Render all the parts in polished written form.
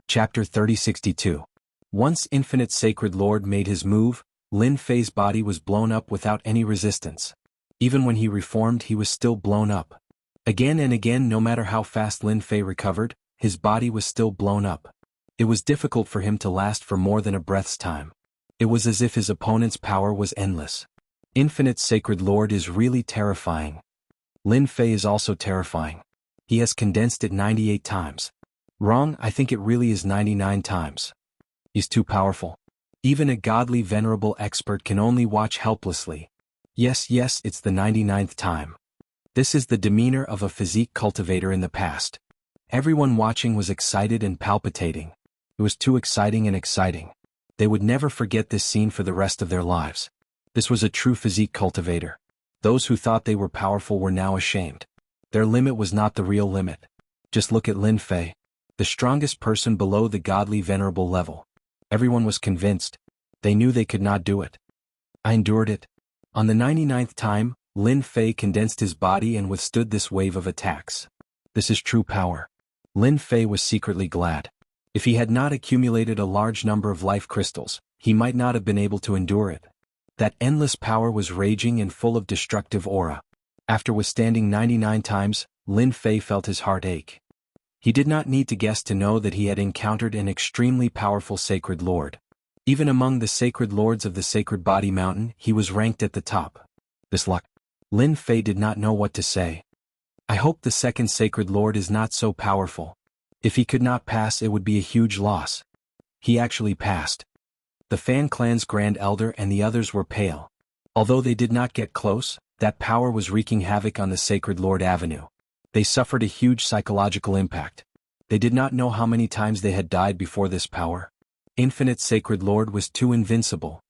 Chapter 3062. Once Infinite Sacred Lord made his move, Lin Fei's body was blown up without any resistance. Even when he reformed, he was still blown up. Again and again, no matter how fast Lin Fei recovered, his body was still blown up. It was difficult for him to last for more than a breath's time. It was as if his opponent's power was endless. Infinite Sacred Lord is really terrifying. Lin Fei is also terrifying. He has condensed it 98 times. Wrong, I think it really is 99 times. He's too powerful. Even a godly venerable expert can only watch helplessly. Yes, it's the 99th time. This is the demeanor of a physique cultivator in the past. Everyone watching was excited and palpitating. It was too exciting and exciting. They would never forget this scene for the rest of their lives. This was a true physique cultivator. Those who thought they were powerful were now ashamed. Their limit was not the real limit. Just look at Lin Fei, the strongest person below the godly venerable level. Everyone was convinced. They knew they could not do it. I endured it. On the 99th time, Lin Fei condensed his body and withstood this wave of attacks. This is true power. Lin Fei was secretly glad. If he had not accumulated a large number of life crystals, he might not have been able to endure it. That endless power was raging and full of destructive aura. After withstanding 99 times, Lin Fei felt his heart ache. He did not need to guess to know that he had encountered an extremely powerful Sacred Lord. Even among the Sacred Lords of the Sacred Body Mountain, he was ranked at the top. This luck. Lin Fei did not know what to say. I hope the second Sacred Lord is not so powerful. If he could not pass, it would be a huge loss. He actually passed. The Fan Clan's Grand Elder and the others were pale. Although they did not get close, that power was wreaking havoc on the Sacred Lord Avenue. They suffered a huge psychological impact. They did not know how many times they had died before this power. Infinite Sacred Lord was too invincible.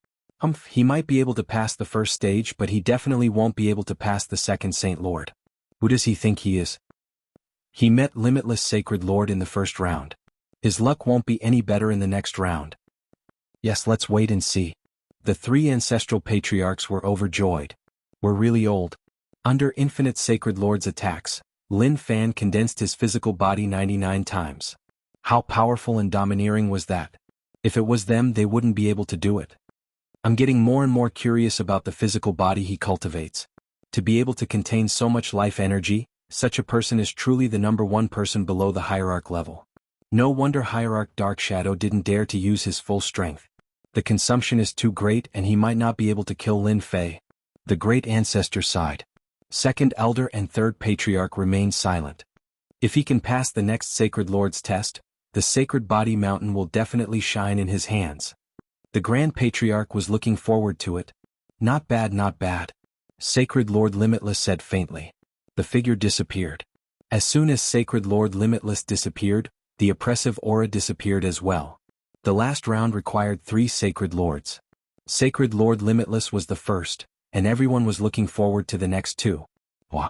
He might be able to pass the first stage, but he definitely won't be able to pass the second Saint Lord. Who does he think he is? He met Limitless Sacred Lord in the first round. His luck won't be any better in the next round. Yes, let's wait and see. The three ancestral patriarchs were overjoyed. We're really old. Under Infinite Sacred Lord's attacks, Lin Fan condensed his physical body 99 times. How powerful and domineering was that? If it was them, they wouldn't be able to do it. I'm getting more and more curious about the physical body he cultivates. To be able to contain so much life energy, such a person is truly the #1 person below the hierarch level. No wonder Hierarch Dark Shadow didn't dare to use his full strength. The consumption is too great and he might not be able to kill Lin Fei. The great ancestor sighed. Second Elder and Third Patriarch remained silent. If he can pass the next Sacred Lord's test, the Sacred Body Mountain will definitely shine in his hands. The Grand Patriarch was looking forward to it. Not bad, not bad. Sacred Lord Limitless said faintly. The figure disappeared. As soon as Sacred Lord Limitless disappeared, the oppressive aura disappeared as well. The last round required 3 Sacred Lords. Sacred Lord Limitless was the first, and everyone was looking forward to the next 2. Wah.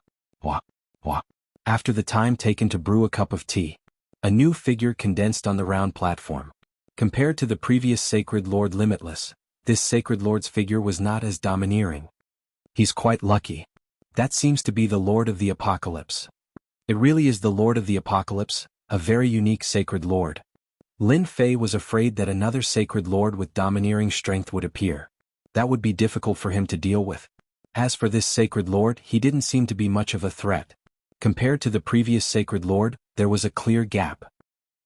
After the time taken to brew a cup of tea, a new figure condensed on the round platform. Compared to the previous Sacred Lord Limitless, this Sacred Lord's figure was not as domineering. He's quite lucky. That seems to be the Lord of the Apocalypse. It really is the Lord of the Apocalypse, a very unique Sacred Lord. Lin Fei was afraid that another Sacred Lord with domineering strength would appear. That would be difficult for him to deal with. As for this Sacred Lord, he didn't seem to be much of a threat. Compared to the previous Sacred Lord, there was a clear gap.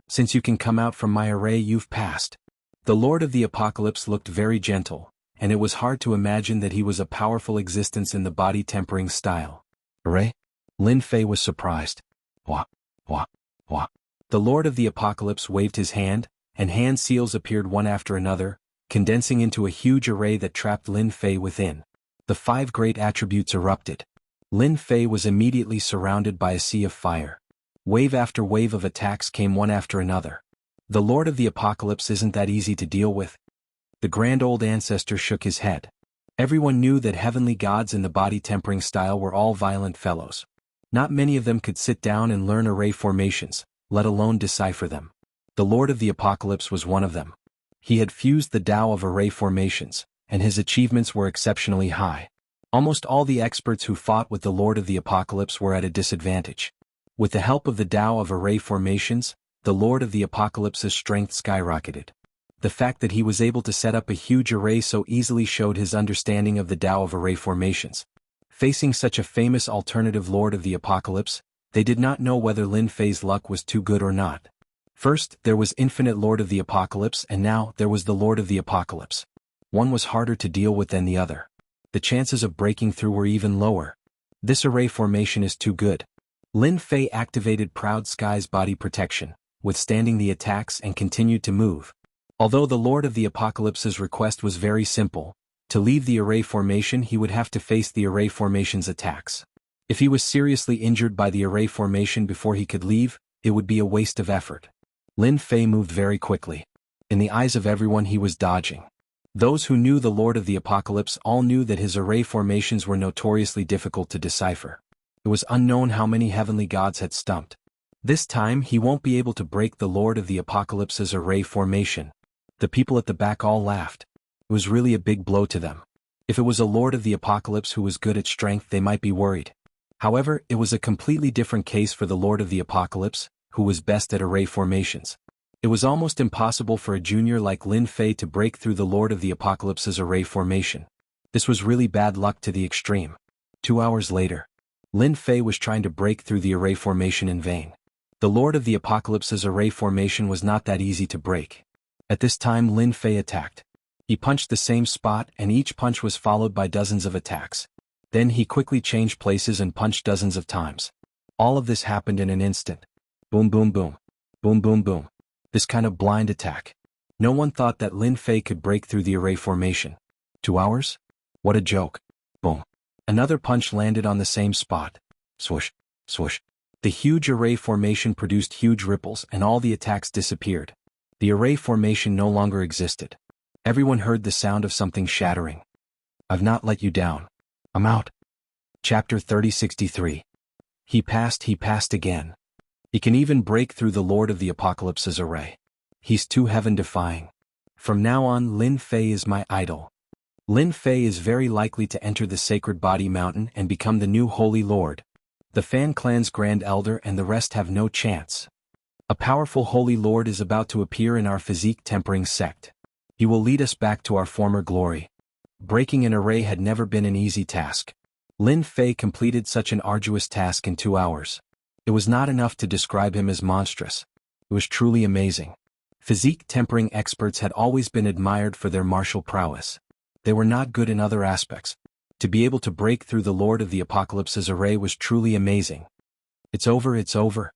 Since you can come out from my array, you've passed. The Lord of the Apocalypse looked very gentle, and it was hard to imagine that he was a powerful existence in the body tempering style. Array? Lin Fei was surprised. Wah. The Lord of the Apocalypse waved his hand, and hand seals appeared one after another, condensing into a huge array that trapped Lin Fei within. The 5 great attributes erupted. Lin Fei was immediately surrounded by a sea of fire. Wave after wave of attacks came one after another. The Lord of the Apocalypse isn't that easy to deal with. The grand old ancestor shook his head. Everyone knew that heavenly gods in the body tempering style were all violent fellows. Not many of them could sit down and learn array formations, let alone decipher them. The Lord of the Apocalypse was one of them. He had fused the Tao of array formations, and his achievements were exceptionally high. Almost all the experts who fought with the Lord of the Apocalypse were at a disadvantage. With the help of the Tao of array formations, the Lord of the Apocalypse's strength skyrocketed. The fact that he was able to set up a huge array so easily showed his understanding of the Tao of array formations. Facing such a famous alternative Lord of the Apocalypse, they did not know whether Lin Fei's luck was too good or not. First, there was infinite Lord of the Apocalypse, and now there was the Lord of the Apocalypse. One was harder to deal with than the other. The chances of breaking through were even lower. This array formation is too good. Lin Fei activated Proud Sky's body protection, withstanding the attacks, and continued to move. Although the Lord of the Apocalypse's request was very simple, to leave the array formation he would have to face the array formation's attacks. If he was seriously injured by the array formation before he could leave, it would be a waste of effort. Lin Fei moved very quickly. In the eyes of everyone he was dodging. Those who knew the Lord of the Apocalypse all knew that his array formations were notoriously difficult to decipher. It was unknown how many heavenly gods had stumped. This time he won't be able to break the Lord of the Apocalypse's array formation. The people at the back all laughed. It was really a big blow to them. If it was a Lord of the Apocalypse who was good at strength, they might be worried. However, it was a completely different case for the Lord of the Apocalypse, who was best at array formations. It was almost impossible for a junior like Lin Fei to break through the Lord of the Apocalypse's array formation. This was really bad luck to the extreme. 2 hours later, Lin Fei was trying to break through the array formation in vain. The Lord of the Apocalypse's array formation was not that easy to break. At this time Lin Fei attacked. He punched the same spot, and each punch was followed by dozens of attacks. Then he quickly changed places and punched dozens of times. All of this happened in an instant. Boom boom boom. Boom boom boom. This kind of blind attack. No one thought that Lin Fei could break through the array formation. 2 hours? What a joke. Boom. Another punch landed on the same spot. Swoosh, swoosh. The huge array formation produced huge ripples and all the attacks disappeared. The array formation no longer existed. Everyone heard the sound of something shattering. I've not let you down. I'm out. Chapter 3063. He passed again. He can even break through the Lord of the Apocalypse's array. He's too heaven-defying. From now on Lin Fei is my idol. Lin Fei is very likely to enter the Sacred Body Mountain and become the new Holy Lord. The Fan Clan's Grand Elder and the rest have no chance. A powerful Holy Lord is about to appear in our physique-tempering sect. He will lead us back to our former glory. Breaking an array had never been an easy task. Lin Fei completed such an arduous task in 2 hours. It was not enough to describe him as monstrous. It was truly amazing. Physique-tempering experts had always been admired for their martial prowess. They were not good in other aspects. To be able to break through the Lord of the Apocalypse's array was truly amazing. It's over, it's over.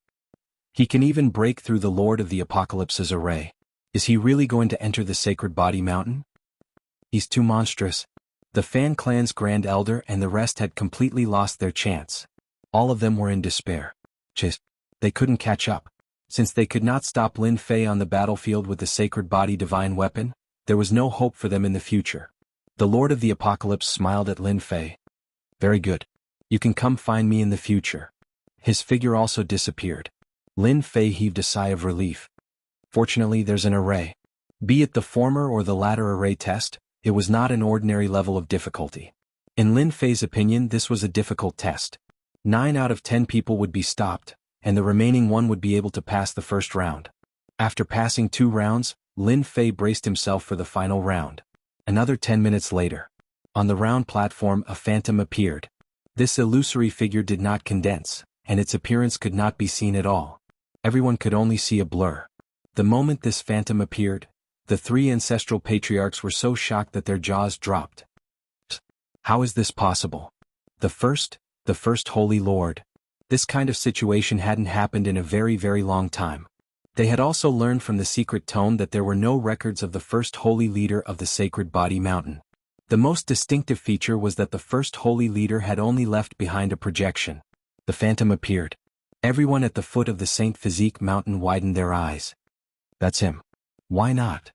He can even break through the Lord of the Apocalypse's array. Is he really going to enter the Sacred Body Mountain? He's too monstrous. The Fan Clan's Grand Elder and the rest had completely lost their chance. All of them were in despair. They couldn't catch up. Since they could not stop Lin Fei on the battlefield with the Sacred Body Divine Weapon, there was no hope for them in the future. The Lord of the Apocalypse smiled at Lin Fei. Very good. You can come find me in the future. His figure also disappeared. Lin Fei heaved a sigh of relief. Fortunately there's an array. Be it the former or the latter array test, it was not an ordinary level of difficulty. In Lin Fei's opinion this was a difficult test. 9 out of 10 people would be stopped, and the remaining 1 would be able to pass the first round. After passing 2 rounds, Lin Fei braced himself for the final round. Another 10 minutes later. On the round platform a phantom appeared. This illusory figure did not condense, and its appearance could not be seen at all. Everyone could only see a blur. The moment this phantom appeared, the 3 ancestral patriarchs were so shocked that their jaws dropped. How is this possible? The first Holy Lord. This kind of situation hadn't happened in a very, very long time. They had also learned from the secret tome that there were no records of the first holy leader of the Sacred Body Mountain. The most distinctive feature was that the first holy leader had only left behind a projection. The phantom appeared. Everyone at the foot of the Saint Physique Mountain widened their eyes. That's him. Why not?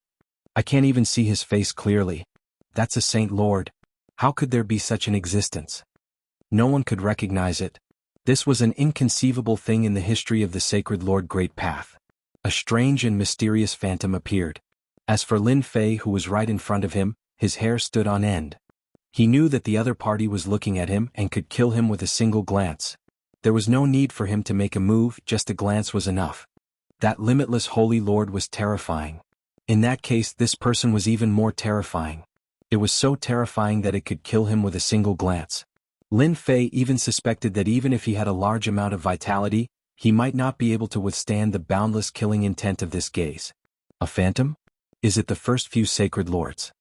I can't even see his face clearly. That's a Saint Lord. How could there be such an existence? No one could recognize it. This was an inconceivable thing in the history of the Sacred Lord Great Path. A strange and mysterious phantom appeared. As for Lin Fei, who was right in front of him, his hair stood on end. He knew that the other party was looking at him and could kill him with a single glance. There was no need for him to make a move, just a glance was enough. That limitless Holy Lord was terrifying. In that case, this person was even more terrifying. It was so terrifying that it could kill him with a single glance. Lin Fei even suspected that even if he had a large amount of vitality, he might not be able to withstand the boundless killing intent of this gaze. A phantom? Is it the first few sacred lords?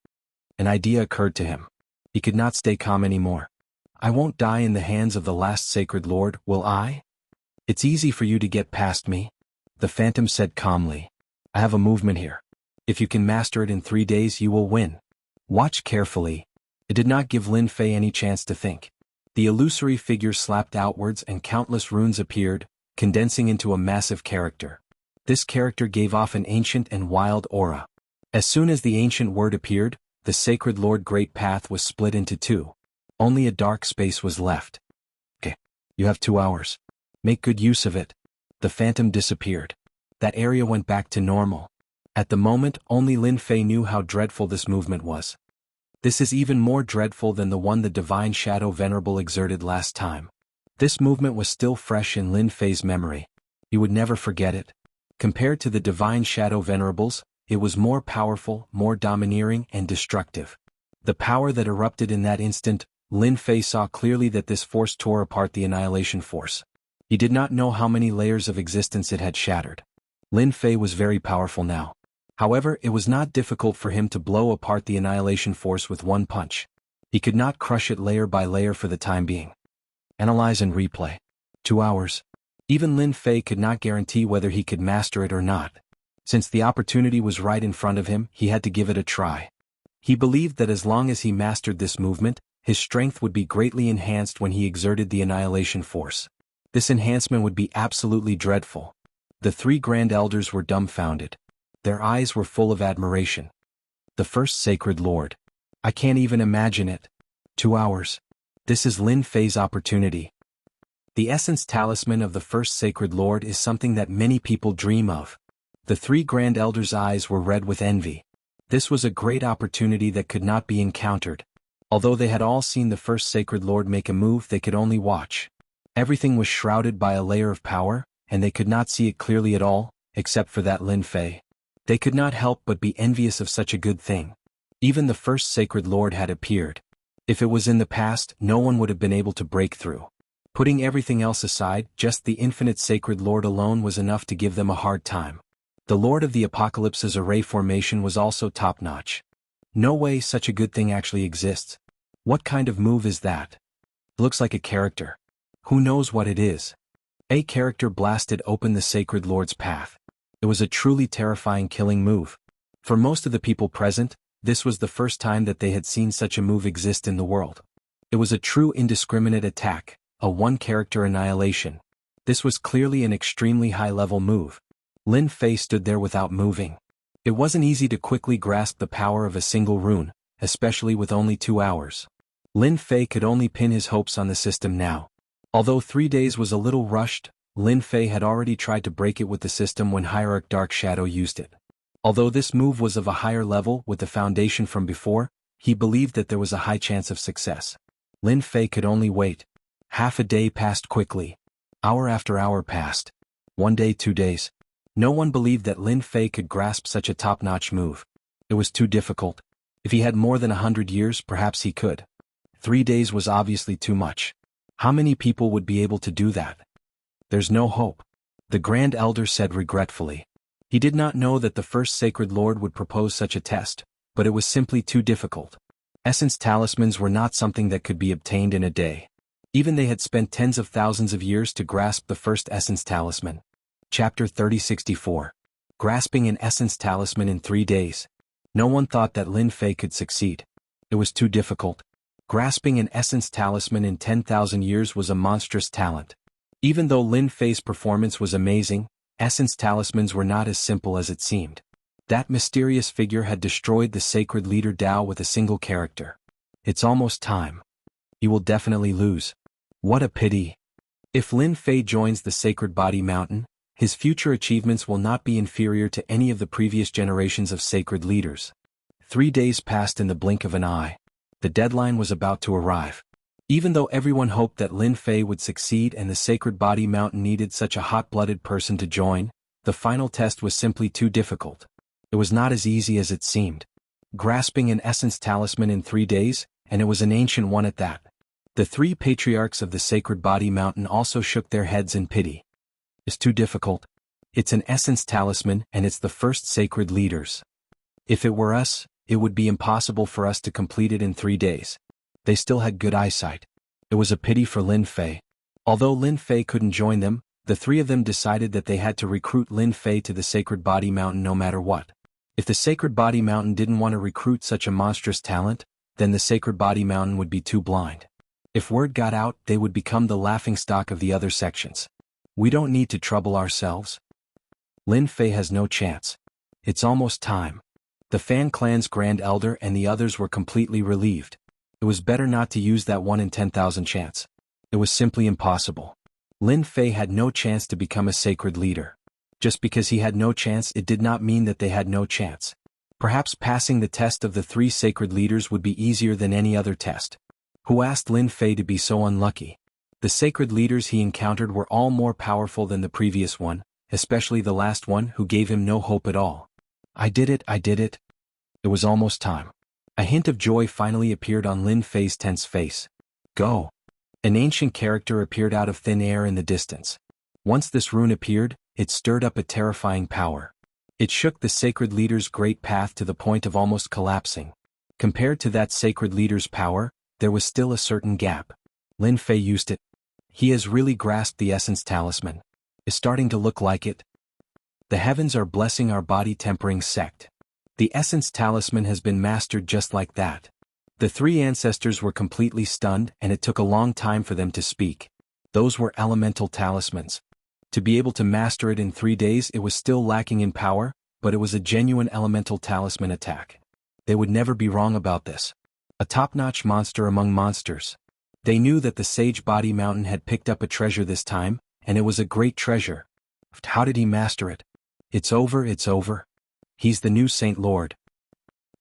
An idea occurred to him. He could not stay calm anymore. I won't die in the hands of the last sacred lord, will I? It's easy for you to get past me, the phantom said calmly. I have a movement here. If you can master it in 3 days, you will win. Watch carefully. It did not give Lin Fei any chance to think. The illusory figure slapped outwards and countless runes appeared, condensing into a massive character. This character gave off an ancient and wild aura. As soon as the ancient word appeared, the sacred Lord Great Path was split into two. Only a dark space was left. Okay, you have 2 hours. Make good use of it. The phantom disappeared. That area went back to normal. At the moment, only Lin Fei knew how dreadful this movement was. This is even more dreadful than the one the Divine Shadow Venerable exerted last time. This movement was still fresh in Lin Fei's memory. He would never forget it. Compared to the Divine Shadow Venerables, it was more powerful, more domineering, and destructive. The power that erupted in that instant, Lin Fei saw clearly that this force tore apart the Annihilation Force. He did not know how many layers of existence it had shattered. Lin Fei was very powerful now. However, it was not difficult for him to blow apart the Annihilation Force with one punch. He could not crush it layer by layer for the time being. Analyze and replay. 2 hours. Even Lin Fei could not guarantee whether he could master it or not. Since the opportunity was right in front of him, he had to give it a try. He believed that as long as he mastered this movement, his strength would be greatly enhanced when he exerted the Annihilation Force. This enhancement would be absolutely dreadful. The 3 Grand Elders were dumbfounded. Their eyes were full of admiration. The first sacred lord. I can't even imagine it. 2 hours. This is Lin Fei's opportunity. The essence talisman of the first sacred lord is something that many people dream of. The 3 Grand Elders' eyes were red with envy. This was a great opportunity that could not be encountered. Although they had all seen the first sacred lord make a move, they could only watch. Everything was shrouded by a layer of power, and they could not see it clearly at all, except for that Lin Fei. They could not help but be envious of such a good thing. Even the first sacred lord had appeared. If it was in the past, no one would have been able to break through. Putting everything else aside, just the infinite sacred lord alone was enough to give them a hard time. The Lord of the Apocalypse's array formation was also top-notch. No way such a good thing actually exists. What kind of move is that? Looks like a character. Who knows what it is? A character blasted open the sacred lord's path. It was a truly terrifying killing move. For most of the people present, this was the first time that they had seen such a move exist in the world. It was a true indiscriminate attack, a one-character annihilation. This was clearly an extremely high-level move. Lin Fei stood there without moving. It wasn't easy to quickly grasp the power of a single rune, especially with only 2 hours. Lin Fei could only pin his hopes on the system now. Although 3 days was a little rushed, Lin Fei had already tried to break it with the system when Hierarch Dark Shadow used it. Although this move was of a higher level with the foundation from before, he believed that there was a high chance of success. Lin Fei could only wait. Half a day passed quickly. Hour after hour passed. 1 day, 2 days. No one believed that Lin Fei could grasp such a top-notch move. It was too difficult. If he had more than 100 years, perhaps he could. 3 days was obviously too much. How many people would be able to do that? There's no hope. The Grand Elder said regretfully. He did not know that the first sacred lord would propose such a test, but it was simply too difficult. Essence talismans were not something that could be obtained in a day. Even they had spent tens of thousands of years to grasp the first essence talisman. Chapter 3064. Grasping an essence talisman in 3 days. No one thought that Lin Fei could succeed. It was too difficult. Grasping an essence talisman in 10,000 years was a monstrous talent. Even though Lin Fei's performance was amazing, essence talismans were not as simple as it seemed. That mysterious figure had destroyed the sacred leader Dao with a single character. It's almost time. He will definitely lose. What a pity. If Lin Fei joins the Sacred Body Mountain, his future achievements will not be inferior to any of the previous generations of sacred leaders. 3 days passed in the blink of an eye. The deadline was about to arrive. Even though everyone hoped that Lin Fei would succeed and the Sacred Body Mountain needed such a hot-blooded person to join, The final test was simply too difficult. It was not as easy as it seemed. Grasping an essence talisman in 3 days, and it was an ancient one at that. The 3 patriarchs of the Sacred Body Mountain also shook their heads in pity. It's too difficult. It's an essence talisman and it's the first sacred leaders. If it were us, it would be impossible for us to complete it in 3 days. They still had good eyesight. It was a pity for Lin Fei. Although Lin Fei couldn't join them, the 3 of them decided that they had to recruit Lin Fei to the Sacred Body Mountain no matter what. If the Sacred Body Mountain didn't want to recruit such a monstrous talent, then the Sacred Body Mountain would be too blind. If word got out, they would become the laughingstock of the other sections. We don't need to trouble ourselves. Lin Fei has no chance. It's almost time. The Fan clan's Grand Elder and the others were completely relieved. It was better not to use that 1 in 10,000 chance. It was simply impossible. Lin Fei had no chance to become a sacred leader. Just because he had no chance, it did not mean that they had no chance. Perhaps passing the test of the 3 sacred leaders would be easier than any other test. Who asked Lin Fei to be so unlucky? The sacred leaders he encountered were all more powerful than the previous one, especially the last one who gave him no hope at all. I did it. It was almost time. A hint of joy finally appeared on Lin Fei's tense face. Go. An ancient character appeared out of thin air in the distance. Once this rune appeared, it stirred up a terrifying power. It shook the sacred leader's great path to the point of almost collapsing. Compared to that sacred leader's power, there was still a certain gap. Lin Fei used it. He has really grasped the essence talisman. Is starting to look like it. The heavens are blessing our body-tempering sect. The essence talisman has been mastered just like that. The 3 ancestors were completely stunned and it took a long time for them to speak. Those were elemental talismans. To be able to master it in 3 days, it was still lacking in power, but it was a genuine elemental talisman attack. They would never be wrong about this. A top-notch monster among monsters. They knew that the Sage Body Mountain had picked up a treasure this time, and it was a great treasure. How did he master it? It's over. He's the new Saint Lord.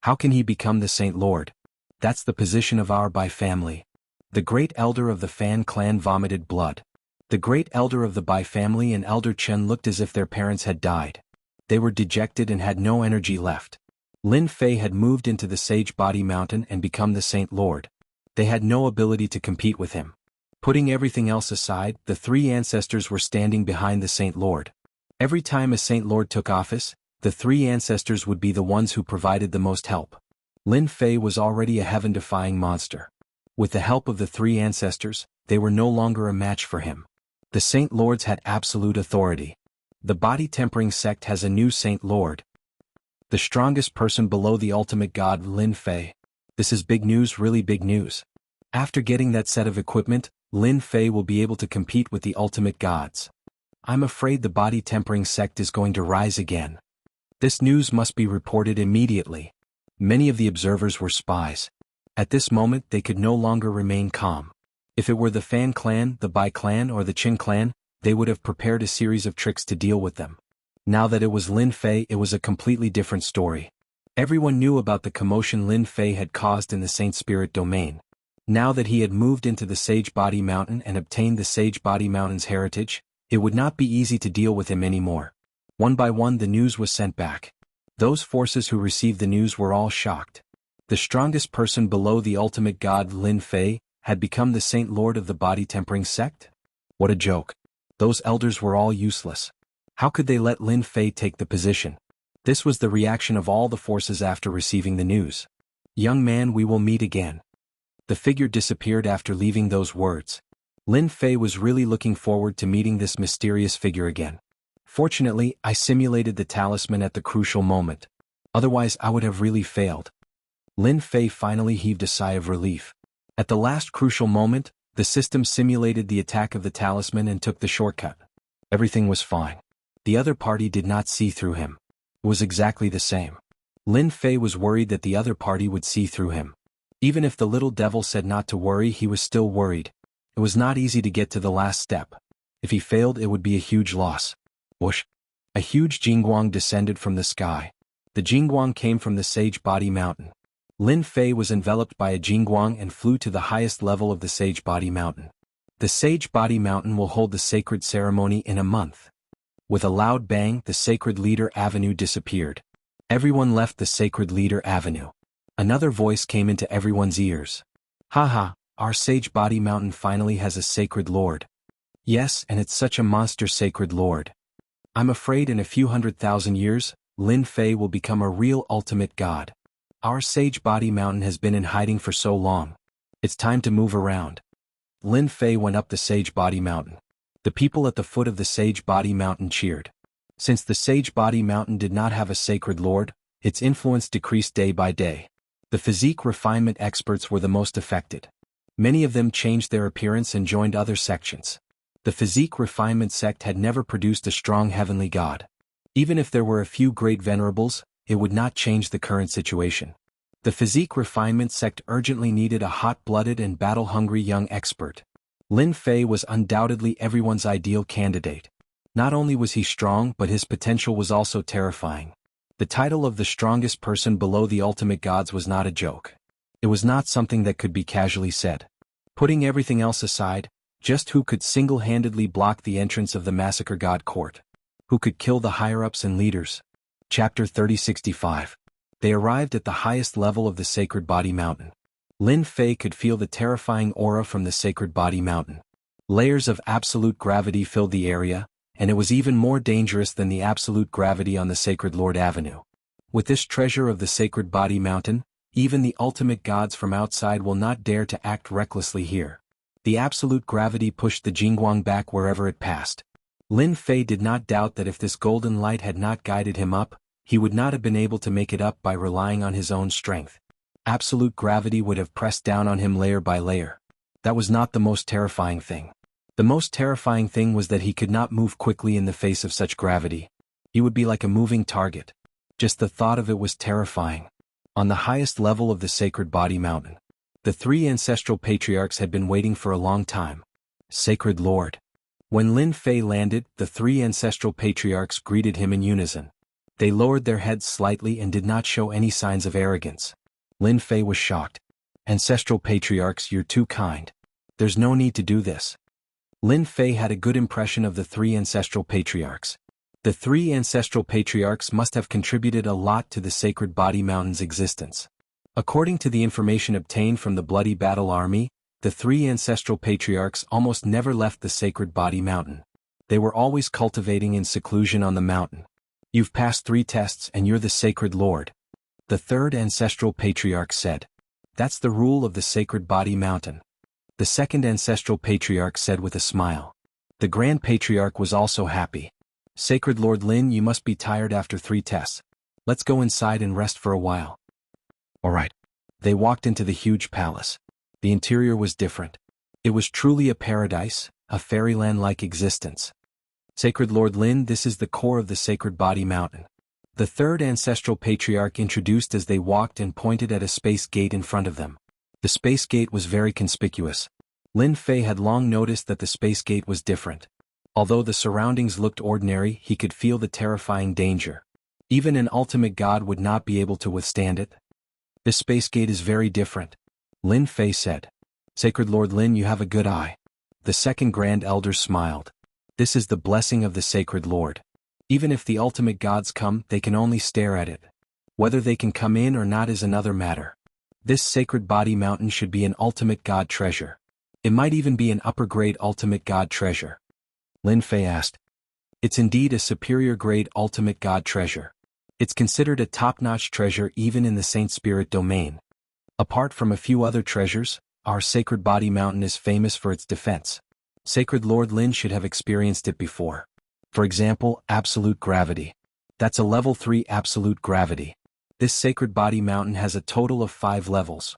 How can he become the Saint Lord? That's the position of our Bai family. The great elder of the Fan clan vomited blood. The great elder of the Bai family and Elder Chen looked as if their parents had died. They were dejected and had no energy left. Lin Fei had moved into the Sage Body Mountain and become the Saint Lord. They had no ability to compete with him. Putting everything else aside, the 3 ancestors were standing behind the Saint Lord. Every time a Saint Lord took office, the 3 ancestors would be the ones who provided the most help. Lin Fei was already a heaven-defying monster. With the help of the 3 ancestors, they were no longer a match for him. The Saint Lords had absolute authority. The body-tempering sect has a new Saint Lord. The strongest person below the ultimate god, Lin Fei. This is big news, really big news. After getting that set of equipment, Lin Fei will be able to compete with the ultimate gods. I'm afraid the body-tempering sect is going to rise again. This news must be reported immediately. Many of the observers were spies. At this moment they could no longer remain calm. If it were the Fan clan, the Bai clan or the Qin clan, they would have prepared a series of tricks to deal with them. Now that it was Lin Fei, it was a completely different story. Everyone knew about the commotion Lin Fei had caused in the Saint Spirit domain. Now that he had moved into the Sage Body Mountain and obtained the Sage Body Mountain's heritage, it would not be easy to deal with him anymore. One by one the news was sent back. Those forces who received the news were all shocked. The strongest person below the ultimate god, Lin Fei, had become the Saint Lord of the body-tempering sect? What a joke. Those elders were all useless. How could they let Lin Fei take the position? This was the reaction of all the forces after receiving the news. Young man, we will meet again. The figure disappeared after leaving those words. Lin Fei was really looking forward to meeting this mysterious figure again. Fortunately, I simulated the talisman at the crucial moment. Otherwise I would have really failed. Lin Fei finally heaved a sigh of relief. At the last crucial moment, the system simulated the attack of the talisman and took the shortcut. Everything was fine. The other party did not see through him. It was exactly the same. Lin Fei was worried that the other party would see through him. Even if the little devil said not to worry, he was still worried. It was not easy to get to the last step. If he failed, it would be a huge loss. Whoosh! A huge Jingguang descended from the sky. The Jingguang came from the Sage Body Mountain. Lin Fei was enveloped by a Jingguang and flew to the highest level of the Sage Body Mountain. The Sage Body Mountain will hold the sacred ceremony in a month. With a loud bang, the Sacred Leader Avenue disappeared. Everyone left the Sacred Leader Avenue. Another voice came into everyone's ears. Haha, our Sage Body Mountain finally has a Sacred Lord. Yes, and it's such a monster Sacred Lord. I'm afraid in a few 100,000 years, Lin Fei will become a real ultimate god. Our Sage Body Mountain has been in hiding for so long. It's time to move around. Lin Fei went up the Sage Body Mountain. The people at the foot of the Sage Body Mountain cheered. Since the Sage Body Mountain did not have a Sacred Lord, its influence decreased day by day. The physique refinement experts were the most affected. Many of them changed their appearance and joined other sections. The physique refinement sect had never produced a strong heavenly god. Even if there were a few great venerables, it would not change the current situation. The physique refinement sect urgently needed a hot-blooded and battle-hungry young expert. Lin Fei was undoubtedly everyone's ideal candidate. Not only was he strong, but his potential was also terrifying. The title of the strongest person below the ultimate gods was not a joke. It was not something that could be casually said. Putting everything else aside, just who could single-handedly block the entrance of the Massacre God Court? Who could kill the higher-ups and leaders? Chapter 3065. They arrived at the highest level of the Sacred Body Mountain. Lin Fei could feel the terrifying aura from the Sacred Body Mountain. Layers of absolute gravity filled the area, and it was even more dangerous than the absolute gravity on the Sacred Lord Avenue. With this treasure of the Sacred Body Mountain, even the ultimate gods from outside will not dare to act recklessly here. The absolute gravity pushed the Jianghu back wherever it passed. Lin Fei did not doubt that if this golden light had not guided him up, he would not have been able to make it up by relying on his own strength. Absolute gravity would have pressed down on him layer by layer. That was not the most terrifying thing. The most terrifying thing was that he could not move quickly in the face of such gravity. He would be like a moving target. Just the thought of it was terrifying. On the highest level of the Sacred Body Mountain, the three ancestral patriarchs had been waiting for a long time. Sacred Lord. When Lin Fei landed, the three ancestral patriarchs greeted him in unison. They lowered their heads slightly and did not show any signs of arrogance. Lin Fei was shocked. Ancestral patriarchs, you're too kind. There's no need to do this. Lin Fei had a good impression of the three ancestral patriarchs. The three ancestral patriarchs must have contributed a lot to the Sacred Body Mountain's existence. According to the information obtained from the Bloody Battle Army, the three ancestral patriarchs almost never left the Sacred Body Mountain. They were always cultivating in seclusion on the mountain. You've passed 3 tests and you're the Sacred Lord. The third ancestral patriarch said. That's the rule of the Sacred Body Mountain. The second ancestral patriarch said with a smile. The Grand Patriarch was also happy. Sacred Lord Lin, you must be tired after 3 tests. Let's go inside and rest for a while. All right. They walked into the huge palace. The interior was different. It was truly a paradise, a fairyland-like existence. Sacred Lord Lin, this is the core of the Sacred Body Mountain. The third ancestral patriarch introduced as they walked and pointed at a space gate in front of them. The space gate was very conspicuous. Lin Fei had long noticed that the space gate was different. Although the surroundings looked ordinary, he could feel the terrifying danger. Even an ultimate god would not be able to withstand it. This space gate is very different, Lin Fei said. Sacred Lord Lin, you have a good eye. The second Grand Elder smiled. This is the blessing of the Sacred Lord. Even if the ultimate gods come, they can only stare at it. Whether they can come in or not is another matter. This Sacred Body Mountain should be an ultimate god treasure. It might even be an upper-grade ultimate god treasure. Lin Fei asked. It's indeed a superior-grade ultimate god treasure. It's considered a top-notch treasure even in the Saint Spirit domain. Apart from a few other treasures, our Sacred Body Mountain is famous for its defense. Sacred Lord Lin should have experienced it before. For example, absolute gravity. That's a level 3 absolute gravity. This Sacred Body Mountain has a total of 5 levels.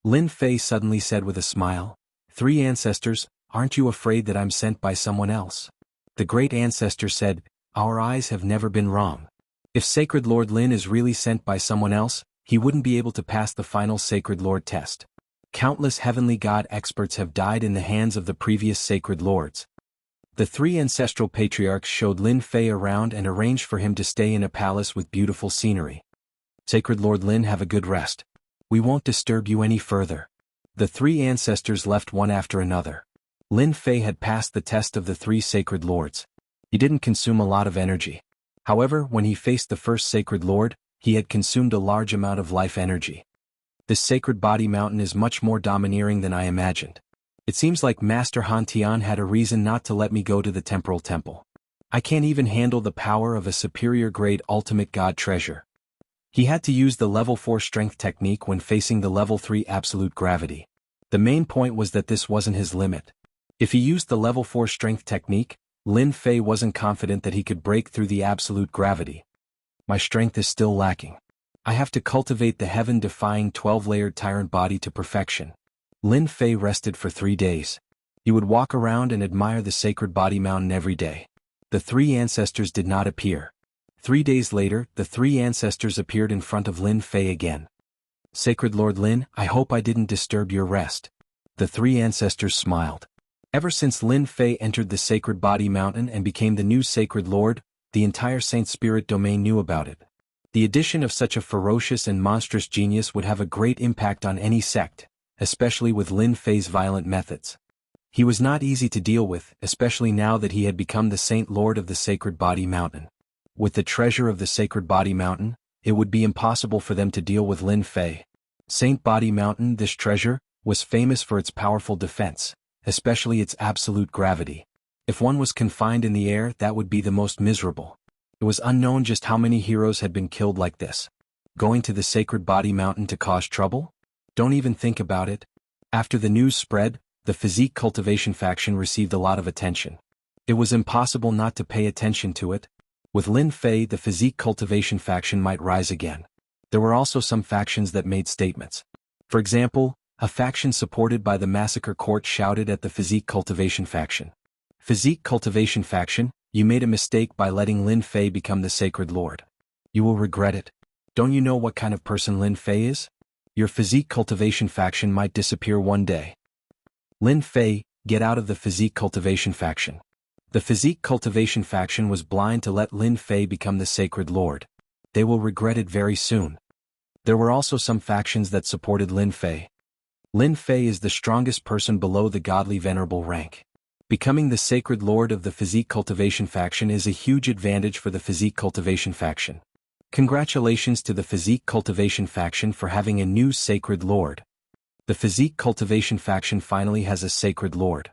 Lin Fei suddenly said with a smile, 3 ancestors, aren't you afraid that I'm sent by someone else? The great ancestor said, our eyes have never been wrong. If Sacred Lord Lin is really sent by someone else, he wouldn't be able to pass the final Sacred Lord test. Countless heavenly god experts have died in the hands of the previous Sacred Lords. The 3 ancestral patriarchs showed Lin Fei around and arranged for him to stay in a palace with beautiful scenery. Sacred Lord Lin, have a good rest. We won't disturb you any further. The 3 ancestors left one after another. Lin Fei had passed the test of the 3 Sacred Lords. He didn't consume a lot of energy. However, when he faced the first sacred lord, he had consumed a large amount of life energy. This sacred body mountain is much more domineering than I imagined. It seems like Master Han Tian had a reason not to let me go to the temporal temple. I can't even handle the power of a superior grade ultimate god treasure. He had to use the level 4 strength technique when facing the level 3 absolute gravity. The main point was that this wasn't his limit. If he used the level 4 strength technique, Lin Fei wasn't confident that he could break through the absolute gravity. My strength is still lacking. I have to cultivate the heaven-defying 12-layered tyrant body to perfection. Lin Fei rested for 3 days. He would walk around and admire the sacred body mountain every day. The 3 ancestors did not appear. 3 days later, the 3 ancestors appeared in front of Lin Fei again. Sacred Lord Lin, I hope I didn't disturb your rest. The 3 ancestors smiled. Ever since Lin Fei entered the sacred body mountain and became the new sacred lord, the entire Saint Spirit domain knew about it. The addition of such a ferocious and monstrous genius would have a great impact on any sect, especially with Lin Fei's violent methods. He was not easy to deal with, especially now that he had become the Saint Lord of the Sacred Body Mountain. With the treasure of the Sacred Body Mountain, it would be impossible for them to deal with Lin Fei. Saint Body Mountain, this treasure, was famous for its powerful defense, especially its absolute gravity. If one was confined in the air, that would be the most miserable. It was unknown just how many heroes had been killed like this. Going to the Sacred Body Mountain to cause trouble? Don't even think about it. After the news spread, the Physique Cultivation faction received a lot of attention. It was impossible not to pay attention to it. With Lin Fei, the Physique Cultivation faction might rise again. There were also some factions that made statements. For example, a faction supported by the Massacre Court shouted at the Physique Cultivation faction. Physique Cultivation faction, you made a mistake by letting Lin Fei become the Sacred Lord. You will regret it. Don't you know what kind of person Lin Fei is? Your Physique Cultivation faction might disappear one day. Lin Fei, get out of the Physique Cultivation faction. The Physique Cultivation faction was blind to let Lin Fei become the Sacred Lord. They will regret it very soon. There were also some factions that supported Lin Fei. Lin Fei is the strongest person below the godly venerable rank. Becoming the Sacred Lord of the Physique Cultivation faction is a huge advantage for the Physique Cultivation faction. Congratulations to the Physique Cultivation faction for having a new Sacred Lord. The Physique Cultivation faction finally has a Sacred Lord.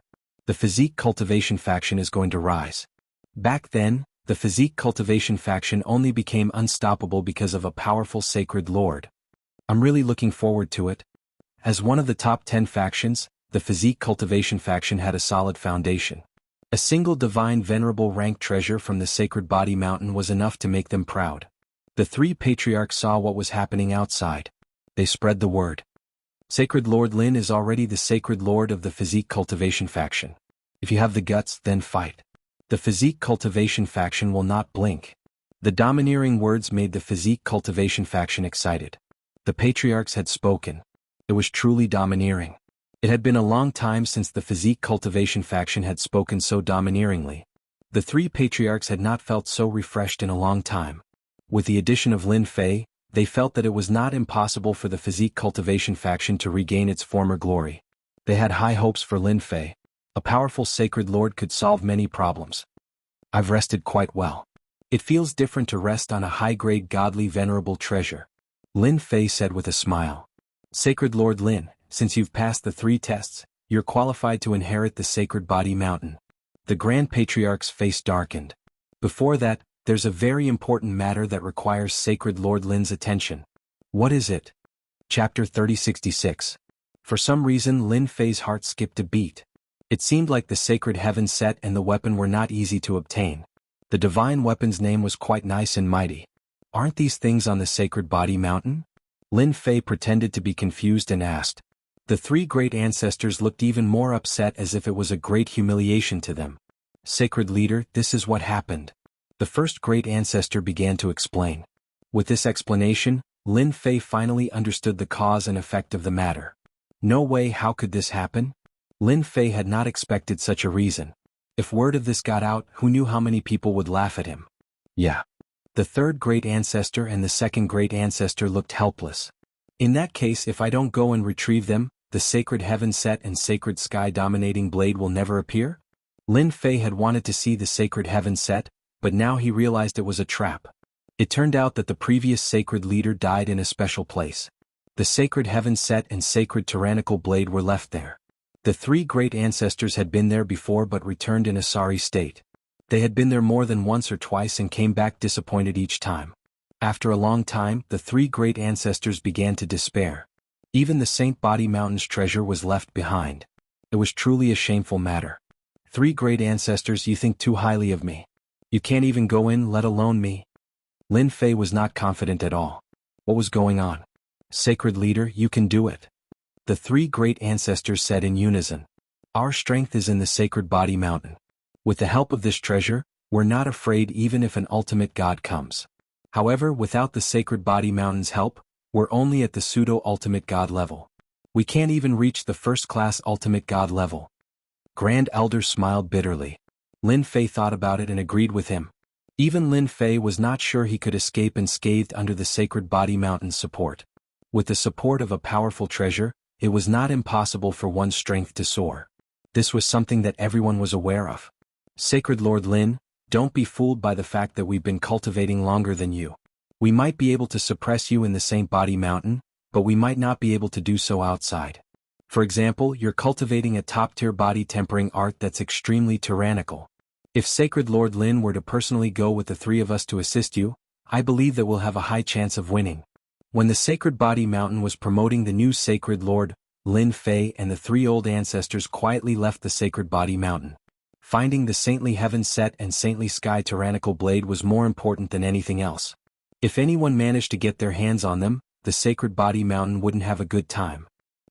The Physique Cultivation faction is going to rise. Back then, the Physique Cultivation faction only became unstoppable because of a powerful Sacred Lord. I'm really looking forward to it. As one of the top 10 factions, the Physique Cultivation faction had a solid foundation. A single divine venerable rank treasure from the Sacred Body Mountain was enough to make them proud. The 3 patriarchs saw what was happening outside. They spread the word. Sacred Lord Lin is already the Sacred Lord of the Physique Cultivation faction. If you have the guts, then fight. The Physique Cultivation faction will not blink. The domineering words made the Physique Cultivation faction excited. The patriarchs had spoken. It was truly domineering. It had been a long time since the Physique Cultivation faction had spoken so domineeringly. The 3 patriarchs had not felt so refreshed in a long time. With the addition of Lin Fei, they felt that it was not impossible for the Physique Cultivation faction to regain its former glory. They had high hopes for Lin Fei. A powerful Sacred Lord could solve many problems. I've rested quite well. It feels different to rest on a high-grade godly venerable treasure. Lin Fei said with a smile. Sacred Lord Lin, since you've passed the 3 tests, you're qualified to inherit the Sacred Body Mountain. The Grand Patriarch's face darkened. Before that, there's a very important matter that requires Sacred Lord Lin's attention. What is it? Chapter 3066. For some reason Lin Fei's heart skipped a beat. It seemed like the sacred heaven set and the weapon were not easy to obtain. The divine weapon's name was quite nice and mighty. Aren't these things on the Sacred Body Mountain? Lin Fei pretended to be confused and asked. The 3 great ancestors looked even more upset as if it was a great humiliation to them. Sacred Leader, this is what happened. The first great ancestor began to explain. With this explanation, Lin Fei finally understood the cause and effect of the matter. No way, how could this happen? Lin Fei had not expected such a reason. If word of this got out, who knew how many people would laugh at him? Yeah. The 3rd great ancestor and the 2nd great ancestor looked helpless. In that case, if I don't go and retrieve them, the sacred heaven set and sacred sky dominating blade will never appear? Lin Fei had wanted to see the sacred heaven set, but now he realized it was a trap. It turned out that the previous sacred leader died in a special place. The sacred heaven set and sacred tyrannical blade were left there. The three great ancestors had been there before but returned in a sorry state. They had been there more than once or twice and came back disappointed each time. After a long time, the three great ancestors began to despair. Even the Saint Body Mountain's treasure was left behind. It was truly a shameful matter. Three great ancestors, you think too highly of me. You can't even go in, let alone me. Lin Fei was not confident at all. What was going on? Sacred leader, you can do it. The three great ancestors said in unison. Our strength is in the sacred body mountain. With the help of this treasure, we're not afraid even if an ultimate god comes. However, without the sacred body mountain's help, we're only at the pseudo-ultimate god level. We can't even reach the first-class ultimate god level. Grand Elder smiled bitterly. Lin Fei thought about it and agreed with him. Even Lin Fei was not sure he could escape unscathed under the sacred body mountain's support. With the support of a powerful treasure, it was not impossible for one's strength to soar. This was something that everyone was aware of. Sacred Lord Lin, don't be fooled by the fact that we've been cultivating longer than you. We might be able to suppress you in the Saint Body Mountain, but we might not be able to do so outside. For example, you're cultivating a top-tier body tempering art that's extremely tyrannical. If Sacred Lord Lin were to personally go with the three of us to assist you, I believe that we'll have a high chance of winning. When the Sacred Body Mountain was promoting the new Sacred Lord, Lin Fei and the three old ancestors quietly left the Sacred Body Mountain. Finding the saintly heaven set and saintly sky tyrannical blade was more important than anything else. If anyone managed to get their hands on them, the Sacred Body Mountain wouldn't have a good time.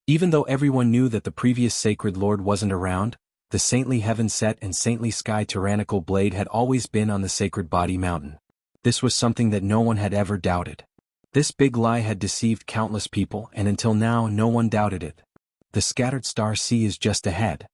Even though everyone knew that the previous Sacred Lord wasn't around, the saintly heaven set and saintly sky tyrannical blade had always been on the Sacred Body Mountain. This was something that no one had ever doubted. This big lie had deceived countless people and until now no one doubted it. The scattered star sea is just ahead.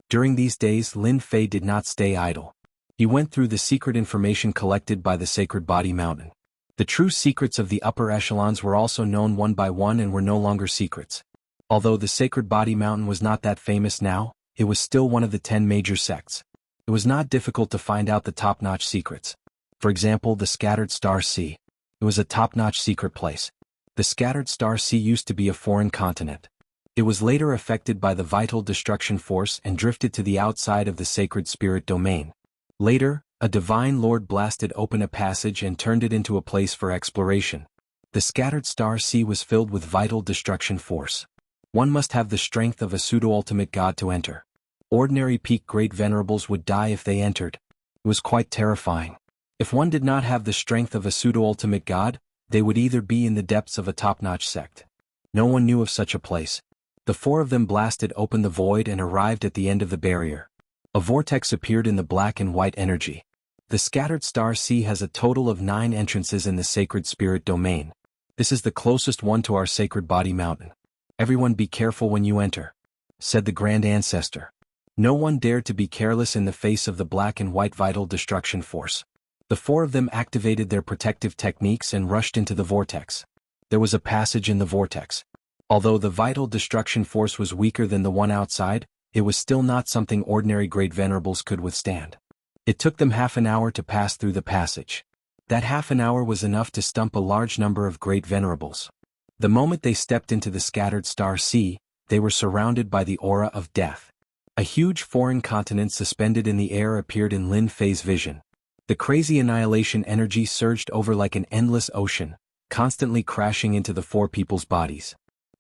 During these days Lin Fei did not stay idle. He went through the secret information collected by the Sacred Body Mountain. The true secrets of the upper echelons were also known one by one and were no longer secrets. Although the Sacred Body Mountain was not that famous now, it was still one of the 10 major sects. It was not difficult to find out the top-notch secrets. For example, the Scattered Star Sea. It was a top-notch secret place. The Scattered Star Sea used to be a foreign continent. It was later affected by the Vital Destruction Force and drifted to the outside of the Sacred Spirit Domain. Later, a Divine Lord blasted open a passage and turned it into a place for exploration. The Scattered Star Sea was filled with Vital Destruction Force. One must have the strength of a pseudo-ultimate god to enter. Ordinary peak great venerables would die if they entered. It was quite terrifying. If one did not have the strength of a pseudo-ultimate god, they would either be in the depths of a top-notch sect. No one knew of such a place. The four of them blasted open the void and arrived at the end of the barrier. A vortex appeared in the black and white energy. The Scattered Star Sea has a total of 9 entrances in the Sacred Spirit Domain. This is the closest one to our Sacred Body Mountain. Everyone be careful when you enter, said the Grand Ancestor. No one dared to be careless in the face of the black and white Vital Destruction Force. The four of them activated their protective techniques and rushed into the vortex. There was a passage in the vortex. Although the Vital Destruction Force was weaker than the one outside, it was still not something ordinary great venerables could withstand. It took them half an hour to pass through the passage. That half an hour was enough to stump a large number of great venerables. The moment they stepped into the Scattered Star Sea, they were surrounded by the aura of death. A huge foreign continent suspended in the air appeared in Lin Fei's vision. The crazy annihilation energy surged over like an endless ocean, constantly crashing into the four people's bodies.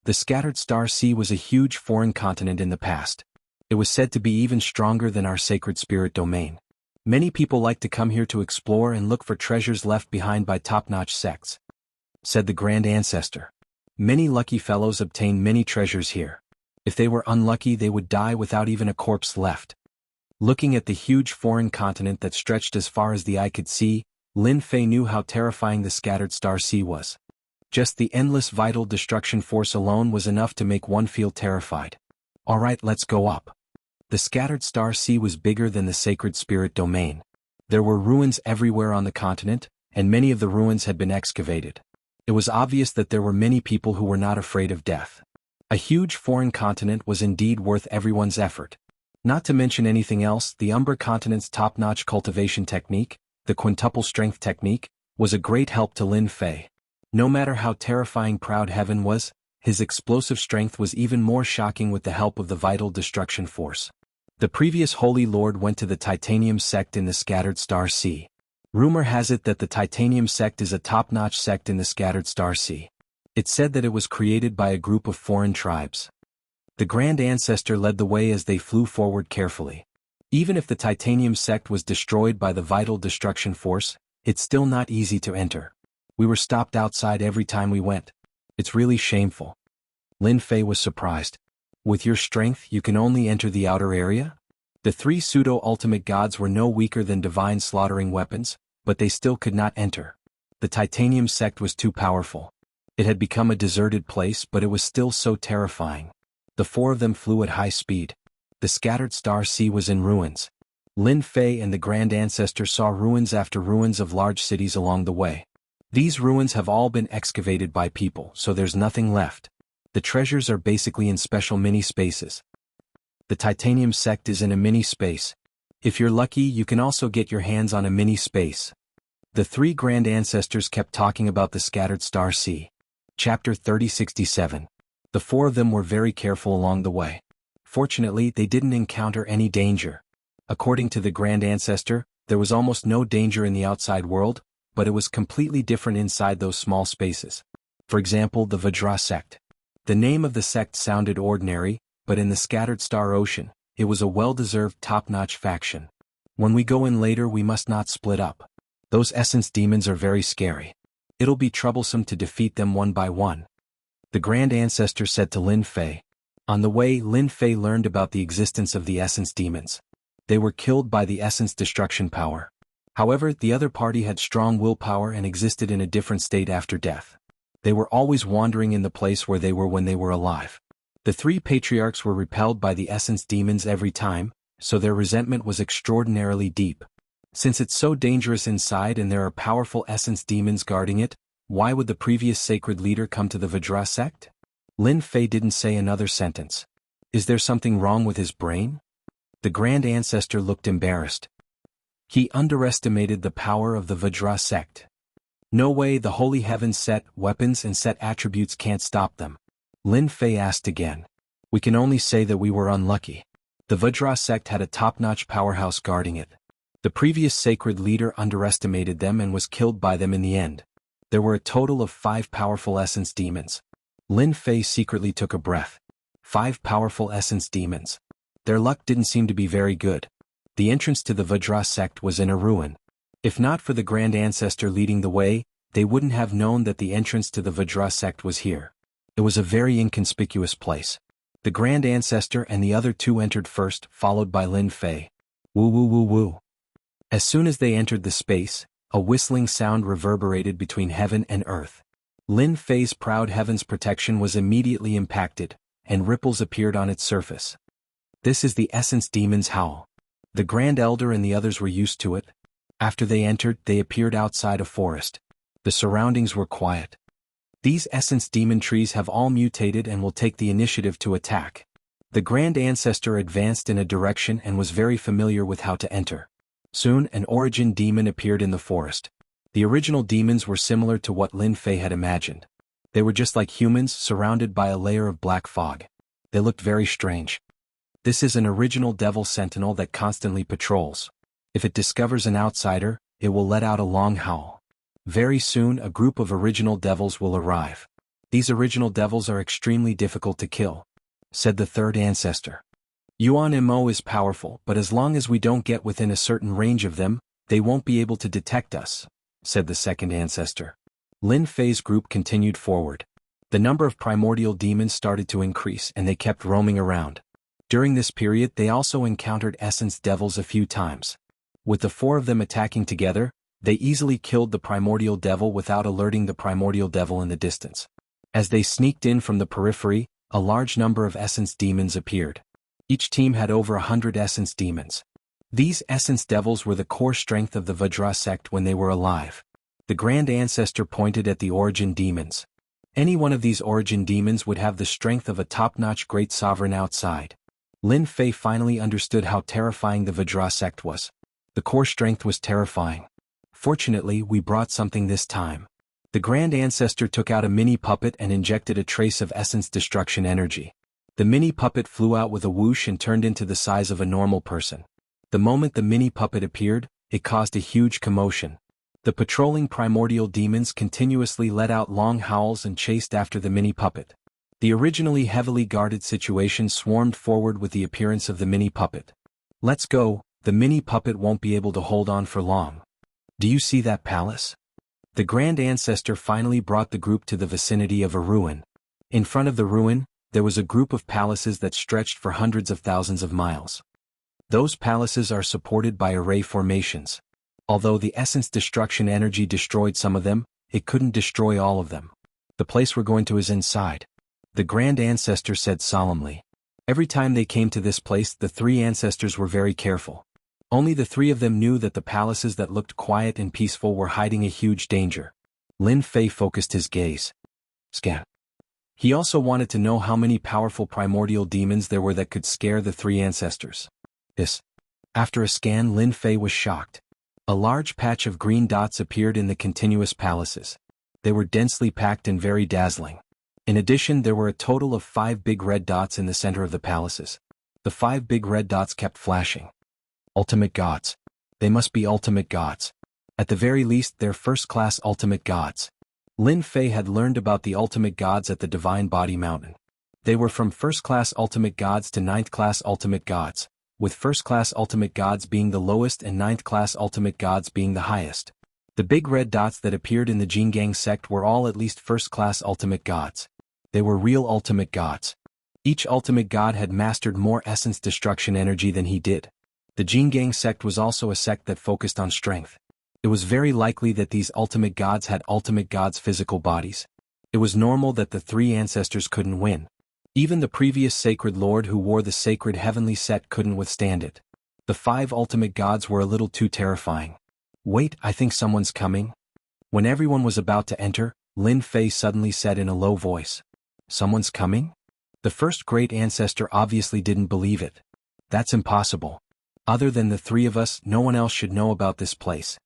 The Scattered Star Sea was a huge foreign continent in the past. It was said to be even stronger than our Sacred Spirit Domain. Many people like to come here to explore and look for treasures left behind by top-notch sects, said the Grand Ancestor. Many lucky fellows obtain many treasures here. If they were unlucky, they would die without even a corpse left. Looking at the huge foreign continent that stretched as far as the eye could see, Lin Fei knew how terrifying the Scattered Star Sea was. Just the endless Vital Destruction Force alone was enough to make one feel terrified. All right, let's go up. The Scattered Star Sea was bigger than the Sacred Spirit Domain. There were ruins everywhere on the continent, and many of the ruins had been excavated. It was obvious that there were many people who were not afraid of death. A huge foreign continent was indeed worth everyone's effort. Not to mention anything else, the Umbra continent's top-notch cultivation technique, the quintuple strength technique, was a great help to Lin Fei. No matter how terrifying Proud Heaven was, his explosive strength was even more shocking with the help of the vital destruction force. The previous Holy Lord went to the Titanium sect in the Scattered Star Sea. Rumor has it that the Titanium sect is a top-notch sect in the Scattered Star Sea. It's said that it was created by a group of foreign tribes. The Grand Ancestor led the way as they flew forward carefully. Even if the Titanium sect was destroyed by the vital destruction force, it's still not easy to enter. We were stopped outside every time we went. It's really shameful. Lin Fei was surprised. With your strength, you can only enter the outer area? The three pseudo-ultimate gods were no weaker than divine slaughtering weapons, but they still could not enter. The Titanium sect was too powerful. It had become a deserted place, but it was still so terrifying. The four of them flew at high speed. The Scattered Star Sea was in ruins. Lin Fei and the Grand Ancestor saw ruins after ruins of large cities along the way. These ruins have all been excavated by people, so there's nothing left. The treasures are basically in special mini-spaces. The Titanium sect is in a mini-space. If you're lucky, you can also get your hands on a mini-space. The three Grand Ancestors kept talking about the Scattered Star Sea. Chapter 3067. The four of them were very careful along the way. Fortunately, they didn't encounter any danger. According to the Grand Ancestor, there was almost no danger in the outside world, but it was completely different inside those small spaces. For example, the Vajra sect. The name of the sect sounded ordinary, but in the Scattered Star Ocean, it was a well-deserved top-notch faction. When we go in later, we must not split up. Those essence demons are very scary. It'll be troublesome to defeat them one by one. The Grand Ancestor said to Lin Fei. On the way, Lin Fei learned about the existence of the essence demons. They were killed by the essence destruction power. However, the other party had strong willpower and existed in a different state after death. They were always wandering in the place where they were when they were alive. The three patriarchs were repelled by the essence demons every time, so their resentment was extraordinarily deep. Since it's so dangerous inside and there are powerful essence demons guarding it, why would the previous sacred leader come to the Vajra sect? Lin Fei didn't say another sentence. Is there something wrong with his brain? The Grand Ancestor looked embarrassed. He underestimated the power of the Vajra sect. No way, the holy heavens set weapons and set attributes can't stop them. Lin Fei asked again. We can only say that we were unlucky. The Vajra sect had a top-notch powerhouse guarding it. The previous sacred leader underestimated them and was killed by them in the end. There were a total of 5 powerful essence demons. Lin Fei secretly took a breath. 5 powerful essence demons. Their luck didn't seem to be very good. The entrance to the Vajra sect was in a ruin. If not for the Grand Ancestor leading the way, they wouldn't have known that the entrance to the Vajra sect was here. It was a very inconspicuous place. The Grand Ancestor and the other two entered first, followed by Lin Fei. Woo woo woo woo. As soon as they entered the space, a whistling sound reverberated between heaven and earth. Lin Fei's proud heaven's protection was immediately impacted, and ripples appeared on its surface. This is the essence demon's howl. The Grand Elder and the others were used to it. After they entered, they appeared outside a forest. The surroundings were quiet. These essence demon trees have all mutated and will take the initiative to attack. The Grand Ancestor advanced in a direction and was very familiar with how to enter. Soon, an origin demon appeared in the forest. The original demons were similar to what Lin Fei had imagined. They were just like humans, surrounded by a layer of black fog. They looked very strange. This is an original devil sentinel that constantly patrols. If it discovers an outsider, it will let out a long howl. Very soon, a group of original devils will arrive. These original devils are extremely difficult to kill, said the third ancestor. Yuan Mo is powerful, but as long as we don't get within a certain range of them, they won't be able to detect us, said the second ancestor. Lin Fei's group continued forward. The number of primordial demons started to increase and they kept roaming around. During this period they also encountered essence devils a few times. With the 4 of them attacking together, they easily killed the primordial devil without alerting the primordial devil in the distance. As they sneaked in from the periphery, a large number of essence demons appeared. Each team had over 100 essence demons. These essence devils were the core strength of the Vajra sect when they were alive. The Grand Ancestor pointed at the origin demons. Any one of these origin demons would have the strength of a top-notch great sovereign outside. Lin Fei finally understood how terrifying the Vajra sect was. The core strength was terrifying. Fortunately, we brought something this time. The Grand Ancestor took out a mini puppet and injected a trace of essence destruction energy. The mini puppet flew out with a whoosh and turned into the size of a normal person. The moment the mini puppet appeared, it caused a huge commotion. The patrolling primordial demons continuously let out long howls and chased after the mini puppet. The originally heavily guarded situation swarmed forward with the appearance of the mini puppet. Let's go, the mini puppet won't be able to hold on for long. Do you see that palace? The Grand Ancestor finally brought the group to the vicinity of a ruin. In front of the ruin, there was a group of palaces that stretched for hundreds of thousands of miles. Those palaces are supported by array formations. Although the essence destruction energy destroyed some of them, it couldn't destroy all of them. The place we're going to is inside. The Grand Ancestor said solemnly. Every time they came to this place, the three ancestors were very careful. Only the three of them knew that the palaces that looked quiet and peaceful were hiding a huge danger. Lin Fei focused his gaze. Scan. He also wanted to know how many powerful primordial demons there were that could scare the three ancestors. After a scan, Lin Fei was shocked. A large patch of green dots appeared in the continuous palaces. They were densely packed and very dazzling. In addition, there were a total of 5 big red dots in the center of the palaces. The 5 big red dots kept flashing. Ultimate gods. They must be ultimate gods. At the very least, they're first-class ultimate gods. Lin Fei had learned about the ultimate gods at the Divine Body Mountain. They were from first-class ultimate gods to ninth-class ultimate gods, with first-class ultimate gods being the lowest and ninth-class ultimate gods being the highest. The big red dots that appeared in the Jianghu sect were all at least first-class ultimate gods. They were real ultimate gods. Each ultimate god had mastered more essence destruction energy than he did. The Jianghu sect was also a sect that focused on strength. It was very likely that these ultimate gods had ultimate gods' physical bodies. It was normal that the three ancestors couldn't win. Even the previous sacred lord who wore the sacred heavenly set couldn't withstand it. The 5 ultimate gods were a little too terrifying. Wait, I think someone's coming. When everyone was about to enter, Lin Fei suddenly said in a low voice. Someone's coming? The first great ancestor obviously didn't believe it. That's impossible. Other than the 3 of us, no one else should know about this place.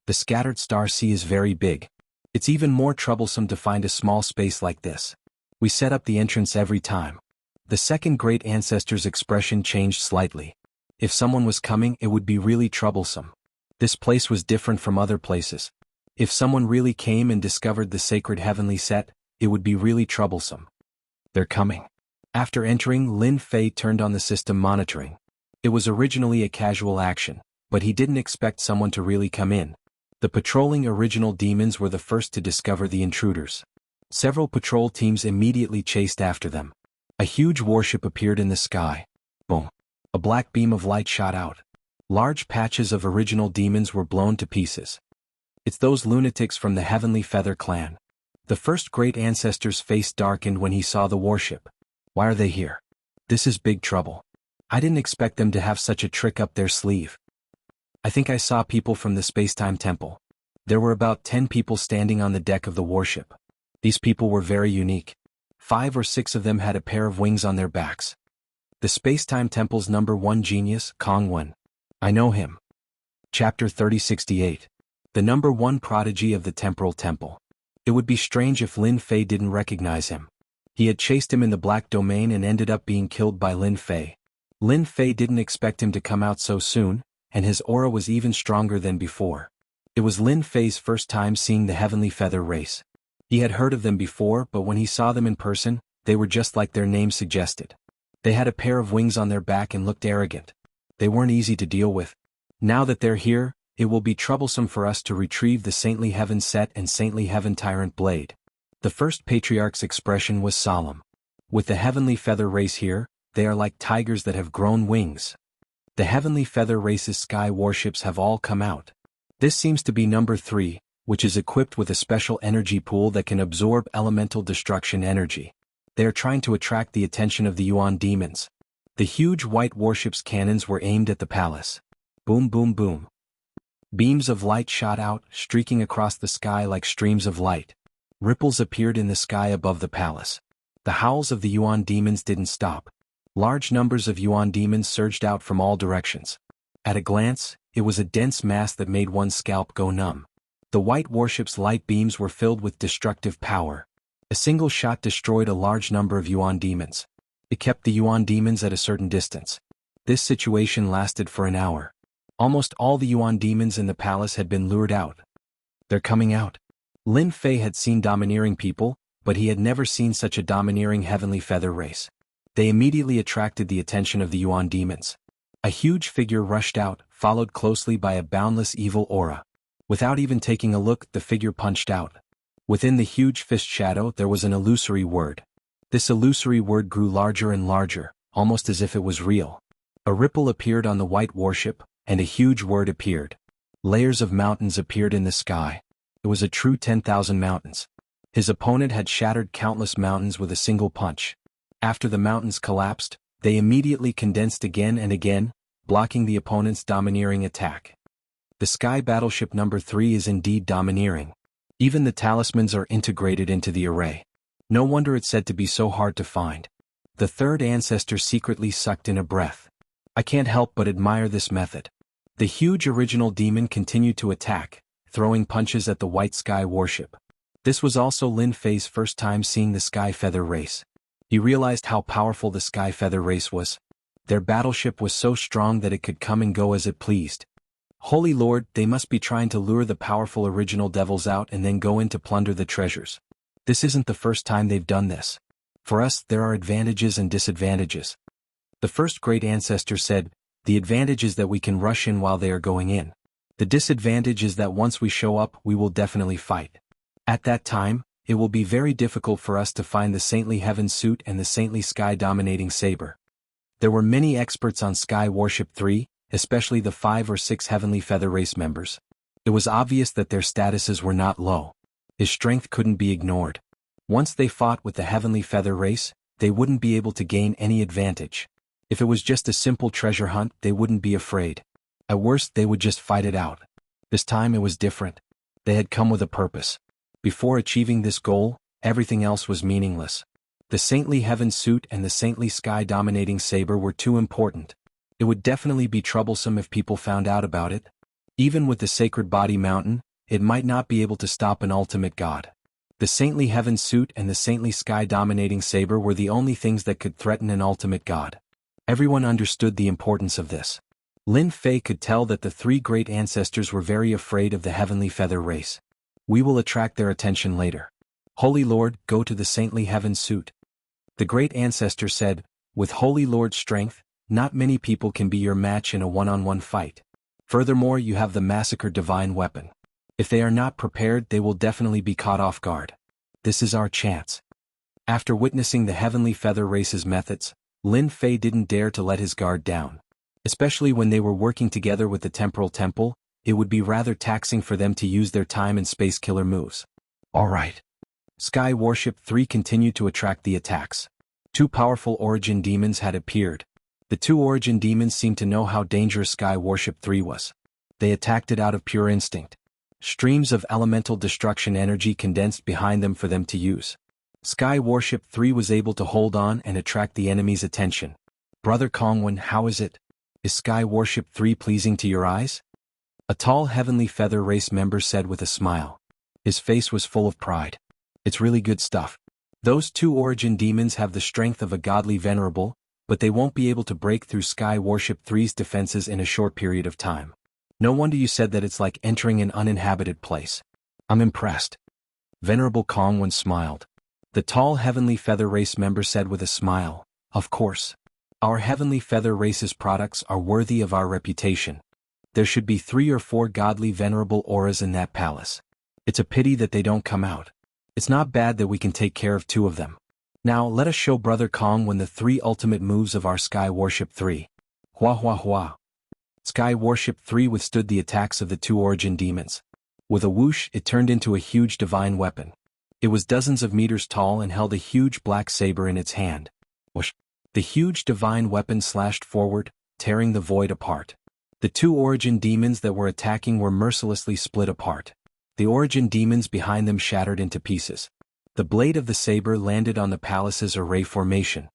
The scattered star sea is very big. It's even more troublesome to find a small space like this. We set up the entrance every time. The second great ancestor's expression changed slightly. If someone was coming, it would be really troublesome. This place was different from other places. If someone really came and discovered the sacred heavenly set, it would be really troublesome. They're coming. After entering, Lin Fei turned on the system monitoring. It was originally a casual action, but he didn't expect someone to really come in. The patrolling original demons were the first to discover the intruders. Several patrol teams immediately chased after them. A huge warship appeared in the sky. Boom. A black beam of light shot out. Large patches of original demons were blown to pieces. It's those lunatics from the Heavenly Feather clan. The first great ancestor's face darkened when he saw the warship. Why are they here? This is big trouble. I didn't expect them to have such a trick up their sleeve. I think I saw people from the Space-Time Temple. There were about 10 people standing on the deck of the warship. These people were very unique. 5 or 6 of them had a pair of wings on their backs. The Space-Time Temple's #1 genius, Kong Wen. I know him. Chapter 3068. The #1 prodigy of the Temporal Temple. It would be strange if Lin Fei didn't recognize him. He had chased him in the Black Domain and ended up being killed by Lin Fei. Lin Fei didn't expect him to come out so soon, and his aura was even stronger than before. It was Lin Fei's first time seeing the Heavenly Feather race. He had heard of them before, but when he saw them in person, they were just like their name suggested. They had a pair of wings on their back and looked arrogant. They weren't easy to deal with. Now that they're here, it will be troublesome for us to retrieve the Saintly Heaven Set and Saintly Heaven Tyrant Blade. The first patriarch's expression was solemn. With the Heavenly Feather race here, they are like tigers that have grown wings. The Heavenly Feather race's sky warships have all come out. This seems to be #3, which is equipped with a special energy pool that can absorb elemental destruction energy. They are trying to attract the attention of the Yuan demons. The huge white warship's cannons were aimed at the palace. Boom, boom, boom. Beams of light shot out, streaking across the sky like streams of light. Ripples appeared in the sky above the palace. The howls of the Yuan demons didn't stop. Large numbers of Yuan demons surged out from all directions. At a glance, it was a dense mass that made one's scalp go numb. The white warship's light beams were filled with destructive power. A single shot destroyed a large number of Yuan demons. It kept the Yuan demons at a certain distance. This situation lasted for an hour. Almost all the Yuan demons in the palace had been lured out. They're coming out. Lin Fei had seen domineering people, but he had never seen such a domineering heavenly feather race. They immediately attracted the attention of the Yuan demons. A huge figure rushed out, followed closely by a boundless evil aura. Without even taking a look, the figure punched out. Within the huge fist shadow there was an illusory word. This illusory word grew larger and larger, almost as if it was real. A ripple appeared on the white warship, and a huge word appeared. Layers of mountains appeared in the sky. It was a true 10,000 mountains. His opponent had shattered countless mountains with a single punch. After the mountains collapsed, they immediately condensed again and again, blocking the opponent's domineering attack. The sky battleship number 3 is indeed domineering. Even the talismans are integrated into the array. No wonder it's said to be so hard to find. The third ancestor secretly sucked in a breath. I can't help but admire this method. The huge original demon continued to attack, throwing punches at the white sky warship. This was also Lin Fei's first time seeing the sky feather race. He realized how powerful the sky feather race was. Their battleship was so strong that it could come and go as it pleased. Holy Lord, they must be trying to lure the powerful original devils out and then go in to plunder the treasures. This isn't the first time they've done this. For us, there are advantages and disadvantages. The first great ancestor said, the advantage is that we can rush in while they are going in. The disadvantage is that once we show up, we will definitely fight. At that time, it will be very difficult for us to find the saintly heaven suit and the saintly sky dominating saber. There were many experts on Sky Warship 3, especially the 5 or 6 heavenly feather race members. It was obvious that their statuses were not low. His strength couldn't be ignored. Once they fought with the heavenly feather race, they wouldn't be able to gain any advantage. If it was just a simple treasure hunt, they wouldn't be afraid. At worst, they would just fight it out. This time it was different. They had come with a purpose. Before achieving this goal, everything else was meaningless. The saintly heaven suit and the saintly sky dominating saber were too important. It would definitely be troublesome if people found out about it. Even with the sacred body mountain, it might not be able to stop an ultimate god. The saintly heaven suit and the saintly sky dominating saber were the only things that could threaten an ultimate god. Everyone understood the importance of this. Lin Fei could tell that the 3 great ancestors were very afraid of the heavenly feather race. We will attract their attention later. Holy Lord, go to the saintly heaven suit. The great ancestor said, with Holy Lord's strength, not many people can be your match in a one-on-one fight. Furthermore, you have the massacre divine weapon. If they are not prepared, they will definitely be caught off guard. This is our chance. After witnessing the heavenly feather race's methods, Lin Fei didn't dare to let his guard down. Especially when they were working together with the temporal temple, it would be rather taxing for them to use their time and space killer moves. Alright. Sky Warship 3 continued to attract the attacks. 2 powerful origin demons had appeared. The 2 origin demons seemed to know how dangerous Sky Warship 3 was. They attacked it out of pure instinct. Streams of elemental destruction energy condensed behind them for them to use. Sky Warship 3 was able to hold on and attract the enemy's attention. Brother Kongwen, how is it? Is Sky Warship 3 pleasing to your eyes? A tall heavenly feather race member said with a smile. His face was full of pride. It's really good stuff. Those 2 origin demons have the strength of a godly venerable, but they won't be able to break through Sky Warship 3's defenses in a short period of time. No wonder you said that it's like entering an uninhabited place. I'm impressed. Venerable Kongwen smiled. The tall heavenly feather race member said with a smile, of course. Our heavenly feather race's products are worthy of our reputation. There should be 3 or 4 godly venerable auras in that palace. It's a pity that they don't come out. It's not bad that we can take care of 2 of them. Now let us show Brother Kongwen the 3 ultimate moves of our Sky Warship 3. Hua hua hua. Sky Warship 3 withstood the attacks of the 2 origin demons. With a whoosh, it turned into a huge divine weapon. It was dozens of meters tall and held a huge black saber in its hand. Whoosh. The huge divine weapon slashed forward, tearing the void apart. The 2 origin demons that were attacking were mercilessly split apart. The origin demons behind them shattered into pieces. The blade of the saber landed on the palace's array formation.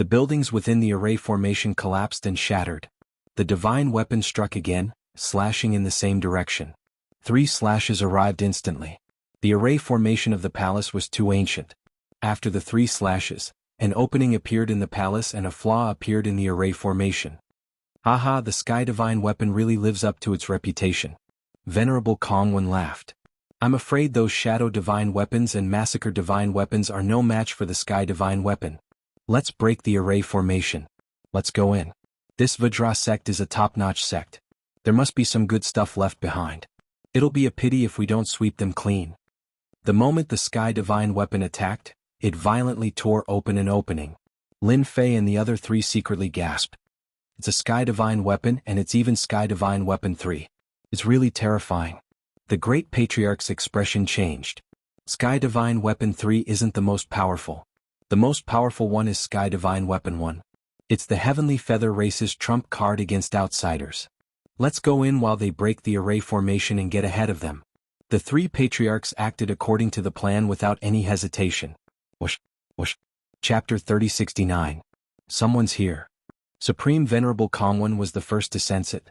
The buildings within the array formation collapsed and shattered. The divine weapon struck again, slashing in the same direction. 3 slashes arrived instantly. The array formation of the palace was too ancient. After the 3 slashes, an opening appeared in the palace and a flaw appeared in the array formation. Haha, the Sky Divine Weapon really lives up to its reputation. Venerable Kongwen laughed. I'm afraid those Shadow Divine Weapons and Massacre Divine Weapons are no match for the Sky Divine Weapon. Let's break the array formation. Let's go in. This Vajra sect is a top-notch sect. There must be some good stuff left behind. It'll be a pity if we don't sweep them clean. The moment the Sky Divine Weapon attacked, it violently tore open an opening. Lin Fei and the other 3 secretly gasped. It's a Sky Divine Weapon and it's even Sky Divine Weapon 3. It's really terrifying. The Great Patriarch's expression changed. Sky Divine Weapon 3 isn't the most powerful. The most powerful one is Sky Divine Weapon 1. It's the Heavenly Feather Race's trump card against outsiders. Let's go in while they break the array formation and get ahead of them. The 3 patriarchs acted according to the plan without any hesitation. Whoosh, whoosh. Chapter 3069. Someone's here. Supreme Venerable Kongwen was the first to sense it.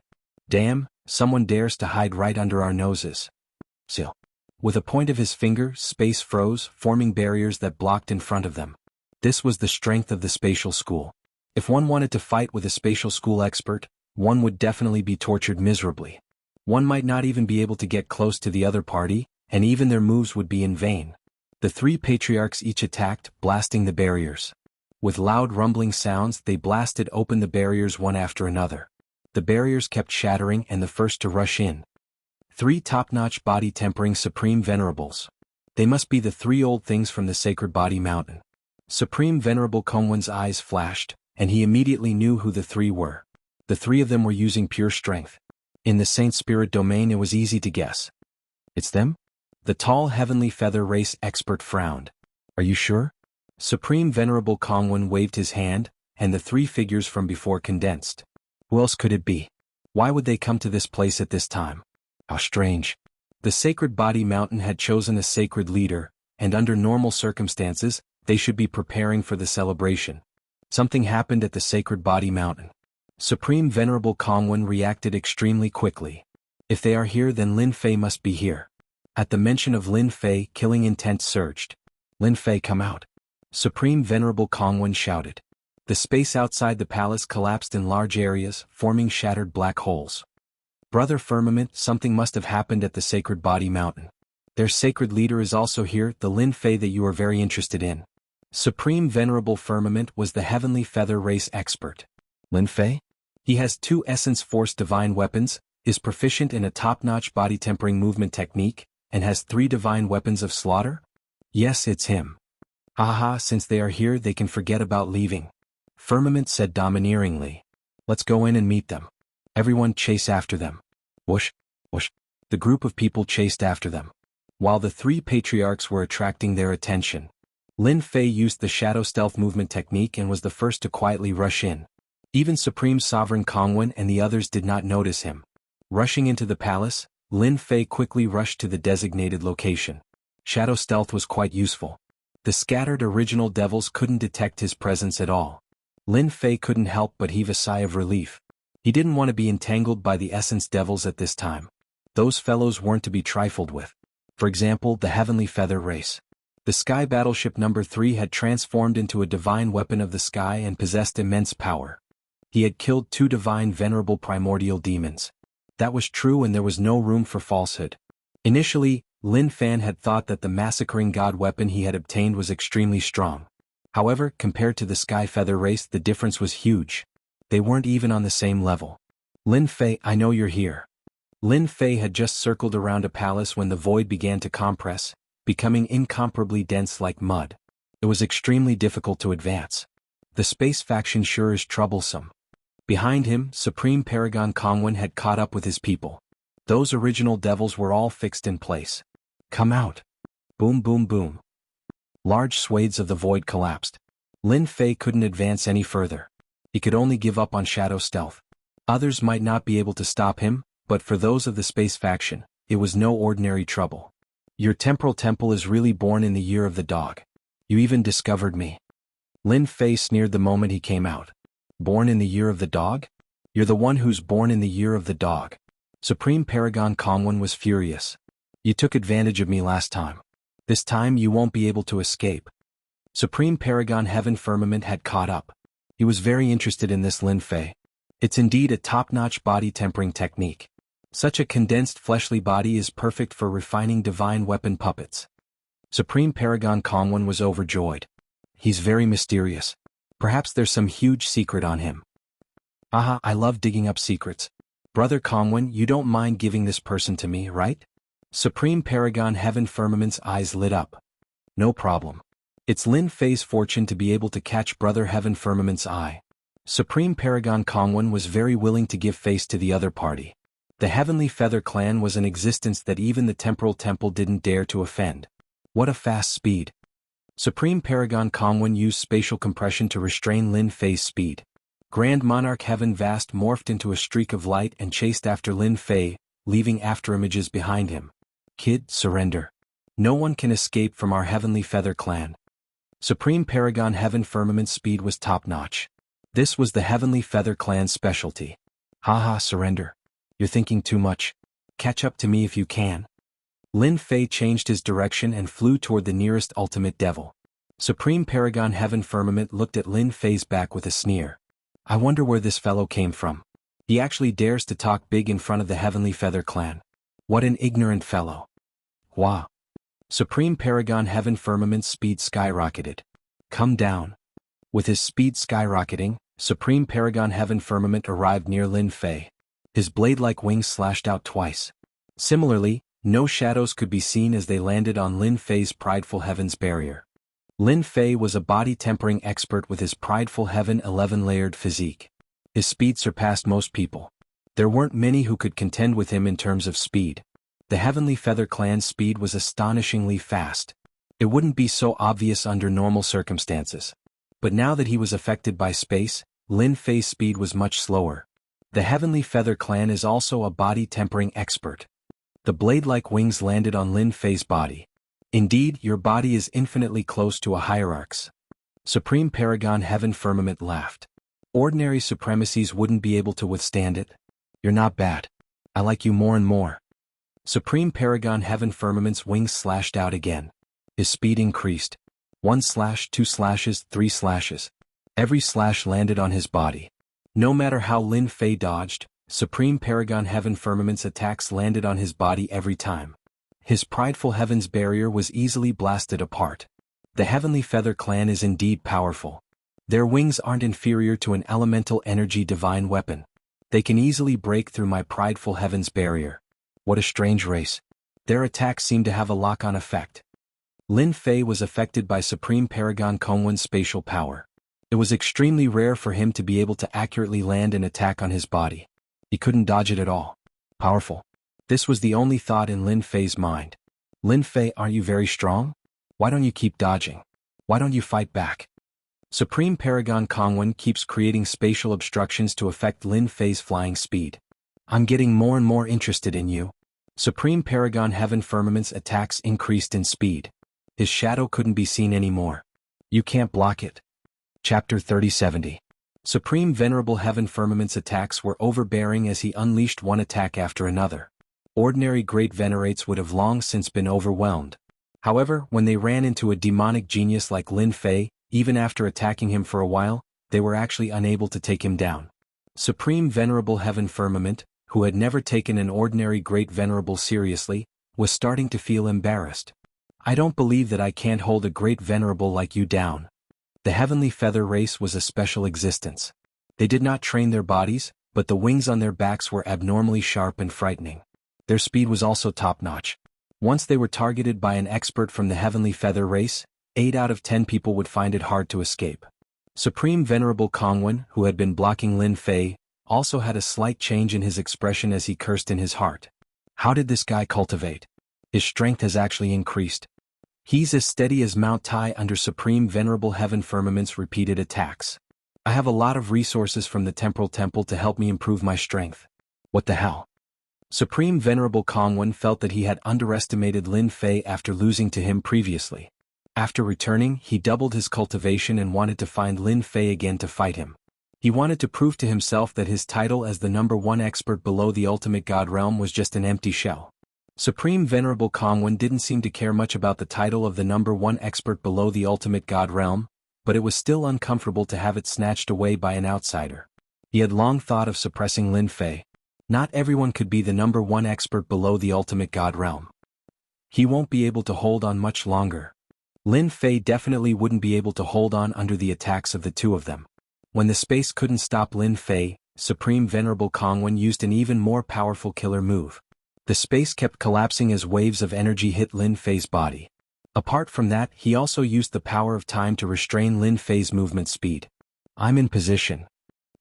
Damn, someone dares to hide right under our noses. Seal. With a point of his finger, space froze, forming barriers that blocked in front of them. This was the strength of the spatial school. If one wanted to fight with a spatial school expert, one would definitely be tortured miserably. One might not even be able to get close to the other party, and even their moves would be in vain. The 3 patriarchs each attacked, blasting the barriers. With loud rumbling sounds, they blasted open the barriers one after another. The barriers kept shattering and the first to rush in. 3 top-notch body-tempering Supreme Venerables. They must be the 3 old things from the Sacred Body Mountain. Supreme Venerable Kongwen's eyes flashed, and he immediately knew who the 3 were. The 3 of them were using pure strength. In the Saint Spirit domain it was easy to guess. It's them? The tall Heavenly Feather Race expert frowned. Are you sure? Supreme Venerable Kongwen waved his hand, and the 3 figures from before condensed. Who else could it be? Why would they come to this place at this time? How strange. The Sacred Body Mountain had chosen a sacred leader, and under normal circumstances, they should be preparing for the celebration. Something happened at the Sacred Body Mountain. Supreme Venerable Kongwen reacted extremely quickly. If they are here, then Lin Fei must be here. At the mention of Lin Fei, killing intent surged. Lin Fei, come out. Supreme Venerable Kongwen shouted. The space outside the palace collapsed in large areas, forming shattered black holes. Brother Firmament, something must have happened at the Sacred Body Mountain. Their sacred leader is also here, the Lin Fei that you are very interested in. Supreme Venerable Firmament was the Heavenly Feather Race expert. Lin Fei? He has 2 Essence Force Divine Weapons, is proficient in a top-notch body-tempering movement technique, and has 3 Divine Weapons of Slaughter? Yes, it's him. Haha, since they are here they can forget about leaving. Firmament said domineeringly. Let's go in and meet them. Everyone chase after them. Whoosh, whoosh. The group of people chased after them. While the 3 patriarchs were attracting their attention, Lin Fei used the shadow stealth movement technique and was the first to quietly rush in. Even Supreme Sovereign Kongwen and the others did not notice him. Rushing into the palace, Lin Fei quickly rushed to the designated location. Shadow stealth was quite useful. The scattered original devils couldn't detect his presence at all. Lin Fei couldn't help but heave a sigh of relief. He didn't want to be entangled by the essence devils at this time. Those fellows weren't to be trifled with. For example, the Heavenly Feather Race. The Sky Battleship No. 3 had transformed into a divine weapon of the sky and possessed immense power. He had killed 2 divine venerable primordial demons. That was true and there was no room for falsehood. Initially, Lin Fan had thought that the massacring god weapon he had obtained was extremely strong. However, compared to the Sky Feather Race, the difference was huge. They weren't even on the same level. Lin Fei, I know you're here. Lin Fei had just circled around a palace when the void began to compress, becoming incomparably dense like mud. It was extremely difficult to advance. The space faction sure is troublesome. Behind him, Supreme Paragon Kongwen had caught up with his people. Those original devils were all fixed in place. Come out. Boom boom boom. Large swathes of the void collapsed. Lin Fei couldn't advance any further. He could only give up on shadow stealth. Others might not be able to stop him, but for those of the space faction, it was no ordinary trouble. Your temporal temple is really born in the year of the dog. You even discovered me. Lin Fei sneered the moment he came out. Born in the year of the dog? You're the one who's born in the year of the dog. Supreme Paragon Kongwen was furious. You took advantage of me last time. This time you won't be able to escape. Supreme Paragon Heaven Firmament had caught up. He was very interested in this Lin Fei. It's indeed a top-notch body tempering technique. Such a condensed fleshly body is perfect for refining divine weapon puppets. Supreme Paragon Kongwen was overjoyed. He's very mysterious. Perhaps there's some huge secret on him. Haha, I love digging up secrets. Brother Kongwen, you don't mind giving this person to me, right? Supreme Paragon Heaven Firmament's eyes lit up. No problem. It's Lin Fei's fortune to be able to catch Brother Heaven Firmament's eye. Supreme Paragon Kongwen was very willing to give face to the other party. The Heavenly Feather Clan was an existence that even the Temporal Temple didn't dare to offend. What a fast speed. Supreme Paragon Kongwen used spatial compression to restrain Lin Fei's speed. Grand Monarch Heaven Vast morphed into a streak of light and chased after Lin Fei, leaving afterimages behind him. Kid, surrender. No one can escape from our Heavenly Feather Clan. Supreme Paragon Heaven Firmament's speed was top-notch. This was the Heavenly Feather Clan's specialty. Haha, surrender. You're thinking too much. Catch up to me if you can. Lin Fei changed his direction and flew toward the nearest ultimate devil. Supreme Paragon Heaven Firmament looked at Lin Fei's back with a sneer. I wonder where this fellow came from. He actually dares to talk big in front of the Heavenly Feather Clan. What an ignorant fellow. Wow. Supreme Paragon Heaven Firmament's speed skyrocketed. Come down. With his speed skyrocketing, Supreme Paragon Heaven Firmament arrived near Lin Fei. His blade-like wings slashed out twice. Similarly, no shadows could be seen as they landed on Lin Fei's prideful heaven's barrier. Lin Fei was a body-tempering expert with his prideful heaven 11-layered physique. His speed surpassed most people. There weren't many who could contend with him in terms of speed. The Heavenly Feather Clan's speed was astonishingly fast. It wouldn't be so obvious under normal circumstances. But now that he was affected by space, Lin Fei's speed was much slower. The Heavenly Feather Clan is also a body-tempering expert. The blade-like wings landed on Lin Fei's body. Indeed, your body is infinitely close to a hierarch's. Supreme Paragon Heaven Firmament laughed. Ordinary supremacies wouldn't be able to withstand it. You're not bad. I like you more and more. Supreme Paragon Heaven Firmament's wings slashed out again. His speed increased. 1 slash, 2 slashes, 3 slashes. Every slash landed on his body. No matter how Lin Fei dodged, Supreme Paragon Heaven Firmament's attacks landed on his body every time. His prideful heaven's barrier was easily blasted apart. The Heavenly Feather Clan is indeed powerful. Their wings aren't inferior to an elemental energy divine weapon. They can easily break through my prideful heaven's barrier. What a strange race. Their attacks seem to have a lock-on effect. Lin Fei was affected by Supreme Paragon Kongwen's spatial power. It was extremely rare for him to be able to accurately land an attack on his body. He couldn't dodge it at all. Powerful. This was the only thought in Lin Fei's mind. Lin Fei, aren't you very strong? Why don't you keep dodging? Why don't you fight back? Supreme Paragon Kongwen keeps creating spatial obstructions to affect Lin Fei's flying speed. I'm getting more and more interested in you. Supreme Paragon Heaven Firmament's attacks increased in speed. His shadow couldn't be seen anymore. You can't block it. Chapter 3070. Supreme Venerable Heaven Firmament's attacks were overbearing as he unleashed one attack after another. Ordinary great venerates would have long since been overwhelmed. However, when they ran into a demonic genius like Lin Fei, even after attacking him for a while, they were actually unable to take him down. Supreme Venerable Heaven Firmament, who had never taken an ordinary great venerable seriously, was starting to feel embarrassed. I don't believe that I can't hold a great venerable like you down. The Heavenly Feather race was a special existence. They did not train their bodies, but the wings on their backs were abnormally sharp and frightening. Their speed was also top-notch. Once they were targeted by an expert from the Heavenly Feather race, 8 out of 10 people would find it hard to escape. Supreme Venerable Kongwen, who had been blocking Lin Fei, also had a slight change in his expression as he cursed in his heart. How did this guy cultivate? His strength has actually increased. He's as steady as Mount Tai under Supreme Venerable Heaven Firmament's repeated attacks. I have a lot of resources from the Temporal Temple to help me improve my strength. What the hell? Supreme Venerable Kongwen felt that he had underestimated Lin Fei after losing to him previously. After returning, he doubled his cultivation and wanted to find Lin Fei again to fight him. He wanted to prove to himself that his title as the #1 expert below the ultimate god realm was just an empty shell. Supreme Venerable Kongwen didn't seem to care much about the title of the #1 expert below the ultimate god realm, but it was still uncomfortable to have it snatched away by an outsider. He had long thought of suppressing Lin Fei. Not everyone could be the #1 expert below the ultimate god realm. He won't be able to hold on much longer. Lin Fei definitely wouldn't be able to hold on under the attacks of the two of them. When the space couldn't stop Lin Fei, Supreme Venerable Kongwen used an even more powerful killer move. The space kept collapsing as waves of energy hit Lin Fei's body. Apart from that, he also used the power of time to restrain Lin Fei's movement speed. I'm in position.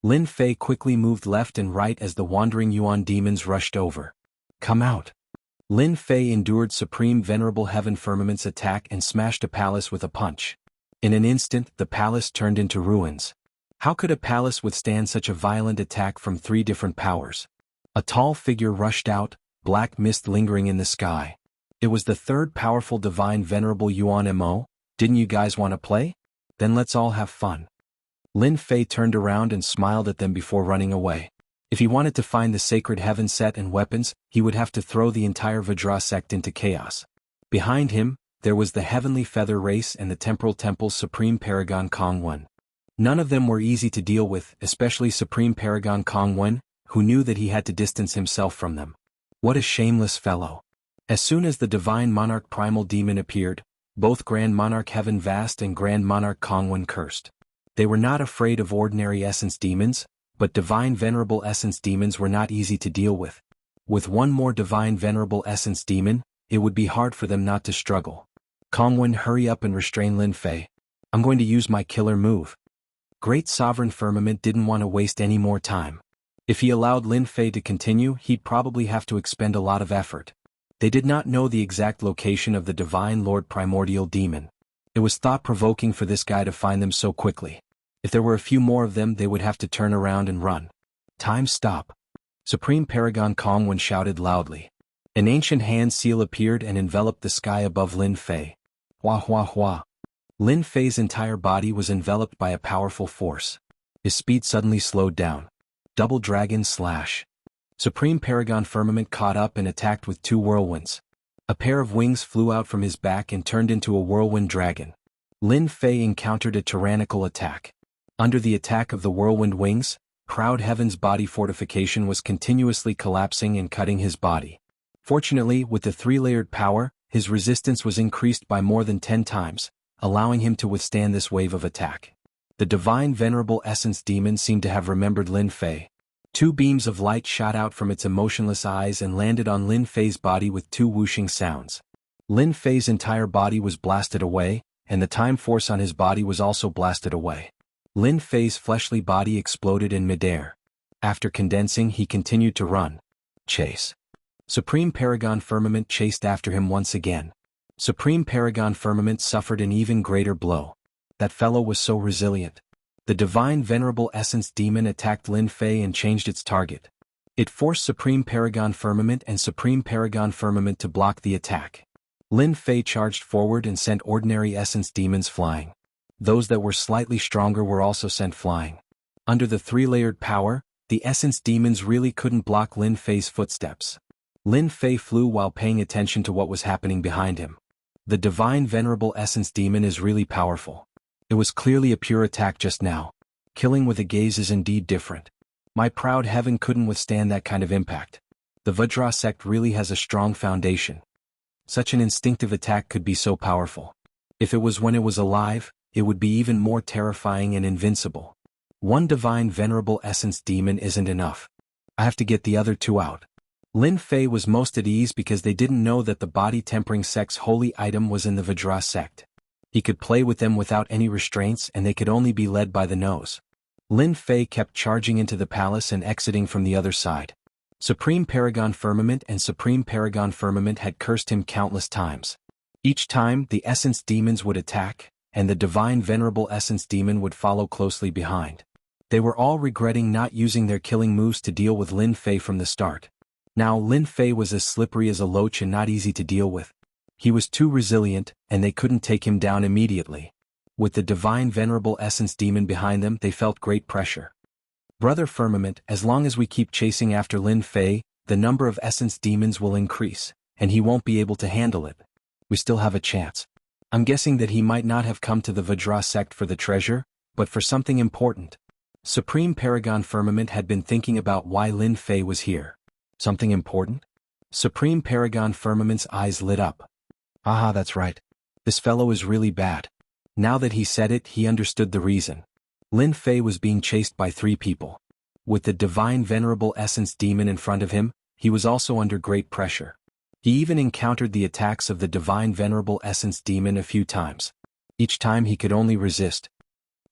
Lin Fei quickly moved left and right as the wandering Yuan demons rushed over. Come out. Lin Fei endured Supreme Venerable Heaven Firmament's attack and smashed a palace with a punch. In an instant, the palace turned into ruins. How could a palace withstand such a violent attack from 3 different powers? A tall figure rushed out, black mist lingering in the sky. It was the 3rd powerful divine Venerable Yuan Mo. Didn't you guys want to play? Then let's all have fun. Lin Fei turned around and smiled at them before running away. If he wanted to find the sacred heaven set and weapons, he would have to throw the entire Vajra sect into chaos. Behind him, there was the Heavenly Feather Race and the Temporal Temple's Supreme Paragon Kongwen. None of them were easy to deal with, especially Supreme Paragon Kongwen, who knew that he had to distance himself from them. What a shameless fellow. As soon as the Divine Monarch Primal Demon appeared, both Grand Monarch Heaven Vast and Grand Monarch Kongwen cursed. They were not afraid of ordinary essence demons, but Divine Venerable Essence demons were not easy to deal with. With one more Divine Venerable Essence demon, it would be hard for them not to struggle. Kongwen, hurry up and restrain Lin Fei. I'm going to use my killer move. Great Sovereign Firmament didn't want to waste any more time. If he allowed Lin Fei to continue, he'd probably have to expend a lot of effort. They did not know the exact location of the Divine Lord Primordial Demon. It was thought-provoking for this guy to find them so quickly. If there were a few more of them, they would have to turn around and run. Time stop. Supreme Paragon Kongwen shouted loudly. An ancient hand seal appeared and enveloped the sky above Lin Fei. Hua hua hua. Lin Fei's entire body was enveloped by a powerful force. His speed suddenly slowed down. Double Dragon Slash. Supreme Paragon Firmament caught up and attacked with 2 whirlwinds. A pair of wings flew out from his back and turned into a whirlwind dragon. Lin Fei encountered a tyrannical attack. Under the attack of the whirlwind wings, Proud Heaven's body fortification was continuously collapsing and cutting his body. Fortunately, with the 3-layered power, his resistance was increased by more than 10 times, allowing him to withstand this wave of attack. The Divine Venerable Essence Demon seemed to have remembered Lin Fei. 2 beams of light shot out from its emotionless eyes and landed on Lin Fei's body with 2 whooshing sounds. Lin Fei's entire body was blasted away, and the time force on his body was also blasted away. Lin Fei's fleshly body exploded in midair. After condensing, he continued to run. Chase. Supreme Paragon Firmament chased after him once again. Supreme Paragon Firmament suffered an even greater blow. That fellow was so resilient. The Divine Venerable Essence Demon attacked Lin Fei and changed its target. It forced Supreme Paragon Firmament and Supreme Paragon Firmament to block the attack. Lin Fei charged forward and sent ordinary Essence Demons flying. Those that were slightly stronger were also sent flying. Under the 3-layered power, the Essence Demons really couldn't block Lin Fei's footsteps. Lin Fei flew while paying attention to what was happening behind him. The Divine Venerable Essence Demon is really powerful. It was clearly a pure attack just now. Killing with a gaze is indeed different. My proud heaven couldn't withstand that kind of impact. The Vajra sect really has a strong foundation. Such an instinctive attack could be so powerful. If it was when it was alive, it would be even more terrifying and invincible. One Divine Venerable Essence Demon isn't enough. I have to get the other 2 out. Lin Fei was most at ease because they didn't know that the body tempering sect's holy item was in the Vajra sect. He could play with them without any restraints and they could only be led by the nose. Lin Fei kept charging into the palace and exiting from the other side. Supreme Paragon Firmament and Supreme Paragon Firmament had cursed him countless times. Each time, the Essence Demons would attack, and the Divine Venerable Essence Demon would follow closely behind. They were all regretting not using their killing moves to deal with Lin Fei from the start. Now Lin Fei was as slippery as a loach and not easy to deal with. He was too resilient, and they couldn't take him down immediately. With the divine venerable essence demon behind them, they felt great pressure. Brother Firmament, as long as we keep chasing after Lin Fei, the number of essence demons will increase, and he won't be able to handle it. We still have a chance. I'm guessing that he might not have come to the Vajra sect for the treasure, but for something important. Supreme Paragon Firmament had been thinking about why Lin Fei was here. Something important? Supreme Paragon Firmament's eyes lit up. Aha, that's right. This fellow is really bad. Now that he said it, he understood the reason. Lin Fei was being chased by 3 people. With the divine venerable essence demon in front of him, he was also under great pressure. He even encountered the attacks of the divine venerable essence demon a few times. Each time he could only resist.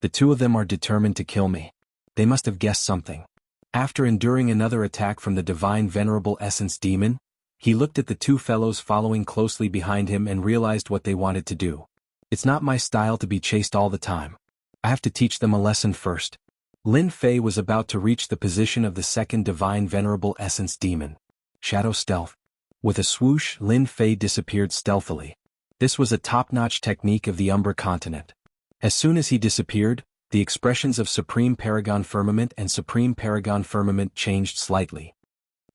The 2 of them are determined to kill me. They must have guessed something. After enduring another attack from the divine venerable essence demon, he looked at the 2 fellows following closely behind him and realized what they wanted to do. It's not my style to be chased all the time. I have to teach them a lesson first. Lin Fei was about to reach the position of the second divine venerable essence demon. Shadow stealth. With a swoosh, Lin Fei disappeared stealthily. This was a top-notch technique of the Umbra continent. As soon as he disappeared, the expressions of Supreme Paragon Firmament and Supreme Paragon Firmament changed slightly.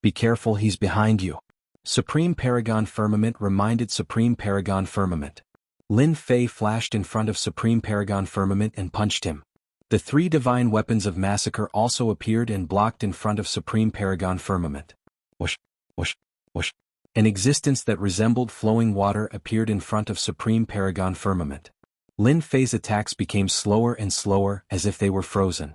Be careful, he's behind you. Supreme Paragon Firmament reminded Supreme Paragon Firmament. Lin Fei flashed in front of Supreme Paragon Firmament and punched him. The 3 divine weapons of massacre also appeared and blocked in front of Supreme Paragon Firmament. Whoosh, whoosh, whoosh. An existence that resembled flowing water appeared in front of Supreme Paragon Firmament. Lin Fei's attacks became slower and slower, as if they were frozen.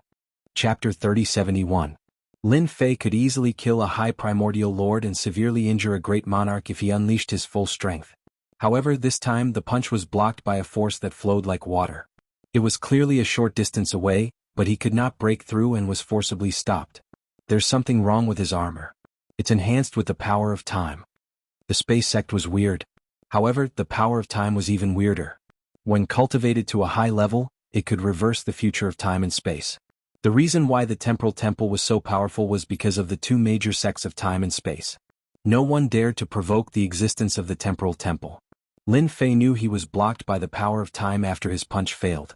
Chapter 3071. Lin Fei could easily kill a high primordial lord and severely injure a great monarch if he unleashed his full strength. However, this time the punch was blocked by a force that flowed like water. It was clearly a short distance away, but he could not break through and was forcibly stopped. There's something wrong with his armor. It's enhanced with the power of time. The space sect was weird. However, the power of time was even weirder. When cultivated to a high level, it could reverse the future of time and space. The reason why the temporal temple was so powerful was because of the 2 major sects of time and space. No one dared to provoke the existence of the temporal temple. Lin Fei knew he was blocked by the power of time after his punch failed.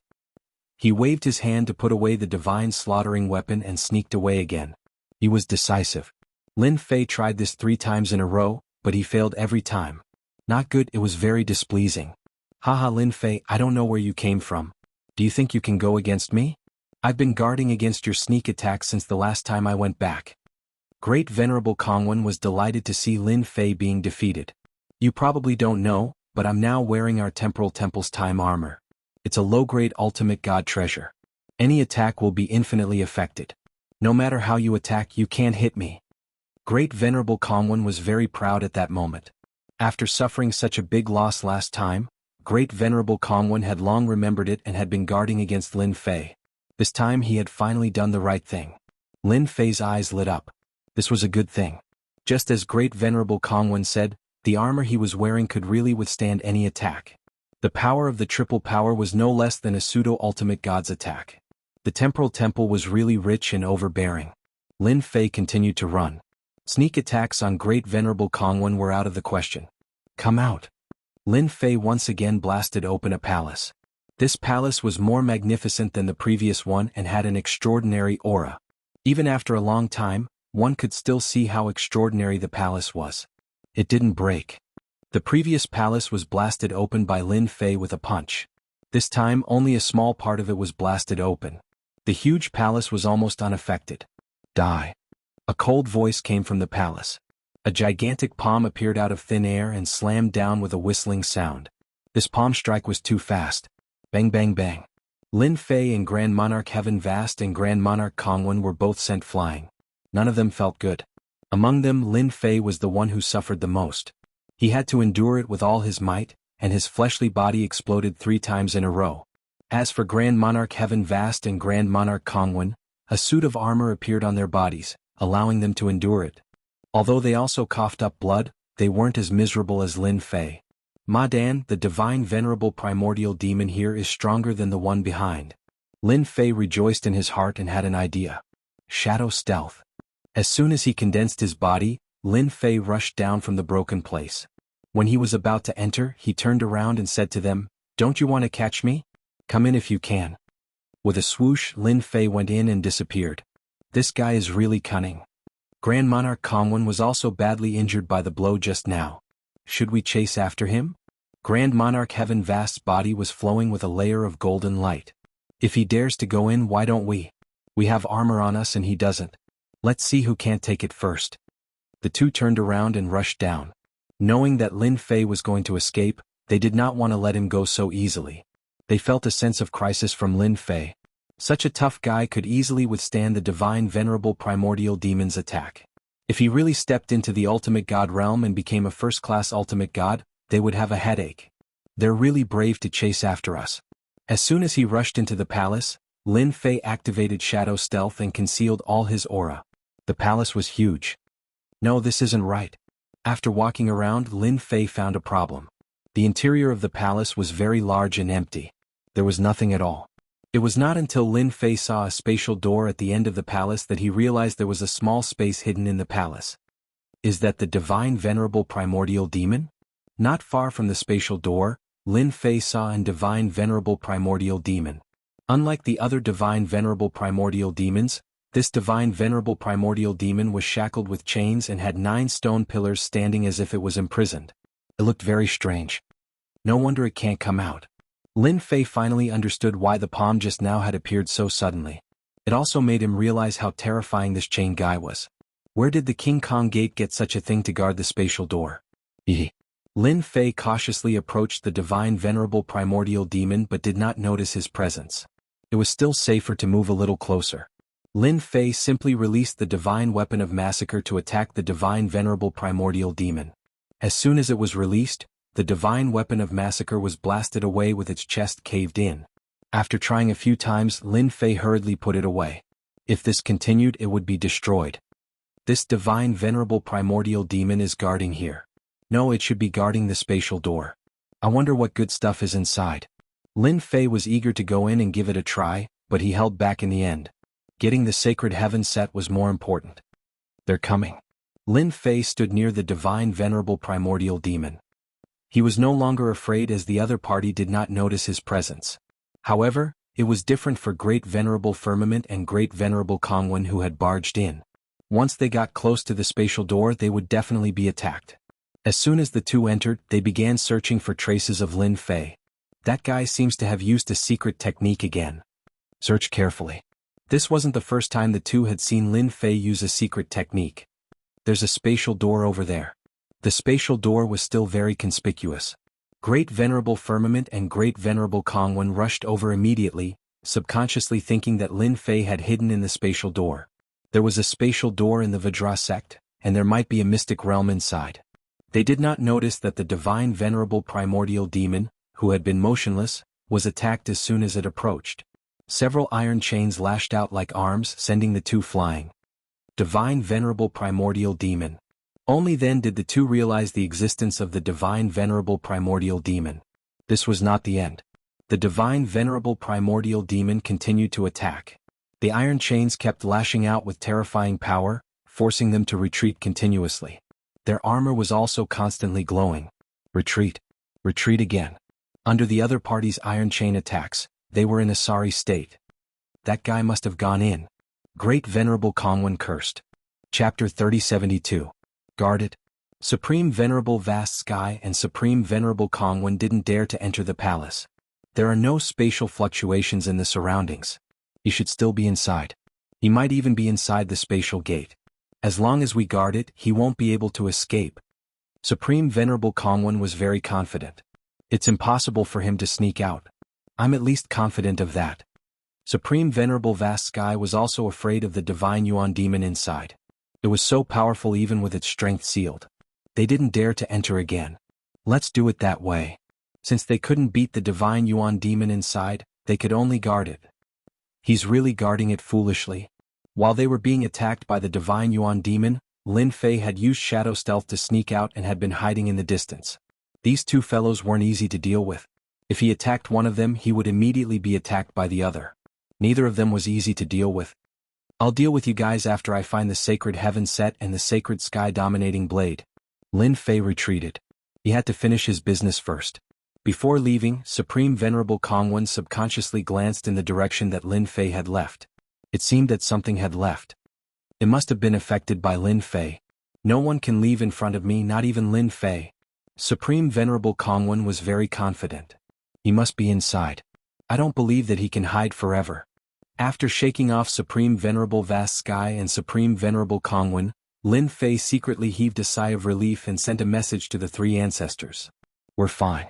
He waved his hand to put away the divine slaughtering weapon and sneaked away again. He was decisive. Lin Fei tried this 3 times in a row, but he failed every time. Not good, it was very displeasing. Haha, Lin Fei, I don't know where you came from. Do you think you can go against me? I've been guarding against your sneak attack since the last time I went back. Great Venerable Kongwen was delighted to see Lin Fei being defeated. You probably don't know, but I'm now wearing our temporal temple's time armor. It's a low-grade ultimate god treasure. Any attack will be infinitely affected. No matter how you attack, you can't hit me. Great Venerable Kongwen was very proud at that moment. After suffering such a big loss last time, Great Venerable Kongwen had long remembered it and had been guarding against Lin Fei. This time he had finally done the right thing. Lin Fei's eyes lit up. This was a good thing. Just as Great Venerable Kongwen said, the armor he was wearing could really withstand any attack. The power of the triple power was no less than a pseudo-ultimate god's attack. The temporal temple was really rich and overbearing. Lin Fei continued to run. Sneak attacks on Great Venerable Kongwen were out of the question. Come out. Lin Fei once again blasted open a palace. This palace was more magnificent than the previous one and had an extraordinary aura. Even after a long time, one could still see how extraordinary the palace was. It didn't break. The previous palace was blasted open by Lin Fei with a punch. This time only a small part of it was blasted open. The huge palace was almost unaffected. Die. A cold voice came from the palace. A gigantic palm appeared out of thin air and slammed down with a whistling sound. This palm strike was too fast. Bang bang bang. Lin Fei and Grand Monarch Heaven Vast and Grand Monarch Kongwen were both sent flying. None of them felt good. Among them, Lin Fei was the one who suffered the most. He had to endure it with all his might, and his fleshly body exploded 3 times in a row. As for Grand Monarch Heaven Vast and Grand Monarch Kongwen, a suit of armor appeared on their bodies, allowing them to endure it. Although they also coughed up blood, they weren't as miserable as Lin Fei. Ma Dan, the divine venerable primordial demon here, is stronger than the one behind. Lin Fei rejoiced in his heart and had an idea. Shadow stealth. As soon as he condensed his body, Lin Fei rushed down from the broken place. When he was about to enter, he turned around and said to them, "Don't you want to catch me? Come in if you can." With a swoosh, Lin Fei went in and disappeared. This guy is really cunning. Grand Monarch Kongwen was also badly injured by the blow just now. Should we chase after him? Grand Monarch Heaven Vast's body was flowing with a layer of golden light. If he dares to go in, why don't we? We have armor on us and he doesn't. Let's see who can't take it first. The two turned around and rushed down. Knowing that Lin Fei was going to escape, they did not want to let him go so easily. They felt a sense of crisis from Lin Fei. Such a tough guy could easily withstand the divine venerable primordial demon's attack. If he really stepped into the ultimate god realm and became a first-class ultimate god, they would have a headache. They're really brave to chase after us. As soon as he rushed into the palace, Lin Fei activated Shadow Stealth and concealed all his aura. The palace was huge. No, this isn't right. After walking around, Lin Fei found a problem. The interior of the palace was very large and empty. There was nothing at all. It was not until Lin Fei saw a spatial door at the end of the palace that he realized there was a small space hidden in the palace. Is that the divine venerable primordial demon? Not far from the spatial door, Lin Fei saw a divine venerable primordial demon. Unlike the other divine venerable primordial demons, this divine venerable primordial demon was shackled with chains and had 9 stone pillars standing as if it was imprisoned. It looked very strange. No wonder it can't come out. Lin Fei finally understood why the palm just now had appeared so suddenly. It also made him realize how terrifying this chain guy was. Where did the King Kong Gate get such a thing to guard the spatial door? Lin Fei cautiously approached the divine venerable primordial demon but did not notice his presence. It was still safer to move a little closer. Lin Fei simply released the divine weapon of massacre to attack the divine venerable primordial demon. As soon as it was released, the divine weapon of massacre was blasted away with its chest caved in. After trying a few times, Lin Fei hurriedly put it away. If this continued, it would be destroyed. This divine venerable primordial demon is guarding here. No, it should be guarding the spatial door. I wonder what good stuff is inside. Lin Fei was eager to go in and give it a try, but he held back in the end. Getting the sacred heaven set was more important. They're coming. Lin Fei stood near the divine venerable primordial demon. He was no longer afraid as the other party did not notice his presence. However, it was different for Great Venerable Firmament and Great Venerable Kongwen who had barged in. Once they got close to the spatial door, they would definitely be attacked. As soon as the two entered, they began searching for traces of Lin Fei. That guy seems to have used a secret technique again. Search carefully. This wasn't the first time the two had seen Lin Fei use a secret technique. There's a spatial door over there. The spatial door was still very conspicuous. Great Venerable Firmament and Great Venerable Kongwen rushed over immediately, subconsciously thinking that Lin Fei had hidden in the spatial door. There was a spatial door in the Vajra sect, and there might be a mystic realm inside. They did not notice that the divine venerable primordial demon, who had been motionless, was attacked as soon as it approached. Several iron chains lashed out like arms, sending the two flying. Divine venerable primordial demon. Only then did the two realize the existence of the divine venerable primordial demon. This was not the end. The divine venerable primordial demon continued to attack. The iron chains kept lashing out with terrifying power, forcing them to retreat continuously. Their armor was also constantly glowing. Retreat. Retreat again. Under the other party's iron chain attacks, they were in a sorry state. That guy must have gone in. Great Venerable Kongwen cursed. Chapter 3072. Guarded. Supreme Venerable Vast Sky and Supreme Venerable Kongwen didn't dare to enter the palace. There are no spatial fluctuations in the surroundings. He should still be inside. He might even be inside the spatial gate. As long as we guard it, he won't be able to escape. Supreme Venerable Kongwen was very confident. It's impossible for him to sneak out. I'm at least confident of that. Supreme Venerable Vast Sky was also afraid of the Divine Yuan demon inside. It was so powerful even with its strength sealed. They didn't dare to enter again. Let's do it that way. Since they couldn't beat the Divine Yuan demon inside, they could only guard it. He's really guarding it foolishly. While they were being attacked by the Divine Yuan demon, Lin Fei had used Shadow Stealth to sneak out and had been hiding in the distance. These two fellows weren't easy to deal with. If he attacked one of them, he would immediately be attacked by the other. Neither of them was easy to deal with. I'll deal with you guys after I find the Sacred Heaven set and the Sacred Sky Dominating Blade. Lin Fei retreated. He had to finish his business first. Before leaving, Supreme Venerable Kongwen subconsciously glanced in the direction that Lin Fei had left. It seemed that something had left. It must have been affected by Lin Fei. No one can leave in front of me, not even Lin Fei. Supreme Venerable Kongwen was very confident. He must be inside. I don't believe that he can hide forever. After shaking off Supreme Venerable Vast Sky and Supreme Venerable Kongwen, Lin Fei secretly heaved a sigh of relief and sent a message to the three ancestors. We're fine.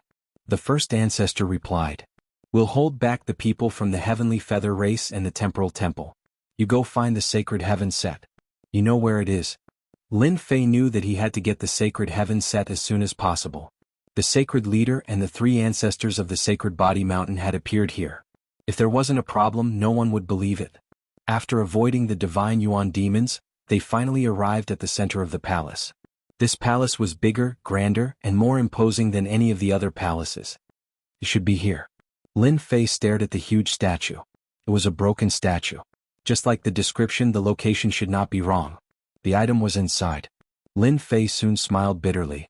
The first ancestor replied. We'll hold back the people from the Heavenly Feather Race and the Temporal Temple. You go find the Sacred Heaven Set. You know where it is. Lin Fei knew that he had to get the Sacred Heaven Set as soon as possible. The Sacred Leader and the three ancestors of the Sacred Body Mountain had appeared here. If there wasn't a problem, no one would believe it. After avoiding the Divine Yuan demons, they finally arrived at the center of the palace. This palace was bigger, grander, and more imposing than any of the other palaces. It should be here. Lin Fei stared at the huge statue. It was a broken statue. Just like the description, the location should not be wrong. The item was inside. Lin Fei soon smiled bitterly.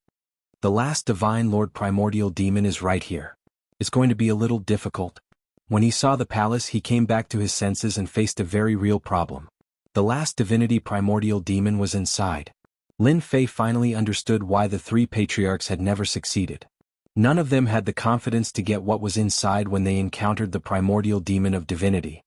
The last Divine Lord Primordial Demon is right here. It's going to be a little difficult. When he saw the palace, he came back to his senses and faced a very real problem. The last Divinity Primordial Demon was inside. Lin Fei finally understood why the three patriarchs had never succeeded. None of them had the confidence to get what was inside when they encountered the primordial demon of divinity.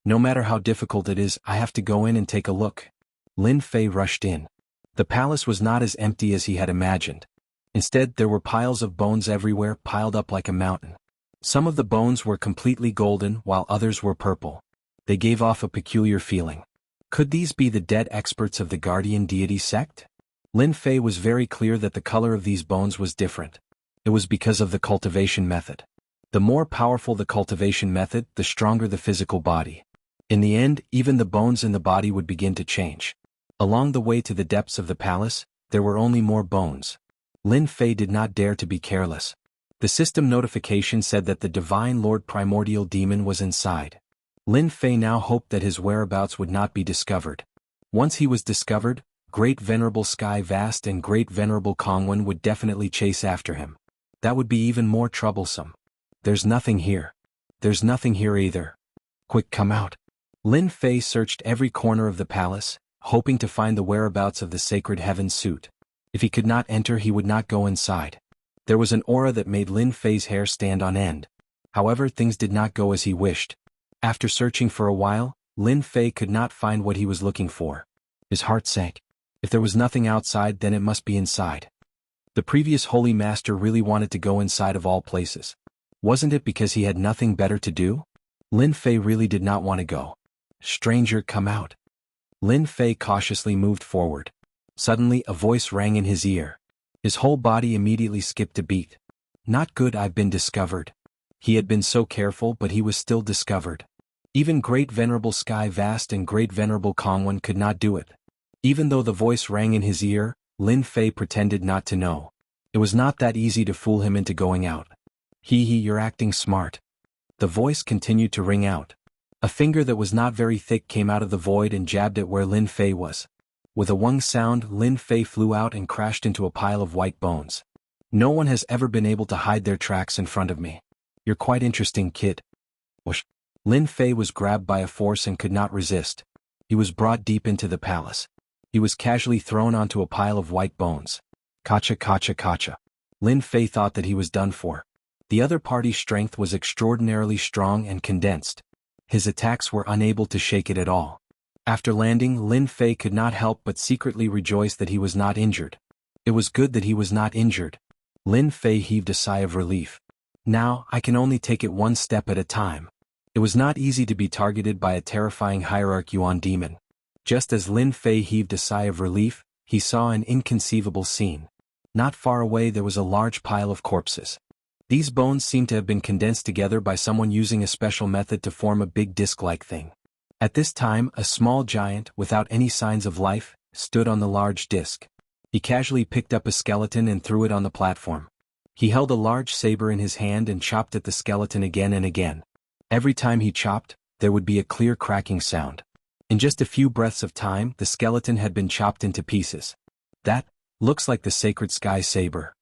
No matter how difficult it is, I have to go in and take a look. Lin Fei rushed in. The palace was not as empty as he had imagined. Instead, there were piles of bones everywhere, piled up like a mountain. Some of the bones were completely golden, while others were purple. They gave off a peculiar feeling. Could these be the dead experts of the Guardian Deity sect? Lin Fei was very clear that the color of these bones was different. It was because of the cultivation method. The more powerful the cultivation method, the stronger the physical body. In the end, even the bones in the body would begin to change. Along the way to the depths of the palace, there were only more bones. Lin Fei did not dare to be careless. The system notification said that the Divine Lord Primordial Demon was inside. Lin Fei now hoped that his whereabouts would not be discovered. Once he was discovered, Great Venerable Sky Vast and Great Venerable Kongwen would definitely chase after him. That would be even more troublesome. There's nothing here. There's nothing here either. Quick, come out. Lin Fei searched every corner of the palace, hoping to find the whereabouts of the Sacred Heaven suit. If he could not enter, he would not go inside. There was an aura that made Lin Fei's hair stand on end. However, things did not go as he wished. After searching for a while, Lin Fei could not find what he was looking for. His heart sank. If there was nothing outside, then it must be inside. The previous Holy Master really wanted to go inside of all places. Wasn't it because he had nothing better to do? Lin Fei really did not want to go. Stranger, come out. Lin Fei cautiously moved forward. Suddenly, a voice rang in his ear. His whole body immediately skipped a beat. Not good, I've been discovered. He had been so careful, but he was still discovered. Even Great Venerable Sky Vast and Great Venerable Kongwen could not do it. Even though the voice rang in his ear, Lin Fei pretended not to know. It was not that easy to fool him into going out. You're acting smart. The voice continued to ring out. A finger that was not very thick came out of the void and jabbed at where Lin Fei was. With a wung sound, Lin Fei flew out and crashed into a pile of white bones. No one has ever been able to hide their tracks in front of me. You're quite interesting, kid. Whoosh. Lin Fei was grabbed by a force and could not resist. He was brought deep into the palace. He was casually thrown onto a pile of white bones. Kacha kacha kacha. Lin Fei thought that he was done for. The other party's strength was extraordinarily strong and condensed. His attacks were unable to shake it at all. After landing, Lin Fei could not help but secretly rejoice that he was not injured. It was good that he was not injured. Lin Fei heaved a sigh of relief. Now, I can only take it one step at a time. It was not easy to be targeted by a terrifying hierarch Yuan demon. Just as Lin Fei heaved a sigh of relief, he saw an inconceivable scene. Not far away there was a large pile of corpses. These bones seemed to have been condensed together by someone using a special method to form a big disc-like thing. At this time, a small giant, without any signs of life, stood on the large disc. He casually picked up a skeleton and threw it on the platform. He held a large saber in his hand and chopped at the skeleton again and again. Every time he chopped, there would be a clear cracking sound. In just a few breaths of time, the skeleton had been chopped into pieces. That looks like the sacred sky saber.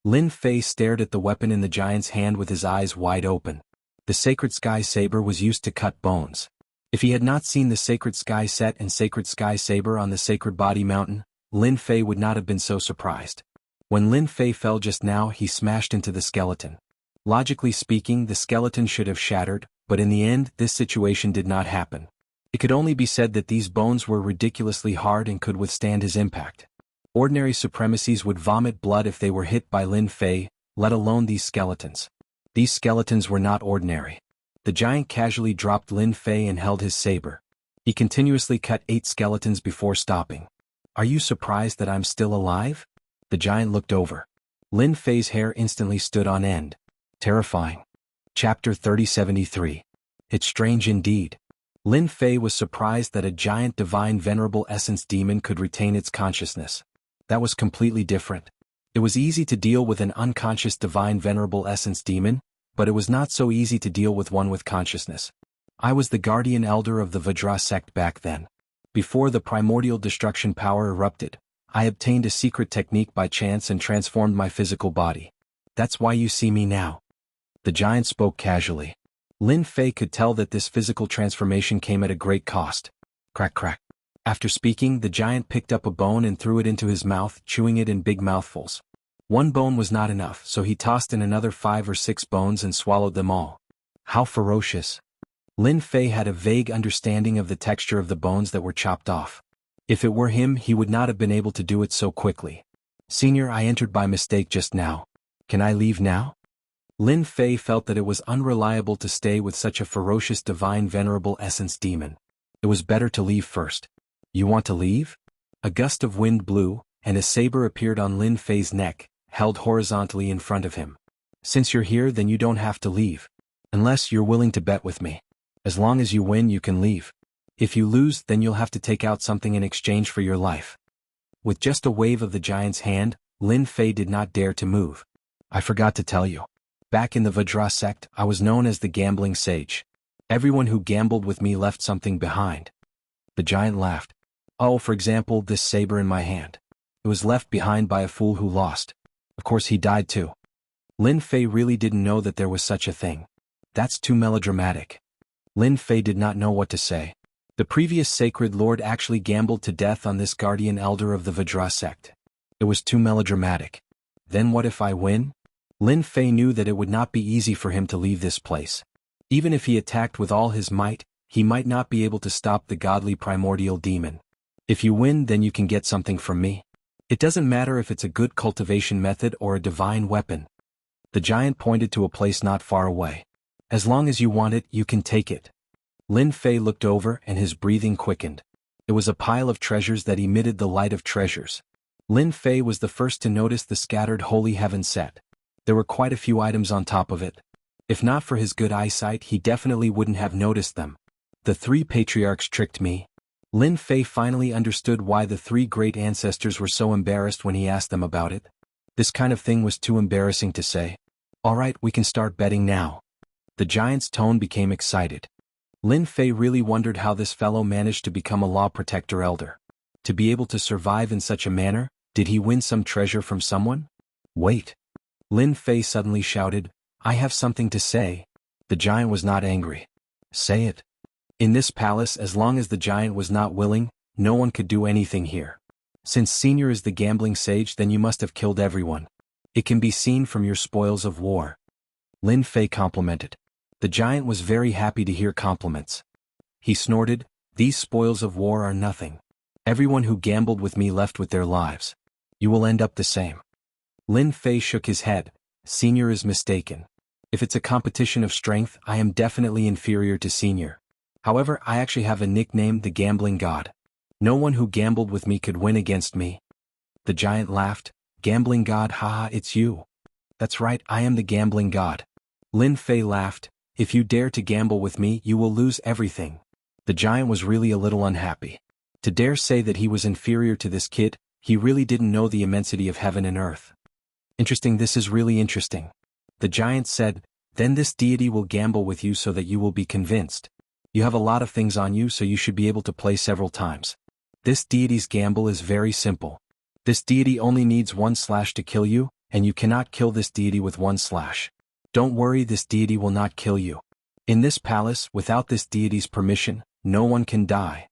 Lin Fei stared at the weapon in the giant's hand with his eyes wide open. The sacred sky saber was used to cut bones. If he had not seen the sacred sky set and sacred sky saber on the sacred body mountain, Lin Fei would not have been so surprised. When Lin Fei fell just now, he smashed into the skeleton. Logically speaking, the skeleton should have shattered, but in the end, this situation did not happen. It could only be said that these bones were ridiculously hard and could withstand his impact. Ordinary supremacies would vomit blood if they were hit by Lin Fei, let alone these skeletons. These skeletons were not ordinary. The giant casually dropped Lin Fei and held his saber. He continuously cut 8 skeletons before stopping. Are you surprised that I'm still alive? The giant looked over. Lin Fei's hair instantly stood on end. Terrifying. Chapter 3073. It's strange indeed. Lin Fei was surprised that a giant divine venerable essence demon could retain its consciousness. That was completely different. It was easy to deal with an unconscious divine venerable essence demon, but it was not so easy to deal with one with consciousness. I was the guardian elder of the Vajra sect back then. Before the primordial destruction power erupted, I obtained a secret technique by chance and transformed my physical body. That's why you see me now. The giant spoke casually. Lin Fei could tell that this physical transformation came at a great cost. Crack crack. After speaking, the giant picked up a bone and threw it into his mouth, chewing it in big mouthfuls. One bone was not enough, so he tossed in another 5 or 6 bones and swallowed them all. How ferocious. Lin Fei had a vague understanding of the texture of the bones that were chopped off. If it were him, he would not have been able to do it so quickly. Senior, I entered by mistake just now. Can I leave now? Lin Fei felt that it was unreliable to stay with such a ferocious divine venerable essence demon. It was better to leave first. You want to leave? A gust of wind blew, and a saber appeared on Lin Fei's neck, held horizontally in front of him. Since you're here, then you don't have to leave. Unless you're willing to bet with me. As long as you win, you can leave. If you lose, then you'll have to take out something in exchange for your life. With just a wave of the giant's hand, Lin Fei did not dare to move. I forgot to tell you. Back in the Vajra sect, I was known as the gambling sage. Everyone who gambled with me left something behind. The giant laughed. Oh, for example, this saber in my hand. It was left behind by a fool who lost. Of course he died too. Lin Fei really didn't know that there was such a thing. That's too melodramatic. Lin Fei did not know what to say. The previous sacred lord actually gambled to death on this guardian elder of the Vajra sect. It was too melodramatic. Then what if I win? Lin Fei knew that it would not be easy for him to leave this place. Even if he attacked with all his might, he might not be able to stop the godly primordial demon. If you win, then you can get something from me. It doesn't matter if it's a good cultivation method or a divine weapon. The giant pointed to a place not far away. As long as you want it, you can take it. Lin Fei looked over and his breathing quickened. It was a pile of treasures that emitted the light of treasures. Lin Fei was the first to notice the scattered holy heaven set. There were quite a few items on top of it. If not for his good eyesight, he definitely wouldn't have noticed them. The 3 patriarchs tricked me. Lin Fei finally understood why the 3 great ancestors were so embarrassed when he asked them about it. This kind of thing was too embarrassing to say. All right, we can start betting now. The giant's tone became excited. Lin Fei really wondered how this fellow managed to become a law protector elder. To be able to survive in such a manner, did he win some treasure from someone? Wait. Lin Fei suddenly shouted, I have something to say. The giant was not angry. Say it. In this palace, as long as the giant was not willing, no one could do anything here. Since Senior is the gambling sage, then you must have killed everyone. It can be seen from your spoils of war. Lin Fei complimented. The giant was very happy to hear compliments. He snorted, these spoils of war are nothing. Everyone who gambled with me left with their lives. You will end up the same. Lin Fei shook his head. Senior is mistaken. If it's a competition of strength, I am definitely inferior to Senior. However, I actually have a nickname, the Gambling God. No one who gambled with me could win against me. The giant laughed. Gambling God, haha, it's you. That's right, I am the Gambling God. Lin Fei laughed. If you dare to gamble with me, you will lose everything. The giant was really a little unhappy. To dare say that he was inferior to this kid, he really didn't know the immensity of heaven and earth. Interesting, this is really interesting. The giant said, then this deity will gamble with you so that you will be convinced. You have a lot of things on you, so you should be able to play several times. This deity's gamble is very simple. This deity only needs 1/ to kill you, and you cannot kill this deity with one slash. Don't worry, this deity will not kill you. In this palace, without this deity's permission, no one can die.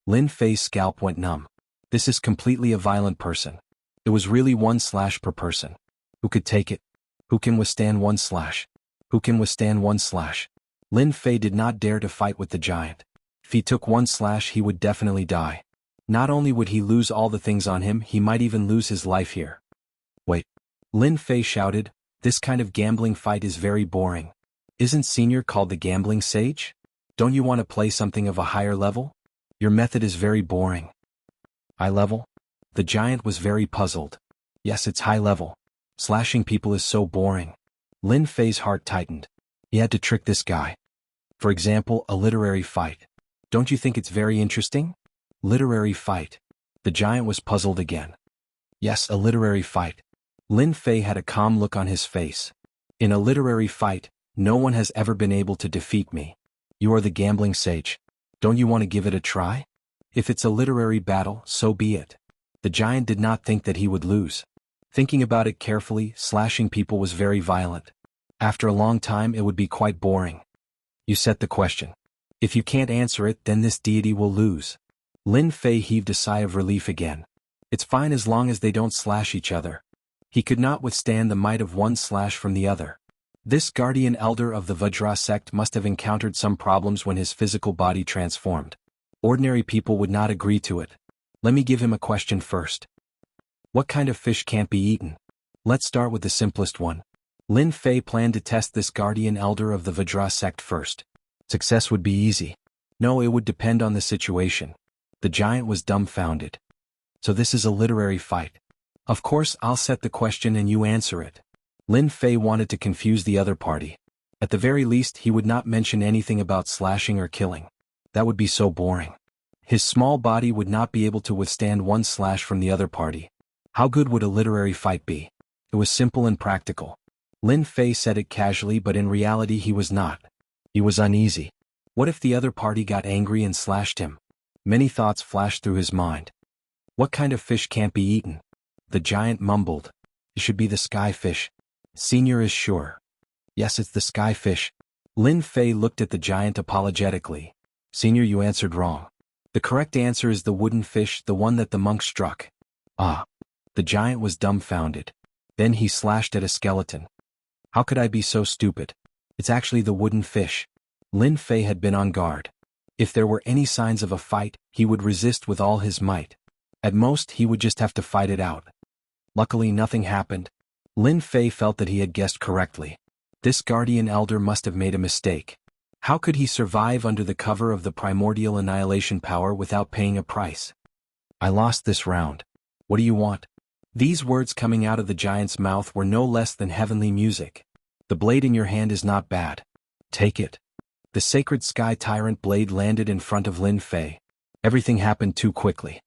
Lin Fei's scalp went numb. This is completely a violent person. It was really one slash per person. Who could take it? Who can withstand one slash? Who can withstand one slash? Lin Fei did not dare to fight with the giant. If he took one slash, he would definitely die. Not only would he lose all the things on him, he might even lose his life here. Wait. Lin Fei shouted, this kind of gambling fight is very boring. Isn't Senior called the gambling sage? Don't you want to play something of a higher level? Your method is very boring. High level? The giant was very puzzled. Yes, it's high level. Slashing people is so boring. Lin Fei's heart tightened. He had to trick this guy. For example, a literary fight. Don't you think it's very interesting? Literary fight. The giant was puzzled again. Yes, a literary fight. Lin Fei had a calm look on his face. In a literary fight, no one has ever been able to defeat me. You are the gambling sage. Don't you want to give it a try? If it's a literary battle, so be it. The giant did not think that he would lose. Thinking about it carefully, slashing people was very violent. After a long time, it would be quite boring. You set the question. If you can't answer it, then this deity will lose. Lin Fei heaved a sigh of relief again. It's fine as long as they don't slash each other. He could not withstand the might of one slash from the other. This guardian elder of the Vajra sect must have encountered some problems when his physical body transformed. Ordinary people would not agree to it. Let me give him a question first. What kind of fish can't be eaten? Let's start with the simplest one. Lin Fei planned to test this guardian elder of the Vajra sect first. Success would be easy. No, it would depend on the situation. The giant was dumbfounded. So this is a literary fight. Of course, I'll set the question and you answer it. Lin Fei wanted to confuse the other party. At the very least, he would not mention anything about slashing or killing. That would be so boring. His small body would not be able to withstand one slash from the other party. How good would a literary fight be? It was simple and practical. Lin Fei said it casually, but in reality he was not. He was uneasy. What if the other party got angry and slashed him? Many thoughts flashed through his mind. What kind of fish can't be eaten? The giant mumbled. It should be the sky fish. Senior is sure. Yes, it's the sky fish. Lin Fei looked at the giant apologetically. Senior, you answered wrong. The correct answer is the wooden fish, the one that the monk struck. Ah. The giant was dumbfounded. Then he slashed at a skeleton. How could I be so stupid? It's actually the wooden fish. Lin Fei had been on guard. If there were any signs of a fight, he would resist with all his might. At most, he would just have to fight it out. Luckily, nothing happened. Lin Fei felt that he had guessed correctly. This guardian elder must have made a mistake. How could he survive under the cover of the primordial annihilation power without paying a price? I lost this round. What do you want? These words coming out of the giant's mouth were no less than heavenly music. The blade in your hand is not bad. Take it. The sacred sky tyrant blade landed in front of Lin Fei. Everything happened too quickly.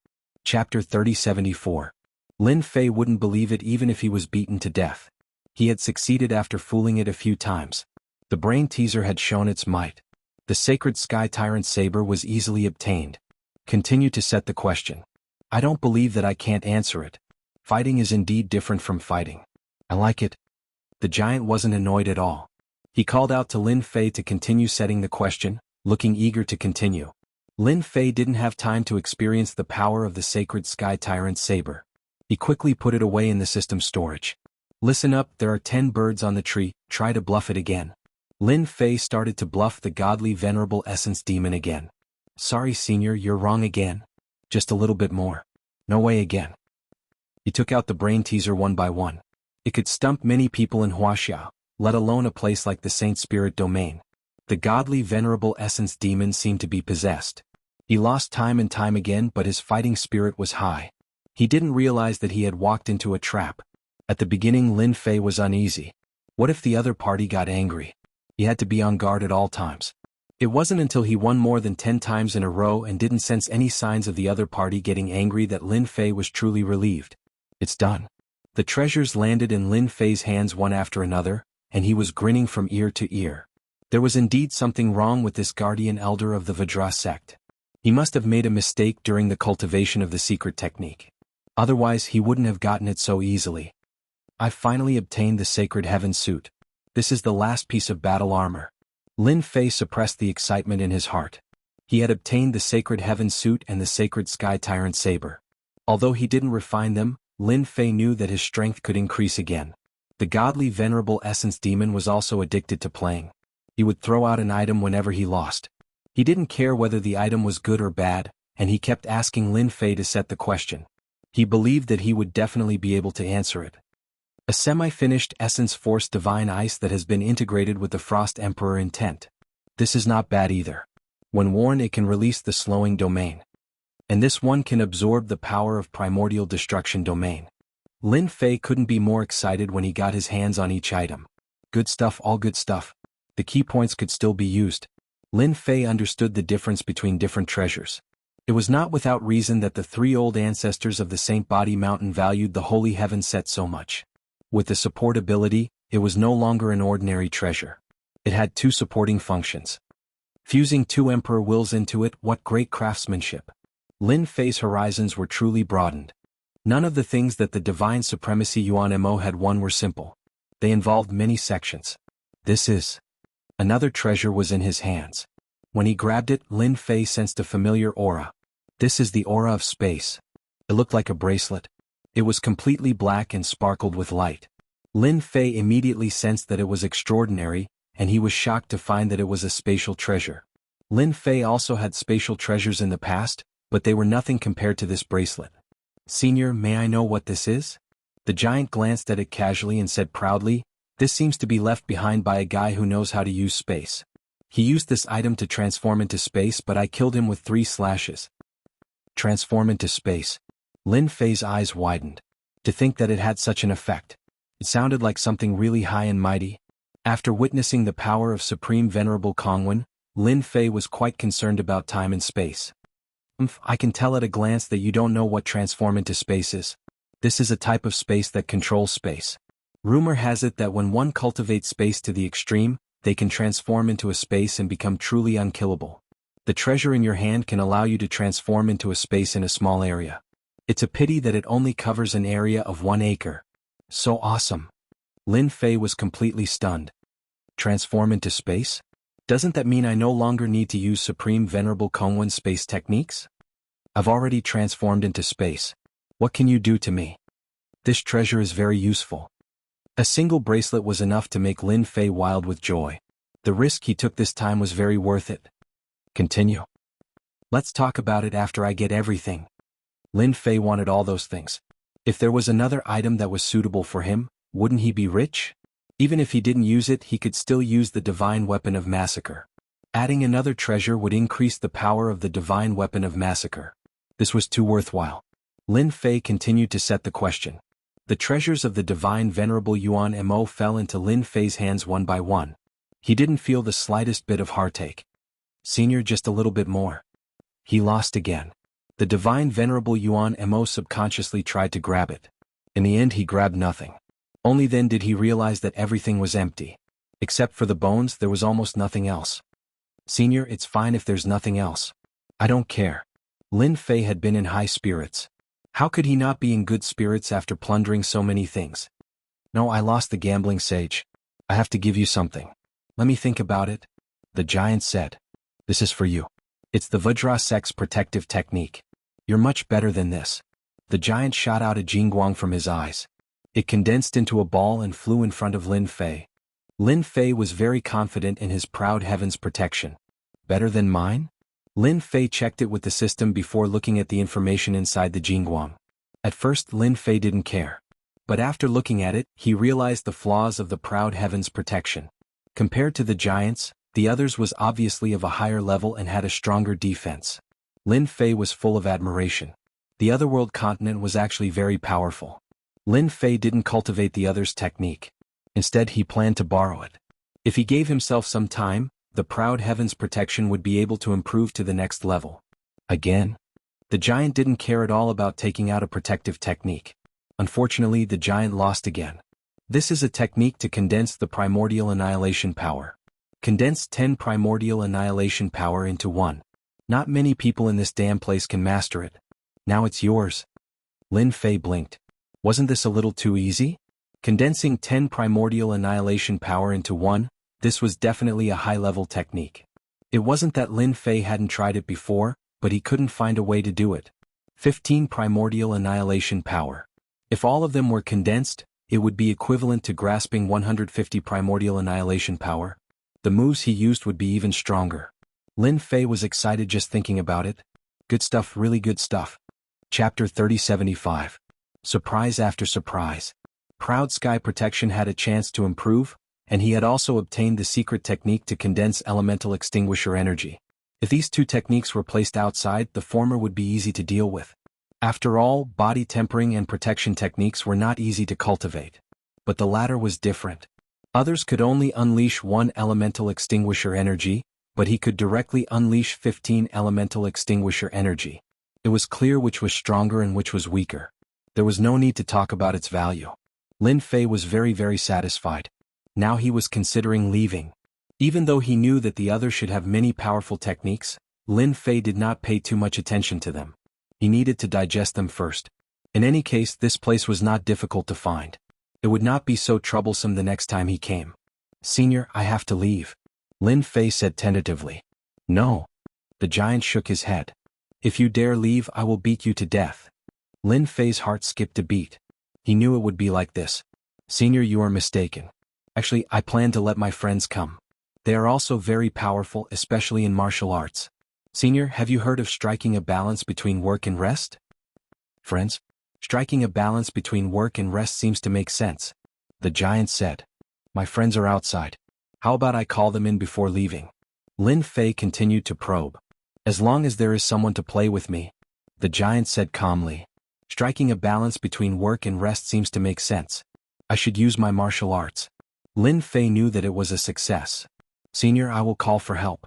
Chapter 3074. Lin Fei wouldn't believe it even if he was beaten to death. He had succeeded after fooling it a few times. The brain teaser had shown its might. The sacred sky tyrant saber was easily obtained. Continue to set the question. I don't believe that I can't answer it. Fighting is indeed different from fighting. I like it. The giant wasn't annoyed at all. He called out to Lin Fei to continue setting the question, looking eager to continue. Lin Fei didn't have time to experience the power of the sacred sky tyrant saber. He quickly put it away in the system storage. Listen up, there are 10 birds on the tree, try to bluff it again. Lin Fei started to bluff the godly venerable essence demon again. Sorry senior, you're wrong again. Just a little bit more. No way again. He took out the brain teaser one by one. It could stump many people in Wuxia, let alone a place like the Saint Spirit domain. The godly venerable essence demon seemed to be possessed. He lost time and time again, but his fighting spirit was high. He didn't realize that he had walked into a trap. At the beginning, Lin Fei was uneasy. What if the other party got angry? He had to be on guard at all times. It wasn't until he won more than 10 times in a row and didn't sense any signs of the other party getting angry that Lin Fei was truly relieved. It's done. The treasures landed in Lin Fei's hands one after another, and he was grinning from ear to ear. There was indeed something wrong with this guardian elder of the Vajra sect. He must have made a mistake during the cultivation of the secret technique. Otherwise, he wouldn't have gotten it so easily. I've finally obtained the Sacred Heaven suit. This is the last piece of battle armor. Lin Fei suppressed the excitement in his heart. He had obtained the Sacred Heaven suit and the Sacred Sky Tyrant saber. Although he didn't refine them, Lin Fei knew that his strength could increase again. The godly venerable essence demon was also addicted to playing. He would throw out an item whenever he lost. He didn't care whether the item was good or bad, and he kept asking Lin Fei to set the question. He believed that he would definitely be able to answer it. A semi-finished Essence Force Divine Ice that has been integrated with the Frost Emperor intent. This is not bad either. When worn, it can release the slowing domain. And this one can absorb the power of primordial destruction domain. Lin Fei couldn't be more excited when he got his hands on each item. Good stuff, all good stuff. The key points could still be used. Lin Fei understood the difference between different treasures. It was not without reason that the three old ancestors of the Saint Body Mountain valued the Holy Heaven set so much. With the support ability, it was no longer an ordinary treasure. It had two supporting functions. Fusing two Emperor wills into it, what great craftsmanship. Lin Fei's horizons were truly broadened. None of the things that the Divine Supremacy Yuan Mo had won were simple. They involved many sections. Another treasure was in his hands. When he grabbed it, Lin Fei sensed a familiar aura. This is the aura of space. It looked like a bracelet. It was completely black and sparkled with light. Lin Fei immediately sensed that it was extraordinary, and he was shocked to find that it was a spatial treasure. Lin Fei also had spatial treasures in the past, but they were nothing compared to this bracelet. Senior, may I know what this is? The giant glanced at it casually and said proudly, this seems to be left behind by a guy who knows how to use space. He used this item to transform into space, but I killed him with 3 slashes. Transform into space. Lin Fei's eyes widened. To think that it had such an effect. It sounded like something really high and mighty. After witnessing the power of Supreme Venerable Kongwen, Lin Fei was quite concerned about time and space. I can tell at a glance that you don't know what transform into space is. This is a type of space that controls space. Rumor has it that when one cultivates space to the extreme, they can transform into a space and become truly unkillable. The treasure in your hand can allow you to transform into a space in a small area. It's a pity that it only covers an area of 1 acre. So awesome. Lin Fei was completely stunned. Transform into space? Doesn't that mean I no longer need to use Supreme Venerable Kongwen space techniques? I've already transformed into space. What can you do to me? This treasure is very useful. A single bracelet was enough to make Lin Fei wild with joy. The risk he took this time was very worth it. Continue. Let's talk about it after I get everything. Lin Fei wanted all those things. If there was another item that was suitable for him, wouldn't he be rich? Even if he didn't use it, he could still use the Divine Weapon of Massacre. Adding another treasure would increase the power of the Divine Weapon of Massacre. This was too worthwhile. Lin Fei continued to set the question. The treasures of the Divine Venerable Yuan Mo fell into Lin Fei's hands one by one. He didn't feel the slightest bit of heartache. Senior, just a little bit more. He lost again. The Divine Venerable Yuan Mo subconsciously tried to grab it. In the end, he grabbed nothing. Only then did he realize that everything was empty. Except for the bones, there was almost nothing else. Senior, it's fine if there's nothing else. I don't care. Lin Fei had been in high spirits. How could he not be in good spirits after plundering so many things? No, I lost the gambling sage. I have to give you something. Let me think about it. The giant said. This is for you. It's the Vajra Sex protective technique. You're much better than this. The giant shot out a jingguang from his eyes. It condensed into a ball and flew in front of Lin Fei. Lin Fei was very confident in his proud heaven's protection. Better than mine? Lin Fei checked it with the system before looking at the information inside the jingguang. At first, Lin Fei didn't care. But after looking at it, he realized the flaws of the proud heaven's protection. Compared to the giants, the others was obviously of a higher level and had a stronger defense. Lin Fei was full of admiration. The otherworld continent was actually very powerful. Lin Fei didn't cultivate the other's technique. Instead, he planned to borrow it. If he gave himself some time, the proud heaven's protection would be able to improve to the next level. Again? The giant didn't care at all about taking out a protective technique. Unfortunately, the giant lost again. This is a technique to condense the primordial annihilation power. Condense 10 primordial annihilation power into 1. Not many people in this damn place can master it. Now it's yours. Lin Fei blinked. Wasn't this a little too easy? Condensing 10 primordial annihilation power into one, this was definitely a high-level technique. It wasn't that Lin Fei hadn't tried it before, but he couldn't find a way to do it. 15 primordial annihilation power. If all of them were condensed, it would be equivalent to grasping 150 primordial annihilation power. The moves he used would be even stronger. Lin Fei was excited just thinking about it. Good stuff, really good stuff. Chapter 3075. Surprise after surprise. Proud Sky Protection had a chance to improve, and he had also obtained the secret technique to condense elemental extinguisher energy. If these two techniques were placed outside, the former would be easy to deal with. After all, body tempering and protection techniques were not easy to cultivate. But the latter was different. Others could only unleash one elemental extinguisher energy, but he could directly unleash 15 elemental extinguisher energy. It was clear which was stronger and which was weaker. There was no need to talk about its value. Lin Fei was very satisfied. Now he was considering leaving. Even though he knew that the others should have many powerful techniques, Lin Fei did not pay too much attention to them. He needed to digest them first. In any case, this place was not difficult to find. It would not be so troublesome the next time he came. Senior, I have to leave. Lin Fei said tentatively. No. The giant shook his head. If you dare leave, I will beat you to death. Lin Fei's heart skipped a beat. He knew it would be like this. Senior, you are mistaken. Actually, I plan to let my friends come. They are also very powerful, especially in martial arts. Senior, have you heard of striking a balance between work and rest? Friends? Striking a balance between work and rest seems to make sense. The giant said. My friends are outside. How about I call them in before leaving? Lin Fei continued to probe. As long as there is someone to play with me. The giant said calmly. Striking a balance between work and rest seems to make sense. I should use my martial arts. Lin Fei knew that it was a success. Senior, I will call for help.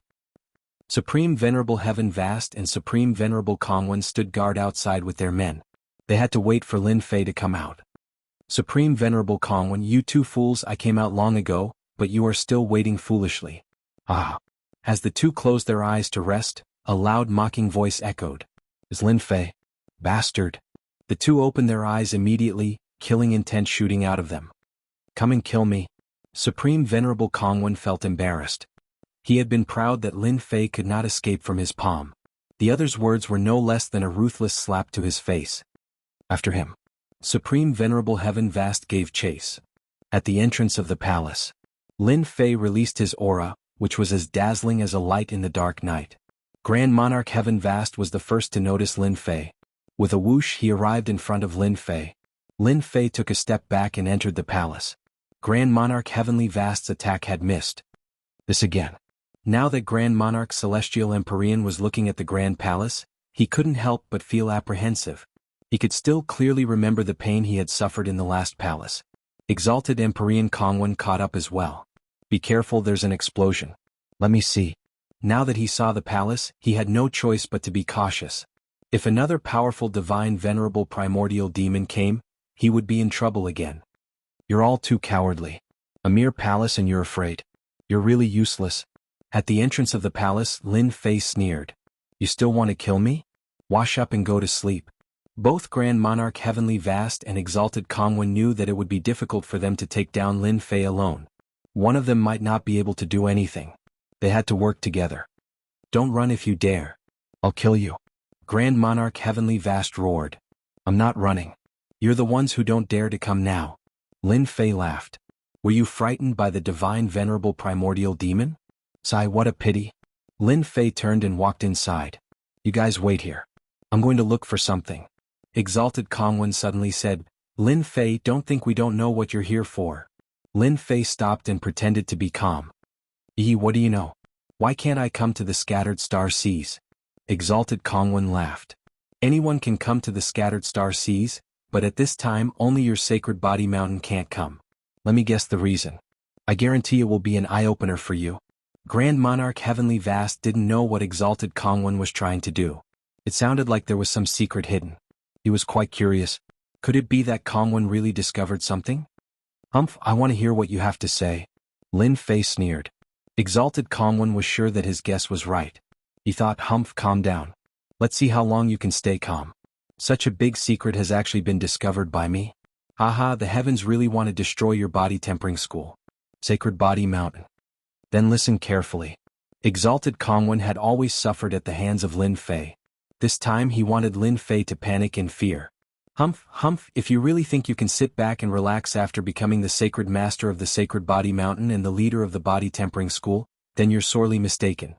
Supreme Venerable Heaven Vast and Supreme Venerable Kongwen stood guard outside with their men. They had to wait for Lin Fei to come out. Supreme Venerable Kongwen, you two fools, I came out long ago, but you are still waiting foolishly. Ah. As the two closed their eyes to rest, a loud mocking voice echoed. Is Lin Fei? Bastard. The two opened their eyes immediately, killing intent shooting out of them. Come and kill me. Supreme Venerable Kongwen felt embarrassed. He had been proud that Lin Fei could not escape from his palm. The other's words were no less than a ruthless slap to his face. After him. Supreme Venerable Heaven Vast gave chase. At the entrance of the palace, Lin Fei released his aura, which was as dazzling as a light in the dark night. Grand Monarch Heaven Vast was the first to notice Lin Fei. With a whoosh, he arrived in front of Lin Fei. Lin Fei took a step back and entered the palace. Grand Monarch Heavenly Vast's attack had missed. This again. Now that Grand Monarch Celestial Empyrean was looking at the Grand Palace, he couldn't help but feel apprehensive. He could still clearly remember the pain he had suffered in the last palace. Exalted Empyrean Kongwen caught up as well. Be careful, there's an explosion. Let me see. Now that he saw the palace, he had no choice but to be cautious. If another powerful divine venerable primordial demon came, he would be in trouble again. You're all too cowardly. A mere palace and you're afraid. You're really useless. At the entrance of the palace, Lin Fei sneered. You still want to kill me? Wash up and go to sleep. Both Grand Monarch Heavenly Vast and Exalted Kongwen knew that it would be difficult for them to take down Lin Fei alone. One of them might not be able to do anything. They had to work together. Don't run if you dare. I'll kill you. Grand Monarch Heavenly Vast roared. I'm not running. You're the ones who don't dare to come now. Lin Fei laughed. Were you frightened by the divine venerable primordial demon? Sigh, what a pity. Lin Fei turned and walked inside. You guys wait here. I'm going to look for something. Exalted Kongwen suddenly said, Lin Fei, don't think we don't know what you're here for. Lin Fei stopped and pretended to be calm. What do you know? Why can't I come to the Scattered Star Seas? Exalted Kongwen laughed. Anyone can come to the Scattered Star Seas, but at this time only your sacred body mountain can't come. Let me guess the reason. I guarantee it will be an eye-opener for you. Grand Monarch Heavenly Vast didn't know what Exalted Kongwen was trying to do. It sounded like there was some secret hidden. He was quite curious. Could it be that Kongwen really discovered something? Humph, I want to hear what you have to say. Lin Fei sneered. Exalted Kongwen was sure that his guess was right. He thought, Humph, calm down. Let's see how long you can stay calm. Such a big secret has actually been discovered by me. Haha, the heavens really want to destroy your body tempering school. Sacred Body Mountain. Then listen carefully. Exalted Kongwen had always suffered at the hands of Lin Fei. This time he wanted Lin Fei to panic in fear. Humph, if you really think you can sit back and relax after becoming the sacred master of the Sacred Body Mountain and the leader of the body tempering school, then you're sorely mistaken.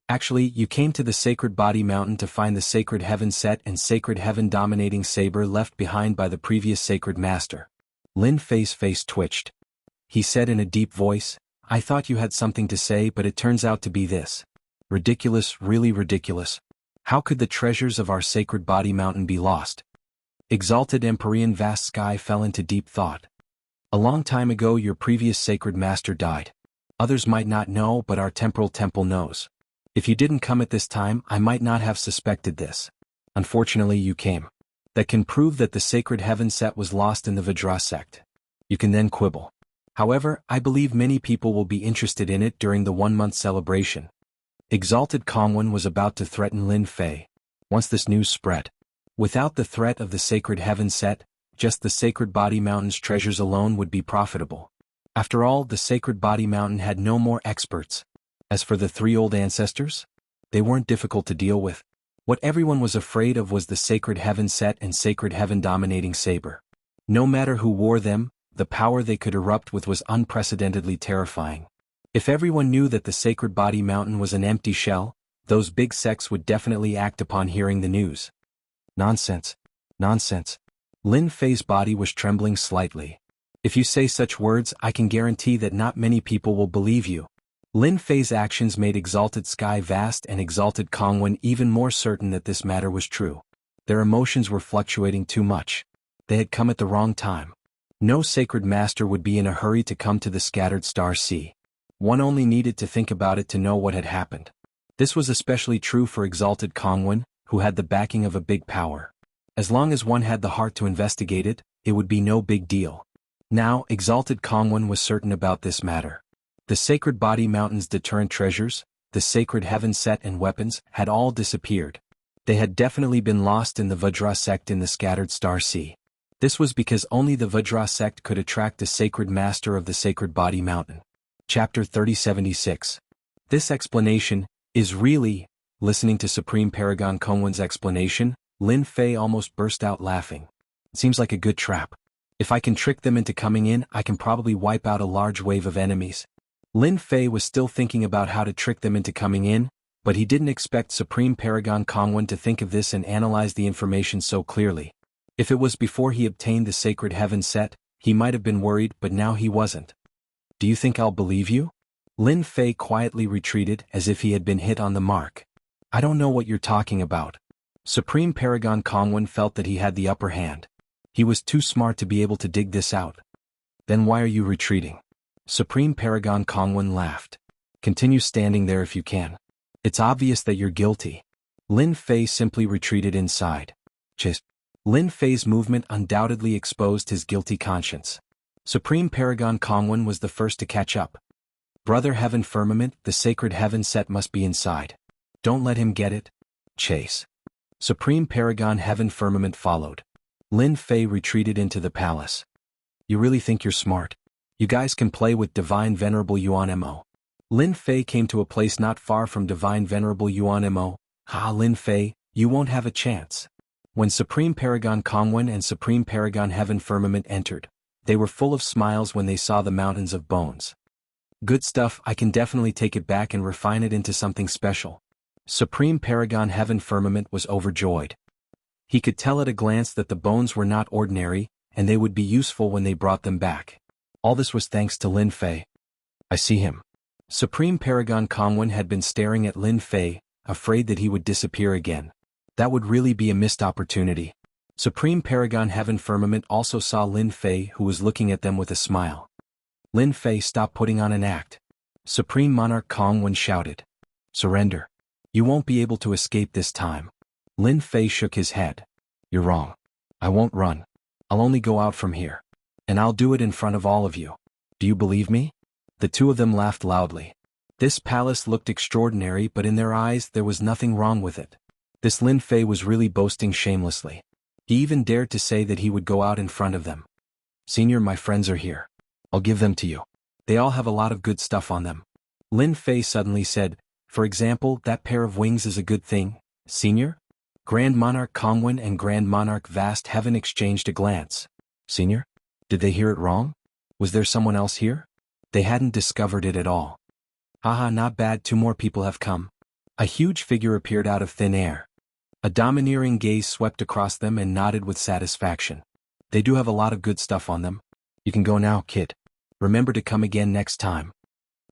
Actually, you came to the Sacred Body Mountain to find the Sacred Heaven set and Sacred Heaven dominating saber left behind by the previous Sacred Master. Lin Fei's face twitched. He said in a deep voice, I thought you had something to say, but it turns out to be this. Ridiculous, really ridiculous. How could the treasures of our Sacred Body Mountain be lost? Exalted Empyrean Vast Sky fell into deep thought. A long time ago your previous Sacred Master died. Others might not know, but our temporal temple knows. If you didn't come at this time, I might not have suspected this. Unfortunately you came. That can prove that the Sacred Heaven set was lost in the Vajra sect. You can then quibble. However, I believe many people will be interested in it during the 1-month celebration. Exalted Kongwen was about to threaten Lin Fei. Once this news spread. Without the threat of the Sacred Heaven set, just the Sacred Body Mountain's treasures alone would be profitable. After all, the Sacred Body Mountain had no more experts. As for the 3 old ancestors, they weren't difficult to deal with. What everyone was afraid of was the Sacred Heaven set and Sacred Heaven dominating saber. No matter who wore them, the power they could erupt with was unprecedentedly terrifying. If everyone knew that the Sacred Body Mountain was an empty shell, those big sects would definitely act upon hearing the news. Nonsense. Lin Fei's body was trembling slightly. If you say such words, I can guarantee that not many people will believe you. Lin Fei's actions made Exalted Sky Vast and Exalted Kongwen even more certain that this matter was true. Their emotions were fluctuating too much. They had come at the wrong time. No sacred master would be in a hurry to come to the Scattered Star Sea. One only needed to think about it to know what had happened. This was especially true for Exalted Kongwen, who had the backing of a big power. As long as one had the heart to investigate it, it would be no big deal. Now, Exalted Kongwen was certain about this matter. The Sacred Body Mountain's deterrent treasures, the Sacred Heaven set and weapons, had all disappeared. They had definitely been lost in the Vajra sect in the Scattered Star Sea. This was because only the Vajra sect could attract a sacred master of the Sacred Body Mountain. Chapter 3076. This explanation is really... Listening to Supreme Paragon Kongwen's explanation, Lin Fei almost burst out laughing. It seems like a good trap. If I can trick them into coming in, I can probably wipe out a large wave of enemies. Lin Fei was still thinking about how to trick them into coming in, but he didn't expect Supreme Paragon Kongwen to think of this and analyze the information so clearly. If it was before he obtained the Sacred Heaven set, he might have been worried, but now he wasn't. Do you think I'll believe you? Lin Fei quietly retreated as if he had been hit on the mark. I don't know what you're talking about. Supreme Paragon Kongwen felt that he had the upper hand. He was too smart to be able to dig this out. Then why are you retreating? Supreme Paragon Kongwen laughed. Continue standing there if you can. It's obvious that you're guilty. Lin Fei simply retreated inside. Lin Fei's movement undoubtedly exposed his guilty conscience. Supreme Paragon Kongwen was the first to catch up. Brother Heaven Firmament, the Sacred Heaven set must be inside. Don't let him get it. Chase. Supreme Paragon Heaven Firmament followed. Lin Fei retreated into the palace. You really think you're smart? You guys can play with Divine Venerable Yuan Mo. Lin Fei came to a place not far from Divine Venerable Yuan Mo. Ha, Lin Fei, you won't have a chance. When Supreme Paragon Kongwen and Supreme Paragon Heaven Firmament entered, they were full of smiles when they saw the mountains of bones. Good stuff, I can definitely take it back and refine it into something special. Supreme Paragon Heaven Firmament was overjoyed. He could tell at a glance that the bones were not ordinary, and they would be useful when they brought them back. All this was thanks to Lin Fei. I see him. Supreme Paragon Kongwen had been staring at Lin Fei, afraid that he would disappear again. That would really be a missed opportunity. Supreme Paragon Heaven Firmament also saw Lin Fei, who was looking at them with a smile. Lin Fei, stop putting on an act. Supreme Monarch Kongwen shouted. Surrender. You won't be able to escape this time. Lin Fei shook his head. You're wrong. I won't run. I'll only go out from here. And I'll do it in front of all of you. Do you believe me? The two of them laughed loudly. This palace looked extraordinary, but in their eyes there was nothing wrong with it. This Lin Fei was really boasting shamelessly. He even dared to say that he would go out in front of them. Senior, my friends are here. I'll give them to you. They all have a lot of good stuff on them. Lin Fei suddenly said, for example, that pair of wings is a good thing, Senior? Grand Monarch Kongwen and Grand Monarch Vast Heaven exchanged a glance. Senior? Did they hear it wrong? Was there someone else here? They hadn't discovered it at all. Haha, not bad, 2 more people have come. A huge figure appeared out of thin air. A domineering gaze swept across them and nodded with satisfaction. They do have a lot of good stuff on them. You can go now, kid. Remember to come again next time.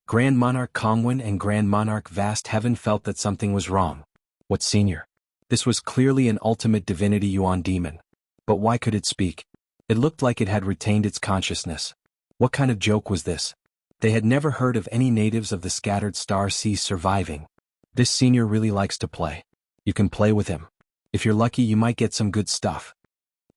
Grand Monarch Kongwen and Grand Monarch Vast Heaven felt that something was wrong. What, Senior? This was clearly an ultimate divinity Yuan demon. But why could it speak? It looked like it had retained its consciousness. What kind of joke was this? They had never heard of any natives of the scattered star seas surviving. This Senior really likes to play. You can play with him. If you're lucky, you might get some good stuff.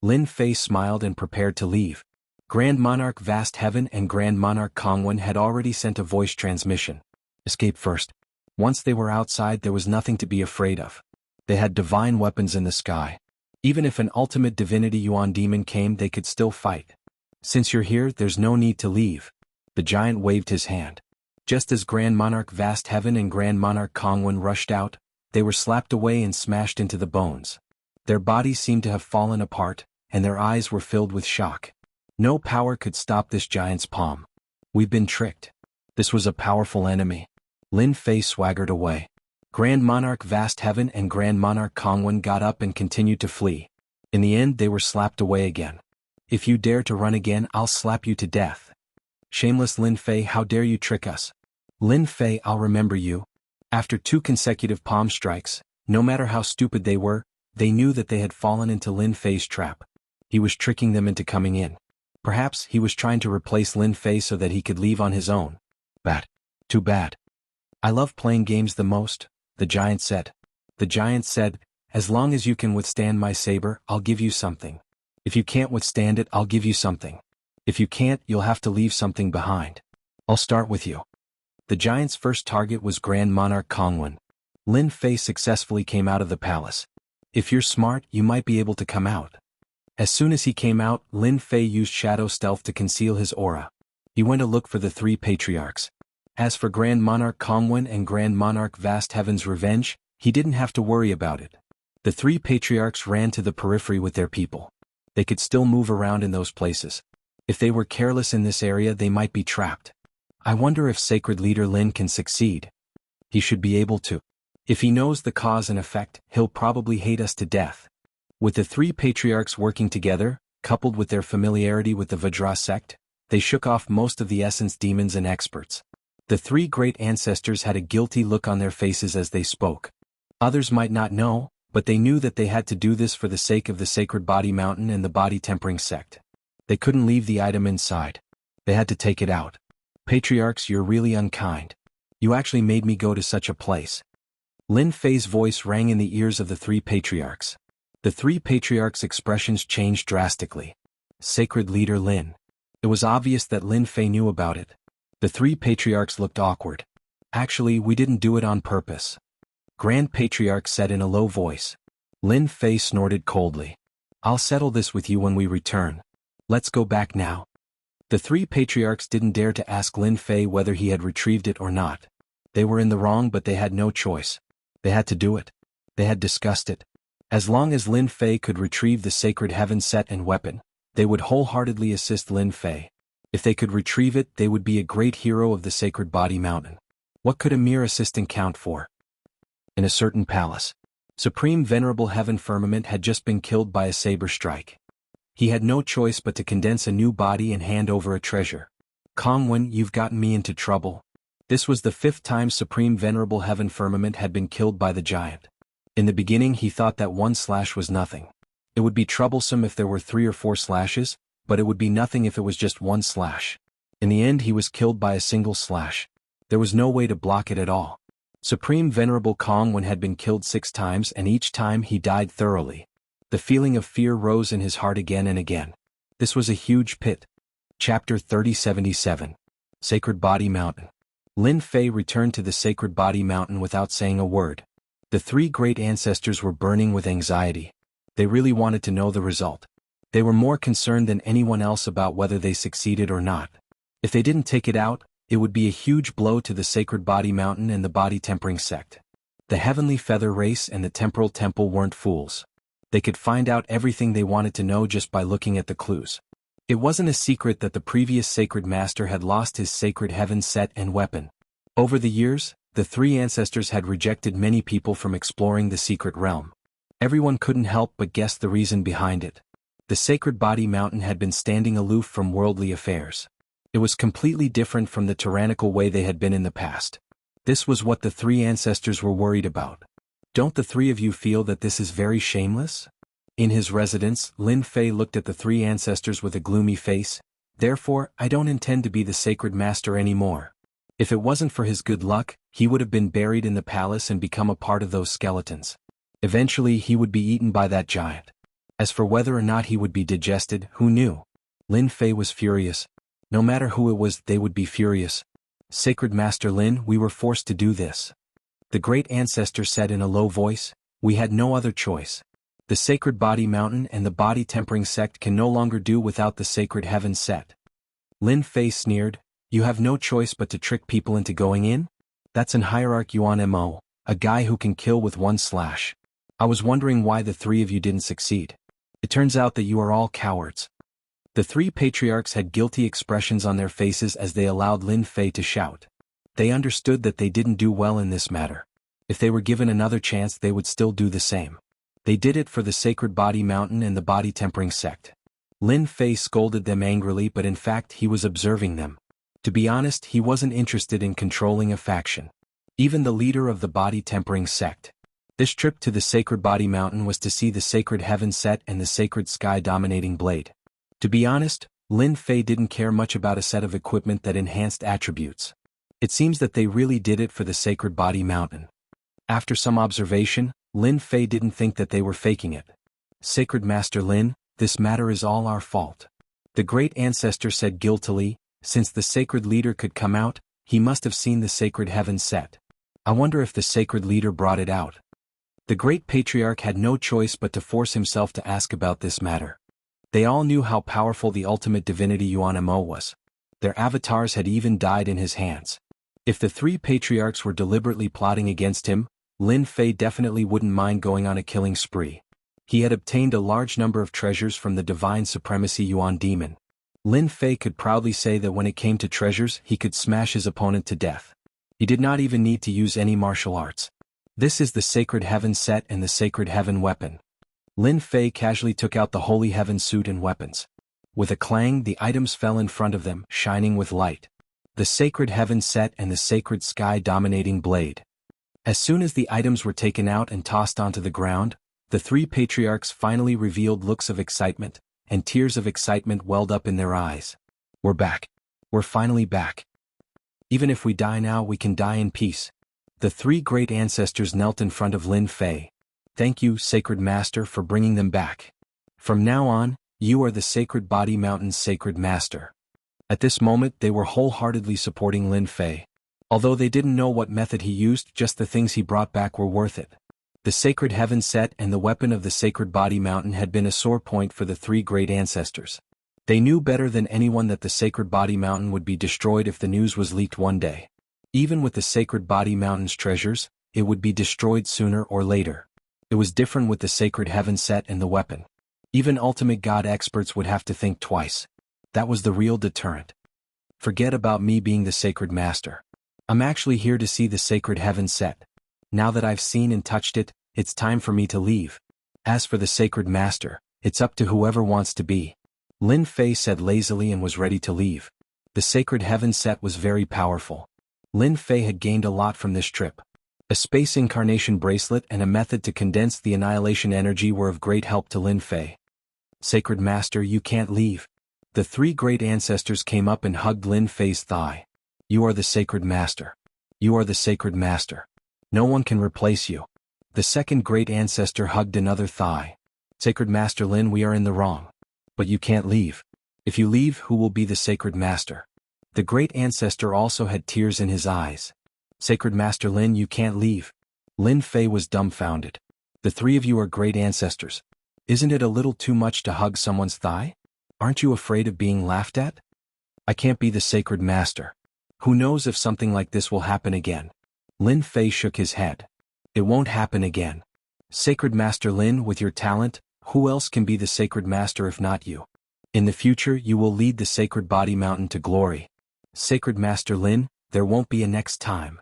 Lin Fei smiled and prepared to leave. Grand Monarch Vast Heaven and Grand Monarch Kongwen had already sent a voice transmission. Escape first. Once they were outside, there was nothing to be afraid of. They had divine weapons in the sky. Even if an ultimate divinity Yuan demon came, they could still fight. Since you're here, there's no need to leave. The giant waved his hand. Just as Grand Monarch Vast Heaven and Grand Monarch Kongwen rushed out, they were slapped away and smashed into the bones. Their bodies seemed to have fallen apart, and their eyes were filled with shock. No power could stop this giant's palm. We've been tricked. This was a powerful enemy. Lin Fei swaggered away. Grand Monarch Vast Heaven and Grand Monarch Kongwen got up and continued to flee. In the end, they were slapped away again. If you dare to run again, I'll slap you to death. Shameless Lin Fei, how dare you trick us? Lin Fei, I'll remember you. After 2 consecutive palm strikes, no matter how stupid they were, they knew that they had fallen into Lin Fei's trap. He was tricking them into coming in. Perhaps he was trying to replace Lin Fei so that he could leave on his own. Bad. Too bad. I love playing games the most, the giant said. The giant said, as long as you can withstand my saber, I'll give you something. If you can't withstand it, I'll give you something. If you can't, you'll have to leave something behind. I'll start with you. The giant's first target was Grand Monarch Kongwen. Lin Fei successfully came out of the palace. If you're smart, you might be able to come out. As soon as he came out, Lin Fei used shadow stealth to conceal his aura. He went to look for the 3 patriarchs. As for Grand Monarch Kongwen and Grand Monarch Vast Heaven's revenge, he didn't have to worry about it. The 3 patriarchs ran to the periphery with their people. They could still move around in those places. If they were careless in this area, they might be trapped. I wonder if Sacred Leader Lin can succeed. He should be able to. If he knows the cause and effect, he'll probably hate us to death. With the 3 patriarchs working together, coupled with their familiarity with the Vajra sect, they shook off most of the essence demons and experts. The 3 great ancestors had a guilty look on their faces as they spoke. Others might not know, but they knew that they had to do this for the sake of the Sacred Body Mountain and the Body Tempering sect. They couldn't leave the item inside. They had to take it out. Patriarchs, you're really unkind. You actually made me go to such a place. Lin Fei's voice rang in the ears of the 3 patriarchs. The 3 patriarchs' expressions changed drastically. Sacred Leader Lin. It was obvious that Lin Fei knew about it. The 3 patriarchs looked awkward. Actually, we didn't do it on purpose. Grand Patriarch said in a low voice. Lin Fei snorted coldly. I'll settle this with you when we return. Let's go back now. The 3 patriarchs didn't dare to ask Lin Fei whether he had retrieved it or not. They were in the wrong, but they had no choice. They had to do it. They had discussed it. As long as Lin Fei could retrieve the Sacred Heaven set and weapon, they would wholeheartedly assist Lin Fei. If they could retrieve it, they would be a great hero of the Sacred Body Mountain. What could a mere assistant count for? In a certain palace, Supreme Venerable Heaven Firmament had just been killed by a saber strike. He had no choice but to condense a new body and hand over a treasure. Kongwen, you've gotten me into trouble. This was the 5th time Supreme Venerable Heaven Firmament had been killed by the giant. In the beginning he thought that 1 slash was nothing. It would be troublesome if there were 3 or 4 slashes, but it would be nothing if it was just 1 slash. In the end he was killed by a single slash. There was no way to block it at all. Supreme Venerable Kongwen had been killed 6 times and each time he died thoroughly. The feeling of fear rose in his heart again and again. This was a huge pit. Chapter 3077. Sacred Body Mountain. Lin Fei returned to the Sacred Body Mountain without saying a word. The 3 great ancestors were burning with anxiety. They really wanted to know the result. They were more concerned than anyone else about whether they succeeded or not. If they didn't take it out, it would be a huge blow to the Sacred Body Mountain and the Body Tempering Sect. The Heavenly Feather Race and the Temporal Temple weren't fools. They could find out everything they wanted to know just by looking at the clues. It wasn't a secret that the previous Sacred Master had lost his Sacred Heaven set and weapon. Over the years, the three ancestors had rejected many people from exploring the secret realm. Everyone couldn't help but guess the reason behind it. The Sacred Body Mountain had been standing aloof from worldly affairs. It was completely different from the tyrannical way they had been in the past. This was what the three ancestors were worried about. Don't the three of you feel that this is very shameless? In his residence, Lin Fei looked at the three ancestors with a gloomy face. Therefore, I don't intend to be the Sacred Master anymore. If it wasn't for his good luck, he would have been buried in the palace and become a part of those skeletons. Eventually he would be eaten by that giant. As for whether or not he would be digested, who knew? Lin Fei was furious. No matter who it was, they would be furious. Sacred Master Lin, we were forced to do this. The great ancestor said in a low voice, we had no other choice. The Sacred Body Mountain and the Body Tempering Sect can no longer do without the Sacred Heaven set. Lin Fei sneered, you have no choice but to trick people into going in? That's an Hierarch Yuan Mo, a guy who can kill with one slash. I was wondering why the three of you didn't succeed. It turns out that you are all cowards. The three patriarchs had guilty expressions on their faces as they allowed Lin Fei to shout. They understood that they didn't do well in this matter. If they were given another chance, they would still do the same. They did it for the Sacred Body Mountain and the Body Tempering Sect. Lin Fei scolded them angrily, but in fact he was observing them. To be honest, he wasn't interested in controlling a faction. Even the leader of the Body Tempering Sect. This trip to the Sacred Body Mountain was to see the Sacred Heaven set and the Sacred Sky Dominating Blade. To be honest, Lin Fei didn't care much about a set of equipment that enhanced attributes. It seems that they really did it for the Sacred Body Mountain. After some observation, Lin Fei didn't think that they were faking it. Sacred Master Lin, this matter is all our fault. The great ancestor said guiltily, since the sacred leader could come out, he must have seen the Sacred Heaven set. I wonder if the sacred leader brought it out. The great patriarch had no choice but to force himself to ask about this matter. They all knew how powerful the ultimate divinity Yuan Mo was. Their avatars had even died in his hands. If the three patriarchs were deliberately plotting against him, Lin Fei definitely wouldn't mind going on a killing spree. He had obtained a large number of treasures from the divine supremacy Yuan demon. Lin Fei could proudly say that when it came to treasures, he could smash his opponent to death. He did not even need to use any martial arts. This is the Sacred Heaven set and the Sacred Heaven weapon. Lin Fei casually took out the Holy Heaven suit and weapons. With a clang, the items fell in front of them, shining with light. The Sacred Heaven set and the Sacred Sky Dominating Blade. As soon as the items were taken out and tossed onto the ground, the three patriarchs finally revealed looks of excitement, and tears of excitement welled up in their eyes. We're back. We're finally back. Even if we die now, we can die in peace. The three great ancestors knelt in front of Lin Fei. Thank you, Sacred Master, for bringing them back. From now on, you are the Sacred Body Mountain's Sacred Master. At this moment, they were wholeheartedly supporting Lin Fei. Although they didn't know what method he used, just the things he brought back were worth it. The Sacred Heaven set and the weapon of the Sacred Body Mountain had been a sore point for the three great ancestors. They knew better than anyone that the Sacred Body Mountain would be destroyed if the news was leaked one day. Even with the Sacred Body Mountain's treasures, it would be destroyed sooner or later. It was different with the Sacred Heaven set and the weapon. Even ultimate god experts would have to think twice. That was the real deterrent. Forget about me being the Sacred Master. I'm actually here to see the Sacred Heaven set. Now that I've seen and touched it, it's time for me to leave. As for the Sacred Master, it's up to whoever wants to be. Lin Fei said lazily and was ready to leave. The Sacred Heaven set was very powerful. Lin Fei had gained a lot from this trip. A space incarnation bracelet and a method to condense the annihilation energy were of great help to Lin Fei. Sacred Master, you can't leave. The three great ancestors came up and hugged Lin Fei's thigh. You are the Sacred Master. You are the Sacred Master. No one can replace you. The second great ancestor hugged another thigh. Sacred Master Lin, we are in the wrong. But you can't leave. If you leave, who will be the Sacred Master? The great ancestor also had tears in his eyes. Sacred Master Lin, you can't leave. Lin Fei was dumbfounded. The three of you are great ancestors. Isn't it a little too much to hug someone's thigh? Aren't you afraid of being laughed at? I can't be the sacred master. Who knows if something like this will happen again? Lin Fei shook his head. It won't happen again. Sacred Master Lin, with your talent, who else can be the sacred master if not you? In the future you will lead the sacred body mountain to glory. Sacred Master Lin, there won't be a next time.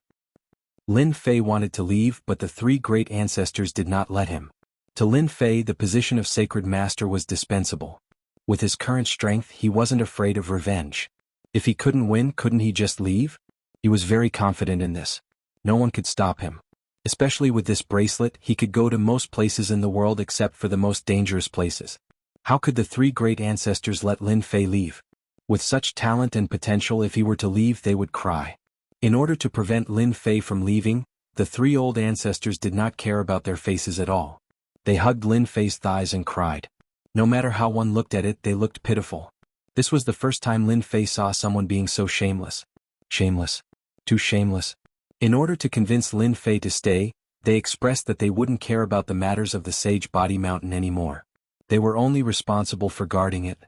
Lin Fei wanted to leave, but the three great ancestors did not let him. To Lin Fei, the position of sacred master was dispensable. With his current strength, he wasn't afraid of revenge. If he couldn't win, couldn't he just leave? He was very confident in this. No one could stop him. Especially with this bracelet, he could go to most places in the world except for the most dangerous places. How could the three great ancestors let Lin Fei leave? With such talent and potential, if he were to leave, they would cry. In order to prevent Lin Fei from leaving, the three old ancestors did not care about their faces at all. They hugged Lin Fei's thighs and cried. No matter how one looked at it, they looked pitiful. This was the first time Lin Fei saw someone being so shameless. Shameless. Too shameless. In order to convince Lin Fei to stay, they expressed that they wouldn't care about the matters of the Sage Body Mountain anymore. They were only responsible for guarding it.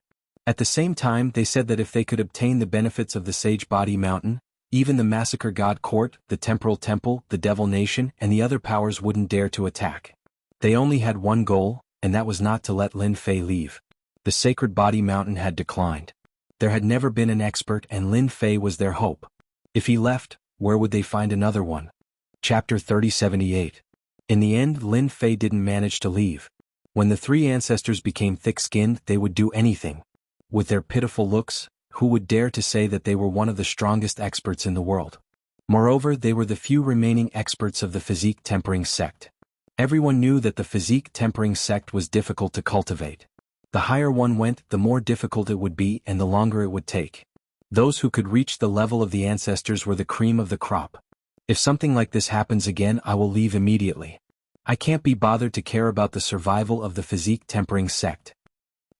At the same time, they said that if they could obtain the benefits of the Sage Body Mountain, even the Massacre God Court, the Temporal Temple, the Devil Nation, and the other powers wouldn't dare to attack. They only had one goal, and that was not to let Lin Fei leave. The Sacred Body Mountain had declined. There had never been an expert, and Lin Fei was their hope. If he left, where would they find another one? Chapter 3078. In the end, Lin Fei didn't manage to leave. When the three ancestors became thick-skinned, they would do anything. With their pitiful looks, who would dare to say that they were one of the strongest experts in the world? Moreover, they were the few remaining experts of the physique tempering sect. Everyone knew that the physique tempering sect was difficult to cultivate. The higher one went, the more difficult it would be and the longer it would take. Those who could reach the level of the ancestors were the cream of the crop. If something like this happens again, I will leave immediately. I can't be bothered to care about the survival of the physique tempering sect.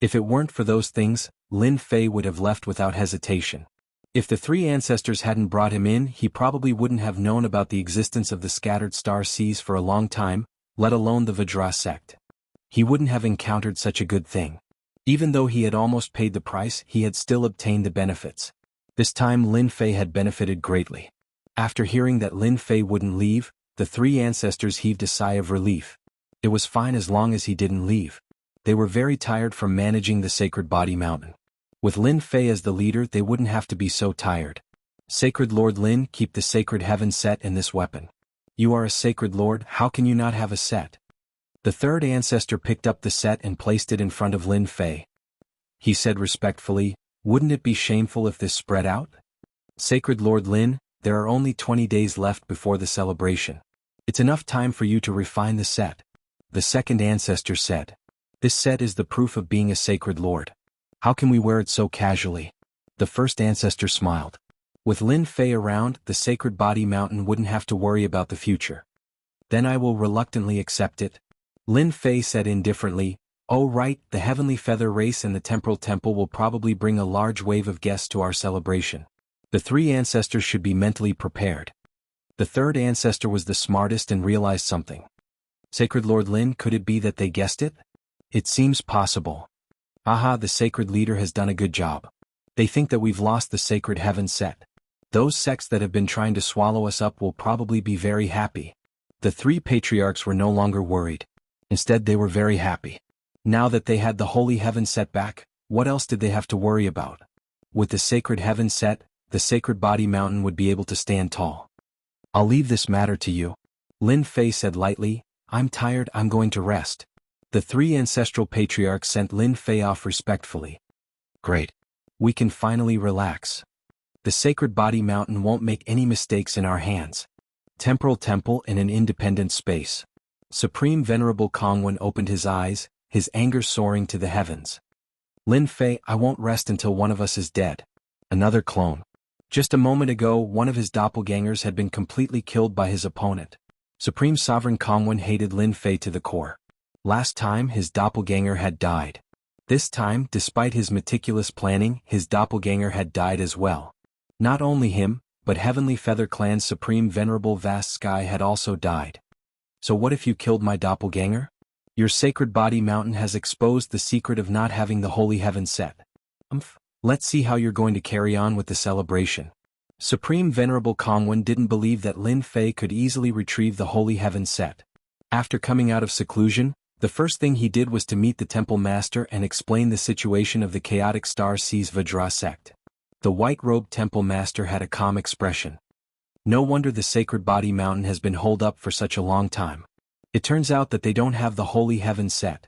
If it weren't for those things, Lin Fei would have left without hesitation. If the three ancestors hadn't brought him in, he probably wouldn't have known about the existence of the scattered star seas for a long time, let alone the Vajra sect. He wouldn't have encountered such a good thing. Even though he had almost paid the price, he had still obtained the benefits. This time Lin Fei had benefited greatly. After hearing that Lin Fei wouldn't leave, the three ancestors heaved a sigh of relief. It was fine as long as he didn't leave. They were very tired from managing the Sacred Body Mountain. With Lin Fei as the leader, they wouldn't have to be so tired. Sacred Lord Lin, keep the Sacred Heaven set in this weapon. You are a Sacred Lord, how can you not have a set? The third ancestor picked up the set and placed it in front of Lin Fei. He said respectfully, wouldn't it be shameful if this spread out? Sacred Lord Lin, there are only 20 days left before the celebration. It's enough time for you to refine the set. The second ancestor said. This set is the proof of being a Sacred Lord. How can we wear it so casually? The first ancestor smiled. With Lin Fei around, the Sacred Body Mountain wouldn't have to worry about the future. Then I will reluctantly accept it. Lin Fei said indifferently, oh right, the Heavenly Feather Race and the Temporal Temple will probably bring a large wave of guests to our celebration. The three ancestors should be mentally prepared. The third ancestor was the smartest and realized something. Sacred Lord Lin, could it be that they guessed it? It seems possible. Aha, the Sacred Leader has done a good job. They think that we've lost the Sacred Heaven set. Those sects that have been trying to swallow us up will probably be very happy. The three patriarchs were no longer worried. Instead, they were very happy. Now that they had the Holy Heaven set back, what else did they have to worry about? With the Sacred Heaven set, the Sacred Body Mountain would be able to stand tall. I'll leave this matter to you. Lin Fei said lightly, I'm tired, I'm going to rest. The three ancestral patriarchs sent Lin Fei off respectfully. Great. We can finally relax. The Sacred Body Mountain won't make any mistakes in our hands. Temporal Temple in an independent space. Supreme Venerable Kongwen opened his eyes, his anger soaring to the heavens. Lin Fei, I won't rest until one of us is dead. Another clone. Just a moment ago, one of his doppelgangers had been completely killed by his opponent. Supreme Sovereign Kongwen hated Lin Fei to the core. Last time, his doppelganger had died. This time, despite his meticulous planning, his doppelganger had died as well. Not only him, but Heavenly Feather Clan's Supreme Venerable Vast Sky had also died. So what if you killed my doppelganger? Your sacred body mountain has exposed the secret of not having the holy heaven set. Let's see how you're going to carry on with the celebration. Supreme Venerable Kongwen didn't believe that Lin Fei could easily retrieve the holy heaven set. After coming out of seclusion, the first thing he did was to meet the temple master and explain the situation of the chaotic Star Seas Vajra sect. The white-robed temple master had a calm expression. No wonder the sacred body mountain has been holed up for such a long time. It turns out that they don't have the holy heaven set.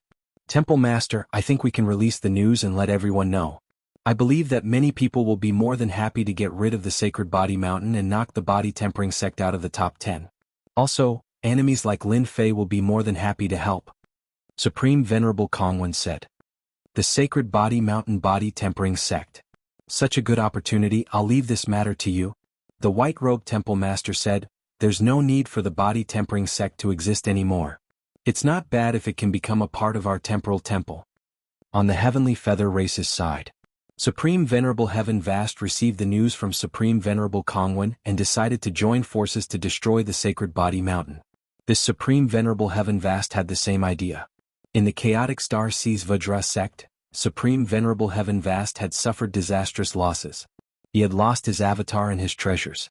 Temple master, I think we can release the news and let everyone know. I believe that many people will be more than happy to get rid of the sacred body mountain and knock the body tempering sect out of the top 10. Also, enemies like Lin Fei will be more than happy to help. Supreme Venerable Kongwen said. The sacred body mountain body tempering sect. Such a good opportunity, I'll leave this matter to you. The white-robed temple master said, there's no need for the body tempering sect to exist anymore. It's not bad if it can become a part of our temporal temple. On the heavenly feather race's side, Supreme Venerable Heaven Vast received the news from Supreme Venerable Kongwen and decided to join forces to destroy the sacred body mountain. This Supreme Venerable Heaven Vast had the same idea. In the chaotic Star Seas Vajra sect, Supreme Venerable Heaven Vast had suffered disastrous losses. He had lost his avatar and his treasures.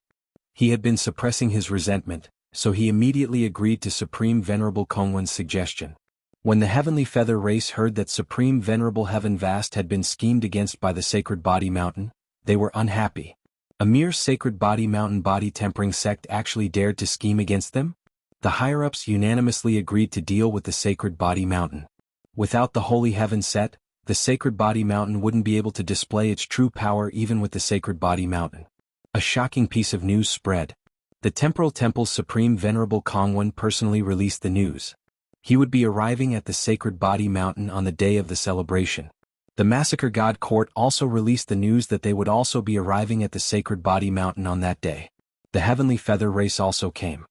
He had been suppressing his resentment, so he immediately agreed to Supreme Venerable Kongwen's suggestion. When the Heavenly Feather race heard that Supreme Venerable Heaven Vast had been schemed against by the Sacred Body Mountain, they were unhappy. A mere Sacred Body Mountain body tempering sect actually dared to scheme against them? The higher-ups unanimously agreed to deal with the Sacred Body Mountain. Without the Holy Heaven set, the Sacred Body Mountain wouldn't be able to display its true power even with the Sacred Body Mountain. A shocking piece of news spread. The Temporal Temple's Supreme Venerable Kongwen personally released the news. He would be arriving at the Sacred Body Mountain on the day of the celebration. The Massacre God Court also released the news that they would also be arriving at the Sacred Body Mountain on that day. The Heavenly Feather race also came.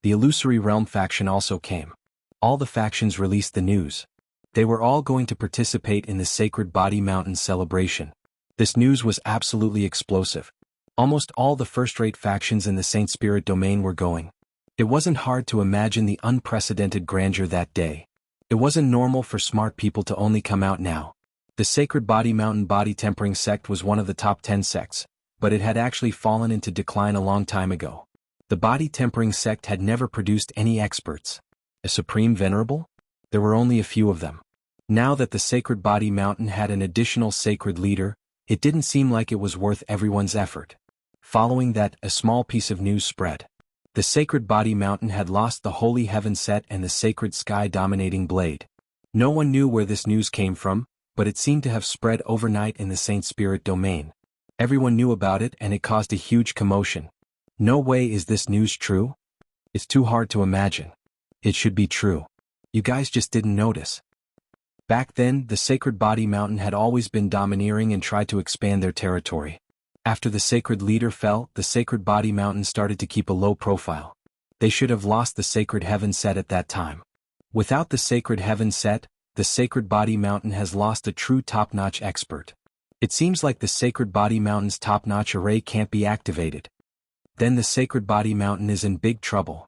The Illusory Realm faction also came. All the factions released the news. They were all going to participate in the Sacred Body Mountain celebration. This news was absolutely explosive. Almost all the first-rate factions in the Saint Spirit domain were going. It wasn't hard to imagine the unprecedented grandeur that day. It wasn't normal for smart people to only come out now. The Sacred Body Mountain body tempering sect was one of the top 10 sects, but it had actually fallen into decline a long time ago. The body tempering sect had never produced any experts. A Supreme Venerable? There were only a few of them. Now that the Sacred Body Mountain had an additional sacred leader, it didn't seem like it was worth everyone's effort. Following that, a small piece of news spread. The Sacred Body Mountain had lost the Holy Heaven set and the Sacred Sky Dominating Blade. No one knew where this news came from, but it seemed to have spread overnight in the Saint Spirit domain. Everyone knew about it and it caused a huge commotion. No way is this news true? It's too hard to imagine. It should be true. You guys just didn't notice. Back then, the Sacred Body Mountain had always been domineering and tried to expand their territory. After the sacred leader fell, the Sacred Body Mountain started to keep a low profile. They should have lost the Sacred Heaven set at that time. Without the Sacred Heaven set, the Sacred Body Mountain has lost a true top-notch expert. It seems like the Sacred Body Mountain's top-notch array can't be activated. Then the Sacred Body Mountain is in big trouble.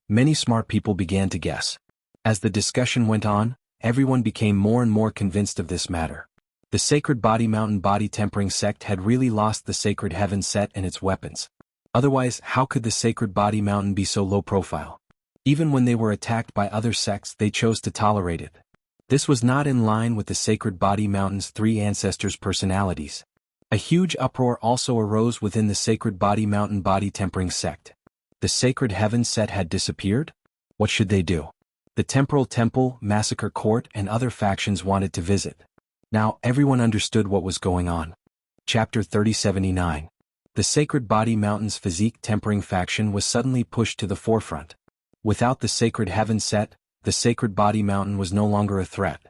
Many smart people began to guess. As the discussion went on, everyone became more and more convinced of this matter. The Sacred Body Mountain body tempering sect had really lost the Sacred Heaven set and its weapons. Otherwise, how could the Sacred Body Mountain be so low profile? Even when they were attacked by other sects, they chose to tolerate it. This was not in line with the Sacred Body Mountain's three ancestors' personalities. A huge uproar also arose within the Sacred Body Mountain body tempering sect. The Sacred Heaven set had disappeared? What should they do? The Temporal Temple, Massacre Court, and other factions wanted to visit. Now, everyone understood what was going on. Chapter 3079. The Sacred Body Mountain's physique tempering faction was suddenly pushed to the forefront. Without the Sacred Heaven set, the Sacred Body Mountain was no longer a threat.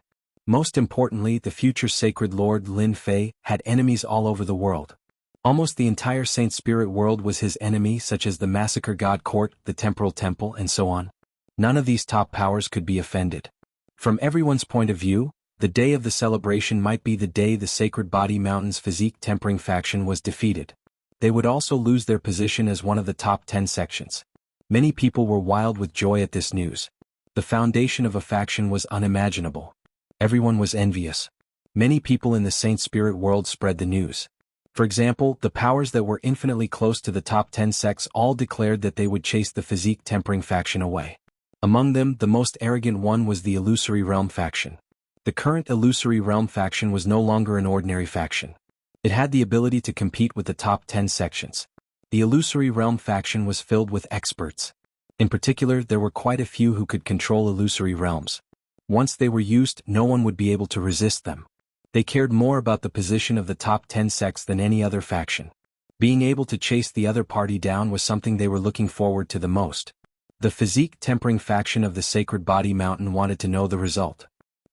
Most importantly, the future Sacred Lord Lin Fei had enemies all over the world. Almost the entire Saint Spirit world was his enemy, such as the Massacre God Court, the Temporal Temple, and so on. None of these top powers could be offended. From everyone's point of view, the day of the celebration might be the day the Sacred Body Mountain's physique tempering faction was defeated. They would also lose their position as one of the top 10 sections. Many people were wild with joy at this news. The foundation of a faction was unimaginable. Everyone was envious. Many people in the Saint Spirit world spread the news. For example, the powers that were infinitely close to the top 10 sects all declared that they would chase the physique tempering faction away. Among them, the most arrogant one was the Illusory Realm faction. The current Illusory Realm faction was no longer an ordinary faction. It had the ability to compete with the top 10 sections. The Illusory Realm faction was filled with experts. In particular, there were quite a few who could control illusory realms. Once they were used, no one would be able to resist them. They cared more about the position of the top 10 sects than any other faction. Being able to chase the other party down was something they were looking forward to the most. The physique tempering faction of the Sacred Body Mountain wanted to know the result.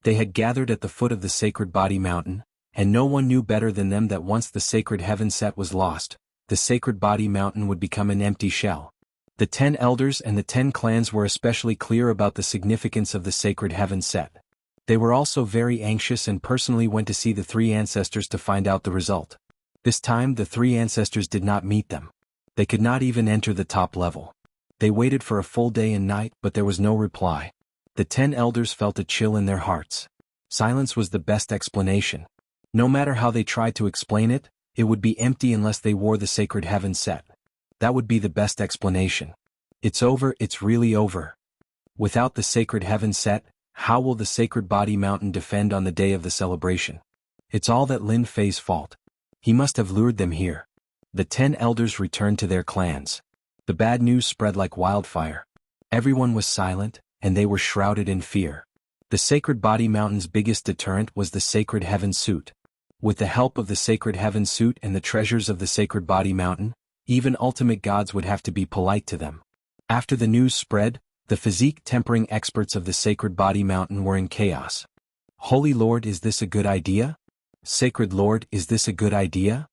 They had gathered at the foot of the Sacred Body Mountain, and no one knew better than them that once the Sacred Heaven set was lost, the Sacred Body Mountain would become an empty shell. The 10 elders and the 10 clans were especially clear about the significance of the Sacred Heaven set. They were also very anxious and personally went to see the 3 ancestors to find out the result. This time the 3 ancestors did not meet them. They could not even enter the top level. They waited for a full day and night, but there was no reply. The 10 elders felt a chill in their hearts. Silence was the best explanation. No matter how they tried to explain it, it would be empty unless they wore the Sacred Heaven set. That would be the best explanation. It's over, it's really over. Without the Sacred Heaven set, how will the Sacred Body Mountain defend on the day of the celebration? It's all that Lin Fei's fault. He must have lured them here. The 10 elders returned to their clans. The bad news spread like wildfire. Everyone was silent, and they were shrouded in fear. The Sacred Body Mountain's biggest deterrent was the Sacred Heaven suit. With the help of the Sacred Heaven suit and the treasures of the Sacred Body Mountain, even ultimate gods would have to be polite to them. After the news spread, the physique tempering experts of the Sacred Body Mountain were in chaos. Holy Lord, is this a good idea? Sacred Lord, is this a good idea?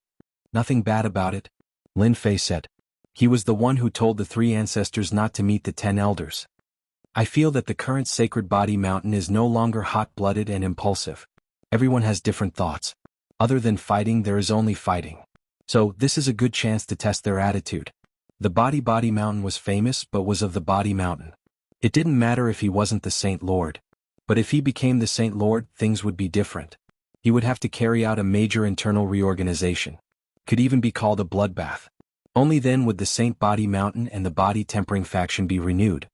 Nothing bad about it, Lin Fei said. He was the one who told the 3 ancestors not to meet the 10 elders. I feel that the current Sacred Body Mountain is no longer hot-blooded and impulsive. Everyone has different thoughts. Other than fighting, there is only fighting. So, this is a good chance to test their attitude. The Body Mountain was famous but was of the Body Mountain. It didn't matter if he wasn't the Saint Lord. But if he became the Saint Lord, things would be different. He would have to carry out a major internal reorganization. Could even be called a bloodbath. Only then would the Saint Body Mountain and the Body Tempering faction be renewed.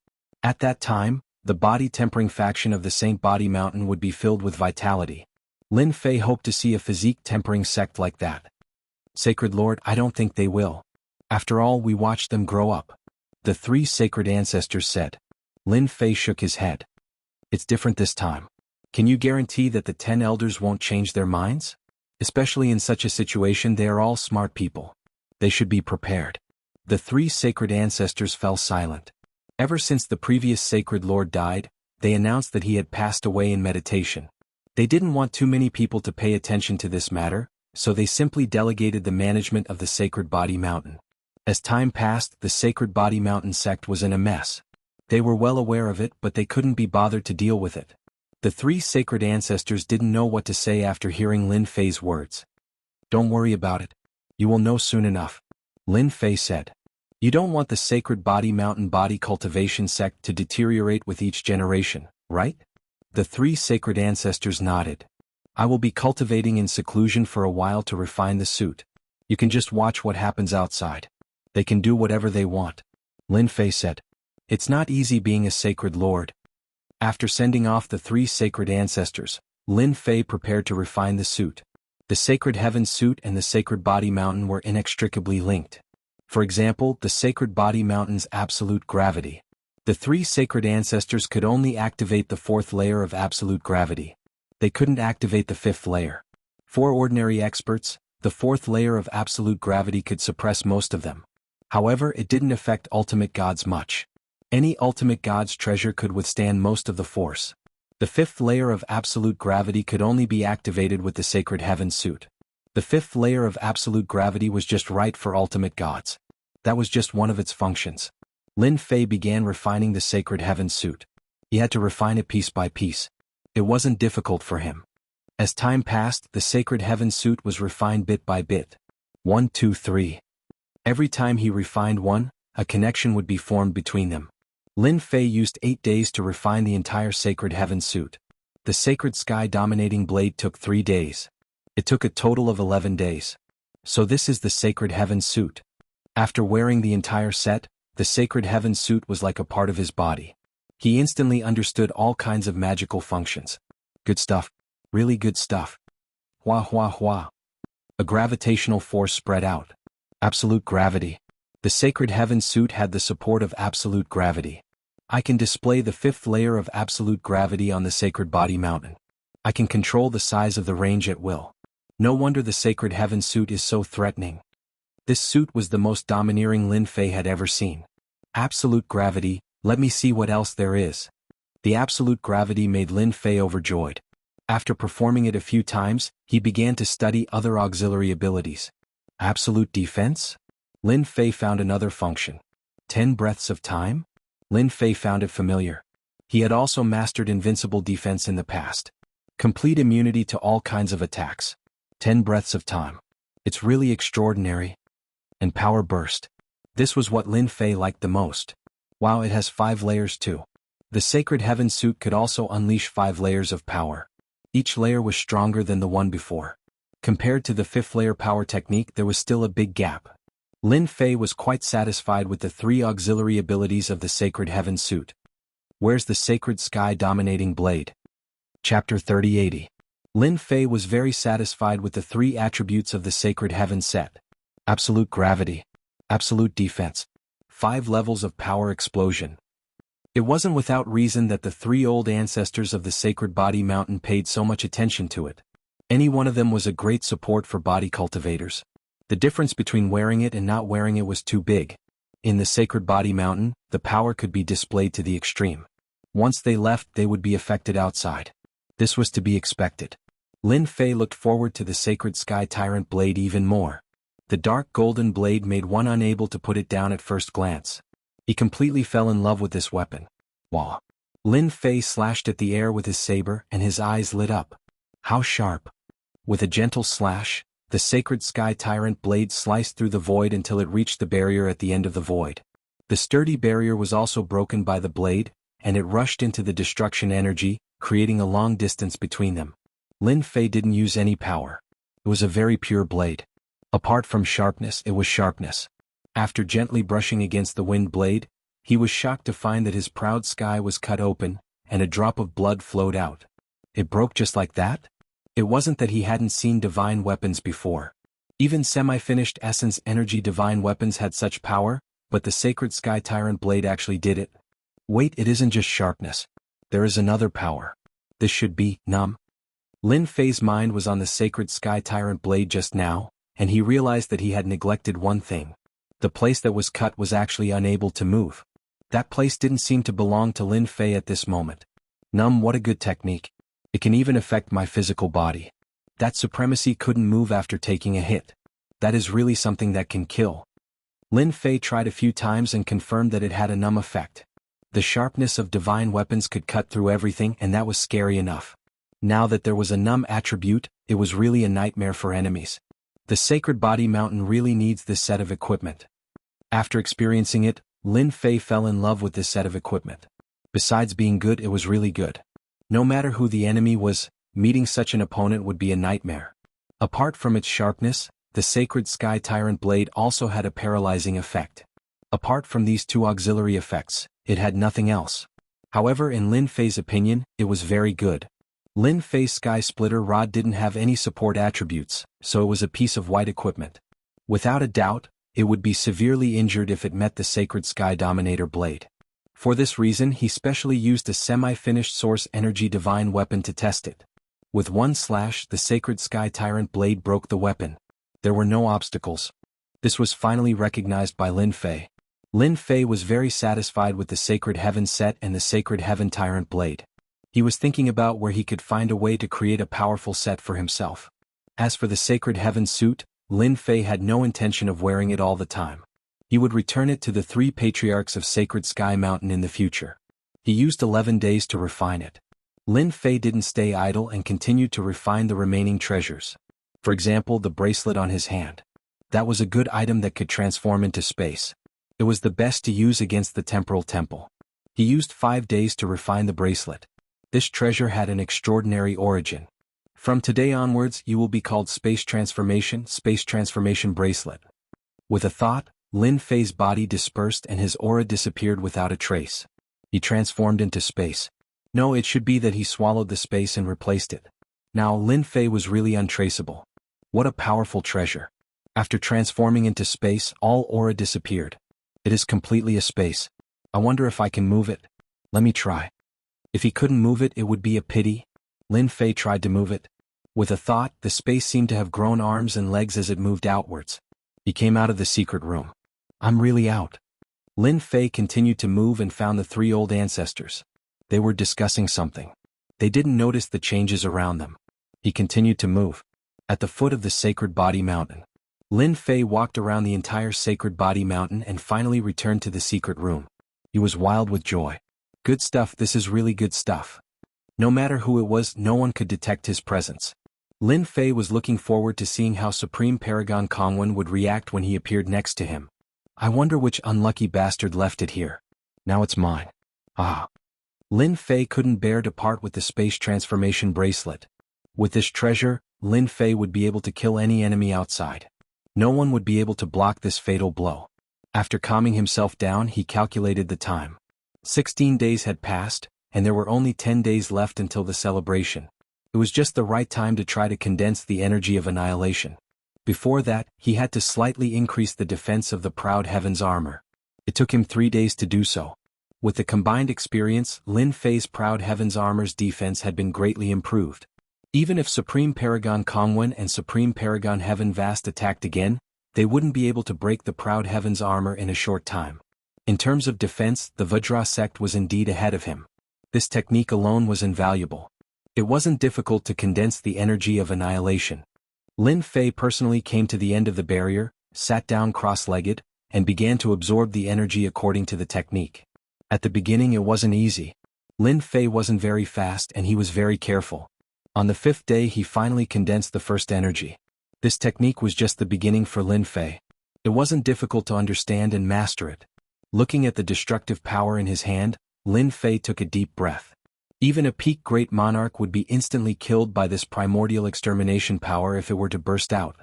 At that time, the Body Tempering faction of the Saint Body Mountain would be filled with vitality. Lin Fei hoped to see a physique tempering sect like that. Sacred Lord, I don't think they will. After all, we watched them grow up. The 3 sacred ancestors said. Lin Fei shook his head. It's different this time. Can you guarantee that the 10 elders won't change their minds? Especially in such a situation, they are all smart people. They should be prepared. The 3 sacred ancestors fell silent. Ever since the previous Sacred Lord died, they announced that he had passed away in meditation. They didn't want too many people to pay attention to this matter, so they simply delegated the management of the Sacred Body Mountain. As time passed, the Sacred Body Mountain sect was in a mess. They were well aware of it, but they couldn't be bothered to deal with it. The 3 sacred ancestors didn't know what to say after hearing Lin Fei's words. Don't worry about it. You will know soon enough, Lin Fei said. You don't want the Sacred Body Mountain Body Cultivation sect to deteriorate with each generation, right? The 3 sacred ancestors nodded. I will be cultivating in seclusion for a while to refine the suit. You can just watch what happens outside. They can do whatever they want, Lin Fei said. It's not easy being a Sacred Lord. After sending off the 3 sacred ancestors, Lin Fei prepared to refine the suit. The Sacred Heaven suit and the Sacred Body Mountain were inextricably linked. For example, the Sacred Body Mountain's absolute gravity. The 3 sacred ancestors could only activate the 4th layer of absolute gravity. They couldn't activate the 5th layer. For ordinary experts, the 4th layer of absolute gravity could suppress most of them. However, it didn't affect ultimate gods much. Any ultimate god's treasure could withstand most of the force. The 5th layer of absolute gravity could only be activated with the Sacred Heaven suit. The 5th layer of absolute gravity was just right for ultimate gods. That was just one of its functions. Lin Fei began refining the Sacred Heaven suit. He had to refine it piece by piece. It wasn't difficult for him. As time passed, the Sacred Heaven suit was refined bit by bit. 1, 2, 3. Every time he refined one, a connection would be formed between them. Lin Fei used 8 days to refine the entire Sacred Heaven suit. The Sacred Sky Dominating Blade took 3 days. It took a total of 11 days. So this is the Sacred Heaven suit. After wearing the entire set, the Sacred Heaven suit was like a part of his body. He instantly understood all kinds of magical functions. Good stuff. Really good stuff. Hua hua hua. A gravitational force spread out. Absolute gravity. The Sacred Heaven suit had the support of absolute gravity. I can display the 5th layer of absolute gravity on the Sacred Body Mountain. I can control the size of the range at will. No wonder the Sacred Heaven suit is so threatening. This suit was the most domineering Lin Fei had ever seen. Absolute gravity, let me see what else there is. The absolute gravity made Lin Fei overjoyed. After performing it a few times, he began to study other auxiliary abilities. Absolute defense? Lin Fei found another function. 10 breaths of time? Lin Fei found it familiar. He had also mastered invincible defense in the past. Complete immunity to all kinds of attacks. 10 breaths of time. It's really extraordinary. And power burst. This was what Lin Fei liked the most. Wow, it has 5 layers too. The Sacred Heaven suit could also unleash 5 layers of power. Each layer was stronger than the one before. Compared to the 5th layer power technique, there was still a big gap. Lin Fei was quite satisfied with the 3 auxiliary abilities of the Sacred Heaven suit. Where's the Sacred Sky Dominating Blade? Chapter 3080. Lin Fei was very satisfied with the 3 attributes of the Sacred Heaven set. Absolute gravity. Absolute defense. 5 levels of power explosion. It wasn't without reason that the 3 old ancestors of the Sacred Body Mountain paid so much attention to it. Any one of them was a great support for body cultivators. The difference between wearing it and not wearing it was too big. In the Sacred Body Mountain, the power could be displayed to the extreme. Once they left, they would be affected outside. This was to be expected. Lin Fei looked forward to the Sacred Sky Tyrant Blade even more. The dark golden blade made one unable to put it down at first glance. He completely fell in love with this weapon. Wah! Lin Fei slashed at the air with his saber and his eyes lit up. How sharp! With a gentle slash, the Sacred Sky Tyrant blade sliced through the void until it reached the barrier at the end of the void. The sturdy barrier was also broken by the blade, and it rushed into the destruction energy, creating a long distance between them. Lin Fei didn't use any power. It was a very pure blade. Apart from sharpness, it was sharpness. After gently brushing against the wind blade, he was shocked to find that his proud sky was cut open, and a drop of blood flowed out. It broke just like that? It wasn't that he hadn't seen divine weapons before. Even semi-finished essence energy divine weapons had such power, but the Sacred Sky Tyrant blade actually did it. Wait, it isn't just sharpness. There is another power. This should be numb. Lin Fei's mind was on the Sacred Sky Tyrant blade just now, and he realized that he had neglected one thing. The place that was cut was actually unable to move. That place didn't seem to belong to Lin Fei at this moment. Numb, what a good technique. It can even affect my physical body. That supremacy couldn't move after taking a hit. That is really something that can kill. Lin Fei tried a few times and confirmed that it had a numb effect. The sharpness of divine weapons could cut through everything, and that was scary enough. Now that there was a numb attribute, it was really a nightmare for enemies. The Sacred Body Mountain really needs this set of equipment. After experiencing it, Lin Fei fell in love with this set of equipment. Besides being good, it was really good. No matter who the enemy was, meeting such an opponent would be a nightmare. Apart from its sharpness, the Sacred Sky Tyrant blade also had a paralyzing effect. Apart from these 2 auxiliary effects, it had nothing else. However, in Lin Fei's opinion, it was very good. Lin Fei's Sky Splitter Rod didn't have any support attributes, so it was a piece of white equipment. Without a doubt, it would be severely injured if it met the Sacred Sky Dominator blade. For this reason, he specially used a semi-finished Source Energy Divine weapon to test it. With one slash, the Sacred Sky Tyrant blade broke the weapon. There were no obstacles. This was finally recognized by Lin Fei. Lin Fei was very satisfied with the Sacred Heaven set and the Sacred Heaven Tyrant blade. He was thinking about where he could find a way to create a powerful set for himself. As for the Sacred Heaven suit, Lin Fei had no intention of wearing it all the time. He would return it to the 3 patriarchs of Sacred Sky Mountain in the future. He used 11 days to refine it. Lin Fei didn't stay idle and continued to refine the remaining treasures. For example, the bracelet on his hand. That was a good item that could transform into space. It was the best to use against the Temporal Temple. He used 5 days to refine the bracelet. This treasure had an extraordinary origin. From today onwards you will be called Space Transformation Bracelet. With a thought, Lin Fei's body dispersed and his aura disappeared without a trace. He transformed into space. No, it should be that he swallowed the space and replaced it. Now Lin Fei was really untraceable. What a powerful treasure. After transforming into space, all aura disappeared. It is completely a space. I wonder if I can move it. Let me try. If he couldn't move it, it would be a pity. Lin Fei tried to move it. With a thought, the space seemed to have grown arms and legs as it moved outwards. He came out of the secret room. I'm really out. Lin Fei continued to move and found the 3 old ancestors. They were discussing something. They didn't notice the changes around them. He continued to move. At the foot of the Sacred Body Mountain, Lin Fei walked around the entire Sacred Body Mountain and finally returned to the secret room. He was wild with joy. Good stuff, this is really good stuff. No matter who it was, no one could detect his presence. Lin Fei was looking forward to seeing how Supreme Paragon Kongwen would react when he appeared next to him. I wonder which unlucky bastard left it here. Now it's mine. Ah. Lin Fei couldn't bear to part with the Space Transformation Bracelet. With this treasure, Lin Fei would be able to kill any enemy outside. No one would be able to block this fatal blow. After calming himself down, he calculated the time. 16 days had passed, and there were only 10 days left until the celebration. It was just the right time to try to condense the energy of annihilation. Before that, he had to slightly increase the defense of the Proud Heaven's armor. It took him 3 days to do so. With the combined experience, Lin Fei's Proud Heaven's armor's defense had been greatly improved. Even if Supreme Paragon Kongwen and Supreme Paragon Heaven Vast attacked again, they wouldn't be able to break the Proud Heaven's armor in a short time. In terms of defense, the Vajra sect was indeed ahead of him. This technique alone was invaluable. It wasn't difficult to condense the energy of annihilation. Lin Fei personally came to the end of the barrier, sat down cross-legged, and began to absorb the energy according to the technique. At the beginning it wasn't easy. Lin Fei wasn't very fast and he was very careful. On the 5th day he finally condensed the first energy. This technique was just the beginning for Lin Fei. It wasn't difficult to understand and master it. Looking at the destructive power in his hand, Lin Fei took a deep breath. Even a peak great monarch would be instantly killed by this primordial extermination power if it were to burst out.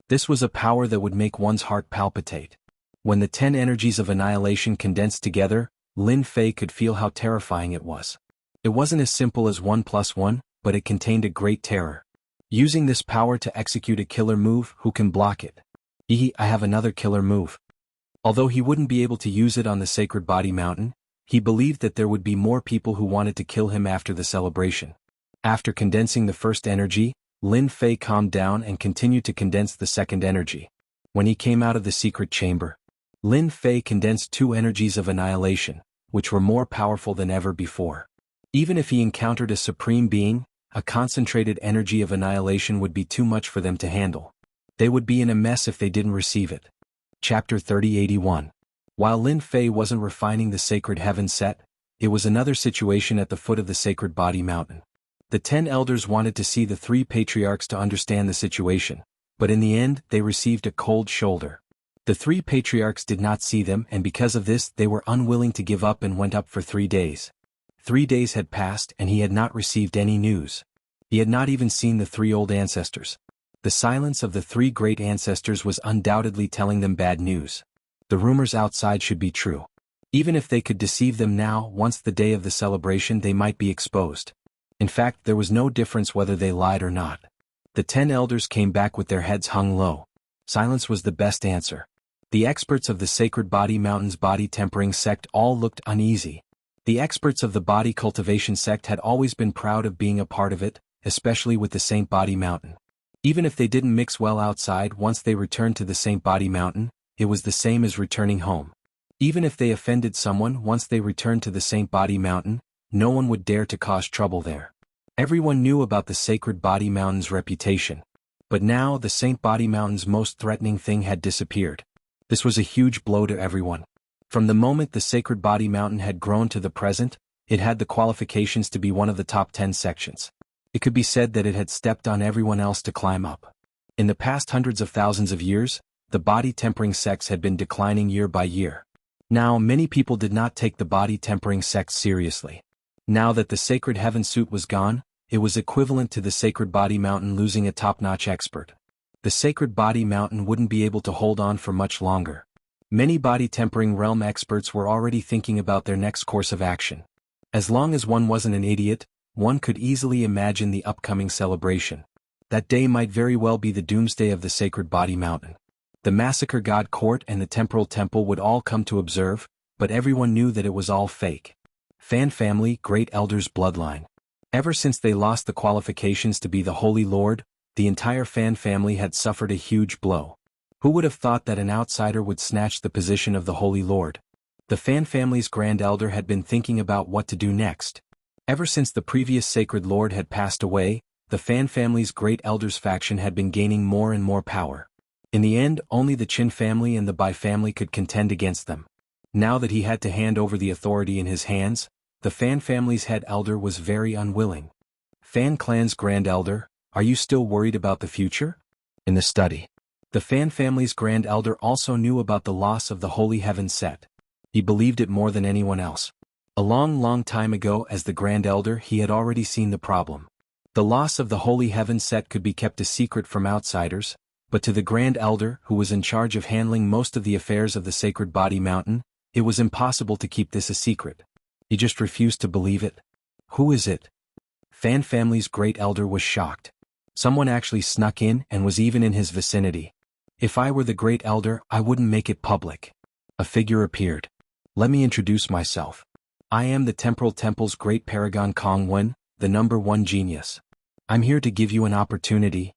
This was a power that would make one's heart palpitate. When the 10 energies of annihilation condensed together, Lin Fei could feel how terrifying it was. It wasn't as simple as 1 + 1, but it contained a great terror. Using this power to execute a killer move, who can block it? I have another killer move. Although he wouldn't be able to use it on the Sacred Body Mountain, he believed that there would be more people who wanted to kill him after the celebration. After condensing the first energy, Lin Fei calmed down and continued to condense the second energy. When he came out of the secret chamber, Lin Fei condensed 2 energies of annihilation, which were more powerful than ever before. Even if he encountered a supreme being, a concentrated energy of annihilation would be too much for them to handle. They would be in a mess if they didn't receive it. Chapter 3081. While Lin Fei wasn't refining the Sacred Heaven set, it was another situation at the foot of the Sacred Body Mountain. The 10 elders wanted to see the 3 patriarchs to understand the situation, but in the end they received a cold shoulder. The 3 patriarchs did not see them, and because of this they were unwilling to give up and went up for 3 days. 3 days had passed and he had not received any news. He had not even seen the 3 old ancestors. The silence of the 3 great ancestors was undoubtedly telling them bad news. The rumors outside should be true. Even if they could deceive them now, once the day of the celebration they might be exposed. In fact, there was no difference whether they lied or not. The 10 elders came back with their heads hung low. Silence was the best answer. The experts of the Sacred Body Mountain's body tempering sect all looked uneasy. The experts of the body cultivation sect had always been proud of being a part of it, especially with the Saint Body Mountain. Even if they didn't mix well outside, once they returned to the Saint Body Mountain, it was the same as returning home. Even if they offended someone, once they returned to the Saint Body Mountain, no one would dare to cause trouble there. Everyone knew about the Sacred Body Mountain's reputation. But now the Saint Body Mountain's most threatening thing had disappeared. This was a huge blow to everyone. From the moment the Sacred Body Mountain had grown to the present, it had the qualifications to be one of the top 10 sections. It could be said that it had stepped on everyone else to climb up. In the past hundreds of thousands of years, the body tempering sects had been declining year by year. Now, many people did not take the body-tempering sect seriously. Now that the sacred heaven suit was gone, it was equivalent to the sacred body mountain losing a top-notch expert. The sacred body mountain wouldn't be able to hold on for much longer. Many body-tempering realm experts were already thinking about their next course of action. As long as one wasn't an idiot, one could easily imagine the upcoming celebration. That day might very well be the doomsday of the sacred body mountain. The massacre god court and the temporal temple would all come to observe, but everyone knew that it was all fake. Fan family, great elders bloodline. Ever since they lost the qualifications to be the Holy Lord, the entire Fan family had suffered a huge blow. Who would have thought that an outsider would snatch the position of the Holy Lord? The Fan family's Grand Elder had been thinking about what to do next. Ever since the previous Sacred Lord had passed away, the Fan family's Great Elders faction had been gaining more and more power. In the end, only the Qin family and the Bai family could contend against them. Now that he had to hand over the authority in his hands, the Fan family's head elder was very unwilling. Fan clan's Grand Elder, are you still worried about the future? In the study. The Fan family's Grand Elder also knew about the loss of the Holy Heaven set. He believed it more than anyone else. A long time ago as the Grand Elder he had already seen the problem. The loss of the Holy Heaven set could be kept a secret from outsiders, but to the Grand Elder, who was in charge of handling most of the affairs of the Sacred Body Mountain, it was impossible to keep this a secret. He just refused to believe it. Who is it? Fan family's Great Elder was shocked. Someone actually snuck in and was even in his vicinity. If I were the Great Elder, I wouldn't make it public. A figure appeared. Let me introduce myself. I am the Temporal Temple's Great Paragon Kongwen, the #1 genius. I'm here to give you an opportunity.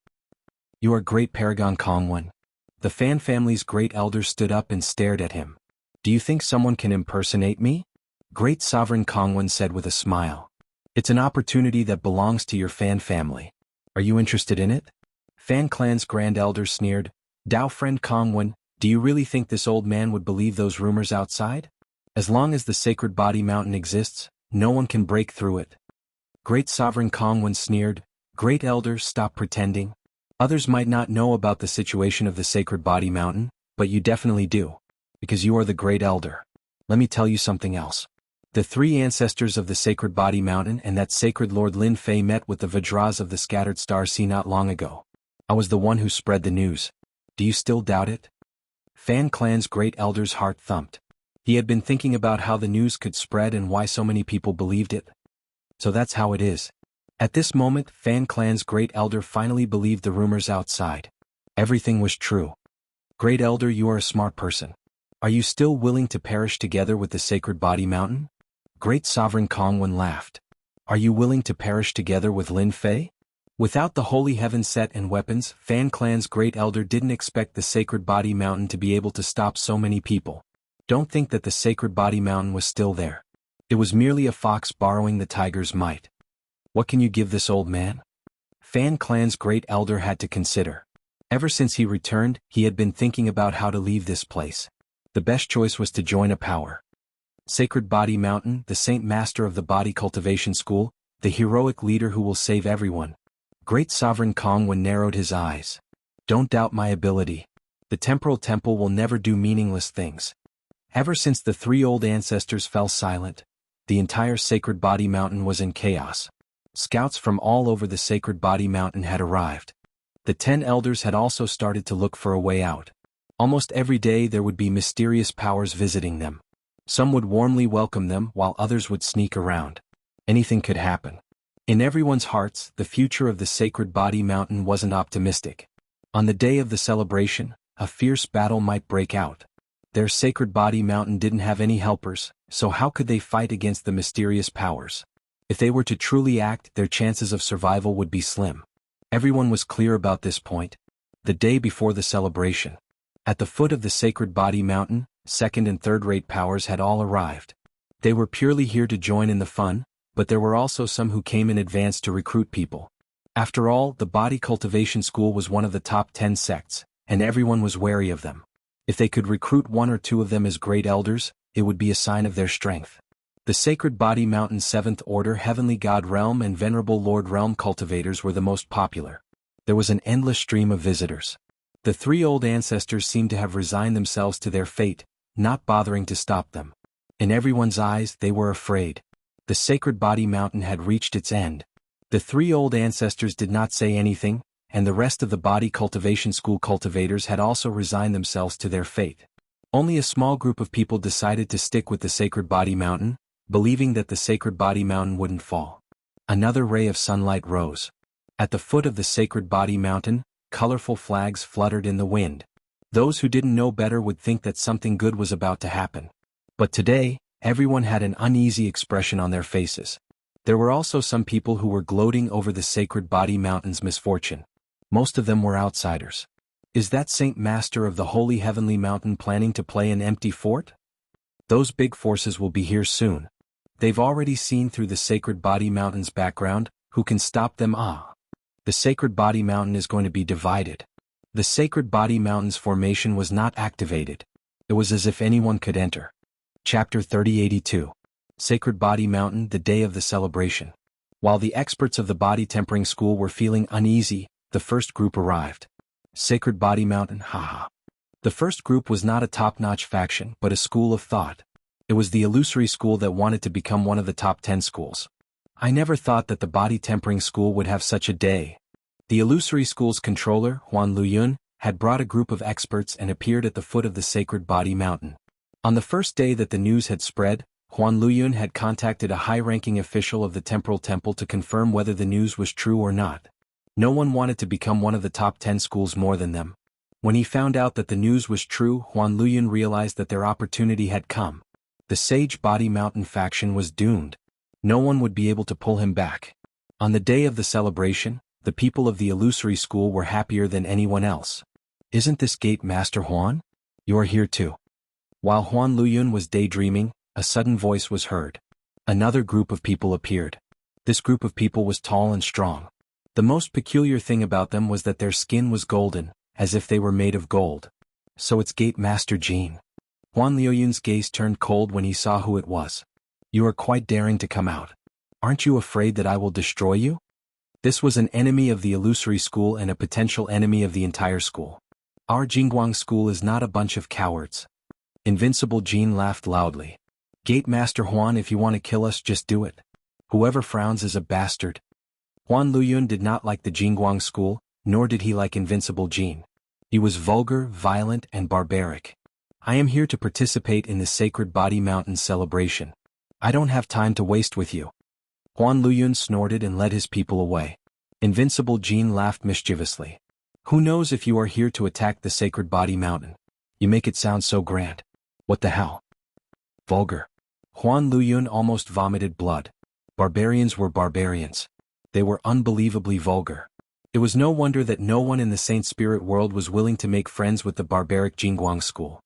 You are Great Paragon Kongwen. The Fan family's Great Elder stood up and stared at him. Do you think someone can impersonate me? Great Sovereign Kongwen said with a smile. It's an opportunity that belongs to your Fan family. Are you interested in it? Fan clan's Grand Elder sneered. Dao friend Kongwen, do you really think this old man would believe those rumors outside? As long as the Sacred Body Mountain exists, no one can break through it. Great Sovereign Kongwen sneered. Great Elder, stop pretending. Others might not know about the situation of the Sacred Body Mountain, but you definitely do. Because you are the Great Elder. Let me tell you something else. The three ancestors of the Sacred Body Mountain and that Sacred Lord Lin Fei met with the Vajras of the Scattered Star Sea not long ago. I was the one who spread the news. Do you still doubt it? Fan clan's Great Elder's heart thumped. He had been thinking about how the news could spread and why so many people believed it. So that's how it is. At this moment, Fan clan's Great Elder finally believed the rumors outside. Everything was true. Great Elder, you are a smart person. Are you still willing to perish together with the Sacred Body Mountain? Great Sovereign Kongwen laughed. Are you willing to perish together with Lin Fei? Without the Holy Heaven set and weapons, Fan clan's Great Elder didn't expect the Sacred Body Mountain to be able to stop so many people. Don't think that the Sacred Body Mountain was still there. It was merely a fox borrowing the tiger's might. What can you give this old man? Fan clan's Great Elder had to consider. Ever since he returned, he had been thinking about how to leave this place. The best choice was to join a power. Sacred Body Mountain, the Saint Master of the Body Cultivation School, the heroic leader who will save everyone. Great Sovereign Kongwen narrowed his eyes. Don't doubt my ability. The Temporal Temple will never do meaningless things. Ever since the three old ancestors fell silent, the entire Sacred Body Mountain was in chaos. Scouts from all over the Sacred Body Mountain had arrived. The 10 elders had also started to look for a way out. Almost every day there would be mysterious powers visiting them. Some would warmly welcome them while others would sneak around. Anything could happen. In everyone's hearts, the future of the Sacred Body Mountain wasn't optimistic. On the day of the celebration, a fierce battle might break out. Their Sacred Body Mountain didn't have any helpers, so how could they fight against the mysterious powers? If they were to truly act, their chances of survival would be slim. Everyone was clear about this point. The day before the celebration. At the foot of the Sacred Body Mountain, second and third-rate powers had all arrived. They were purely here to join in the fun, but there were also some who came in advance to recruit people. After all, the Body Cultivation School was one of the top 10 sects, and everyone was wary of them. If they could recruit one or two of them as Great Elders, it would be a sign of their strength. The Sacred Body Mountain 7th Order Heavenly God Realm and Venerable Lord Realm cultivators were the most popular. There was an endless stream of visitors. The three old ancestors seemed to have resigned themselves to their fate, not bothering to stop them. In everyone's eyes, they were afraid. The Sacred Body Mountain had reached its end. The three old ancestors did not say anything, and the rest of the Body Cultivation School cultivators had also resigned themselves to their fate. Only a small group of people decided to stick with the Sacred Body Mountain, believing that the Sacred Body Mountain wouldn't fall. Another ray of sunlight rose. At the foot of the Sacred Body Mountain, colorful flags fluttered in the wind. Those who didn't know better would think that something good was about to happen. But today, everyone had an uneasy expression on their faces. There were also some people who were gloating over the Sacred Body Mountain's misfortune. Most of them were outsiders. Is that Saint Master of the Holy Heavenly Mountain planning to play an empty fort? Those big forces will be here soon. They've already seen through the Sacred Body Mountain's background. Who can stop them? The Sacred Body Mountain is going to be divided. The Sacred Body Mountain's formation was not activated. It was as if anyone could enter. Chapter 3082. Sacred Body Mountain, the day of the celebration. While the experts of the Body Tempering School were feeling uneasy, the first group arrived. Sacred Body Mountain, haha. The first group was not a top-notch faction, but a school of thought. It was the illusory school that wanted to become one of the top 10 schools. I never thought that the Body Tempering School would have such a day. The illusory school's controller, Huan Luyun, had brought a group of experts and appeared at the foot of the Sacred Body Mountain. On the first day that the news had spread, Huan Luyun had contacted a high-ranking official of the Temporal Temple to confirm whether the news was true or not. No one wanted to become one of the top 10 schools more than them. When he found out that the news was true, Huan Luyun realized that their opportunity had come. The Sage Body Mountain faction was doomed. No one would be able to pull him back. On the day of the celebration, the people of the illusory school were happier than anyone else. Isn't this Gate Master Huan? You are here too. While Huan Luyun was daydreaming, a sudden voice was heard. Another group of people appeared. This group of people was tall and strong. The most peculiar thing about them was that their skin was golden, as if they were made of gold. So it's Gate Master Jean. Huan Luyun's gaze turned cold when he saw who it was. You are quite daring to come out. Aren't you afraid that I will destroy you? This was an enemy of the illusory school and a potential enemy of the entire school. Our Jingguang school is not a bunch of cowards. Invincible Jean laughed loudly. Gate Master Huan, if you want to kill us, just do it. Whoever frowns is a bastard. Huan Luyun did not like the Jingguang school, nor did he like Invincible Jean. He was vulgar, violent, and barbaric. I am here to participate in the Sacred Body Mountain celebration. I don't have time to waste with you. Huan Luyun snorted and led his people away. Invincible Jean laughed mischievously. Who knows if you are here to attack the Sacred Body Mountain? You make it sound so grand. What the hell? Vulgar. Huan Luyun almost vomited blood. Barbarians were barbarians. They were unbelievably vulgar. It was no wonder that no one in the Saint Spirit world was willing to make friends with the barbaric Jingguang school.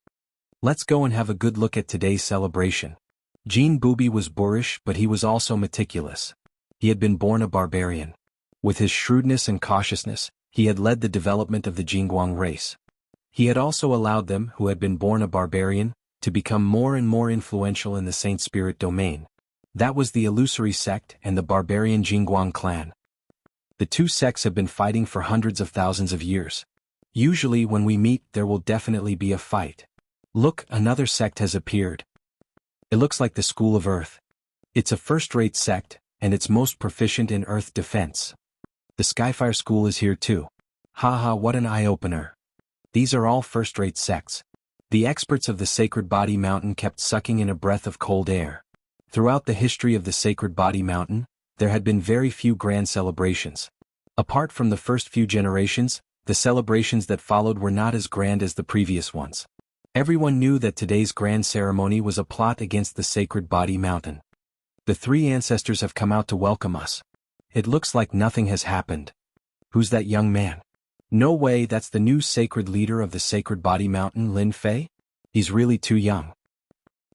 Let's go and have a good look at today's celebration. Jean Booby was boorish, but he was also meticulous. He had been born a barbarian. With his shrewdness and cautiousness, he had led the development of the Jingguang race. He had also allowed them, who had been born a barbarian, to become more and more influential in the Saint Spirit domain. That was the illusory sect and the barbarian Jingguang clan. The two sects have been fighting for hundreds of thousands of years. Usually when we meet, there will definitely be a fight. Look, another sect has appeared. It looks like the School of Earth. It's a first-rate sect, and it's most proficient in Earth defense. The Skyfire School is here too. Haha, what an eye-opener. These are all first-rate sects. The experts of the Sacred Body Mountain kept sucking in a breath of cold air. Throughout the history of the Sacred Body Mountain, there had been very few grand celebrations. Apart from the first few generations, the celebrations that followed were not as grand as the previous ones. Everyone knew that today's grand ceremony was a plot against the Sacred Body Mountain. The three ancestors have come out to welcome us. It looks like nothing has happened. Who's that young man? No way, that's the new sacred leader of the Sacred Body Mountain, Lin Fei? He's really too young.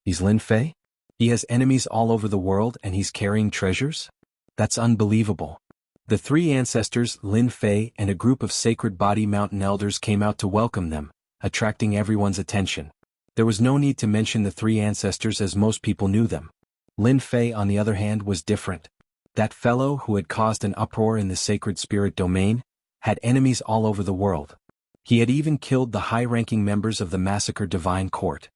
He's Lin Fei? He has enemies all over the world and he's carrying treasures? That's unbelievable. The three ancestors, Lin Fei, and a group of Sacred Body Mountain elders came out to welcome them, attracting everyone's attention. There was no need to mention the three ancestors as most people knew them. Lin Fei, on the other hand, was different. That fellow who had caused an uproar in the Sacred Spirit domain had enemies all over the world. He had even killed the high-ranking members of the Massacre Divine Court.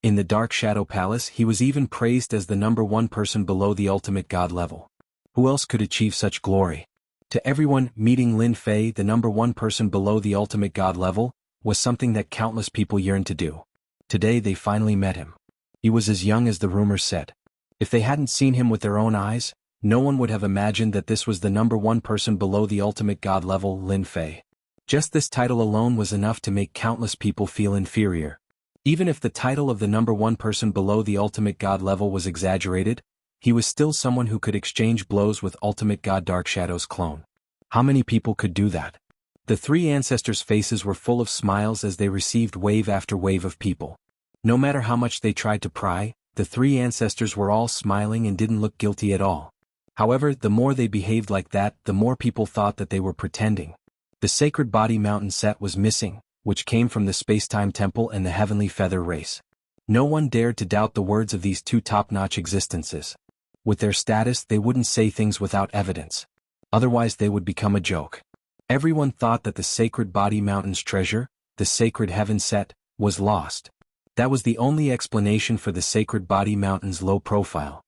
In the Dark Shadow Palace he was even praised as the #1 person below the ultimate god level. Who else could achieve such glory? To everyone, meeting Lin Fei, the #1 person below the ultimate god level, was something that countless people yearned to do. Today they finally met him. He was as young as the rumors said. If they hadn't seen him with their own eyes, no one would have imagined that this was the #1 person below the ultimate god level, Lin Fei. Just this title alone was enough to make countless people feel inferior. Even if the title of the #1 person below the ultimate god level was exaggerated, he was still someone who could exchange blows with ultimate god Dark Shadow's clone. How many people could do that? The three ancestors' faces were full of smiles as they received wave after wave of people. No matter how much they tried to pry, the three ancestors were all smiling and didn't look guilty at all. However, the more they behaved like that, the more people thought that they were pretending. The Sacred Body Mountain set was missing, which came from the Space-Time Temple and the Heavenly Feather race. No one dared to doubt the words of these two top-notch existences. With their status, they wouldn't say things without evidence. Otherwise they would become a joke. Everyone thought that the Sacred Body Mountain's treasure, the Sacred Heaven set, was lost. That was the only explanation for the Sacred Body Mountain's low profile.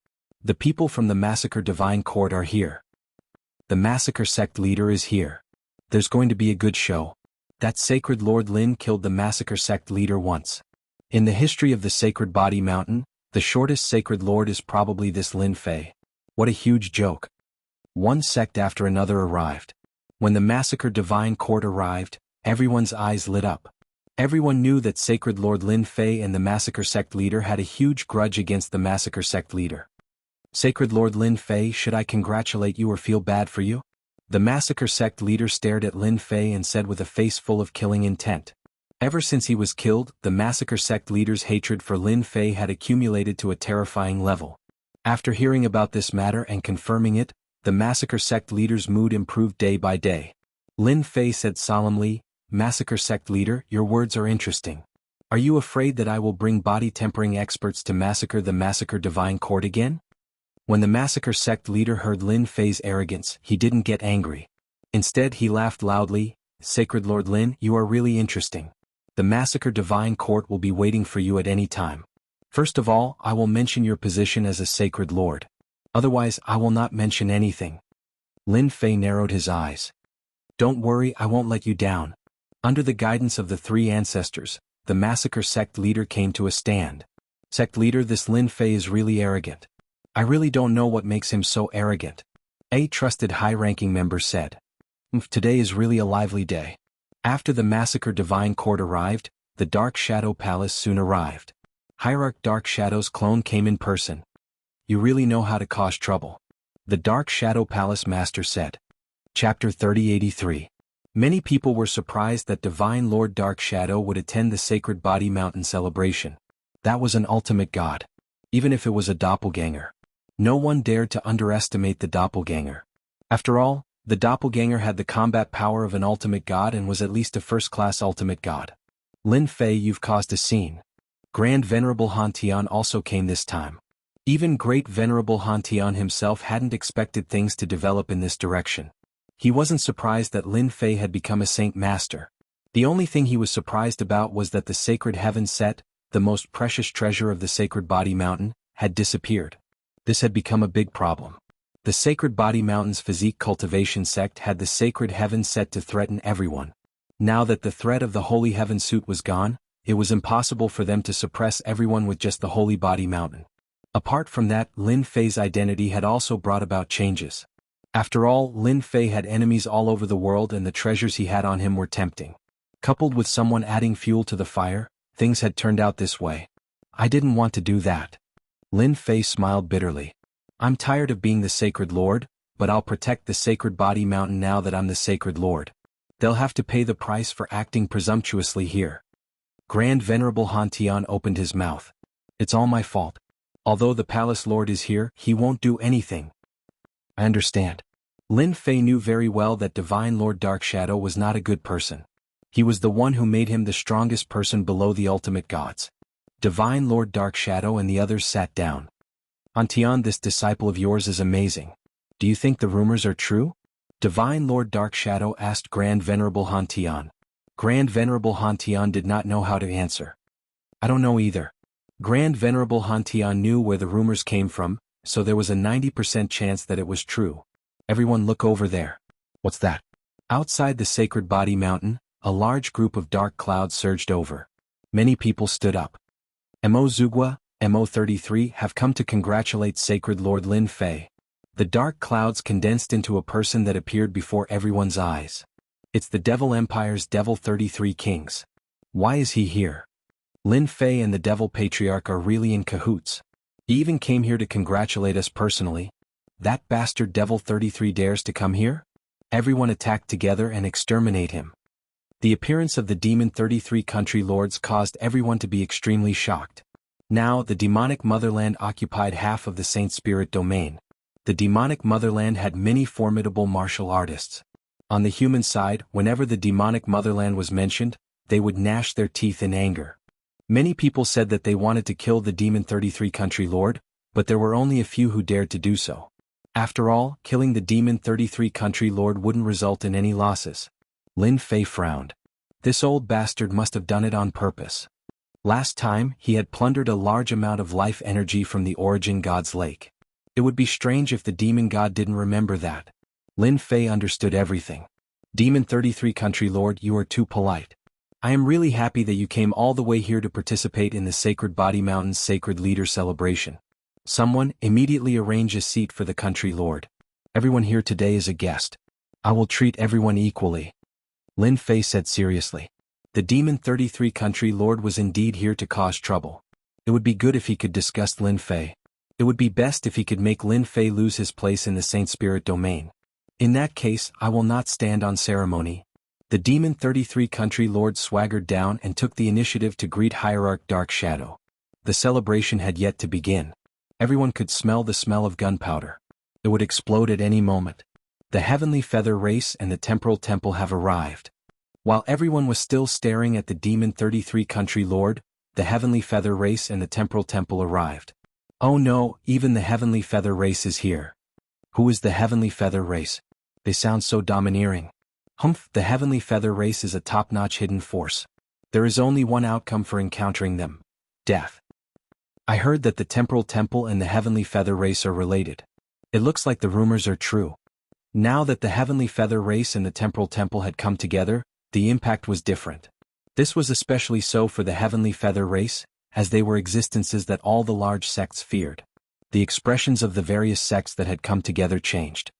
The people from the Massacre Divine Court are here. The Massacre Sect leader is here. There's going to be a good show. That Sacred Lord Lin killed the Massacre Sect leader once. In the history of the Sacred Body Mountain, the shortest Sacred Lord is probably this Lin Fei. What a huge joke. One sect after another arrived. When the Massacre Divine Court arrived, everyone's eyes lit up. Everyone knew that Sacred Lord Lin Fei and the Massacre Sect leader had a huge grudge against the Massacre Sect leader. Sacred Lord Lin Fei, should I congratulate you or feel bad for you? The Massacre Sect leader stared at Lin Fei and said with a face full of killing intent. Ever since he was killed, the Massacre Sect leader's hatred for Lin Fei had accumulated to a terrifying level. After hearing about this matter and confirming it, the Massacre Sect leader's mood improved day by day. Lin Fei said solemnly, "Massacre Sect leader, your words are interesting. Are you afraid that I will bring body-tempering experts to massacre the Massacre Divine Court again?" When the Massacre Sect leader heard Lin Fei's arrogance, he didn't get angry. Instead he laughed loudly, "Sacred Lord Lin, you are really interesting. The Massacre Divine Court will be waiting for you at any time. First of all, I will mention your position as a Sacred Lord. Otherwise, I will not mention anything." Lin Fei narrowed his eyes. "Don't worry, I won't let you down." Under the guidance of the three ancestors, the Massacre Sect leader came to a stand. "Sect leader, this Lin Fei is really arrogant. I really don't know what makes him so arrogant," a trusted high-ranking member said. "Today is really a lively day." After the Massacre Divine Court arrived, the Dark Shadow Palace soon arrived. Hierarch Dark Shadow's clone came in person. "You really know how to cause trouble," the Dark Shadow Palace Master said. Chapter 3083. Many people were surprised that Divine Lord Dark Shadow would attend the Sacred Body Mountain celebration. That was an ultimate god. Even if it was a doppelganger. No one dared to underestimate the doppelganger. After all, the doppelganger had the combat power of an ultimate god and was at least a first-class ultimate god. "Lin Fei, you've caused a scene." Grand Venerable Han Tian also came this time. Even Great Venerable Han Tian himself hadn't expected things to develop in this direction. He wasn't surprised that Lin Fei had become a Saint Master. The only thing he was surprised about was that the Sacred Heaven set, the most precious treasure of the Sacred Body Mountain, had disappeared. This had become a big problem. The Sacred Body Mountain's physique cultivation sect had the Sacred Heaven set to threaten everyone. Now that the threat of the Holy Heaven suit was gone, it was impossible for them to suppress everyone with just the Holy Body Mountain. Apart from that, Lin Fei's identity had also brought about changes. After all, Lin Fei had enemies all over the world and the treasures he had on him were tempting. Coupled with someone adding fuel to the fire, things had turned out this way. I didn't want to do that. Lin Fei smiled bitterly. I'm tired of being the Sacred Lord, but I'll protect the Sacred Body Mountain now that I'm the Sacred Lord. They'll have to pay the price for acting presumptuously here. Grand Venerable Han Tian opened his mouth. It's all my fault. Although the Palace Lord is here, he won't do anything. I understand. Lin Fei knew very well that Divine Lord Dark Shadow was not a good person. He was the one who made him the strongest person below the ultimate gods. Divine Lord Dark Shadow and the others sat down. Han Tian, this disciple of yours is amazing. Do you think the rumors are true? Divine Lord Dark Shadow asked Grand Venerable Han Tian. Grand Venerable Han Tian did not know how to answer. I don't know either. Grand Venerable Han Tian knew where the rumors came from, so there was a 90% chance that it was true. Everyone look over there. What's that? Outside the Sacred Body Mountain, a large group of dark clouds surged over. Many people stood up. Mo Zugwa, Mo33 have come to congratulate Sacred Lord Lin Fei. The dark clouds condensed into a person that appeared before everyone's eyes. It's the Devil Empire's Devil 33 Kings. Why is he here? Lin Fei and the Devil Patriarch are really in cahoots. He even came here to congratulate us personally. That bastard Devil 33 dares to come here? Everyone attack together and exterminate him. The appearance of the Demon 33 country lords caused everyone to be extremely shocked. Now, the demonic motherland occupied half of the Saint Spirit domain. The demonic motherland had many formidable martial artists. On the human side, whenever the demonic motherland was mentioned, they would gnash their teeth in anger. Many people said that they wanted to kill the Demon 33 country lord, but there were only a few who dared to do so. After all, killing the Demon 33 country lord wouldn't result in any losses. Lin Fei frowned. This old bastard must have done it on purpose. Last time, he had plundered a large amount of life energy from the Origin God's lake. It would be strange if the demon god didn't remember that. Lin Fei understood everything. Demon 33 country lord, you are too polite. I am really happy that you came all the way here to participate in the Sacred Body Mountain's Sacred Leader celebration. Someone, immediately arrange a seat for the country lord. Everyone here today is a guest. I will treat everyone equally. Lin Fei said seriously. The Demon 33 country lord was indeed here to cause trouble. It would be good if he could disgust Lin Fei. It would be best if he could make Lin Fei lose his place in the Saint Spirit domain. In that case, I will not stand on ceremony. The Demon 33 country lord swaggered down and took the initiative to greet Hierarch Dark Shadow. The celebration had yet to begin. Everyone could smell the smell of gunpowder. It would explode at any moment. The Heavenly Feather Race and the Temporal Temple have arrived. While everyone was still staring at the Demon 33 country lord, the Heavenly Feather Race and the Temporal Temple arrived. Oh no, even the Heavenly Feather Race is here. Who is the Heavenly Feather Race? They sound so domineering. Humph, the Heavenly Feather Race is a top-notch hidden force. There is only one outcome for encountering them: death. I heard that the Temporal Temple and the Heavenly Feather Race are related. It looks like the rumors are true. Now that the Heavenly Feather Race and the Temporal Temple had come together, the impact was different. This was especially so for the Heavenly Feather Race, as they were existences that all the large sects feared. The expressions of the various sects that had come together changed.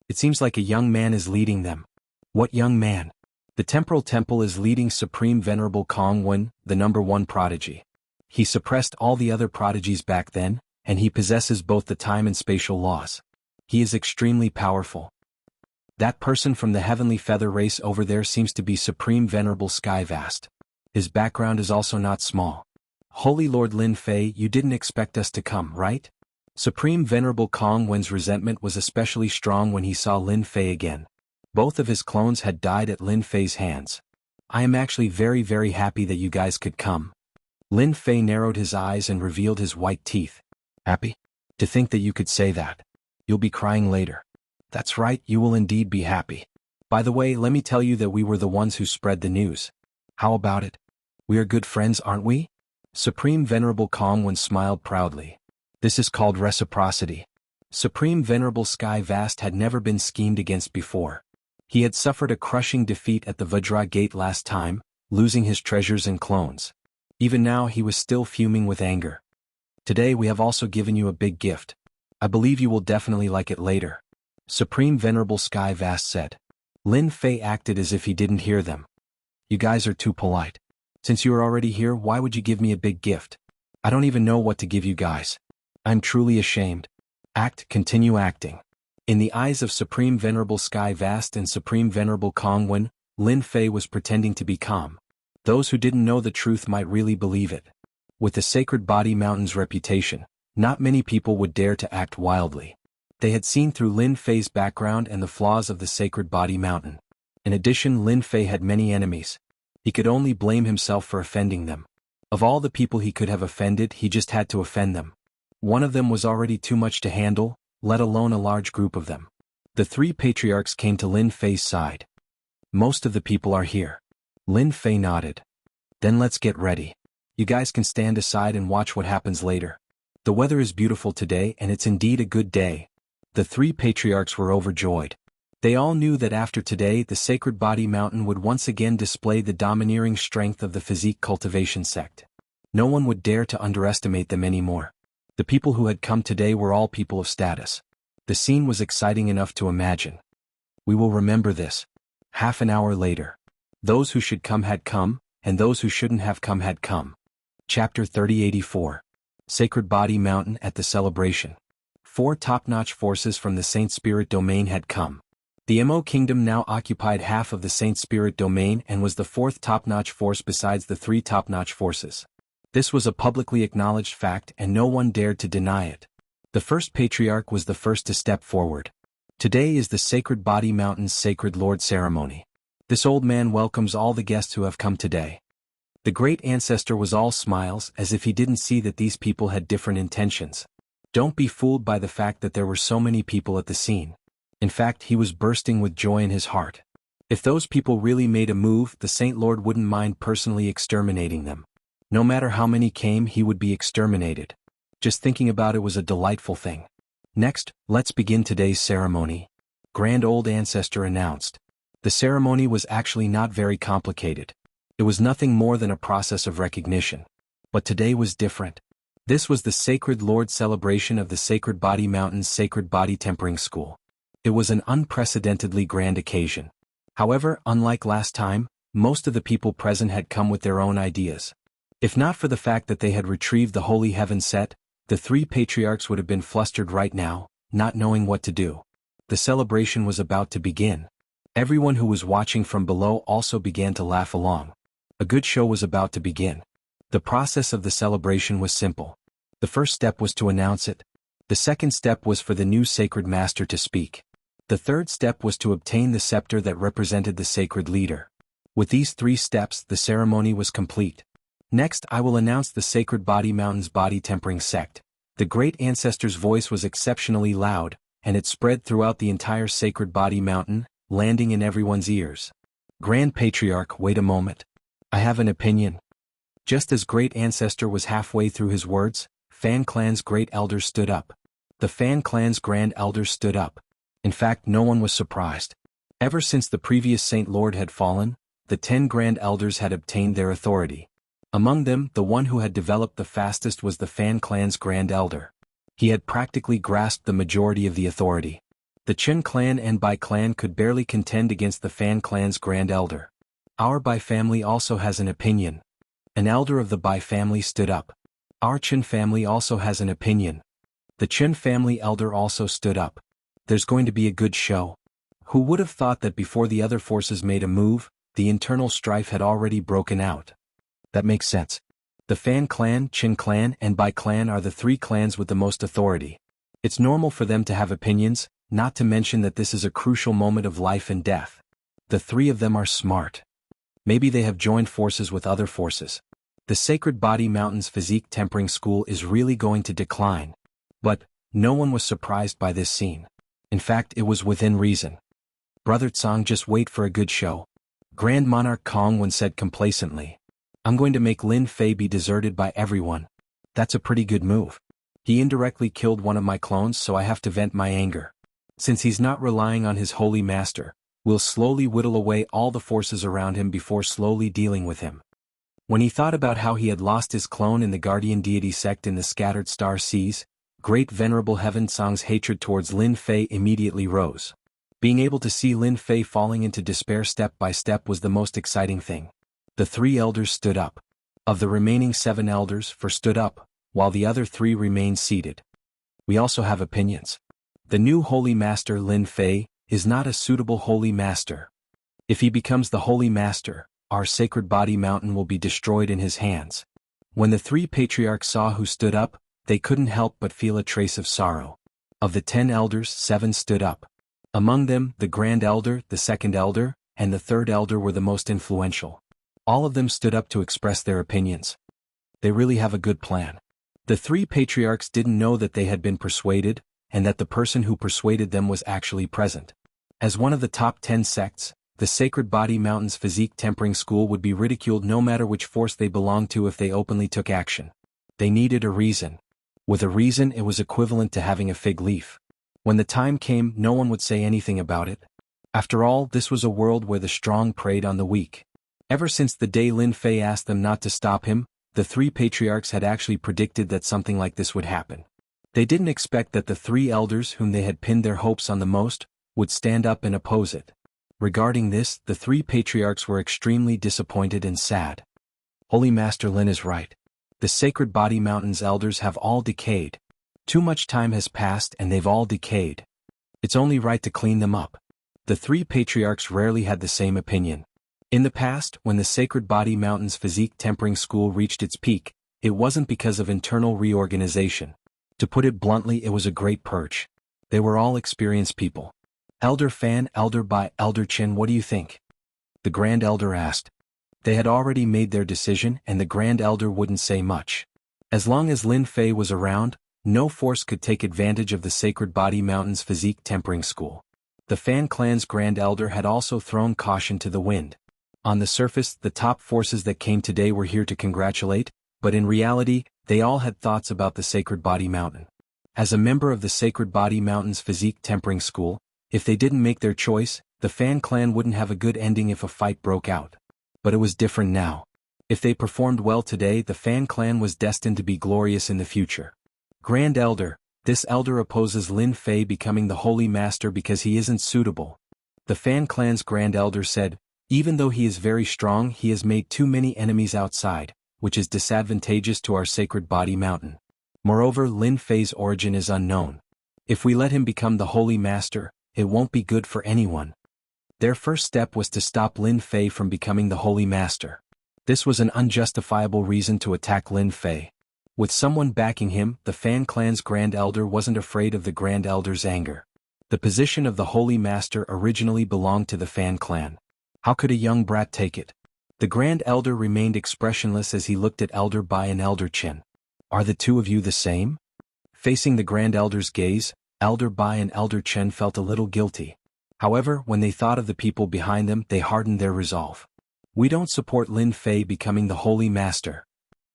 It seems like a young man is leading them. What young man? The Temporal Temple is leading Supreme Venerable Kong Wen, the #1 prodigy. He suppressed all the other prodigies back then, and he possesses both the time and spatial laws. He is extremely powerful. That person from the Heavenly Feather Race over there seems to be Supreme Venerable Skyvast. His background is also not small. Holy Lord Lin Fei, you didn't expect us to come, right? Supreme Venerable Kong Wen's resentment was especially strong when he saw Lin Fei again. Both of his clones had died at Lin Fei's hands. I am actually very, very happy that you guys could come. Lin Fei narrowed his eyes and revealed his white teeth. Happy? To think that you could say that. You'll be crying later. That's right, you will indeed be happy. By the way, let me tell you that we were the ones who spread the news. How about it? We are good friends, aren't we? Supreme Venerable Kong Wen smiled proudly. This is called reciprocity. Supreme Venerable Sky Vast had never been schemed against before. He had suffered a crushing defeat at the Vajra Gate last time, losing his treasures and clones. Even now he was still fuming with anger. Today we have also given you a big gift. I believe you will definitely like it later. Supreme Venerable Sky Vast said. Lin Fei acted as if he didn't hear them. You guys are too polite. Since you are already here, why would you give me a big gift? I don't even know what to give you guys. I'm truly ashamed. Continue acting. In the eyes of Supreme Venerable Sky Vast and Supreme Venerable Kong Wen, Lin Fei was pretending to be calm. Those who didn't know the truth might really believe it. With the Sacred Body Mountain's reputation, not many people would dare to act wildly. They had seen through Lin Fei's background and the flaws of the Sacred Body Mountain. In addition, Lin Fei had many enemies. He could only blame himself for offending them. Of all the people he could have offended, he just had to offend them. One of them was already too much to handle, let alone a large group of them. The three patriarchs came to Lin Fei's side. Most of the people are here. Lin Fei nodded. Then let's get ready. You guys can stand aside and watch what happens later. The weather is beautiful today and it's indeed a good day. The three patriarchs were overjoyed. They all knew that after today the Sacred Body Mountain would once again display the domineering strength of the physique cultivation sect. No one would dare to underestimate them anymore. The people who had come today were all people of status. The scene was exciting enough to imagine. We will remember this. Half an hour later. Those who should come had come, and those who shouldn't have come had come. Chapter 3084. Sacred Body Mountain at the celebration. 4 top-notch forces from the Saint Spirit domain had come. The Mo Kingdom now occupied half of the Saint Spirit domain and was the 4th top-notch force besides the 3 top-notch forces. This was a publicly acknowledged fact and no one dared to deny it. The first patriarch was the first to step forward. Today is the Sacred Body Mountain's Sacred Lord ceremony. This old man welcomes all the guests who have come today. The great ancestor was all smiles as if he didn't see that these people had different intentions. Don't be fooled by the fact that there were so many people at the scene. In fact, he was bursting with joy in his heart. If those people really made a move, the Saint Lord wouldn't mind personally exterminating them. No matter how many came, he would be exterminated. Just thinking about it was a delightful thing. Next, let's begin today's ceremony. Grand Old Ancestor announced. The ceremony was actually not very complicated. It was nothing more than a process of recognition. But today was different. This was the Sacred Lord celebration of the Sacred Body Mountain's Sacred Body Tempering School. It was an unprecedentedly grand occasion. However, unlike last time, most of the people present had come with their own ideas. If not for the fact that they had retrieved the Holy Heaven set, the 3 patriarchs would have been flustered right now, not knowing what to do. The celebration was about to begin. Everyone who was watching from below also began to laugh along. A good show was about to begin. The process of the celebration was simple. The first step was to announce it. The second step was for the new Sacred Master to speak. The third step was to obtain the scepter that represented the Sacred Leader. With these 3 steps, the ceremony was complete. Next, I will announce the Sacred Body Mountain's Body Tempering Sect. The great ancestor's voice was exceptionally loud, and it spread throughout the entire Sacred Body Mountain, landing in everyone's ears. Grand Patriarch, wait a moment. I have an opinion. Just as Great Ancestor was halfway through his words, Fan Clan's Great Elders stood up. The Fan Clan's Grand Elders stood up. In fact, no one was surprised. Ever since the previous Saint Lord had fallen, the 10 Grand Elders had obtained their authority. Among them, the one who had developed the fastest was the Fan Clan's Grand Elder. He had practically grasped the majority of the authority. The Chen clan and Bai clan could barely contend against the Fan Clan's Grand Elder. Our Bai family also has an opinion. An elder of the Bai family stood up. Our Chen family also has an opinion. The Chen family elder also stood up. There's going to be a good show. Who would have thought that before the other forces made a move, the internal strife had already broken out? That makes sense. The Fan clan, Qin clan, and Bai clan are the 3 clans with the most authority. It's normal for them to have opinions, not to mention that this is a crucial moment of life and death. The 3 of them are smart. Maybe they have joined forces with other forces. The Sacred Body Mountain's Physique Tempering School is really going to decline. But, no one was surprised by this scene. In fact, it was within reason. Brother Tsang, just wait for a good show. Grand Monarch Kongwen said complacently. I'm going to make Lin Fei be deserted by everyone. That's a pretty good move. He indirectly killed one of my clones, so I have to vent my anger. Since he's not relying on his holy master, we'll slowly whittle away all the forces around him before slowly dealing with him. When he thought about how he had lost his clone in the guardian deity sect in the scattered star seas, Great Venerable Heaven Tsang's hatred towards Lin Fei immediately rose. Being able to see Lin Fei falling into despair step by step was the most exciting thing. The 3 elders stood up. Of the remaining 7 elders, 4 stood up, while the other 3 remained seated. We also have opinions. The new Holy Master Lin Fei is not a suitable Holy Master. If he becomes the Holy Master, our Sacred Body Mountain will be destroyed in his hands. When the 3 patriarchs saw who stood up, they couldn't help but feel a trace of sorrow. Of the 10 elders, 7 stood up. Among them, the Grand Elder, the Second Elder, and the Third Elder were the most influential. All of them stood up to express their opinions. They really have a good plan. The 3 patriarchs didn't know that they had been persuaded, and that the person who persuaded them was actually present. As one of the top 10 sects, the Sacred Body Mountain's physique tempering school would be ridiculed no matter which force they belonged to if they openly took action. They needed a reason. With a reason, it was equivalent to having a fig leaf. When the time came, no one would say anything about it. After all, this was a world where the strong preyed on the weak. Ever since the day Lin Fei asked them not to stop him, the three patriarchs had actually predicted that something like this would happen. They didn't expect that the three elders whom they had pinned their hopes on the most would stand up and oppose it. Regarding this, the three patriarchs were extremely disappointed and sad. Holy Master Lin is right. The Sacred Body Mountain's elders have all decayed. Too much time has passed and they've all decayed. It's only right to clean them up. The three patriarchs rarely had the same opinion. In the past, when the Sacred Body Mountain's physique tempering school reached its peak, it wasn't because of internal reorganization. To put it bluntly, it was a great purge. They were all experienced people. Elder Fan, Elder Bai, Elder Chen, what do you think? The Grand Elder asked. They had already made their decision and the Grand Elder wouldn't say much. As long as Lin Fei was around, no force could take advantage of the Sacred Body Mountain's physique tempering school. The Fan clan's Grand Elder had also thrown caution to the wind. On the surface, the top forces that came today were here to congratulate, but in reality, they all had thoughts about the Sacred Body Mountain. As a member of the Sacred Body Mountain's physique tempering school, if they didn't make their choice, the Fan clan wouldn't have a good ending if a fight broke out. But it was different now. If they performed well today, the Fan clan was destined to be glorious in the future. Grand Elder, this elder opposes Lin Fei becoming the Holy Master because he isn't suitable. The Fan clan's Grand Elder said, even though he is very strong, he has made too many enemies outside, which is disadvantageous to our Sacred Body Mountain. Moreover, Lin Fei's origin is unknown. If we let him become the Holy Master, it won't be good for anyone. Their first step was to stop Lin Fei from becoming the Holy Master. This was an unjustifiable reason to attack Lin Fei. With someone backing him, the Fan clan's Grand Elder wasn't afraid of the Grand Elder's anger. The position of the Holy Master originally belonged to the Fan clan. How could a young brat take it? The Grand Elder remained expressionless as he looked at Elder Bai and Elder Chen. Are the two of you the same? Facing the Grand Elder's gaze, Elder Bai and Elder Chen felt a little guilty. However, when they thought of the people behind them, they hardened their resolve. We don't support Lin Fei becoming the Holy Master.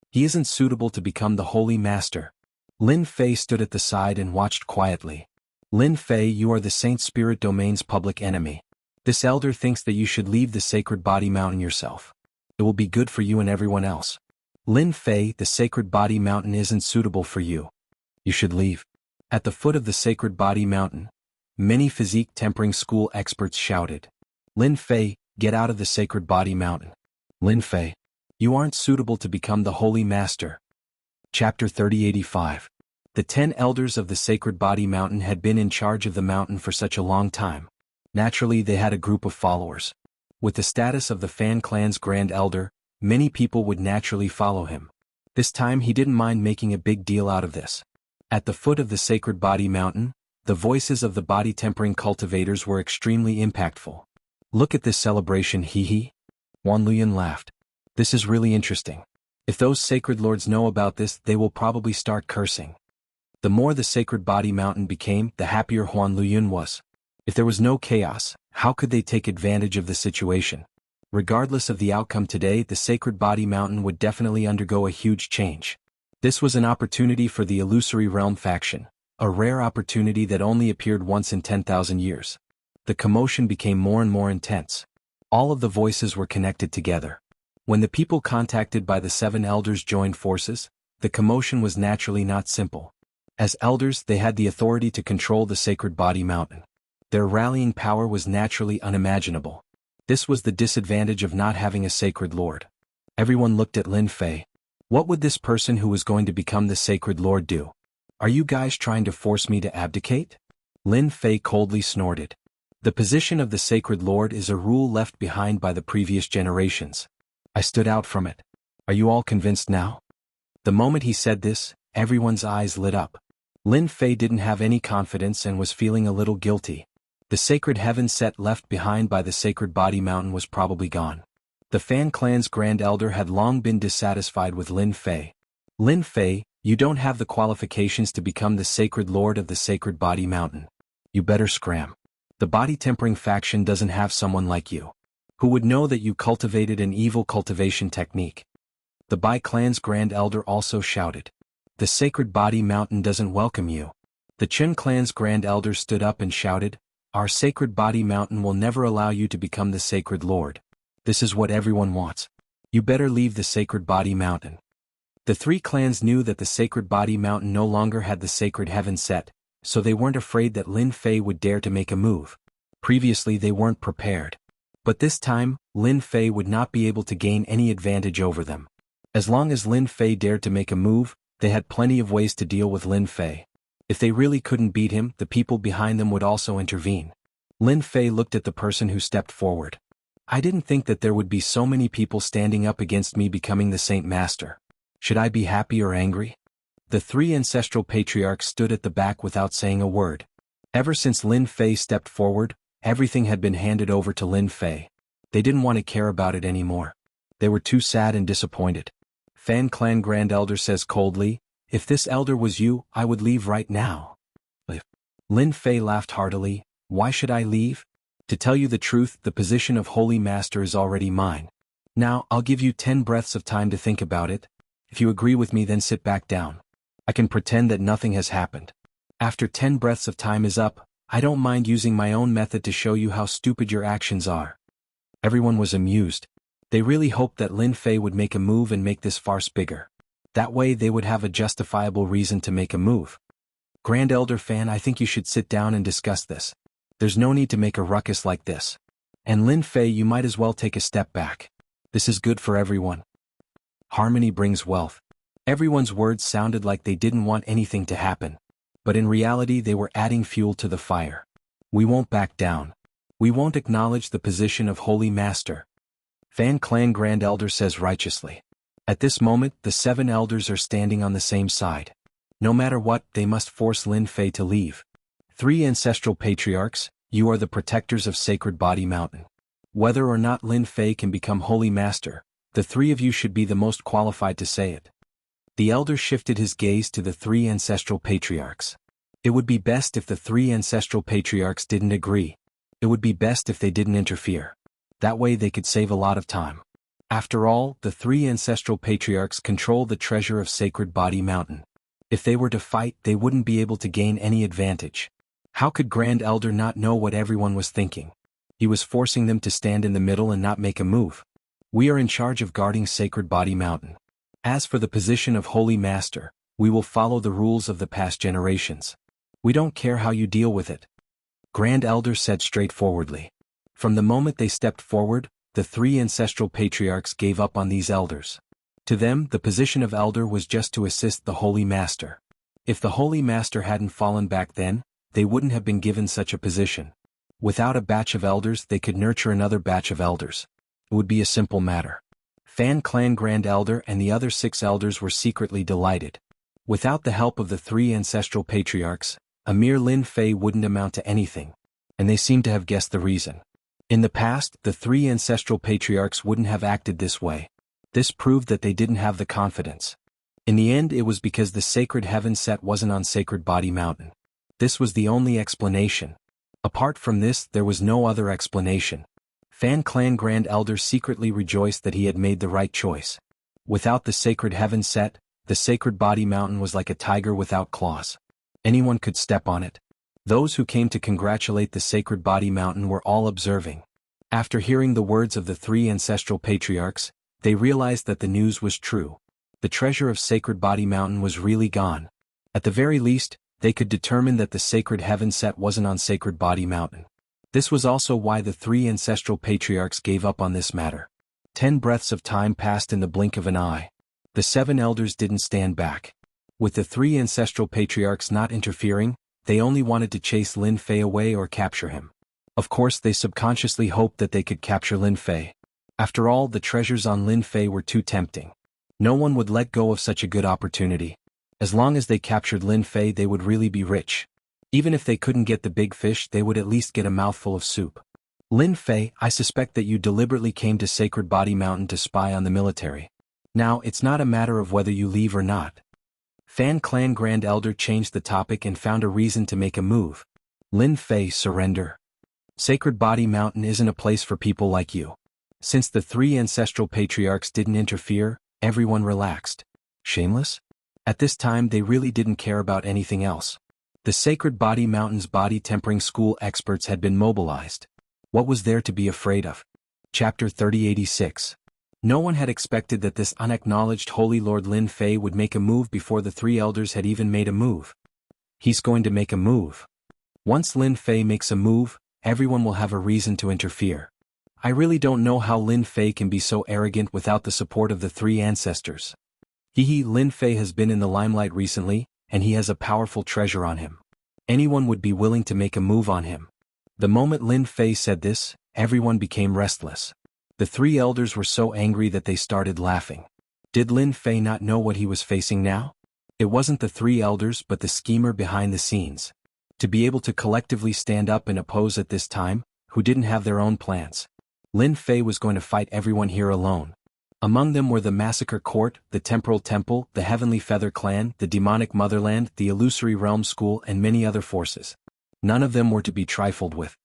He isn't suitable to become the Holy Master. Lin Fei stood at the side and watched quietly. Lin Fei, you are the Saint Spirit Domain's public enemy. This elder thinks that you should leave the Sacred Body Mountain yourself. It will be good for you and everyone else. Lin Fei, the Sacred Body Mountain isn't suitable for you. You should leave. At the foot of the Sacred Body Mountain, many physique tempering school experts shouted. Lin Fei, get out of the Sacred Body Mountain. Lin Fei, you aren't suitable to become the Holy Master. Chapter 3085. The 10 elders of the Sacred Body Mountain had been in charge of the mountain for such a long time. Naturally, they had a group of followers. With the status of the Fan clan's Grand Elder, many people would naturally follow him. This time he didn't mind making a big deal out of this. At the foot of the Sacred Body Mountain, the voices of the body-tempering cultivators were extremely impactful. Look at this celebration, hee. Wan Luyan laughed. This is really interesting. If those sacred lords know about this, they will probably start cursing. The more the Sacred Body Mountain became, the happier Huan Luyun was. If there was no chaos, how could they take advantage of the situation? Regardless of the outcome today, the Sacred Body Mountain would definitely undergo a huge change. This was an opportunity for the Illusory Realm faction, a rare opportunity that only appeared once in 10,000 years. The commotion became more and more intense. All of the voices were connected together. When the people contacted by the 7 elders joined forces, the commotion was naturally not simple. As elders, they had the authority to control the Sacred Body Mountain. Their rallying power was naturally unimaginable. This was the disadvantage of not having a sacred lord. Everyone looked at Lin Fei. What would this person who was going to become the sacred lord do? Are you guys trying to force me to abdicate? Lin Fei coldly snorted. The position of the sacred lord is a rule left behind by the previous generations. I stood out from it. Are you all convinced now? The moment he said this, everyone's eyes lit up. Lin Fei didn't have any confidence and was feeling a little guilty. The sacred heaven set left behind by the Sacred Body Mountain was probably gone. The Fan clan's Grand Elder had long been dissatisfied with Lin Fei. Lin Fei, you don't have the qualifications to become the Sacred Lord of the Sacred Body Mountain. You better scram. The body-tempering faction doesn't have someone like you, who would know that you cultivated an evil cultivation technique. The Bai clan's Grand Elder also shouted. The Sacred Body Mountain doesn't welcome you. The Chen clan's Grand Elder stood up and shouted, Our Sacred Body Mountain will never allow you to become the Sacred Lord. This is what everyone wants. You better leave the Sacred Body Mountain. The three clans knew that the Sacred Body Mountain no longer had the sacred heaven set, so they weren't afraid that Lin Fei would dare to make a move. Previously they weren't prepared. But this time, Lin Fei would not be able to gain any advantage over them. As long as Lin Fei dared to make a move, they had plenty of ways to deal with Lin Fei. If they really couldn't beat him, the people behind them would also intervene. Lin Fei looked at the person who stepped forward. I didn't think that there would be so many people standing up against me becoming the Saint Master. Should I be happy or angry? The three ancestral patriarchs stood at the back without saying a word. Ever since Lin Fei stepped forward, everything had been handed over to Lin Fei. They didn't want to care about it anymore. They were too sad and disappointed. Fan Clan Grand Elder says coldly, If this elder was you, I would leave right now. Lin Fei laughed heartily. Why should I leave? To tell you the truth, the position of Holy Master is already mine. Now, I'll give you 10 breaths of time to think about it. If you agree with me, then sit back down. I can pretend that nothing has happened. After 10 breaths of time is up, I don't mind using my own method to show you how stupid your actions are. Everyone was amused. They really hoped that Lin Fei would make a move and make this farce bigger. That way they would have a justifiable reason to make a move. Grand Elder Fan, I think you should sit down and discuss this. There's no need to make a ruckus like this. And Lin Fei, you might as well take a step back. This is good for everyone. Harmony brings wealth. Everyone's words sounded like they didn't want anything to happen. But in reality they were adding fuel to the fire. We won't back down. We won't acknowledge the position of Holy Master. Fan Clan Grand Elder says righteously. At this moment, the 7 elders are standing on the same side. No matter what, they must force Lin Fei to leave. 3 ancestral patriarchs, you are the protectors of Sacred Body Mountain. Whether or not Lin Fei can become Holy Master, the 3 of you should be the most qualified to say it. The elder shifted his gaze to the 3 ancestral patriarchs. It would be best if the 3 ancestral patriarchs didn't agree. It would be best if they didn't interfere. That way they could save a lot of time. After all, the 3 ancestral patriarchs control the treasure of Sacred Body Mountain. If they were to fight, they wouldn't be able to gain any advantage. How could Grand Elder not know what everyone was thinking? He was forcing them to stand in the middle and not make a move. We are in charge of guarding Sacred Body Mountain. As for the position of Holy Master, we will follow the rules of the past generations. We don't care how you deal with it. Grand Elder said straightforwardly. From the moment they stepped forward, the 3 ancestral patriarchs gave up on these elders. To them, the position of elder was just to assist the Holy Master. If the Holy Master hadn't fallen back then, they wouldn't have been given such a position. Without a batch of elders, they could nurture another batch of elders. It would be a simple matter. Fan Clan Grand Elder and the other 6 elders were secretly delighted. Without the help of the 3 ancestral patriarchs, a mere Lin Fei wouldn't amount to anything. And they seemed to have guessed the reason. In the past, the 3 ancestral patriarchs wouldn't have acted this way. This proved that they didn't have the confidence. In the end, it was because the sacred heaven set wasn't on Sacred Body Mountain. This was the only explanation. Apart from this, there was no other explanation. Fan Clan Grand Elder secretly rejoiced that he had made the right choice. Without the sacred heaven set, the Sacred Body Mountain was like a tiger without claws. Anyone could step on it. Those who came to congratulate the Sacred Body Mountain were all observing. After hearing the words of the 3 ancestral patriarchs, they realized that the news was true. The treasure of Sacred Body Mountain was really gone. At the very least, they could determine that the sacred heaven set wasn't on Sacred Body Mountain. This was also why the 3 ancestral patriarchs gave up on this matter. 10 breaths of time passed in the blink of an eye. The 7 elders didn't stand back. With the 3 ancestral patriarchs not interfering, they only wanted to chase Lin Fei away or capture him. Of course, they subconsciously hoped that they could capture Lin Fei. After all, the treasures on Lin Fei were too tempting. No one would let go of such a good opportunity. As long as they captured Lin Fei, they would really be rich. Even if they couldn't get the big fish, they would at least get a mouthful of soup. Lin Fei, I suspect that you deliberately came to Sacred Body Mountain to spy on the military. Now, it's not a matter of whether you leave or not. Fan Clan Grand Elder changed the topic and found a reason to make a move. Lin Fei, surrender. Sacred Body Mountain isn't a place for people like you. Since the three ancestral patriarchs didn't interfere, everyone relaxed. Shameless? At this time they really didn't care about anything else. The Sacred Body Mountain's body tempering school experts had been mobilized. What was there to be afraid of? Chapter 3086. No one had expected that this unacknowledged Holy Lord Lin Fei would make a move before the three elders had even made a move. He's going to make a move. Once Lin Fei makes a move, everyone will have a reason to interfere. I really don't know how Lin Fei can be so arrogant without the support of the three ancestors. Lin Fei has been in the limelight recently, and he has a powerful treasure on him. Anyone would be willing to make a move on him. The moment Lin Fei said this, everyone became restless. The three elders were so angry that they started laughing. Did Lin Fei not know what he was facing now? It wasn't the three elders but the schemer behind the scenes. To be able to collectively stand up and oppose at this time, who didn't have their own plans. Lin Fei was going to fight everyone here alone. Among them were the Massacre Court, the Temporal Temple, the Heavenly Feather Clan, the Demonic Motherland, the Illusory Realm School and many other forces. None of them were to be trifled with.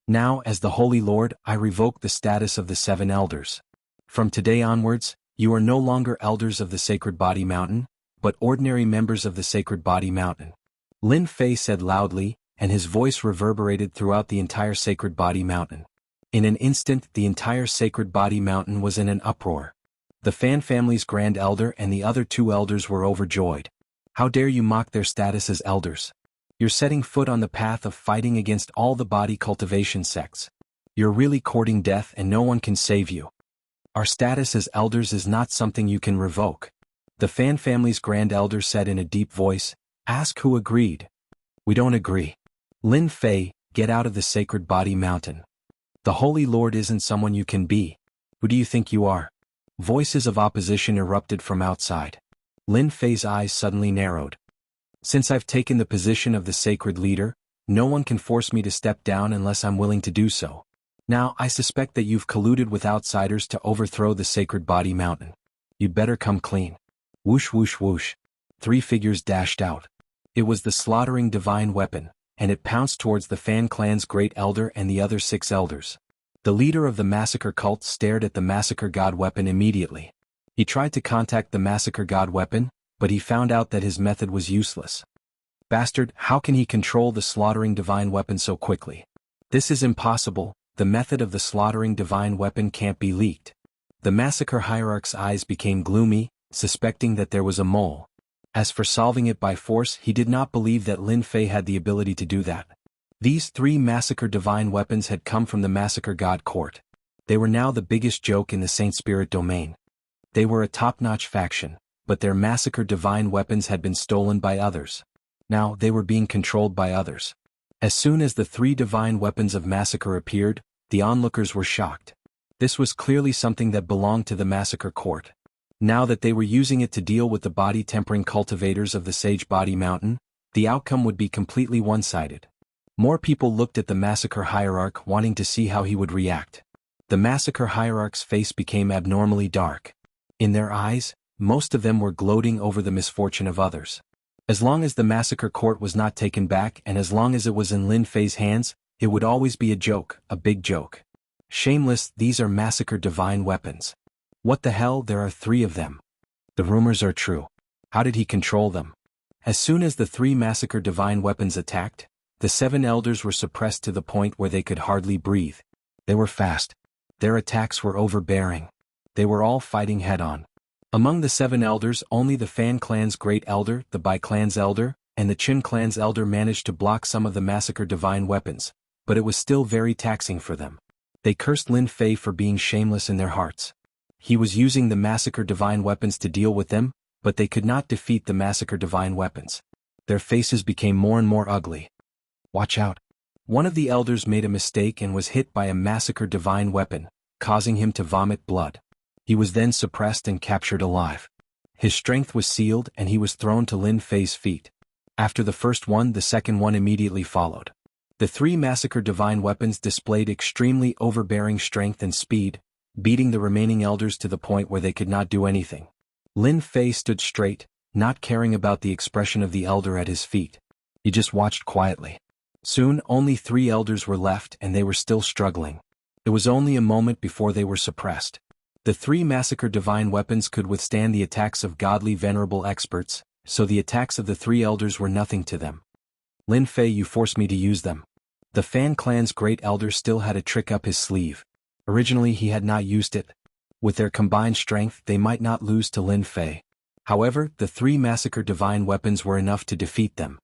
Now, as the Holy Lord, I revoke the status of the seven elders. From today onwards, you are no longer elders of the Sacred Body Mountain, but ordinary members of the Sacred Body Mountain. Lin Fei said loudly, and his voice reverberated throughout the entire Sacred Body Mountain. In an instant, the entire Sacred Body Mountain was in an uproar. The Fan family's Grand Elder and the other two elders were overjoyed. How dare you mock their status as elders? You're setting foot on the path of fighting against all the body cultivation sects. You're really courting death and no one can save you. Our status as elders is not something you can revoke. The Fan family's Grand Elder said in a deep voice. Ask who agreed. We don't agree. Lin Fei, get out of the Sacred Body Mountain. The Holy Lord isn't someone you can be. Who do you think you are? Voices of opposition erupted from outside. Lin Fei's eyes suddenly narrowed. Since I've taken the position of the sacred leader, no one can force me to step down unless I'm willing to do so. Now, I suspect that you've colluded with outsiders to overthrow the Sacred Body Mountain. You'd better come clean. Whoosh whoosh whoosh. Three figures dashed out. It was the slaughtering divine weapon, and it pounced towards the Fan clan's great elder and the other 6 elders. The leader of the Massacre cult stared at the Massacre God weapon immediately. He tried to contact the Massacre God weapon, but he found out that his method was useless. Bastard, how can he control the slaughtering divine weapon so quickly? This is impossible, the method of the slaughtering divine weapon can't be leaked. The Massacre hierarch's eyes became gloomy, suspecting that there was a mole. As for solving it by force, he did not believe that Lin Fei had the ability to do that. These 3 Massacre divine weapons had come from the Massacre God Court. They were now the biggest joke in the Saint Spirit domain. They were a top-notch faction, but their Massacre divine weapons had been stolen by others. Now, they were being controlled by others. As soon as the 3 divine weapons of Massacre appeared, the onlookers were shocked. This was clearly something that belonged to the Massacre Court. Now that they were using it to deal with the body-tempering cultivators of the Sage Body Mountain, the outcome would be completely one-sided. More people looked at the Massacre hierarch wanting to see how he would react. The Massacre hierarch's face became abnormally dark. In their eyes, most of them were gloating over the misfortune of others. As long as the Massacre Court was not taken back and as long as it was in Lin Fei's hands, it would always be a joke, a big joke. Shameless, these are Massacre divine weapons. What the hell, there are 3 of them. The rumors are true. How did he control them? As soon as the 3 Massacre divine weapons attacked, the 7 elders were suppressed to the point where they could hardly breathe. They were fast. Their attacks were overbearing. They were all fighting head-on. Among the 7 elders, only the Fan clan's great elder, the Bai clan's elder, and the Qin clan's elder managed to block some of the Massacre divine weapons, but it was still very taxing for them. They cursed Lin Fei for being shameless in their hearts. He was using the Massacre divine weapons to deal with them, but they could not defeat the Massacre divine weapons. Their faces became more and more ugly. Watch out. One of the elders made a mistake and was hit by a Massacre divine weapon, causing him to vomit blood. He was then suppressed and captured alive. His strength was sealed and he was thrown to Lin Fei's feet. After the first one, the second one immediately followed. The 3 Massacre divine weapons displayed extremely overbearing strength and speed, beating the remaining elders to the point where they could not do anything. Lin Fei stood straight, not caring about the expression of the elder at his feet. He just watched quietly. Soon, only 3 elders were left and they were still struggling. It was only a moment before they were suppressed. The 3 massacre divine weapons could withstand the attacks of godly venerable experts, so the attacks of the 3 elders were nothing to them. Lin Fei, you forced me to use them. The Fan clan's great elder still had a trick up his sleeve. Originally he had not used it. With their combined strength they might not lose to Lin Fei. However, the 3 massacre divine weapons were enough to defeat them.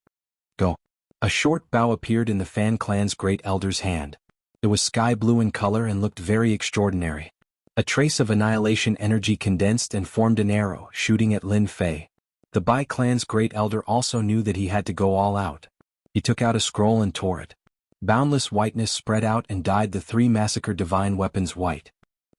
Go. A short bow appeared in the Fan clan's great elder's hand. It was sky blue in color and looked very extraordinary. A trace of annihilation energy condensed and formed an arrow, shooting at Lin Fei. The Bai clan's great elder also knew that he had to go all out. He took out a scroll and tore it. Boundless whiteness spread out and dyed the 3 massacre divine weapons white.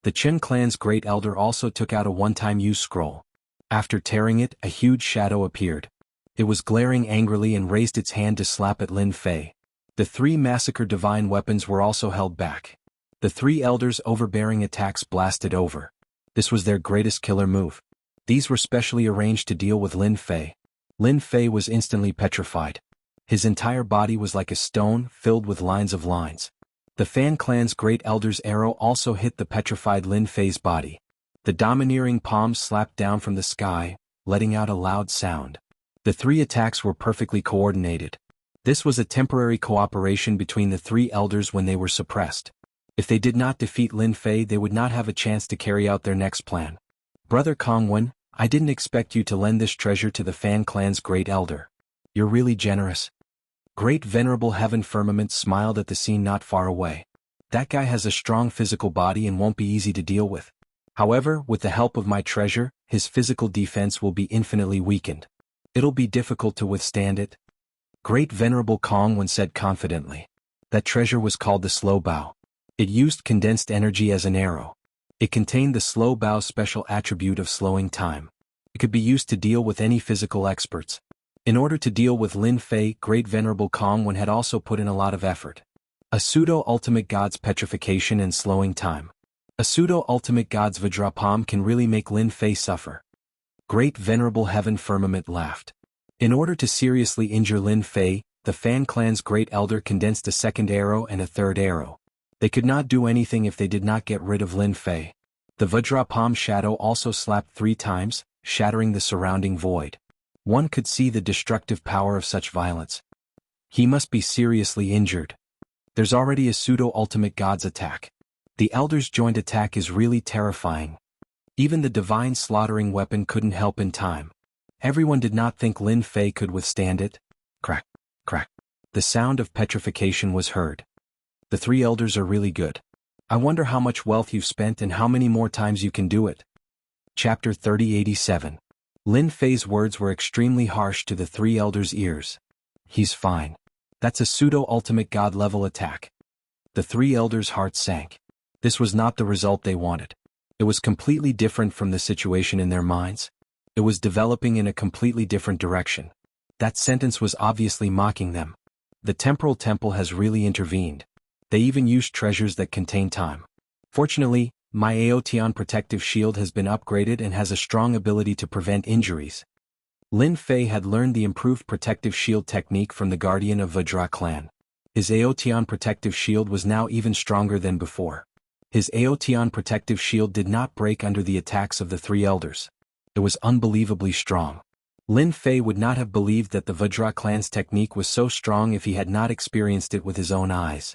The Chen clan's great elder also took out a one-time use scroll. After tearing it, a huge shadow appeared. It was glaring angrily and raised its hand to slap at Lin Fei. The 3 massacre divine weapons were also held back. The 3 elders' overbearing attacks blasted over. This was their greatest killer move. These were specially arranged to deal with Lin Fei. Lin Fei was instantly petrified. His entire body was like a stone, filled with lines of lines. The Fan clan's great elder's arrow also hit the petrified Lin Fei's body. The domineering palms slapped down from the sky, letting out a loud sound. The 3 attacks were perfectly coordinated. This was a temporary cooperation between the 3 elders when they were suppressed. If they did not defeat Lin Fei, they would not have a chance to carry out their next plan. Brother Kongwen, I didn't expect you to lend this treasure to the Fan clan's great elder. You're really generous. Great Venerable Heaven Firmament smiled at the scene not far away. That guy has a strong physical body and won't be easy to deal with. However, with the help of my treasure, his physical defense will be infinitely weakened. It'll be difficult to withstand it. Great Venerable Kongwen said confidently. That treasure was called the Slow Bow. It used condensed energy as an arrow. It contained the Slow Bow's special attribute of slowing time. It could be used to deal with any physical experts. In order to deal with Lin Fei, Great Venerable Kongwen had also put in a lot of effort. A pseudo-ultimate god's petrification and slowing time. A pseudo-ultimate god's Vajrapam can really make Lin Fei suffer. Great Venerable Heaven Firmament laughed. In order to seriously injure Lin Fei, the Fan clan's great elder condensed a second arrow and a third arrow. They could not do anything if they did not get rid of Lin Fei. The Vajrapam shadow also slapped 3 times, shattering the surrounding void. One could see the destructive power of such violence. He must be seriously injured. There's already a pseudo-ultimate god's attack. The elder's joint attack is really terrifying. Even the divine slaughtering weapon couldn't help in time. Everyone did not think Lin Fei could withstand it. Crack, crack. The sound of petrification was heard. The 3 elders are really good. I wonder how much wealth you've spent and how many more times you can do it. Chapter 3087. Lin Fei's words were extremely harsh to the 3 elders' ears. He's fine. That's a pseudo-ultimate god-level attack. The 3 elders' hearts sank. This was not the result they wanted. It was completely different from the situation in their minds. It was developing in a completely different direction. That sentence was obviously mocking them. The temporal temple has really intervened. They even used treasures that contain time. Fortunately, my Aotian protective shield has been upgraded and has a strong ability to prevent injuries. Lin Fei had learned the improved protective shield technique from the guardian of Vajra clan. His Aotian protective shield was now even stronger than before. His Aotian protective shield did not break under the attacks of the 3 elders. It was unbelievably strong. Lin Fei would not have believed that the Vajra clan's technique was so strong if he had not experienced it with his own eyes.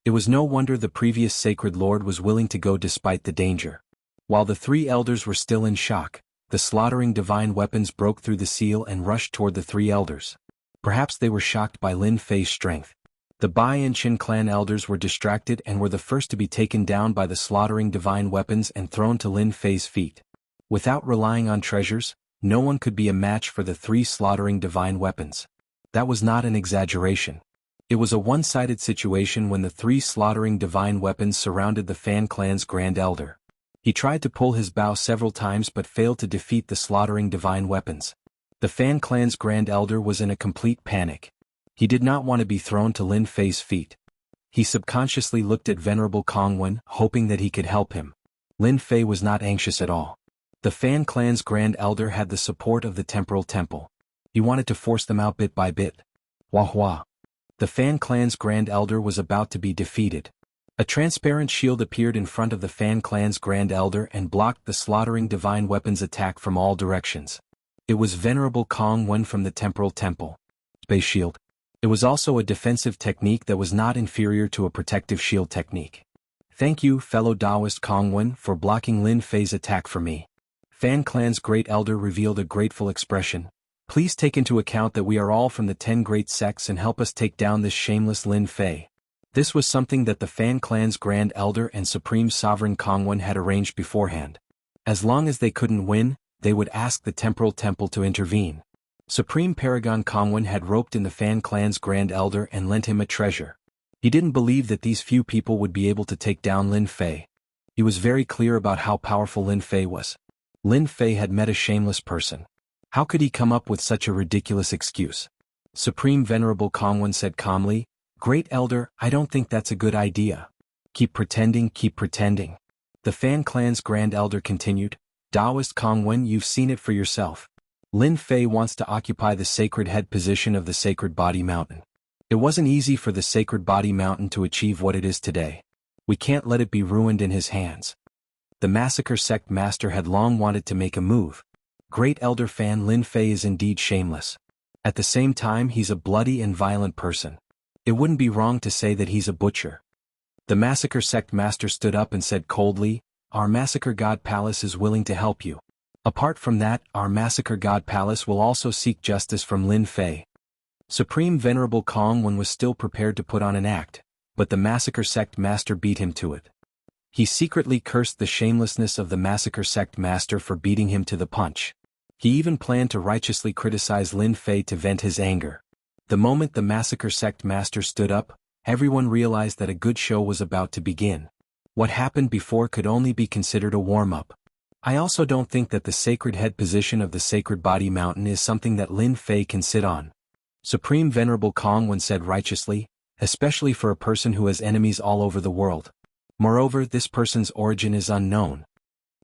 It was no wonder the previous sacred lord was willing to go despite the danger. While the 3 elders were still in shock, the slaughtering divine weapons broke through the seal and rushed toward the 3 elders. Perhaps they were shocked by Lin Fei's strength. The Bai and Qin clan elders were distracted and were the first to be taken down by the slaughtering divine weapons and thrown to Lin Fei's feet. Without relying on treasures, no one could be a match for the 3 slaughtering divine weapons. That was not an exaggeration. It was a one-sided situation when the 3 slaughtering divine weapons surrounded the Fan clan's grand elder. He tried to pull his bow several times but failed to defeat the slaughtering divine weapons. The Fan clan's grand elder was in a complete panic. He did not want to be thrown to Lin Fei's feet. He subconsciously looked at Venerable Kongwen, hoping that he could help him. Lin Fei was not anxious at all. The Fan clan's grand elder had the support of the temporal temple. He wanted to force them out bit by bit. Wah wah. The Fan clan's Grand Elder was about to be defeated. A transparent shield appeared in front of the Fan clan's Grand Elder and blocked the slaughtering divine weapons attack from all directions. It was Venerable Kong Wen from the Temporal Temple. Space Shield. It was also a defensive technique that was not inferior to a protective shield technique. Thank you, fellow Taoist Kong Wen, for blocking Lin Fei's attack for me. Fan clan's Great Elder revealed a grateful expression. Please take into account that we are all from the 10 great sects and help us take down this shameless Lin Fei. This was something that the Fan clan's Grand Elder and Supreme Sovereign Kong Wen had arranged beforehand. As long as they couldn't win, they would ask the Temporal Temple to intervene. Supreme Paragon Kong Wen had roped in the Fan clan's Grand Elder and lent him a treasure. He didn't believe that these few people would be able to take down Lin Fei. He was very clear about how powerful Lin Fei was. Lin Fei had met a shameless person. How could he come up with such a ridiculous excuse? Supreme Venerable Kong Wen said calmly, Great Elder, I don't think that's a good idea. Keep pretending, keep pretending. The Fan clan's Grand Elder continued, Taoist Kong Wen, you've seen it for yourself. Lin Fei wants to occupy the sacred head position of the Sacred Body Mountain. It wasn't easy for the Sacred Body Mountain to achieve what it is today. We can't let it be ruined in his hands. The Massacre Sect Master had long wanted to make a move. Great Elder Fan Lin Fei is indeed shameless. At the same time, he's a bloody and violent person. It wouldn't be wrong to say that he's a butcher. The Massacre Sect Master stood up and said coldly, Our Massacre God Palace is willing to help you. Apart from that, our Massacre God Palace will also seek justice from Lin Fei. Supreme Venerable Kong Wen was still prepared to put on an act, but the Massacre Sect Master beat him to it. He secretly cursed the shamelessness of the Massacre Sect Master for beating him to the punch. He even planned to righteously criticize Lin Fei to vent his anger. The moment the Massacre Sect Master stood up, everyone realized that a good show was about to begin. What happened before could only be considered a warm-up. I also don't think that the sacred head position of the Sacred Body Mountain is something that Lin Fei can sit on. Supreme Venerable Kong Wen said righteously, especially for a person who has enemies all over the world. Moreover, this person's origin is unknown.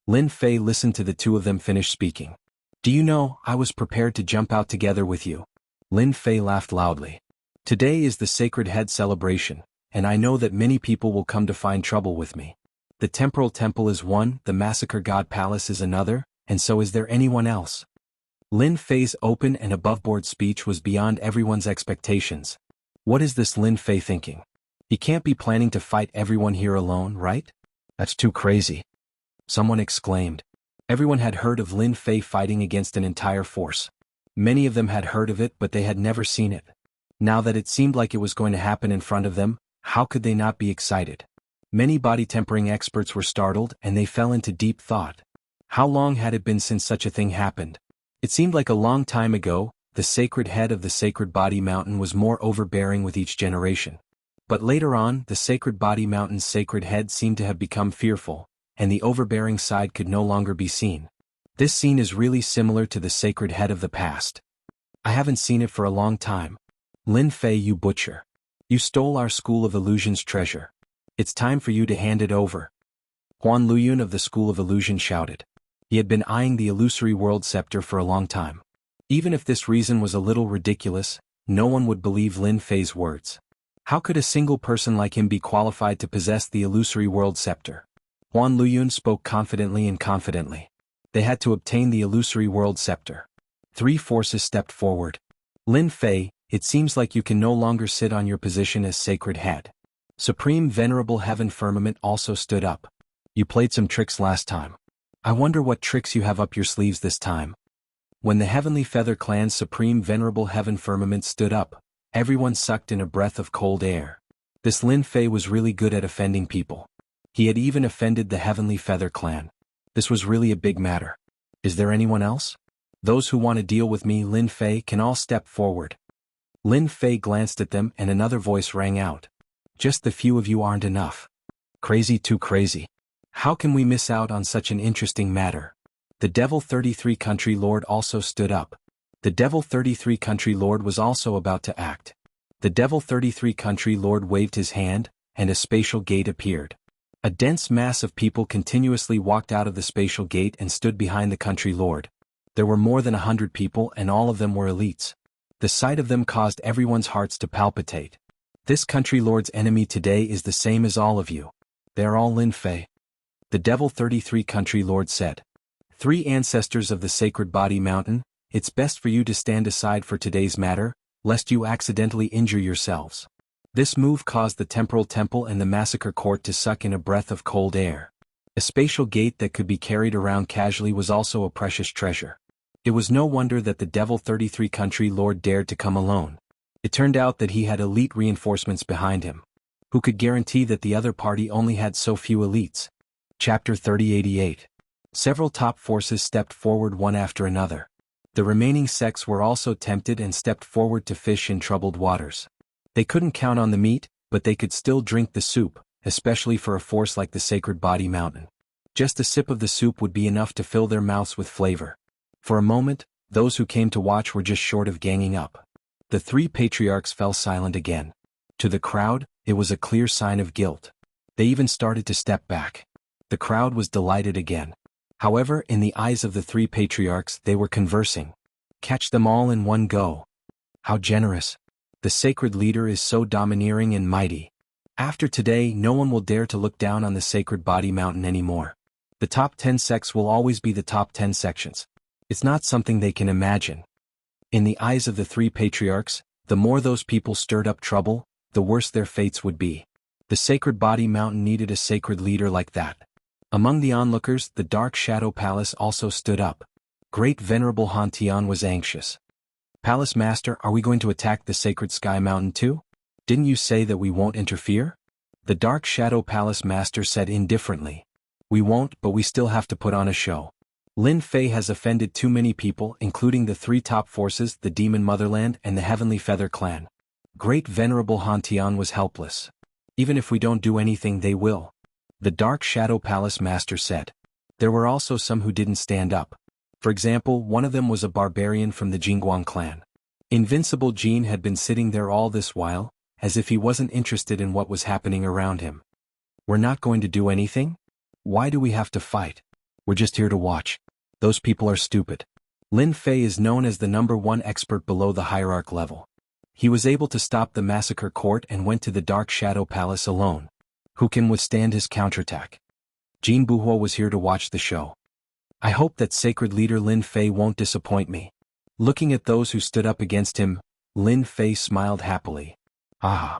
Lin Fei listened to the two of them finish speaking. Do you know, I was prepared to jump out together with you. Lin Fei laughed loudly. Today is the Sacred Head celebration, and I know that many people will come to find trouble with me. The Temporal Temple is one, the Massacre God Palace is another, and so is there anyone else? Lin Fei's open and aboveboard speech was beyond everyone's expectations. What is this Lin Fei thinking? He can't be planning to fight everyone here alone, right? That's too crazy. Someone exclaimed. Everyone had heard of Lin Fei fighting against an entire force. Many of them had heard of it, but they had never seen it. Now that it seemed like it was going to happen in front of them, how could they not be excited? Many body tempering experts were startled and they fell into deep thought. How long had it been since such a thing happened? It seemed like a long time ago. The sacred head of the Sacred Body Mountain was more overbearing with each generation. But later on, the Sacred Body Mountain's sacred head seemed to have become fearful, and the overbearing side could no longer be seen. This scene is really similar to the sacred head of the past. I haven't seen it for a long time. Lin Fei, you butcher. You stole our School of Illusion's treasure. It's time for you to hand it over. Huan Luyun of the School of Illusion shouted. He had been eyeing the illusory world scepter for a long time. Even if this reason was a little ridiculous, no one would believe Lin Fei's words. How could a single person like him be qualified to possess the illusory world scepter? Huan Luyun spoke confidently and confidently. They had to obtain the illusory world scepter. Three forces stepped forward. Lin Fei, it seems like you can no longer sit on your position as sacred head. Supreme Venerable Heaven Firmament also stood up. You played some tricks last time. I wonder what tricks you have up your sleeves this time. When the Heavenly Feather Clan's Supreme Venerable Heaven Firmament stood up, everyone sucked in a breath of cold air. This Lin Fei was really good at offending people. He had even offended the Heavenly Feather Clan. This was really a big matter. Is there anyone else? Those who want to deal with me, Lin Fei, can all step forward. Lin Fei glanced at them and another voice rang out. Just the few of you aren't enough. Crazy, too crazy. How can we miss out on such an interesting matter? The Devil 33 Country Lord also stood up. The Devil 33 Country Lord was also about to act. The Devil 33 Country Lord waved his hand, and a spatial gate appeared. A dense mass of people continuously walked out of the spatial gate and stood behind the Country Lord. There were more than 100 people and all of them were elites. The sight of them caused everyone's hearts to palpitate. This country lord's enemy today is the same as all of you. They are all Lin Fei. The Devil 33 country lord said. 3 ancestors of the sacred body mountain, it's best for you to stand aside for today's matter, lest you accidentally injure yourselves. This move caused the temporal temple and the massacre court to suck in a breath of cold air. A spatial gate that could be carried around casually was also a precious treasure. It was no wonder that the Devil 33 country lord dared to come alone. It turned out that he had elite reinforcements behind him. Who could guarantee that the other party only had so few elites? Chapter 3088. Several top forces stepped forward one after another. The remaining sects were also tempted and stepped forward to fish in troubled waters. They couldn't count on the meat, but they could still drink the soup, especially for a force like the Sacred Body Mountain. Just a sip of the soup would be enough to fill their mouths with flavor. For a moment, those who came to watch were just short of ganging up. The 3 patriarchs fell silent again. To the crowd, it was a clear sign of guilt. They even started to step back. The crowd was delighted again. However, in the eyes of the 3 patriarchs, they were conversing. Catch them all in one go. How generous. The sacred leader is so domineering and mighty. After today, no one will dare to look down on the Sacred Body Mountain anymore. The top 10 sects will always be the top 10 sections. It's not something they can imagine. In the eyes of the 3 patriarchs, the more those people stirred up trouble, the worse their fates would be. The Sacred Body Mountain needed a sacred leader like that. Among the onlookers, the Dark Shadow Palace also stood up. Great Venerable Han Tian was anxious. Palace Master, are we going to attack the Sacred Sky Mountain too? Didn't you say that we won't interfere? The Dark Shadow Palace Master said indifferently. We won't, but we still have to put on a show. Lin Fei has offended too many people, including the 3 top forces, the Demon Motherland and the Heavenly Feather Clan. Great Venerable Han Tian was helpless. Even if we don't do anything, they will. The Dark Shadow Palace Master said. There were also some who didn't stand up. For example, one of them was a barbarian from the Jianghu clan. Invincible Jean had been sitting there all this while, as if he wasn't interested in what was happening around him. We're not going to do anything? Why do we have to fight? We're just here to watch. Those people are stupid. Lin Fei is known as the #1 expert below the hierarch level. He was able to stop the massacre court and went to the Dark Shadow Palace alone. Who can withstand his counterattack? Jin Buhuo was here to watch the show. I hope that sacred leader Lin Fei won't disappoint me. Looking at those who stood up against him, Lin Fei smiled happily. Ah!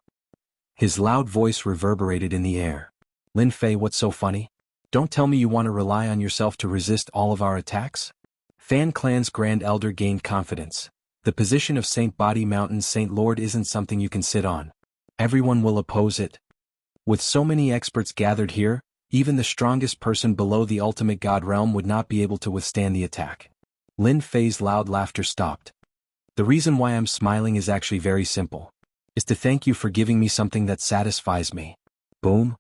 His loud voice reverberated in the air. Lin Fei, what's so funny? Don't tell me you want to rely on yourself to resist all of our attacks? Fan Clan's Grand Elder gained confidence. The position of Saint Body Mountain's Saint Lord isn't something you can sit on. Everyone will oppose it. With so many experts gathered here, even the strongest person below the ultimate god realm would not be able to withstand the attack. Lin Fei's loud laughter stopped. The reason why I'm smiling is actually very simple. Is to thank you for giving me something that satisfies me. Boom.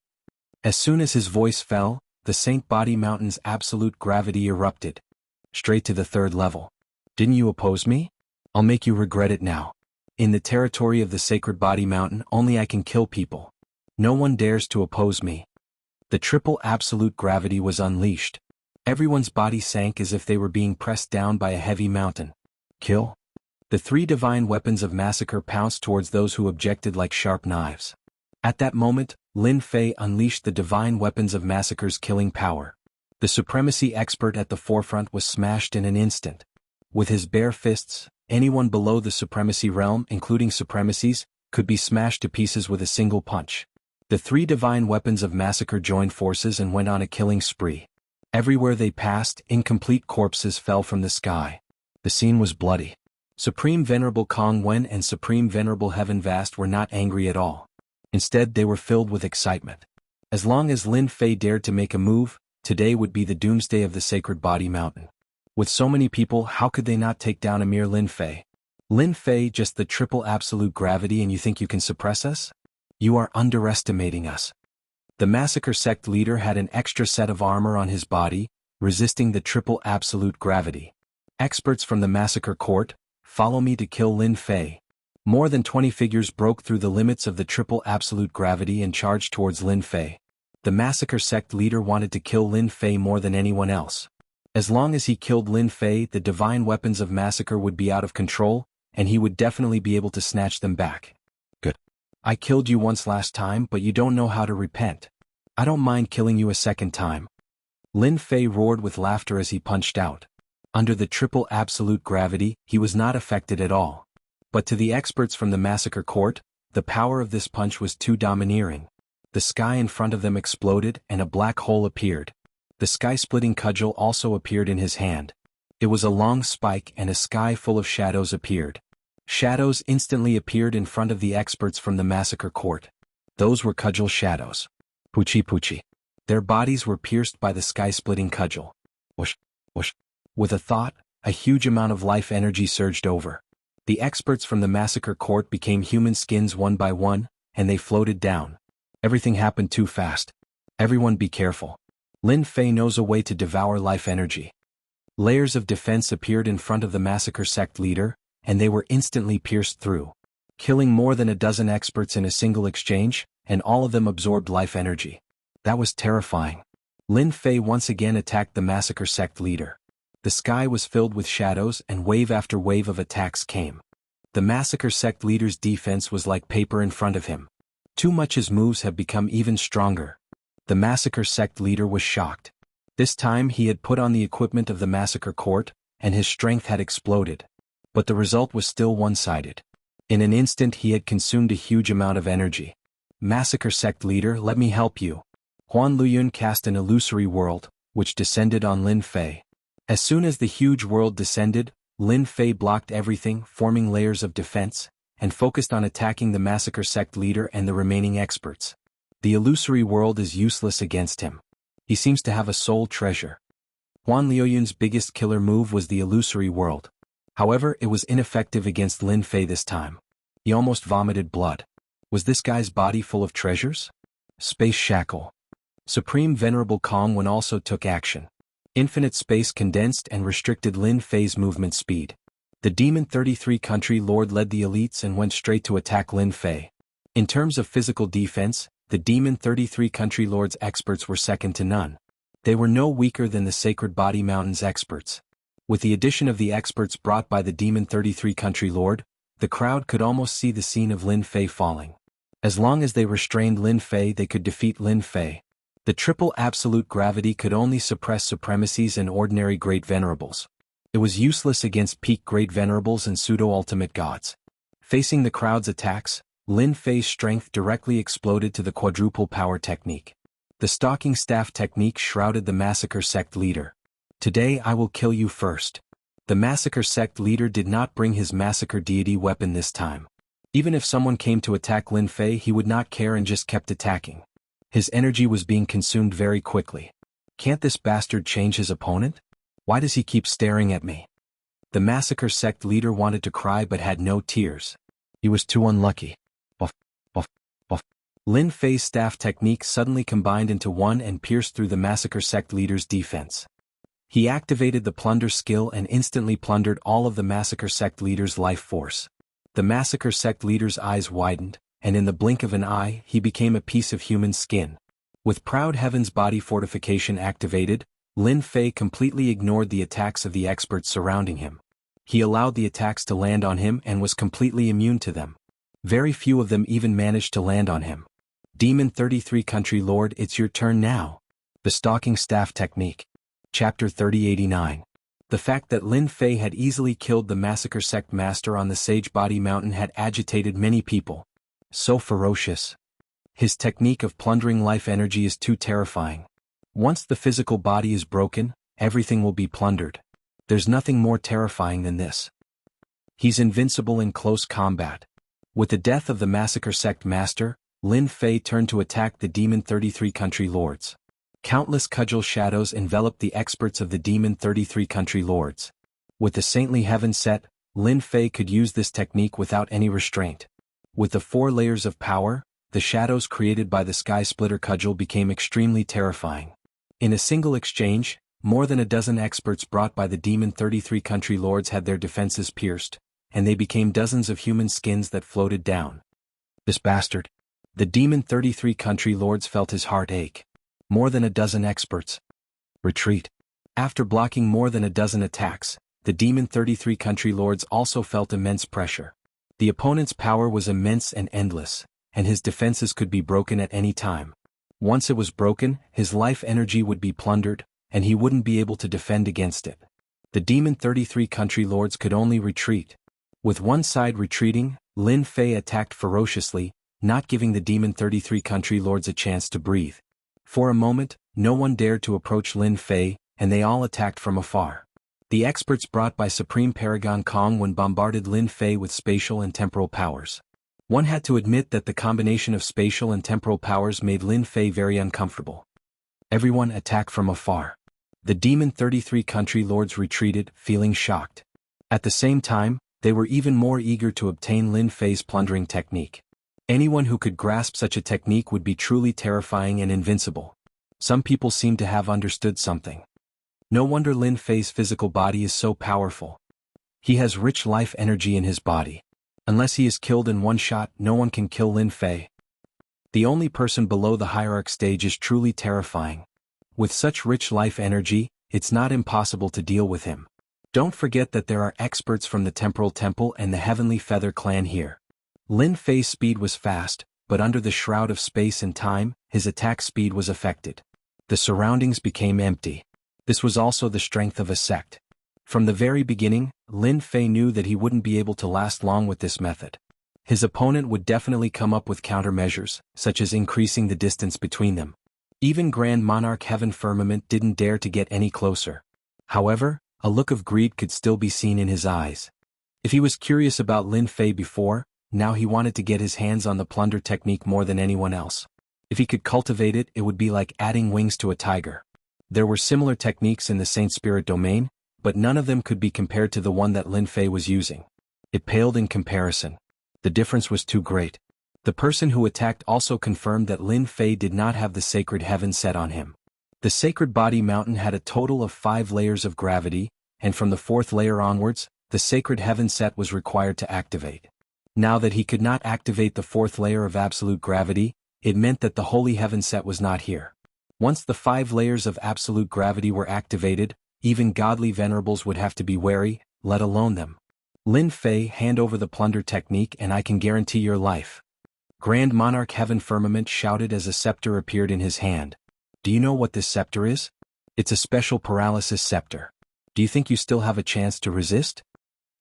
As soon as his voice fell, the Saint Body Mountain's absolute gravity erupted. Straight to the 3rd level. Didn't you oppose me? I'll make you regret it now. In the territory of the Sacred Body Mountain, only I can kill people. No one dares to oppose me. The triple absolute gravity was unleashed. Everyone's body sank as if they were being pressed down by a heavy mountain. Kill. The 3 divine weapons of massacre pounced towards those who objected like sharp knives. At that moment, Lin Fei unleashed the divine weapons of massacre's killing power. The supremacy expert at the forefront was smashed in an instant. With his bare fists, anyone below the supremacy realm, including supremacies, could be smashed to pieces with a single punch. The 3 divine weapons of massacre joined forces and went on a killing spree. Everywhere they passed, incomplete corpses fell from the sky. The scene was bloody. Supreme Venerable Kong Wen and Supreme Venerable Heaven Vast were not angry at all. Instead, they were filled with excitement. As long as Lin Fei dared to make a move, today would be the doomsday of the Sacred Body Mountain. With so many people, how could they not take down a mere Lin Fei? Lin Fei, just the triple absolute gravity, and you think you can suppress us? You are underestimating us. The massacre sect leader had an extra set of armor on his body, resisting the triple absolute gravity. Experts from the massacre court, follow me to kill Lin Fei. More than 20 figures broke through the limits of the triple absolute gravity and charged towards Lin Fei. The massacre sect leader wanted to kill Lin Fei more than anyone else. As long as he killed Lin Fei, the divine weapons of massacre would be out of control, and he would definitely be able to snatch them back. Good. I killed you once last time, but you don't know how to repent. I don't mind killing you a second time. Lin Fei roared with laughter as he punched out. Under the triple absolute gravity, he was not affected at all. But to the experts from the massacre court, the power of this punch was too domineering. The sky in front of them exploded and a black hole appeared. The sky-splitting cudgel also appeared in his hand. It was a long spike and a sky full of shadows appeared. Shadows instantly appeared in front of the experts from the massacre court. Those were cudgel shadows. Puchi puchi. Their bodies were pierced by the sky-splitting cudgel. Whoosh, whoosh. With a thought, a huge amount of life energy surged over. The experts from the massacre court became human skins one by one, and they floated down. Everything happened too fast. Everyone be careful. Lin Fei knows a way to devour life energy. Layers of defense appeared in front of the massacre sect leader, and they were instantly pierced through, killing more than a dozen experts in a single exchange, and all of them absorbed life energy. That was terrifying. Lin Fei once again attacked the massacre sect leader. The sky was filled with shadows and wave after wave of attacks came. The massacre sect leader's defense was like paper in front of him. Too much his moves have become even stronger. The massacre sect leader was shocked. This time he had put on the equipment of the massacre court, and his strength had exploded. But the result was still one-sided. In an instant he had consumed a huge amount of energy. Massacre sect leader, let me help you. Huan Luyun cast an illusory world, which descended on Lin Fei. As soon as the huge world descended, Lin Fei blocked everything, forming layers of defense, and focused on attacking the massacre sect leader and the remaining experts. The illusory world is useless against him. He seems to have a soul treasure. Huan Luyun's biggest killer move was the illusory world. However, it was ineffective against Lin Fei this time. He almost vomited blood. Was this guy's body full of treasures? Space Shackle. Supreme Venerable Kongwen also took action. Infinite space condensed and restricted Lin Fei's movement speed. The Demon 33 country lord led the elites and went straight to attack Lin Fei. In terms of physical defense, the Demon 33 country lord's experts were second to none. They were no weaker than the Sacred Body Mountain's experts. With the addition of the experts brought by the Demon 33 country lord, the crowd could almost see the scene of Lin Fei falling. As long as they restrained Lin Fei, they could defeat Lin Fei. The triple absolute gravity could only suppress supremacies and ordinary great venerables. It was useless against peak great venerables and pseudo-ultimate gods. Facing the crowd's attacks, Lin Fei's strength directly exploded to the quadruple power technique. The stalking staff technique shrouded the massacre sect leader. Today I will kill you first. The massacre sect leader did not bring his massacre deity weapon this time. Even if someone came to attack Lin Fei, he would not care and just kept attacking. His energy was being consumed very quickly. Can't this bastard change his opponent? Why does he keep staring at me? The massacre sect leader wanted to cry but had no tears. He was too unlucky. Buff, buff, buff. Lin Fei's staff technique suddenly combined into one and pierced through the massacre sect leader's defense. He activated the plunder skill and instantly plundered all of the massacre sect leader's life force. The massacre sect leader's eyes widened, and in the blink of an eye he became a piece of human skin. With Proud Heaven's body fortification activated, Lin Fei completely ignored the attacks of the experts surrounding him. He allowed the attacks to land on him and was completely immune to them. Very few of them even managed to land on him. Demon 33 Country Lord, it's your turn now. The Stalking Staff Technique. Chapter 3089. The fact that Lin Fei had easily killed the massacre sect master on the Sage Body Mountain had agitated many people. So ferocious. His technique of plundering life energy is too terrifying. Once the physical body is broken, everything will be plundered. There's nothing more terrifying than this. He's invincible in close combat. With the death of the massacre sect master, Lin Fei turned to attack the Demon 33 country lords. Countless cudgel shadows enveloped the experts of the Demon 33 country lords. With the saintly heaven set, Lin Fei could use this technique without any restraint. With the 4 layers of power, the shadows created by the Sky Splitter cudgel became extremely terrifying. In a single exchange, more than a dozen experts brought by the Demon 33 country lords had their defenses pierced, and they became dozens of human skins that floated down. This bastard. The Demon 33 country lords felt his heart ache. More than a dozen experts. Retreat. After blocking more than a dozen attacks, the Demon 33 country lords also felt immense pressure. The opponent's power was immense and endless, and his defenses could be broken at any time. Once it was broken, his life energy would be plundered, and he wouldn't be able to defend against it. The Demon 33 country lords could only retreat. With one side retreating, Lin Fei attacked ferociously, not giving the Demon 33 country lords a chance to breathe. For a moment, no one dared to approach Lin Fei, and they all attacked from afar. The experts brought by Supreme Paragon Kong Wen bombarded Lin Fei with spatial and temporal powers. One had to admit that the combination of spatial and temporal powers made Lin Fei very uncomfortable. Everyone attacked from afar. The Demon 33 country lords retreated, feeling shocked. At the same time, they were even more eager to obtain Lin Fei's plundering technique. Anyone who could grasp such a technique would be truly terrifying and invincible. Some people seemed to have understood something. No wonder Lin Fei's physical body is so powerful. He has rich life energy in his body. Unless he is killed in one shot, no one can kill Lin Fei. The only person below the hierarch stage is truly terrifying. With such rich life energy, it's not impossible to deal with him. Don't forget that there are experts from the Temporal Temple and the Heavenly Feather clan here. Lin Fei's speed was fast, but under the shroud of space and time, his attack speed was affected. The surroundings became empty. This was also the strength of a sect. From the very beginning, Lin Fei knew that he wouldn't be able to last long with this method. His opponent would definitely come up with countermeasures, such as increasing the distance between them. Even Grand Monarch Heaven Firmament didn't dare to get any closer. However, a look of greed could still be seen in his eyes. If he was curious about Lin Fei before, now he wanted to get his hands on the plunder technique more than anyone else. If he could cultivate it, it would be like adding wings to a tiger. There were similar techniques in the Saint Spirit domain, but none of them could be compared to the one that Lin Fei was using. It paled in comparison. The difference was too great. The person who attacked also confirmed that Lin Fei did not have the sacred heaven set on him. The sacred body mountain had a total of 5 layers of gravity, and from the 4th layer onwards, the sacred heaven set was required to activate. Now that he could not activate the 4th layer of absolute gravity, it meant that the holy heaven set was not here. Once the 5 layers of absolute gravity were activated, even godly venerables would have to be wary, let alone them. Lin Fei, hand over the plunder technique and I can guarantee your life. Grand Monarch Heaven Firmament shouted as a scepter appeared in his hand. Do you know what this scepter is? It's a special paralysis scepter. Do you think you still have a chance to resist?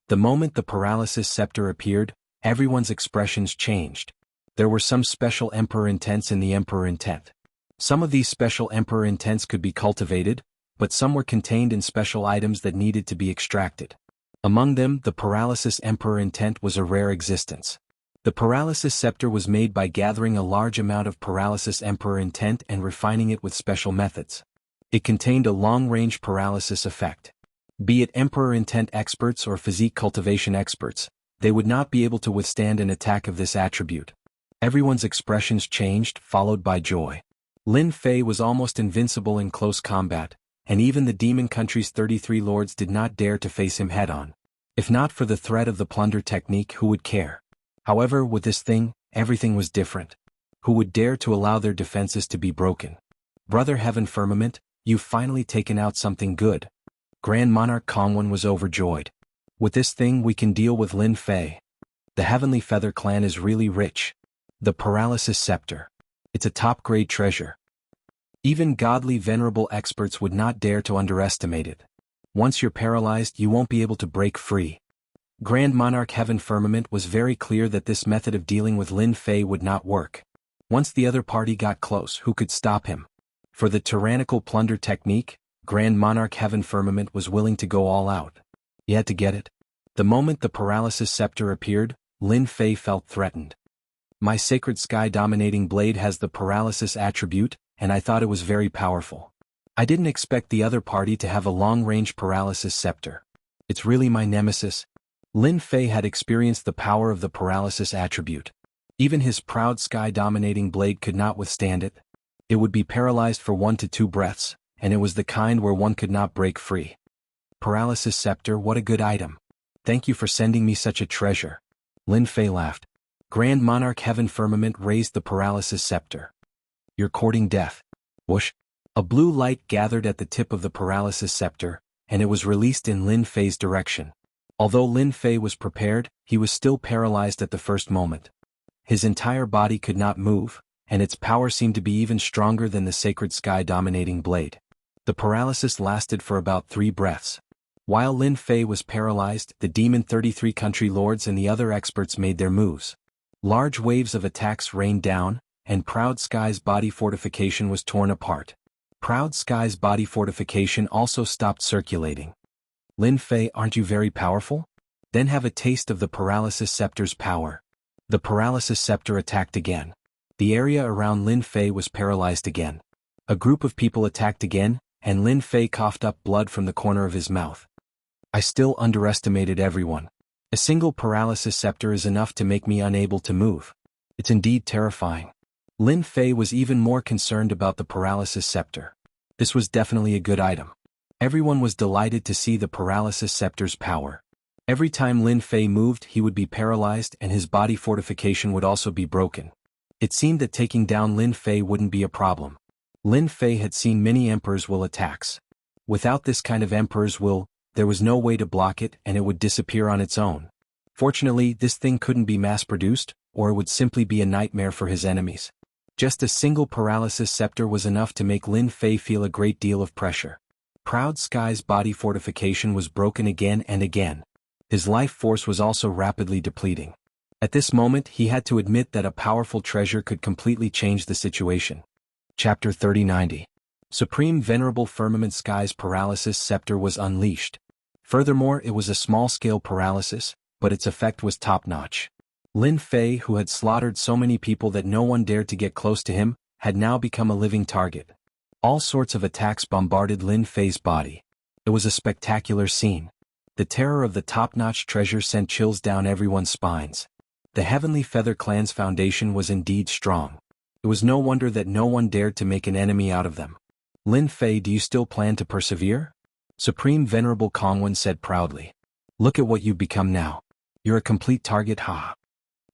The moment the paralysis scepter appeared, everyone's expressions changed. There were some special Emperor intents in the Emperor intent. Some of these special Emperor intents could be cultivated, but some were contained in special items that needed to be extracted. Among them, the paralysis Emperor intent was a rare existence. The paralysis scepter was made by gathering a large amount of paralysis Emperor intent and refining it with special methods. It contained a long-range paralysis effect. Be it Emperor intent experts or physique cultivation experts, they would not be able to withstand an attack of this attribute. Everyone's expressions changed, followed by joy. Lin Fei was almost invincible in close combat, and even the demon country's 33 lords did not dare to face him head-on. If not for the threat of the plunder technique, who would care? However, with this thing, everything was different. Who would dare to allow their defenses to be broken? Brother Heaven Firmament, you've finally taken out something good. Grand Monarch Kongwen was overjoyed. With this thing we can deal with Lin Fei. The Heavenly Feather clan is really rich. The paralysis scepter. It's a top-grade treasure. Even godly venerable experts would not dare to underestimate it. Once you're paralyzed, you won't be able to break free. Grand Monarch Heaven Firmament was very clear that this method of dealing with Lin Fei would not work. Once the other party got close, who could stop him? For the tyrannical plunder technique, Grand Monarch Heaven Firmament was willing to go all out. He had to get it. The moment the paralysis scepter appeared, Lin Fei felt threatened. My sacred sky-dominating blade has the paralysis attribute, and I thought it was very powerful. I didn't expect the other party to have a long-range paralysis scepter. It's really my nemesis. Lin Fei had experienced the power of the paralysis attribute. Even his proud sky-dominating blade could not withstand it. It would be paralyzed for 1 to 2 breaths, and it was the kind where one could not break free. Paralysis scepter, what a good item. Thank you for sending me such a treasure. Lin Fei laughed. Grand Monarch Heaven Firmament raised the paralysis scepter. You're courting death. Whoosh. A blue light gathered at the tip of the paralysis scepter, and it was released in Lin Fei's direction. Although Lin Fei was prepared, he was still paralyzed at the first moment. His entire body could not move, and its power seemed to be even stronger than the sacred sky-dominating blade. The paralysis lasted for about 3 breaths. While Lin Fei was paralyzed, the demon 33 country lords and the other experts made their moves. Large waves of attacks rained down, and Proud Sky's body fortification was torn apart. Proud Sky's body fortification also stopped circulating. Lin Fei, aren't you very powerful? Then have a taste of the Paralysis Scepter's power. The Paralysis Scepter attacked again. The area around Lin Fei was paralyzed again. A group of people attacked again, and Lin Fei coughed up blood from the corner of his mouth. I still underestimated everyone. A single Paralysis Scepter is enough to make me unable to move. It's indeed terrifying. Lin Fei was even more concerned about the Paralysis Scepter. This was definitely a good item. Everyone was delighted to see the Paralysis Scepter's power. Every time Lin Fei moved, he would be paralyzed and his body fortification would also be broken. It seemed that taking down Lin Fei wouldn't be a problem. Lin Fei had seen many Emperor's Will attacks. Without this kind of Emperor's Will, there was no way to block it and it would disappear on its own. Fortunately, this thing couldn't be mass-produced, or it would simply be a nightmare for his enemies. Just a single Paralysis Scepter was enough to make Lin Fei feel a great deal of pressure. Proud Sky's body fortification was broken again and again. His life force was also rapidly depleting. At this moment, he had to admit that a powerful treasure could completely change the situation. Chapter 3090. Supreme Venerable Firmament Sky's Paralysis Scepter was unleashed. Furthermore, it was a small-scale paralysis, but its effect was top-notch. Lin Fei, who had slaughtered so many people that no one dared to get close to him, had now become a living target. All sorts of attacks bombarded Lin Fei's body. It was a spectacular scene. The terror of the top-notch treasure sent chills down everyone's spines. The Heavenly Feather Clan's foundation was indeed strong. It was no wonder that no one dared to make an enemy out of them. Lin Fei, do you still plan to persevere? Supreme Venerable Kongwen said proudly. Look at what you've become now. You're a complete target, ha.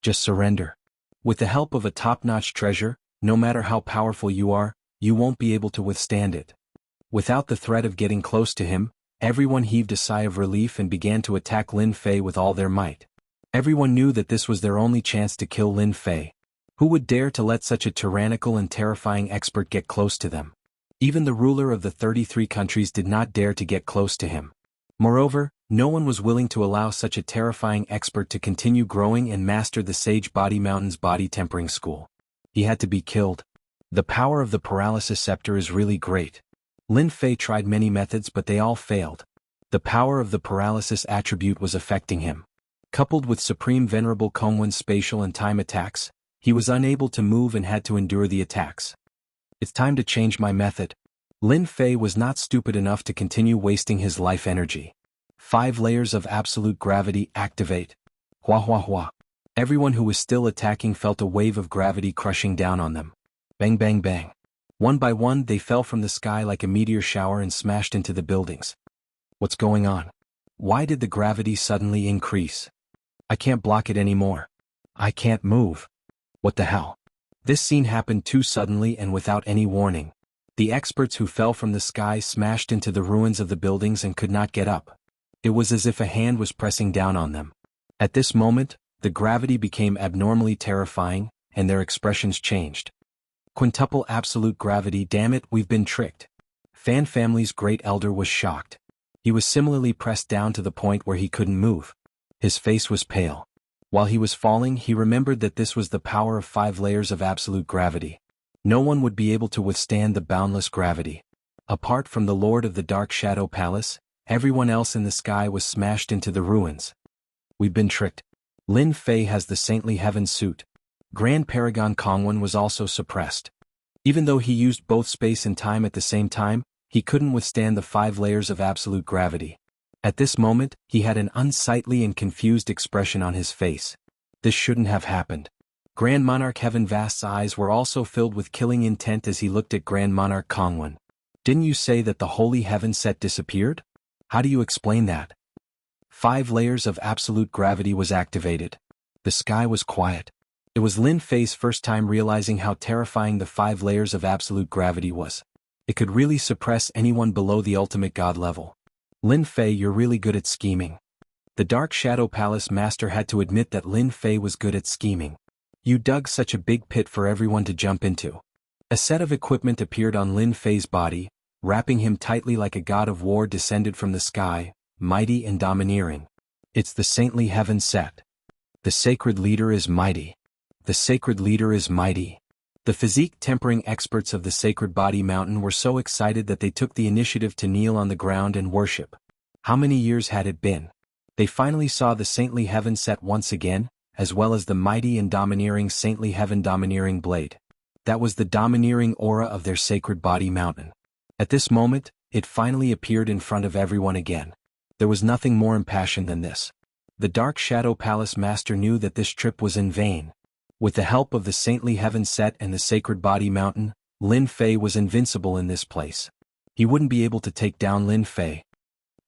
Just surrender. With the help of a top-notch treasure, no matter how powerful you are, you won't be able to withstand it. Without the threat of getting close to him, everyone heaved a sigh of relief and began to attack Lin Fei with all their might. Everyone knew that this was their only chance to kill Lin Fei. Who would dare to let such a tyrannical and terrifying expert get close to them? Even the ruler of the 33 countries did not dare to get close to him. Moreover, no one was willing to allow such a terrifying expert to continue growing and master the Sage Body Mountain's body tempering school. He had to be killed. The power of the Paralysis Scepter is really great. Lin Fei tried many methods but they all failed. The power of the paralysis attribute was affecting him. Coupled with Supreme Venerable Kongwen's spatial and time attacks, he was unable to move and had to endure the attacks. It's time to change my method. Lin Fei was not stupid enough to continue wasting his life energy. 5 layers of absolute gravity activate. Hua hua hua. Everyone who was still attacking felt a wave of gravity crushing down on them. Bang bang bang. One by one they fell from the sky like a meteor shower and smashed into the buildings. What's going on? Why did the gravity suddenly increase? I can't block it anymore. I can't move. What the hell? This scene happened too suddenly and without any warning. The experts who fell from the sky smashed into the ruins of the buildings and could not get up. It was as if a hand was pressing down on them. At this moment, the gravity became abnormally terrifying, and their expressions changed. Quintuple absolute gravity, damn it, we've been tricked. Fan Family's great elder was shocked. He was similarly pressed down to the point where he couldn't move. His face was pale. While he was falling, he remembered that this was the power of 5 layers of absolute gravity. No one would be able to withstand the boundless gravity. Apart from the Lord of the Dark Shadow Palace, everyone else in the sky was smashed into the ruins. We've been tricked. Lin Fei has the Saintly Heaven suit. Grand Paragon Kongwen was also suppressed. Even though he used both space and time at the same time, he couldn't withstand the 5 layers of absolute gravity. At this moment, he had an unsightly and confused expression on his face. This shouldn't have happened. Grand Monarch Heaven Vast's eyes were also filled with killing intent as he looked at Grand Monarch Kongwen. Didn't you say that the Holy Heaven set disappeared? How do you explain that? 5 layers of absolute gravity was activated. The sky was quiet. It was Lin Fei's first time realizing how terrifying the 5 layers of absolute gravity was. It could really suppress anyone below the ultimate god level. Lin Fei, you're really good at scheming. The Dark Shadow Palace Master had to admit that Lin Fei was good at scheming. You dug such a big pit for everyone to jump into. A set of equipment appeared on Lin Fei's body, wrapping him tightly like a god of war descended from the sky, mighty and domineering. It's the saintly heaven set. The sacred leader is mighty. The sacred leader is mighty. The physique tempering experts of the sacred body mountain were so excited that they took the initiative to kneel on the ground and worship. How many years had it been? They finally saw the saintly heaven set once again, as well as the mighty and domineering saintly heaven domineering blade. That was the domineering aura of their sacred body mountain. At this moment, it finally appeared in front of everyone again. There was nothing more impassioned than this. The Dark Shadow Palace Master knew that this trip was in vain. With the help of the saintly heaven set and the sacred body mountain, Lin Fei was invincible in this place. He wouldn't be able to take down Lin Fei.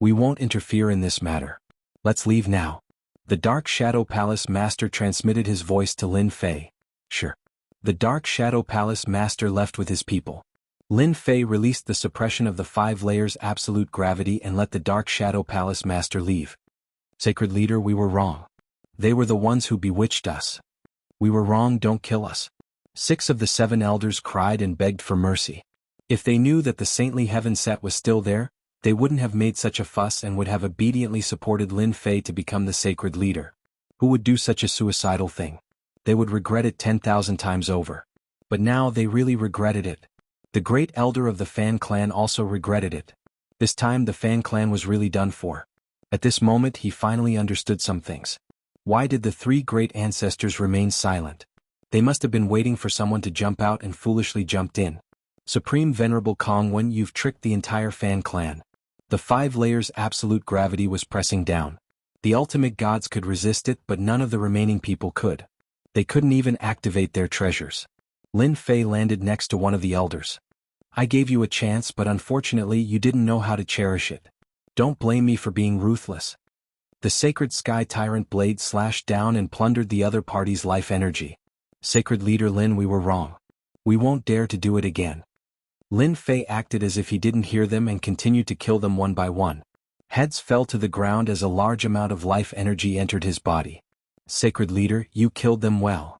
We won't interfere in this matter. Let's leave now. The Dark Shadow Palace Master transmitted his voice to Lin Fei. Sure. The Dark Shadow Palace Master left with his people. Lin Fei released the suppression of the 5 layers absolute gravity and let the Dark Shadow Palace Master leave. Sacred leader, we were wrong. They were the ones who bewitched us. We were wrong, don't kill us. 6 of the 7 elders cried and begged for mercy. If they knew that the saintly heaven set was still there, they wouldn't have made such a fuss and would have obediently supported Lin Fei to become the sacred leader. Who would do such a suicidal thing? They would regret it 10,000 times over. But now they really regretted it. The great elder of the Fan clan also regretted it. This time the Fan clan was really done for. At this moment he finally understood some things. Why did the 3 great ancestors remain silent? They must have been waiting for someone to jump out and foolishly jumped in. Supreme Venerable Kongwen, you've tricked the entire Fan clan. The 5 layers absolute gravity was pressing down. The ultimate gods could resist it, but none of the remaining people could. They couldn't even activate their treasures. Lin Fei landed next to one of the elders. I gave you a chance, but unfortunately you didn't know how to cherish it. Don't blame me for being ruthless. The sacred sky tyrant blade slashed down and plundered the other party's life energy. Sacred leader Lin, we were wrong. We won't dare to do it again. Lin Fei acted as if he didn't hear them and continued to kill them one by one. Heads fell to the ground as a large amount of life energy entered his body. Sacred leader, you killed them well.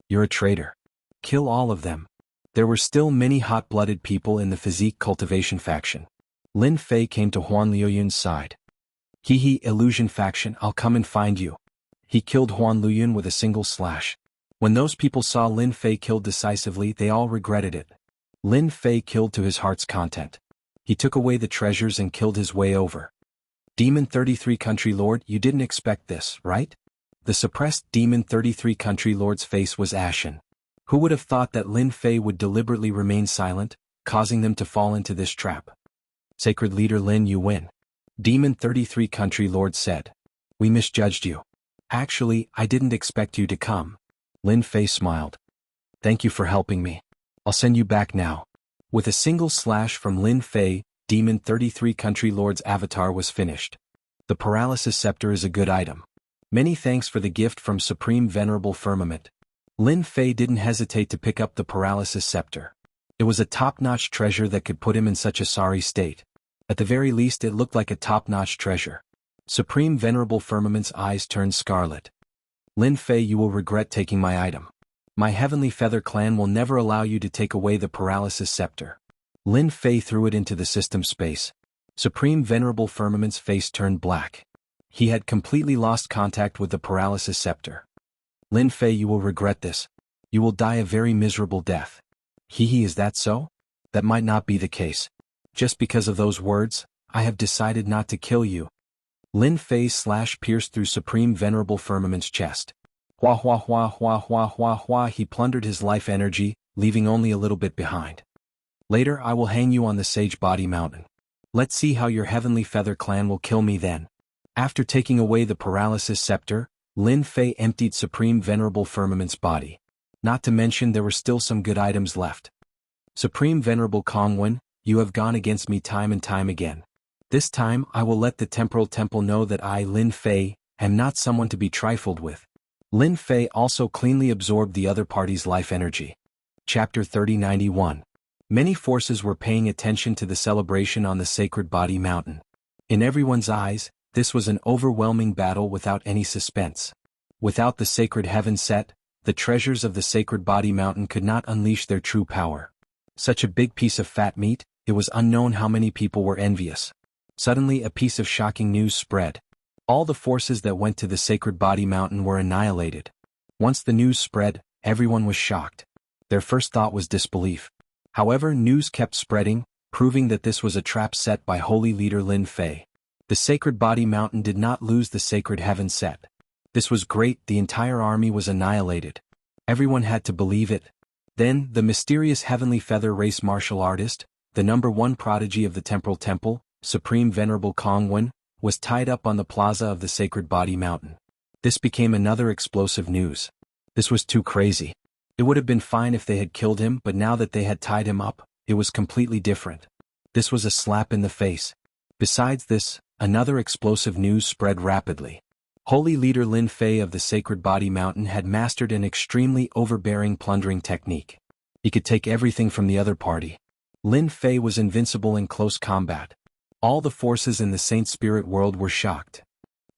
You're a traitor. Kill all of them. There were still many hot-blooded people in the physique cultivation faction. Lin Fei came to Huan Liuyun's side. Hee illusion faction, I'll come and find you. He killed Huan Liyun with a single slash. When those people saw Lin Fei killed decisively, they all regretted it. Lin Fei killed to his heart's content. He took away the treasures and killed his way over. Demon 33 Country Lord, you didn't expect this, right? The suppressed Demon 33 Country Lord's face was ashen. Who would have thought that Lin Fei would deliberately remain silent, causing them to fall into this trap? Sacred leader Lin, you win. Demon 33 Country Lord said. We misjudged you. Actually, I didn't expect you to come. Lin Fei smiled. Thank you for helping me. I'll send you back now. With a single slash from Lin Fei, Demon 33 Country Lord's avatar was finished. The Paralysis Scepter is a good item. Many thanks for the gift from Supreme Venerable Firmament. Lin Fei didn't hesitate to pick up the Paralysis Scepter. It was a top-notch treasure that could put him in such a sorry state. At the very least it looked like a top-notch treasure. Supreme Venerable Firmament's eyes turned scarlet. Lin Fei, you will regret taking my item. My Heavenly Feather clan will never allow you to take away the Paralysis Scepter. Lin Fei threw it into the system space. Supreme Venerable Firmament's face turned black. He had completely lost contact with the Paralysis Scepter. Lin Fei, you will regret this. You will die a very miserable death. Is that so? That might not be the case. Just because of those words, I have decided not to kill you. Lin Fei's slash pierced through Supreme Venerable Firmament's chest. Hua hua hua hua hua hua hua, he plundered his life energy, leaving only a little bit behind. Later I will hang you on the Sage Body Mountain. Let's see how your Heavenly Feather clan will kill me then. After taking away the Paralysis Scepter, Lin Fei emptied Supreme Venerable Firmament's body. Not to mention there were still some good items left. Supreme Venerable Kongwen, you have gone against me time and time again. This time I will let the Temporal Temple know that I, Lin Fei, am not someone to be trifled with. Lin Fei also cleanly absorbed the other party's life energy. Chapter 3091. Many forces were paying attention to the celebration on the Sacred Body Mountain. In everyone's eyes, this was an overwhelming battle without any suspense. Without the Sacred Heaven set, the treasures of the sacred body mountain could not unleash their true power. Such a big piece of fat meat, it was unknown how many people were envious. Suddenly a piece of shocking news spread. All the forces that went to the sacred body mountain were annihilated. Once the news spread, everyone was shocked. Their first thought was disbelief. However, news kept spreading, proving that this was a trap set by holy leader Lin Fei. The sacred body mountain did not lose the sacred heaven set. This was great, the entire army was annihilated. Everyone had to believe it. Then, the mysterious heavenly feather race martial artist, the #1 prodigy of the temporal temple, Supreme Venerable Kongwen, was tied up on the plaza of the sacred body mountain. This became another explosive news. This was too crazy. It would have been fine if they had killed him, but now that they had tied him up, it was completely different. This was a slap in the face. Besides this, another explosive news spread rapidly. Holy leader Lin Fei of the sacred body mountain had mastered an extremely overbearing plundering technique. He could take everything from the other party. Lin Fei was invincible in close combat. All the forces in the Saint Spirit world were shocked.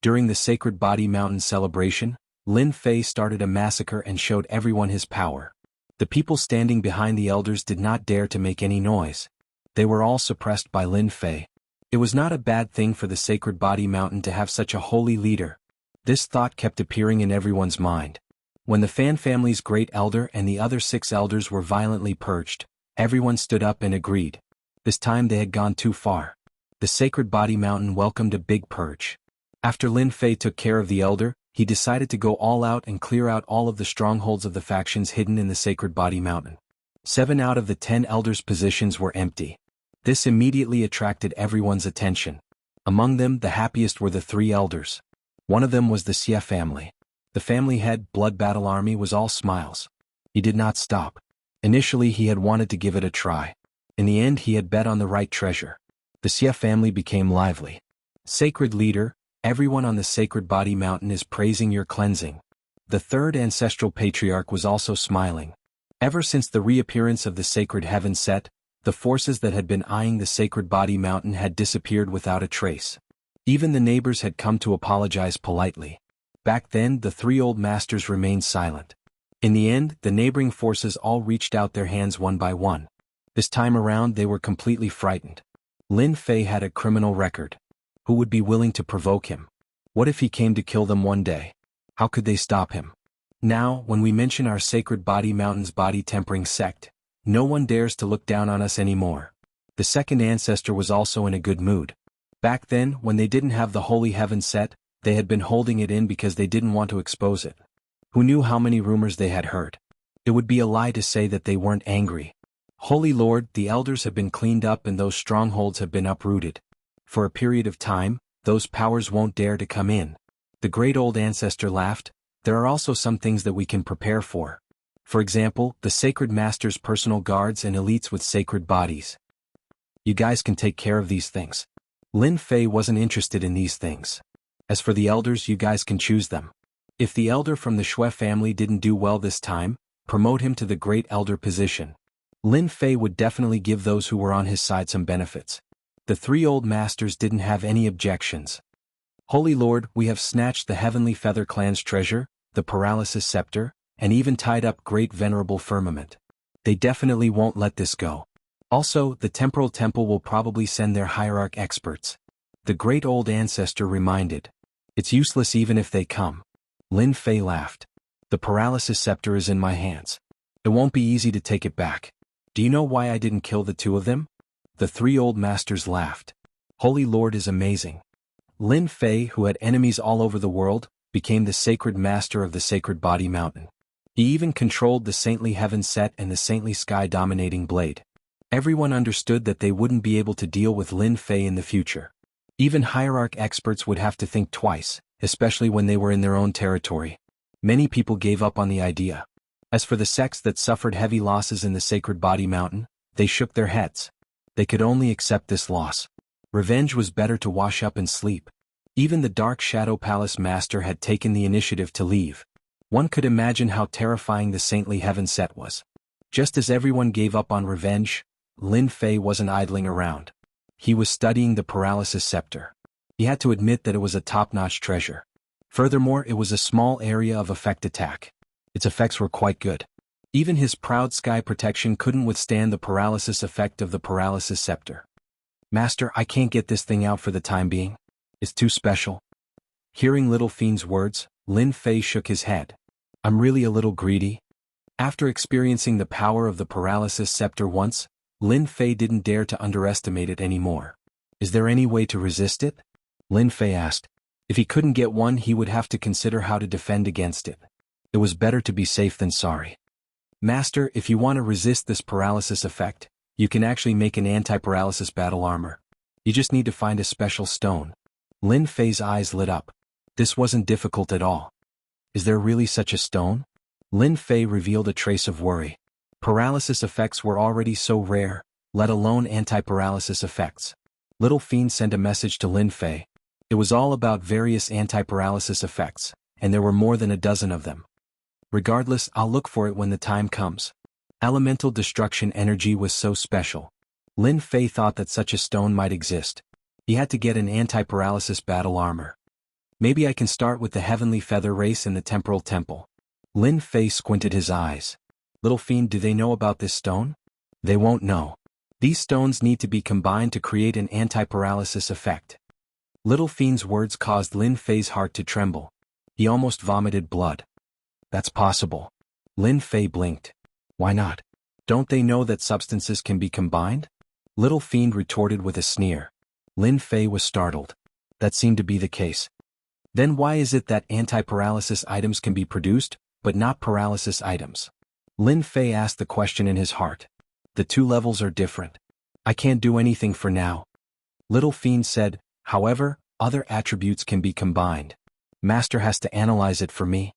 During the sacred body mountain celebration, Lin Fei started a massacre and showed everyone his power. The people standing behind the elders did not dare to make any noise. They were all suppressed by Lin Fei. It was not a bad thing for the sacred body mountain to have such a holy leader. This thought kept appearing in everyone's mind. When the Fan family's great elder and the other 6 elders were violently purged, everyone stood up and agreed. This time they had gone too far. The sacred body mountain welcomed a big purge. After Lin Fei took care of the elder, he decided to go all out and clear out all of the strongholds of the factions hidden in the sacred body mountain. 7 out of the 10 elders' positions were empty. This immediately attracted everyone's attention. Among them, the happiest were the 3 elders. One of them was the Xie family. The family head, Blood Battle Army, was all smiles. He did not stop. Initially he had wanted to give it a try. In the end he had bet on the right treasure. The Xie family became lively. Sacred leader, everyone on the sacred body mountain is praising your cleansing. The 3rd ancestral patriarch was also smiling. Ever since the reappearance of the sacred heaven set, the forces that had been eyeing the sacred body mountain had disappeared without a trace. Even the neighbors had come to apologize politely. Back then, the 3 old masters remained silent. In the end, the neighboring forces all reached out their hands one by one. This time around they were completely frightened. Lin Fei had a criminal record. Who would be willing to provoke him? What if he came to kill them one day? How could they stop him? Now, when we mention our sacred body mountain's body tempering sect, no one dares to look down on us anymore. The 2nd ancestor was also in a good mood. Back then, when they didn't have the holy heaven set, they had been holding it in because they didn't want to expose it. Who knew how many rumors they had heard? It would be a lie to say that they weren't angry. Holy Lord, the elders have been cleaned up and those strongholds have been uprooted. For a period of time, those powers won't dare to come in. The great old ancestor laughed. There are also some things that we can prepare for. For example, the sacred master's personal guards and elites with sacred bodies. You guys can take care of these things. Lin Fei wasn't interested in these things. As for the elders, you guys can choose them. If the elder from the Shui family didn't do well this time, promote him to the great elder position. Lin Fei would definitely give those who were on his side some benefits. The 3 old masters didn't have any objections. Holy Lord, we have snatched the Heavenly Feather clan's treasure, the Paralysis Scepter, and even tied up Great Venerable Firmament. They definitely won't let this go. Also, the Temporal Temple will probably send their hierarch experts. The great old ancestor reminded. It's useless even if they come. Lin Fei laughed. The Paralysis Scepter is in my hands. It won't be easy to take it back. Do you know why I didn't kill the 2 of them? The 3 old masters laughed. Holy Lord is amazing. Lin Fei, who had enemies all over the world, became the sacred master of the sacred body mountain. He even controlled the saintly heaven set and the saintly sky dominating blade. Everyone understood that they wouldn't be able to deal with Lin Fei in the future. Even hierarch experts would have to think twice, especially when they were in their own territory. Many people gave up on the idea. As for the sects that suffered heavy losses in the sacred body mountain, they shook their heads. They could only accept this loss. Revenge was better to wash up and sleep. Even the Dark Shadow Palace Master had taken the initiative to leave. One could imagine how terrifying the saintly heaven set was. Just as everyone gave up on revenge, Lin Fei wasn't idling around. He was studying the Paralysis Scepter. He had to admit that it was a top-notch treasure. Furthermore, it was a small area of effect attack. Its effects were quite good. Even his proud sky protection couldn't withstand the paralysis effect of the paralysis scepter. Master, I can't get this thing out for the time being. It's too special. Hearing Little Fiend's words, Lin Fei shook his head. I'm really a little greedy. After experiencing the power of the paralysis scepter once, Lin Fei didn't dare to underestimate it anymore. Is there any way to resist it? Lin Fei asked. If he couldn't get one, he would have to consider how to defend against it. It was better to be safe than sorry. Master, if you want to resist this paralysis effect, you can actually make an anti-paralysis battle armor. You just need to find a special stone. Lin Fei's eyes lit up. This wasn't difficult at all. Is there really such a stone? Lin Fei revealed a trace of worry. Paralysis effects were already so rare, let alone anti-paralysis effects. Little Fiend sent a message to Lin Fei. It was all about various anti-paralysis effects, and there were more than a dozen of them. Regardless, I'll look for it when the time comes. Elemental destruction energy was so special. Lin Fei thought that such a stone might exist. He had to get an anti-paralysis battle armor. Maybe I can start with the Heavenly Feather Race in the Temporal Temple. Lin Fei squinted his eyes. Little Fiend, do they know about this stone? They won't know. These stones need to be combined to create an anti-paralysis effect. Little Fiend's words caused Lin Fei's heart to tremble. He almost vomited blood. That's possible. Lin Fei blinked. Why not? Don't they know that substances can be combined? Little Fiend retorted with a sneer. Lin Fei was startled. That seemed to be the case. Then why is it that anti-paralysis items can be produced, but not paralysis items? Lin Fei asked the question in his heart. The two levels are different. I can't do anything for now. Little Fiend said, however, other attributes can be combined. Master has to analyze it for me.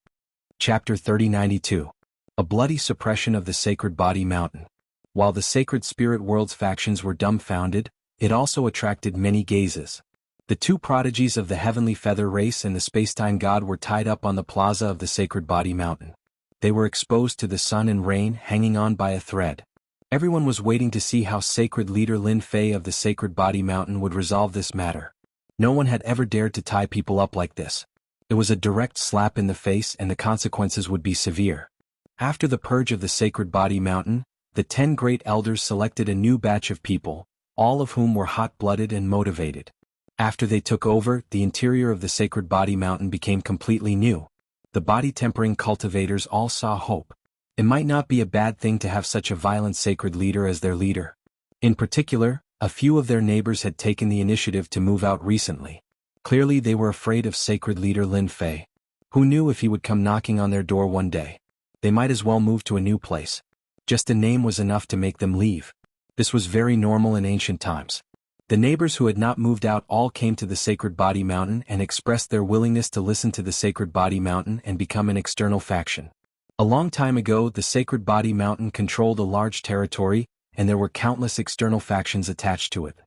Chapter 3092. A bloody suppression of the Sacred Body Mountain. While the Sacred Spirit World's factions were dumbfounded, it also attracted many gazes. The two prodigies of the Heavenly Feather Race and the Spacetime God were tied up on the plaza of the Sacred Body Mountain. They were exposed to the sun and rain, hanging on by a thread. Everyone was waiting to see how Sacred Leader Lin Fei of the Sacred Body Mountain would resolve this matter. No one had ever dared to tie people up like this. It was a direct slap in the face, and the consequences would be severe. After the purge of the Sacred Body Mountain, the 10 great elders selected a new batch of people, all of whom were hot-blooded and motivated. After they took over, the interior of the Sacred Body Mountain became completely new. The body-tempering cultivators all saw hope. It might not be a bad thing to have such a violent sacred leader as their leader. In particular, a few of their neighbors had taken the initiative to move out recently. Clearly they were afraid of sacred leader Lin Fei. Who knew if he would come knocking on their door one day? They might as well move to a new place. Just a name was enough to make them leave. This was very normal in ancient times. The neighbors who had not moved out all came to the Sacred Body Mountain and expressed their willingness to listen to the Sacred Body Mountain and become an external faction. A long time ago, the Sacred Body Mountain controlled a large territory, and there were countless external factions attached to it.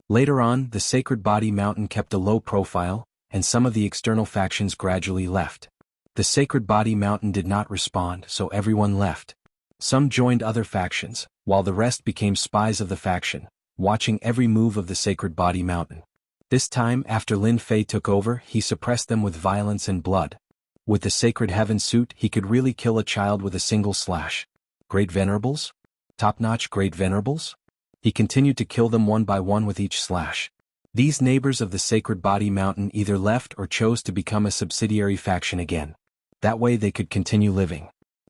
Later on, the Sacred Body Mountain kept a low profile, and some of the external factions gradually left. The Sacred Body Mountain did not respond, so everyone left. Some joined other factions, while the rest became spies of the faction, watching every move of the Sacred Body Mountain. This time, after Lin Fei took over, he suppressed them with violence and blood. With the Sacred Heaven suit, he could really kill a child with a single slash. Great Venerables? Top-notch Great Venerables? He continued to kill them one by one with each slash. These neighbors of the Sacred Body Mountain either left or chose to become a subsidiary faction again. That way they could continue living.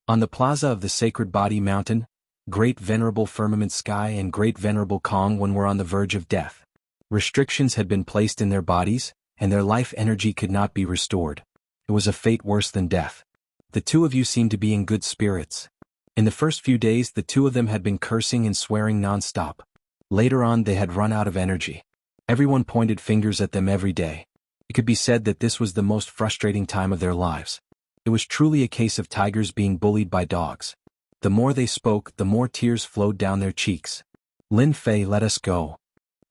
On the plaza of the Sacred Body Mountain, Great Venerable Firmament Sky and Great Venerable Kong were on the verge of death. Restrictions had been placed in their bodies, and their life energy could not be restored. It was a fate worse than death. The two of you seemed to be in good spirits. In the first few days, the two of them had been cursing and swearing non-stop. Later on, they had run out of energy. Everyone pointed fingers at them every day. It could be said that this was the most frustrating time of their lives. It was truly a case of tigers being bullied by dogs. The more they spoke, the more tears flowed down their cheeks. Lin Fei, let us go.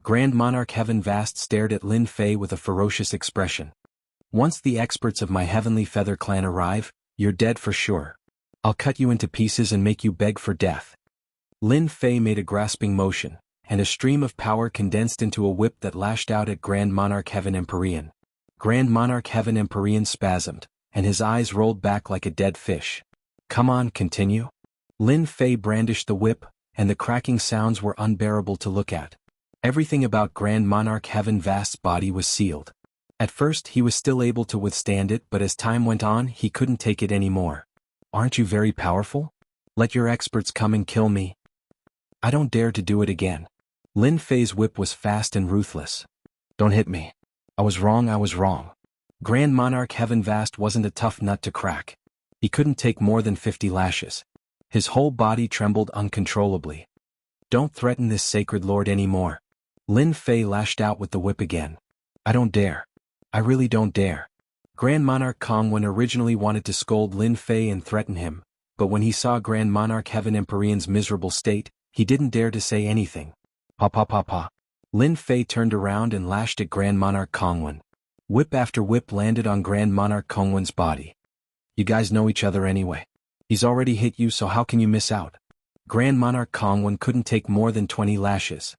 Grand Monarch Heaven Vast stared at Lin Fei with a ferocious expression. Once the experts of my Heavenly Feather clan arrive, you're dead for sure. I'll cut you into pieces and make you beg for death. Lin Fei made a grasping motion, and a stream of power condensed into a whip that lashed out at Grand Monarch Heaven Empyrean. Grand Monarch Heaven Empyrean spasmed, and his eyes rolled back like a dead fish. Come on, continue. Lin Fei brandished the whip, and the cracking sounds were unbearable to look at. Everything about Grand Monarch Heaven Vast's body was sealed. At first he was still able to withstand it, but as time went on he couldn't take it anymore. Aren't you very powerful? Let your experts come and kill me. I don't dare to do it again. Lin Fei's whip was fast and ruthless. Don't hit me. I was wrong. Grand Monarch Heaven Vast wasn't a tough nut to crack. He couldn't take more than 50 lashes. His whole body trembled uncontrollably. Don't threaten this sacred lord anymore. Lin Fei lashed out with the whip again. I don't dare. I really don't dare. Grand Monarch Kongwen originally wanted to scold Lin Fei and threaten him, but when he saw Grand Monarch Heaven Empyrean's miserable state, he didn't dare to say anything. Pa pa pa pa. Lin Fei turned around and lashed at Grand Monarch Kongwen. Whip after whip landed on Grand Monarch Kongwen's body. You guys know each other anyway. He's already hit you, so how can you miss out? Grand Monarch Kongwen couldn't take more than 20 lashes.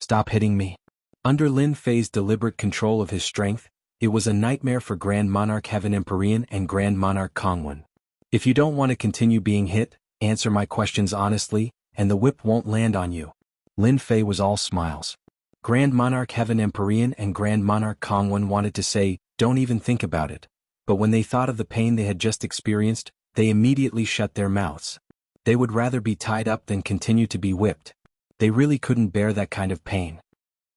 Stop hitting me. Under Lin Fei's deliberate control of his strength, it was a nightmare for Grand Monarch Heaven Empyrean and Grand Monarch Kongwen. If you don't want to continue being hit, answer my questions honestly, and the whip won't land on you. Lin Fei was all smiles. Grand Monarch Heaven Empyrean and Grand Monarch Kongwen wanted to say, don't even think about it. But when they thought of the pain they had just experienced, they immediately shut their mouths. They would rather be tied up than continue to be whipped. They really couldn't bear that kind of pain.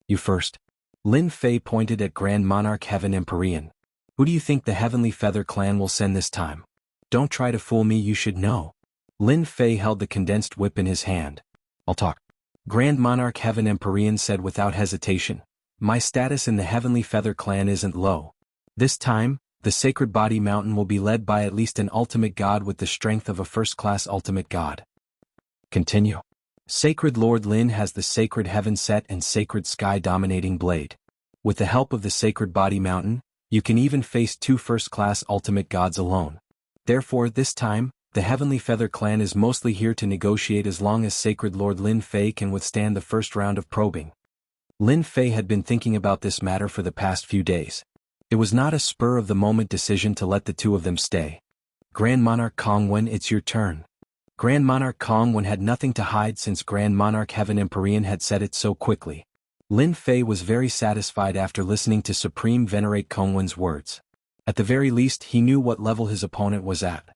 You first. Lin Fei pointed at Grand Monarch Heaven Empyrean. Who do you think the Heavenly Feather Clan will send this time? Don't try to fool me, you should know. Lin Fei held the condensed whip in his hand. I'll talk. Grand Monarch Heaven Empyrean said without hesitation. My status in the Heavenly Feather Clan isn't low. This time, the Sacred Body Mountain will be led by at least an ultimate god with the strength of a first-class ultimate god. Continue. Sacred Lord Lin has the Sacred Heaven Set and Sacred Sky Dominating Blade. With the help of the Sacred Body Mountain, you can even face 2 first-class ultimate gods alone. Therefore, this time, the Heavenly Feather Clan is mostly here to negotiate as long as Sacred Lord Lin Fei can withstand the first round of probing. Lin Fei had been thinking about this matter for the past few days. It was not a spur-of-the-moment decision to let the 2 of them stay. Grand Monarch Kongwen, it's your turn. Grand Monarch Kongwen had nothing to hide since Grand Monarch Heaven Empyrean had said it so quickly. Lin Fei was very satisfied after listening to Supreme Venerate Kongwen's words. At the very least, he knew what level his opponent was at.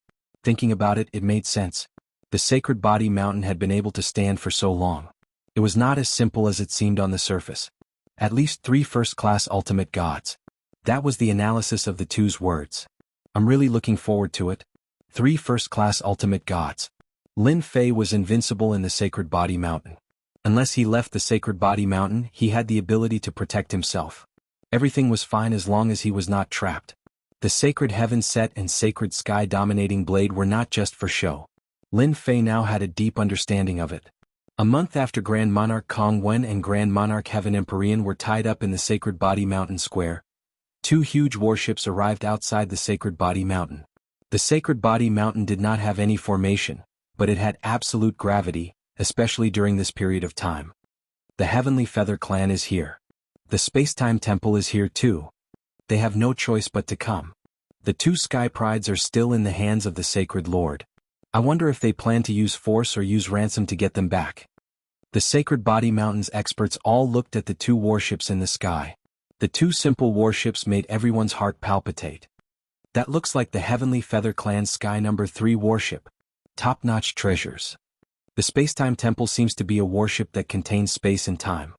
Thinking about it, it made sense. The Sacred Body Mountain had been able to stand for so long. It was not as simple as it seemed on the surface. At least 3 first-class ultimate gods. That was the analysis of the 2's words. I'm really looking forward to it. 3 first-class ultimate gods. Lin Fei was invincible in the Sacred Body Mountain. Unless he left the Sacred Body Mountain, he had the ability to protect himself. Everything was fine as long as he was not trapped. The Sacred Heaven Set and Sacred Sky Dominating Blade were not just for show. Lin Fei now had a deep understanding of it. A month after Grand Monarch Kongwen and Grand Monarch Heaven Empyrean were tied up in the Sacred Body Mountain Square, 2 huge warships arrived outside the Sacred Body Mountain. The Sacred Body Mountain did not have any formation, but it had absolute gravity, especially during this period of time. The Heavenly Feather Clan is here. The Space-Time Temple is here too. They have no choice but to come. The 2 Sky Prides are still in the hands of the Sacred Lord. I wonder if they plan to use force or use ransom to get them back. The Sacred Body Mountain's experts all looked at the 2 warships in the sky. The 2 simple warships made everyone's heart palpitate. That looks like the Heavenly Feather Clan's Sky No. 3 warship. Top-notch treasures. The Space-Time Temple seems to be a warship that contains space and time.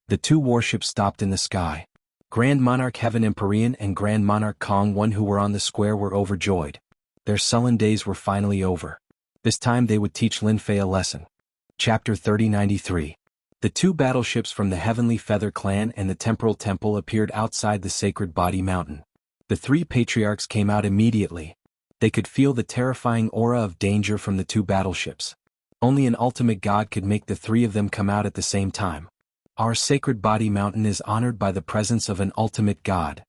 The 2 warships stopped in the sky. Grand Monarch Heaven Empyrean and Grand Monarch Kongwen who were on the square were overjoyed. Their sullen days were finally over. This time they would teach Lin Fei a lesson. Chapter 3093. The 2 battleships from the Heavenly Feather Clan and the Temporal Temple appeared outside the Sacred Body Mountain. The 3 patriarchs came out immediately. They could feel the terrifying aura of danger from the 2 battleships. Only an ultimate god could make the 3 of them come out at the same time. Our Sacred Body Mountain is honored by the presence of an ultimate god.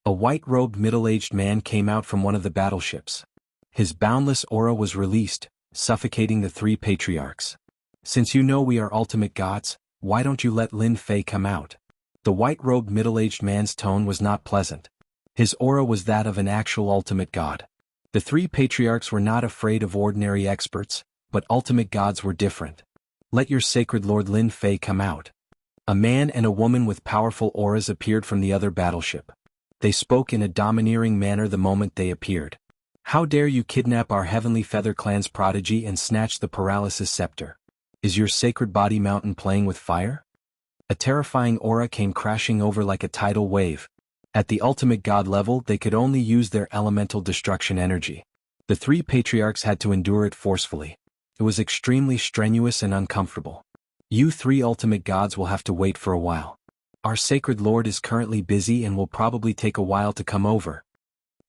A white-robed middle-aged man came out from one of the battleships. His boundless aura was released, suffocating the 3 patriarchs. Since you know we are ultimate gods, why don't you let Lin Fei come out? The white-robed middle-aged man's tone was not pleasant. His aura was that of an actual ultimate god. The three patriarchs were not afraid of ordinary experts, but ultimate gods were different. Let your sacred lord Lin Fei come out. A man and a woman with powerful auras appeared from the other battleship. They spoke in a domineering manner the moment they appeared. How dare you kidnap our Heavenly Feather Clan's prodigy and snatch the Paralysis Scepter? Is your sacred body mountain playing with fire? A terrifying aura came crashing over like a tidal wave. At the ultimate god level, they could only use their elemental destruction energy. The three patriarchs had to endure it forcefully. It was extremely strenuous and uncomfortable. You three ultimate gods will have to wait for a while. Our sacred lord is currently busy and will probably take a while to come over.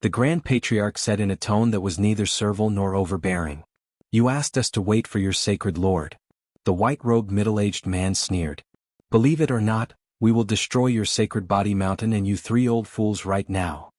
The Grand Patriarch said in a tone that was neither servile nor overbearing. You asked us to wait for your sacred lord. The white-robed middle-aged man sneered. Believe it or not, we will destroy your sacred body mountain and you three old fools right now.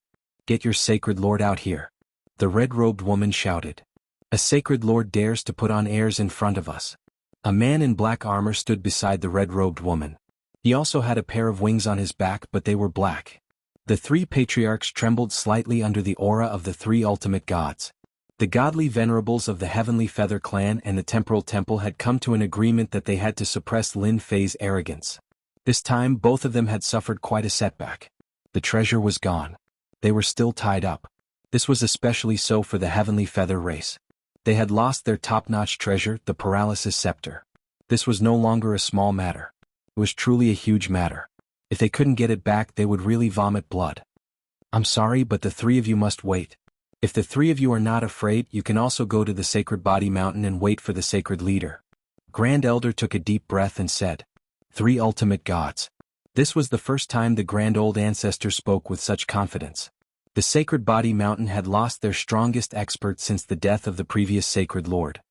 Get your sacred lord out here. The red-robed woman shouted. A sacred lord dares to put on airs in front of us. A man in black armor stood beside the red-robed woman. He also had a pair of wings on his back, but they were black. The three patriarchs trembled slightly under the aura of the three ultimate gods. The godly venerables of the Heavenly Feather Clan and the Temporal Temple had come to an agreement that they had to suppress Lin Fei's arrogance. This time both of them had suffered quite a setback. The treasure was gone. They were still tied up. This was especially so for the Heavenly Feather race. They had lost their top-notch treasure, the Paralysis Scepter. This was no longer a small matter. It was truly a huge matter. If they couldn't get it back, they would really vomit blood. I'm sorry, but the three of you must wait. If the three of you are not afraid, you can also go to the Sacred Body Mountain and wait for the Sacred Leader. Grand Elder took a deep breath and said, Three ultimate gods. This was the first time the Grand Old Ancestor spoke with such confidence. The Sacred Body Mountain had lost their strongest expert since the death of the previous Sacred Lord.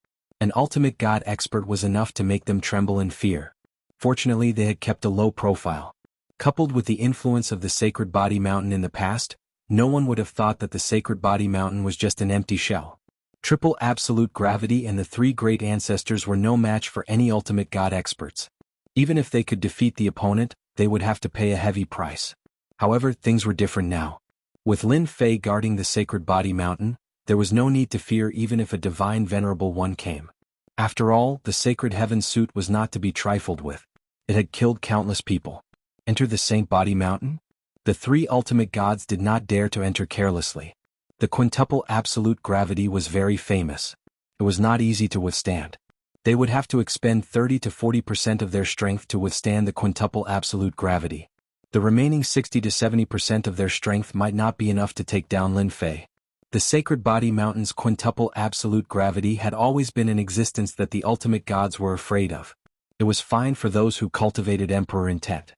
An ultimate god expert was enough to make them tremble in fear. Fortunately, they had kept a low profile. Coupled with the influence of the Sacred Body Mountain in the past, no one would have thought that the Sacred Body Mountain was just an empty shell. Triple absolute gravity and the three great ancestors were no match for any ultimate god experts. Even if they could defeat the opponent, they would have to pay a heavy price. However, things were different now. With Lin Fei guarding the Sacred Body Mountain, there was no need to fear even if a divine venerable one came. After all, the Sacred Heaven suit was not to be trifled with. It had killed countless people. Enter the Saint Body Mountain? The three ultimate gods did not dare to enter carelessly. The quintuple absolute gravity was very famous. It was not easy to withstand. They would have to expend 30 to 40% of their strength to withstand the quintuple absolute gravity. The remaining 60 to 70% of their strength might not be enough to take down Lin Fei. The Sacred Body Mountain's quintuple absolute gravity had always been an existence that the ultimate gods were afraid of. It was fine for those who cultivated emperor intent.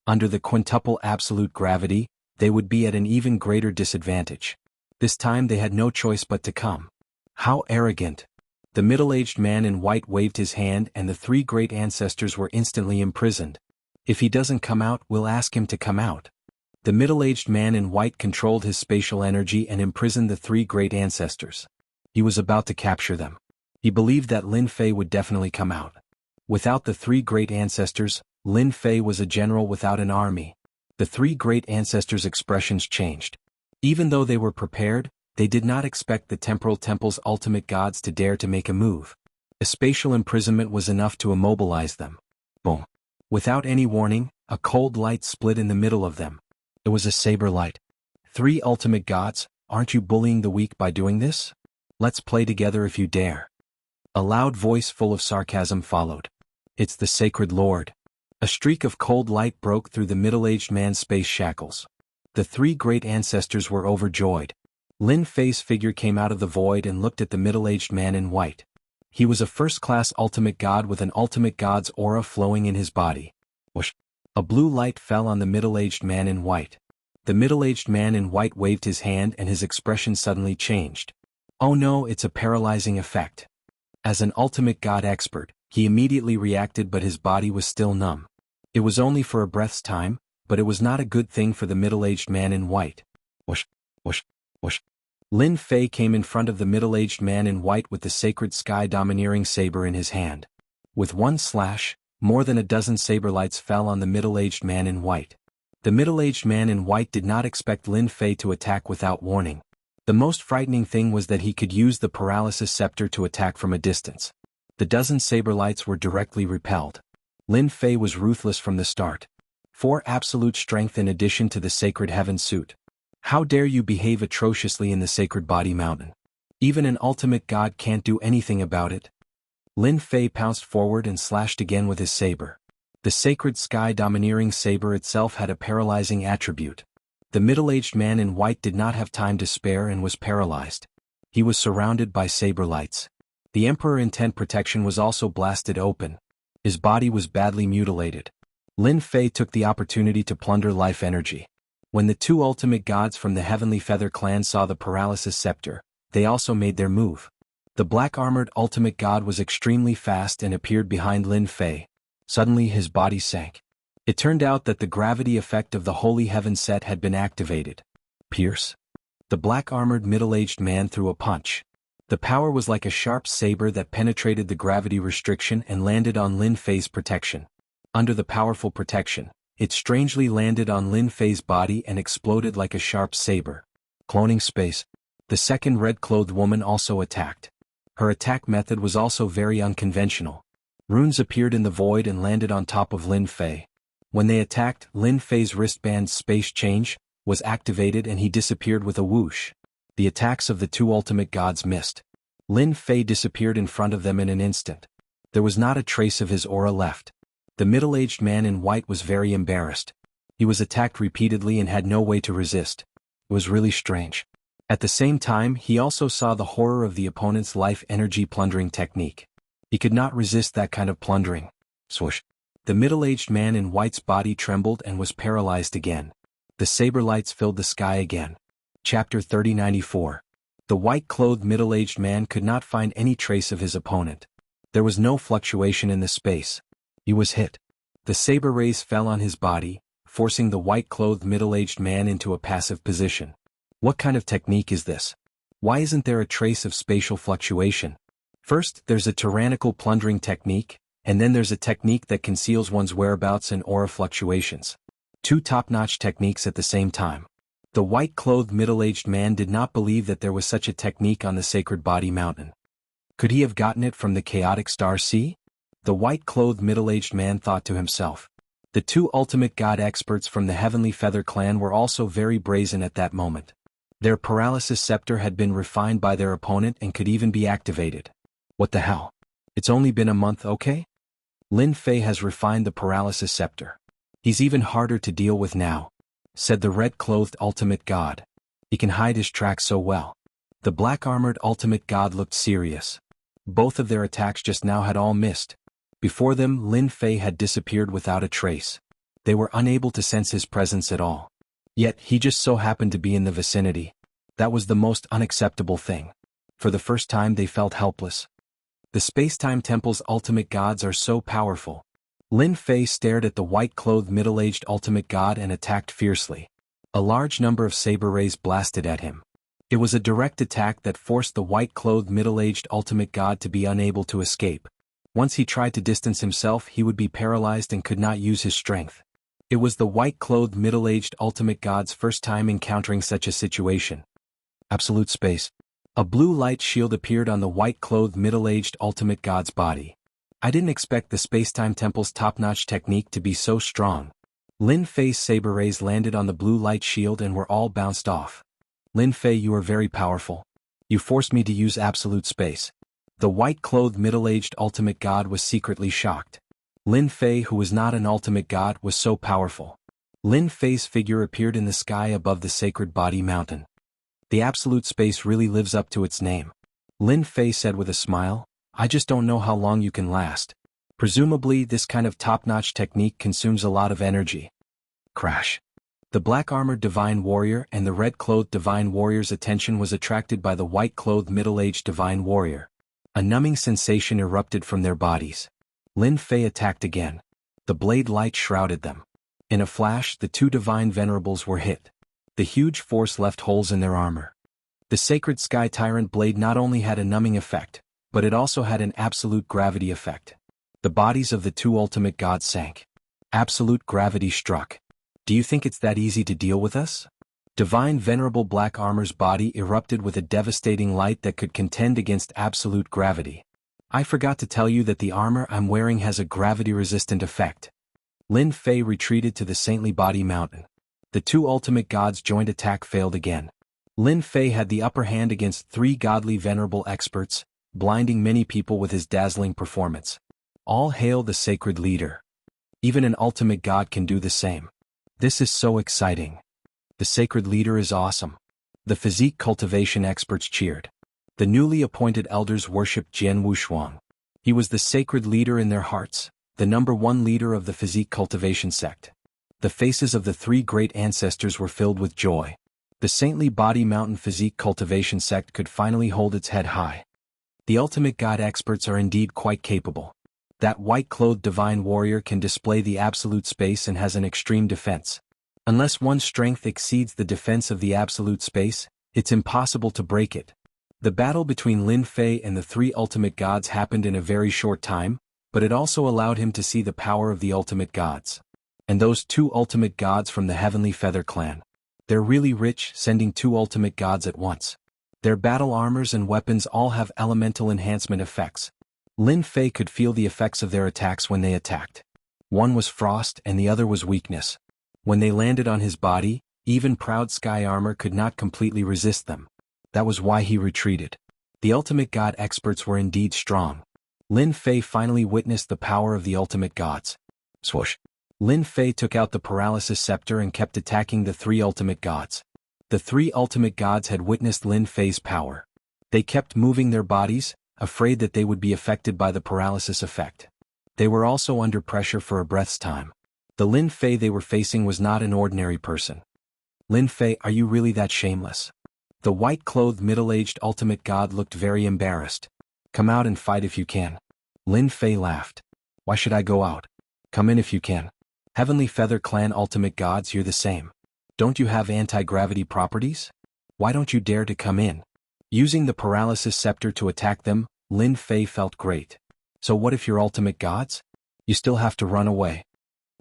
Under the quintuple absolute gravity, they would be at an even greater disadvantage. This time they had no choice but to come. How arrogant! The middle-aged man in white waved his hand and the three great ancestors were instantly imprisoned. If he doesn't come out, we'll ask him to come out. The middle-aged man in white controlled his spatial energy and imprisoned the three great ancestors. He was about to capture them. He believed that Lin Fei would definitely come out. Without the three great ancestors, Lin Fei was a general without an army. The three great ancestors' expressions changed. Even though they were prepared, they did not expect the Temporal Temple's ultimate gods to dare to make a move. A spatial imprisonment was enough to immobilize them. Boom. Without any warning, a cold light split in the middle of them. It was a saber light. Three ultimate gods, aren't you bullying the weak by doing this? Let's play together if you dare. A loud voice full of sarcasm followed. It's the Sacred Lord. A streak of cold light broke through the middle-aged man's space shackles. The three great ancestors were overjoyed. Lin Fei's figure came out of the void and looked at the middle-aged man in white. He was a first-class ultimate god with an ultimate god's aura flowing in his body. Whoosh! A blue light fell on the middle-aged man in white. The middle-aged man in white waved his hand and his expression suddenly changed. Oh no, it's a paralyzing effect. As an ultimate god expert, he immediately reacted, but his body was still numb. It was only for a breath's time, but it was not a good thing for the middle-aged man in white. Whoosh! Whoosh! Whoosh! Lin Fei came in front of the middle-aged man in white with the sacred sky domineering saber in his hand. With one slash, more than a dozen saber lights fell on the middle-aged man in white. The middle-aged man in white did not expect Lin Fei to attack without warning. The most frightening thing was that he could use the paralysis scepter to attack from a distance. The dozen saber lights were directly repelled. Lin Fei was ruthless from the start. 4 absolute strength in addition to the sacred heaven suit. How dare you behave atrociously in the sacred body mountain? Even an ultimate god can't do anything about it. Lin Fei pounced forward and slashed again with his saber. The sacred sky domineering saber itself had a paralyzing attribute. The middle-aged man in white did not have time to spare and was paralyzed. He was surrounded by saber lights. The Emperor Intent Protection was also blasted open. His body was badly mutilated. Lin Fei took the opportunity to plunder life energy. When the 2 ultimate gods from the Heavenly Feather clan saw the paralysis scepter, they also made their move. The black-armored ultimate god was extremely fast and appeared behind Lin Fei. Suddenly his body sank. It turned out that the gravity effect of the Holy Heaven set had been activated. Pierce. The black-armored middle-aged man threw a punch. The power was like a sharp saber that penetrated the gravity restriction and landed on Lin Fei's protection. Under the powerful protection, it strangely landed on Lin Fei's body and exploded like a sharp saber. Cloning space. The second red-clothed woman also attacked. Her attack method was also very unconventional. Runes appeared in the void and landed on top of Lin Fei. When they attacked, Lin Fei's wristband's space change was activated and he disappeared with a whoosh. The attacks of the 2 ultimate gods missed. Lin Fei disappeared in front of them in an instant. There was not a trace of his aura left. The middle-aged man in white was very embarrassed. He was attacked repeatedly and had no way to resist. It was really strange. At the same time, he also saw the horror of the opponent's life energy plundering technique. He could not resist that kind of plundering. Swoosh. The middle-aged man in white's body trembled and was paralyzed again. The saber lights filled the sky again. Chapter 3094. The white-clothed middle-aged man could not find any trace of his opponent. There was no fluctuation in the space. He was hit. The saber rays fell on his body, forcing the white-clothed middle-aged man into a passive position. What kind of technique is this? Why isn't there a trace of spatial fluctuation? First, there's a tyrannical plundering technique, and then there's a technique that conceals one's whereabouts and aura fluctuations. 2 top-notch techniques at the same time. The white-clothed middle-aged man did not believe that there was such a technique on the Sacred Body Mountain. Could he have gotten it from the Chaotic Star Sea? The white-clothed middle-aged man thought to himself. The 2 ultimate god experts from the Heavenly Feather clan were also very brazen at that moment. Their paralysis scepter had been refined by their opponent and could even be activated. What the hell? It's only been a month, okay? Lin Fei has refined the paralysis scepter. He's even harder to deal with now, said the red-clothed ultimate god. He can hide his tracks so well. The black-armored ultimate god looked serious. Both of their attacks just now had all missed. Before them, Lin Fei had disappeared without a trace. They were unable to sense his presence at all. Yet, he just so happened to be in the vicinity. That was the most unacceptable thing. For the first time they felt helpless. The Space-Time Temple's ultimate gods are so powerful. Lin Fei stared at the white-clothed middle-aged ultimate god and attacked fiercely. A large number of saber rays blasted at him. It was a direct attack that forced the white-clothed middle-aged ultimate god to be unable to escape. Once he tried to distance himself, he would be paralyzed and could not use his strength. It was the white-clothed middle-aged ultimate god's first time encountering such a situation. Absolute space. A blue light shield appeared on the white-clothed middle-aged ultimate god's body. I didn't expect the Space-Time Temple's top-notch technique to be so strong. Lin Fei's saber rays landed on the blue light shield and were all bounced off. Lin Fei, you are very powerful. You forced me to use absolute space. The white-clothed middle-aged ultimate god was secretly shocked. Lin Fei, who was not an ultimate god, was so powerful. Lin Fei's figure appeared in the sky above the Sacred Body Mountain. The absolute space really lives up to its name. Lin Fei said with a smile, I just don't know how long you can last. Presumably, this kind of top-notch technique consumes a lot of energy. Crash. The black-armored divine warrior and the red-clothed divine warrior's attention was attracted by the white-clothed middle-aged divine warrior. A numbing sensation erupted from their bodies. Lin Fei attacked again. The blade light shrouded them. In a flash, the 2 divine venerables were hit. The huge force left holes in their armor. The sacred sky tyrant blade not only had a numbing effect, but it also had an absolute gravity effect. The bodies of the 2 ultimate gods sank. Absolute gravity struck. Do you think it's that easy to deal with us? Divine Venerable Black Armor's body erupted with a devastating light that could contend against absolute gravity. I forgot to tell you that the armor I'm wearing has a gravity-resistant effect. Lin Fei retreated to the Saintly Body Mountain. The two ultimate gods' joint attack failed again. Lin Fei had the upper hand against three godly venerable experts, blinding many people with his dazzling performance. All hail the sacred leader. Even an ultimate god can do the same. This is so exciting. The sacred leader is awesome. The physique cultivation experts cheered. The newly appointed elders worshipped Jianghu. He was the sacred leader in their hearts, the #1 leader of the physique cultivation sect. The faces of the three great ancestors were filled with joy. The Saintly Body Mountain physique cultivation sect could finally hold its head high. The ultimate god experts are indeed quite capable. That white-clothed divine warrior can display the absolute space and has an extreme defense. Unless one's strength exceeds the defense of the absolute space, it's impossible to break it. The battle between Lin Fei and the three ultimate gods happened in a very short time, but it also allowed him to see the power of the ultimate gods. And those two ultimate gods from the Heavenly Feather clan. They're really rich, sending two ultimate gods at once. Their battle armors and weapons all have elemental enhancement effects. Lin Fei could feel the effects of their attacks when they attacked. One was frost and the other was weakness. When they landed on his body, even proud sky armor could not completely resist them. That was why he retreated. The ultimate god experts were indeed strong. Lin Fei finally witnessed the power of the ultimate gods. Swoosh. Lin Fei took out the paralysis scepter and kept attacking the three ultimate gods. The three ultimate gods had witnessed Lin Fei's power. They kept moving their bodies, afraid that they would be affected by the paralysis effect. They were also under pressure for a breath's time. The Lin Fei they were facing was not an ordinary person. Lin Fei, are you really that shameless? The white-clothed middle-aged ultimate god looked very embarrassed. Come out and fight if you can. Lin Fei laughed. Why should I go out? Come in if you can. Heavenly Feather Clan ultimate gods, you're the same. Don't you have anti-gravity properties? Why don't you dare to come in? Using the paralysis scepter to attack them, Lin Fei felt great. So what if you're ultimate gods? You still have to run away.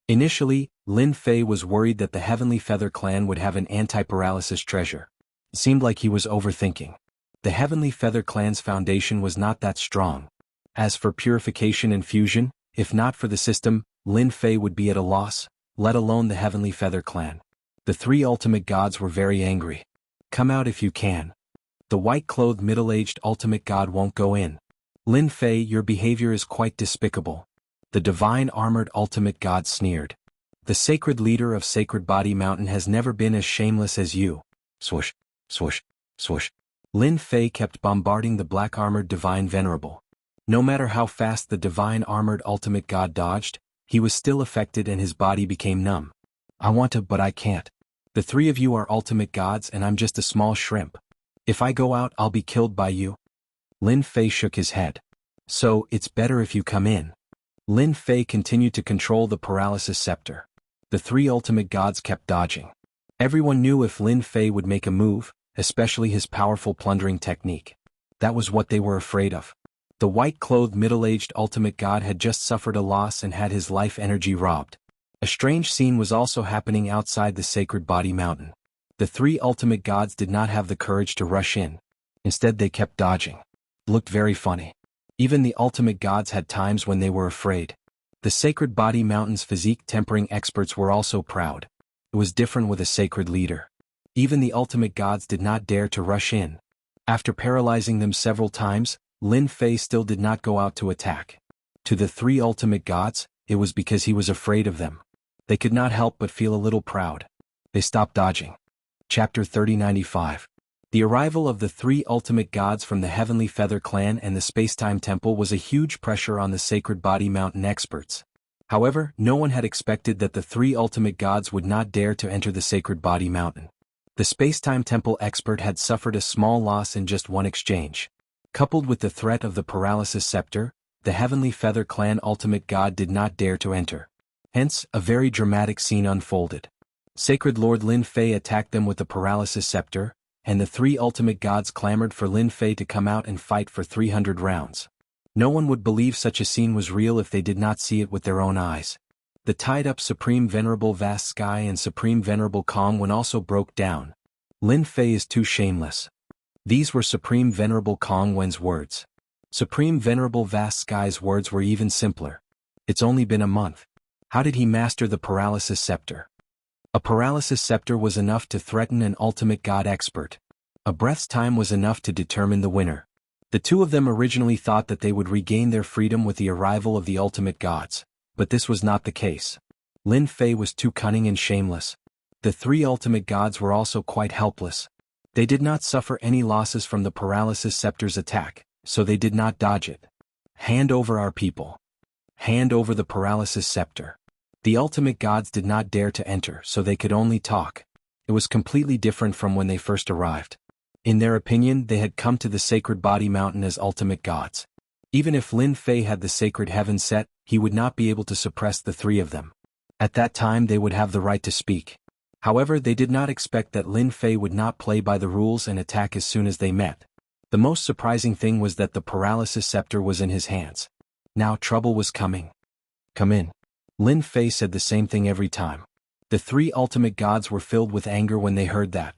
Initially, Lin Fei was worried that the Heavenly Feather Clan would have an anti-paralysis treasure. It seemed like he was overthinking. The Heavenly Feather Clan's foundation was not that strong. As for purification and fusion, if not for the system, Lin Fei would be at a loss, let alone the Heavenly Feather Clan. The three ultimate gods were very angry. Come out if you can. The white-clothed middle-aged ultimate god won't go in. Lin Fei, your behavior is quite despicable. The divine armored ultimate god sneered. The sacred leader of Sacred Body Mountain has never been as shameless as you. Swoosh, swoosh, swoosh. Lin Fei kept bombarding the black-armored divine venerable. No matter how fast the divine armored ultimate god dodged, he was still affected and his body became numb. I want to, but I can't. The three of you are ultimate gods and I'm just a small shrimp. If I go out, I'll be killed by you. Lin Fei shook his head. So, it's better if you come in. Lin Fei continued to control the paralysis scepter. The three ultimate gods kept dodging. Everyone knew if Lin Fei would make a move, especially his powerful plundering technique. That was what they were afraid of. The white-clothed middle-aged ultimate god had just suffered a loss and had his life energy robbed. A strange scene was also happening outside the Sacred Body Mountain. The three ultimate gods did not have the courage to rush in. Instead they kept dodging. It looked very funny. Even the ultimate gods had times when they were afraid. The Sacred Body Mountain's physique tempering experts were also proud. It was different with a sacred leader. Even the ultimate gods did not dare to rush in. After paralyzing them several times, Lin Fei still did not go out to attack. To the three ultimate gods, it was because he was afraid of them. They could not help but feel a little proud. They stopped dodging. Chapter 3095. The arrival of the three ultimate gods from the Heavenly Feather Clan and the Spacetime Temple was a huge pressure on the Sacred Body Mountain experts. However, no one had expected that the three ultimate gods would not dare to enter the Sacred Body Mountain. The Spacetime Temple expert had suffered a small loss in just one exchange. Coupled with the threat of the paralysis scepter, the Heavenly Feather Clan ultimate god did not dare to enter. Hence, a very dramatic scene unfolded. Sacred Lord Lin Fei attacked them with the paralysis scepter, and the three ultimate gods clamored for Lin Fei to come out and fight for 300 rounds. No one would believe such a scene was real if they did not see it with their own eyes. The tied-up Supreme Venerable Vast Sky and Supreme Venerable Calm One also broke down, Lin Fei is too shameless. These were Supreme Venerable Kong Wen's words. Supreme Venerable Vast Sky's words were even simpler. It's only been a month. How did he master the paralysis scepter? A paralysis scepter was enough to threaten an ultimate god expert. A breath's time was enough to determine the winner. The two of them originally thought that they would regain their freedom with the arrival of the ultimate gods, but this was not the case. Lin Fei was too cunning and shameless. The three ultimate gods were also quite helpless. They did not suffer any losses from the paralysis scepter's attack, so they did not dodge it. Hand over our people. Hand over the paralysis scepter. The ultimate gods did not dare to enter, so they could only talk. It was completely different from when they first arrived. In their opinion, they had come to the sacred body mountain as ultimate gods. Even if Lin Fei had the sacred heaven set, he would not be able to suppress the three of them. At that time they would have the right to speak. However, they did not expect that Lin Fei would not play by the rules and attack as soon as they met. The most surprising thing was that the paralysis scepter was in his hands. Now trouble was coming. Come in. Lin Fei said the same thing every time. The three ultimate gods were filled with anger when they heard that.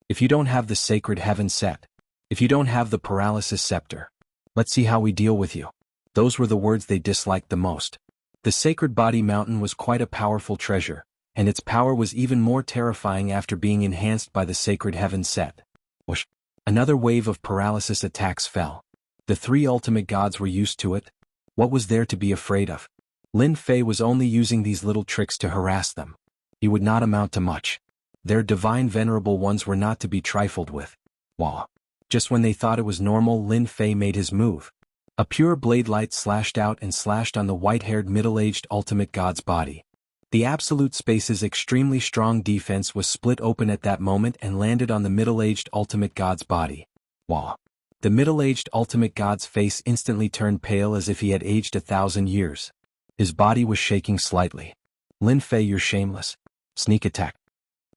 If you don't have the sacred heaven set, if you don't have the paralysis scepter, let's see how we deal with you. Those were the words they disliked the most. The sacred body mountain was quite a powerful treasure, and its power was even more terrifying after being enhanced by the sacred heaven set. Whoosh! Another wave of paralysis attacks fell. The three ultimate gods were used to it. What was there to be afraid of? Lin Fei was only using these little tricks to harass them. He would not amount to much. Their divine venerable ones were not to be trifled with. Wah! Just when they thought it was normal, Lin Fei made his move. A pure blade light slashed out and slashed on the white-haired middle-aged ultimate god's body. The absolute space's extremely strong defense was split open at that moment and landed on the middle-aged ultimate god's body. Wah! The middle-aged ultimate god's face instantly turned pale as if he had aged 1,000 years. His body was shaking slightly. Lin Fei, you're shameless. Sneak attack.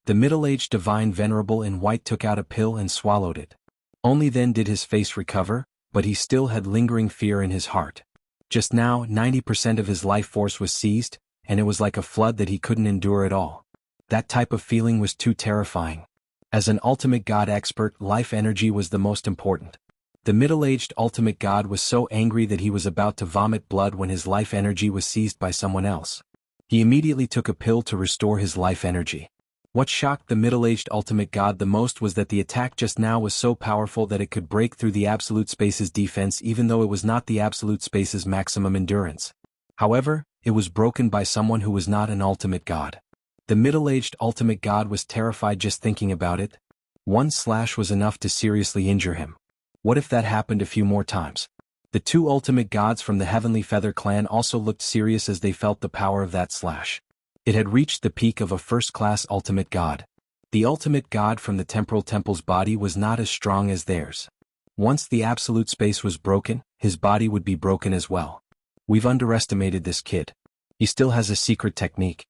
The middle-aged divine venerable in white took out a pill and swallowed it. Only then did his face recover, but he still had lingering fear in his heart. Just now, 90% of his life force was seized, and it was like a flood that he couldn't endure at all. That type of feeling was too terrifying. As an ultimate god expert, life energy was the most important. The middle-aged ultimate god was so angry that he was about to vomit blood when his life energy was seized by someone else. He immediately took a pill to restore his life energy. What shocked the middle-aged ultimate god the most was that the attack just now was so powerful that it could break through the absolute space's defense even though it was not the absolute space's maximum endurance. However, it was broken by someone who was not an ultimate god. The middle-aged ultimate god was terrified just thinking about it. One slash was enough to seriously injure him. What if that happened a few more times? The two ultimate gods from the Heavenly Feather clan also looked serious as they felt the power of that slash. It had reached the peak of a first-class ultimate god. The ultimate god from the temporal temple's body was not as strong as theirs. Once the absolute space was broken, his body would be broken as well. We've underestimated this kid. He still has a secret technique.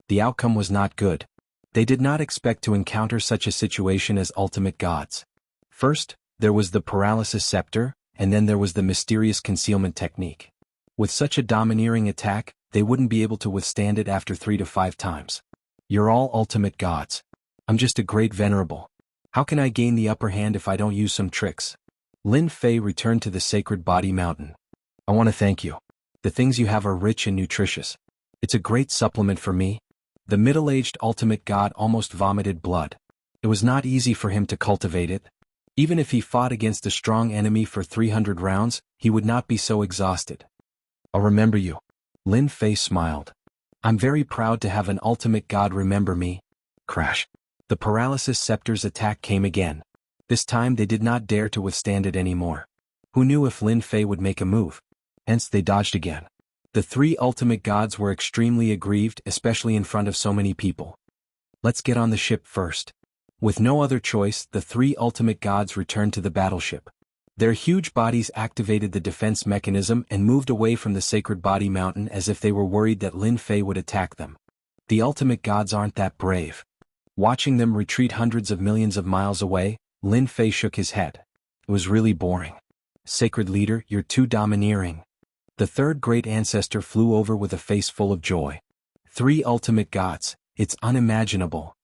The outcome was not good. They did not expect to encounter such a situation as ultimate gods. First, there was the paralysis scepter, and then there was the mysterious concealment technique. With such a domineering attack, they wouldn't be able to withstand it after 3 to 5 times. You're all ultimate gods. I'm just a great venerable. How can I gain the upper hand if I don't use some tricks? Lin Fei returned to the sacred body mountain. I want to thank you. The things you have are rich and nutritious. It's a great supplement for me. The middle-aged ultimate god almost vomited blood. It was not easy for him to cultivate it. Even if he fought against a strong enemy for 300 rounds, he would not be so exhausted. I'll remember you. Lin Fei smiled. I'm very proud to have an ultimate god remember me. Crash. The paralysis scepter's attack came again. This time they did not dare to withstand it anymore. Who knew if Lin Fei would make a move? Hence they dodged again. The three ultimate gods were extremely aggrieved, especially in front of so many people. Let's get on the ship first. With no other choice, the three ultimate gods returned to the battleship. Their huge bodies activated the defense mechanism and moved away from the sacred body mountain as if they were worried that Lin Fei would attack them. The ultimate gods aren't that brave. Watching them retreat hundreds of millions of miles away, Lin Fei shook his head. It was really boring. Sacred leader, you're too domineering. The third great ancestor flew over with a face full of joy. 3 ultimate gods, it's unimaginable.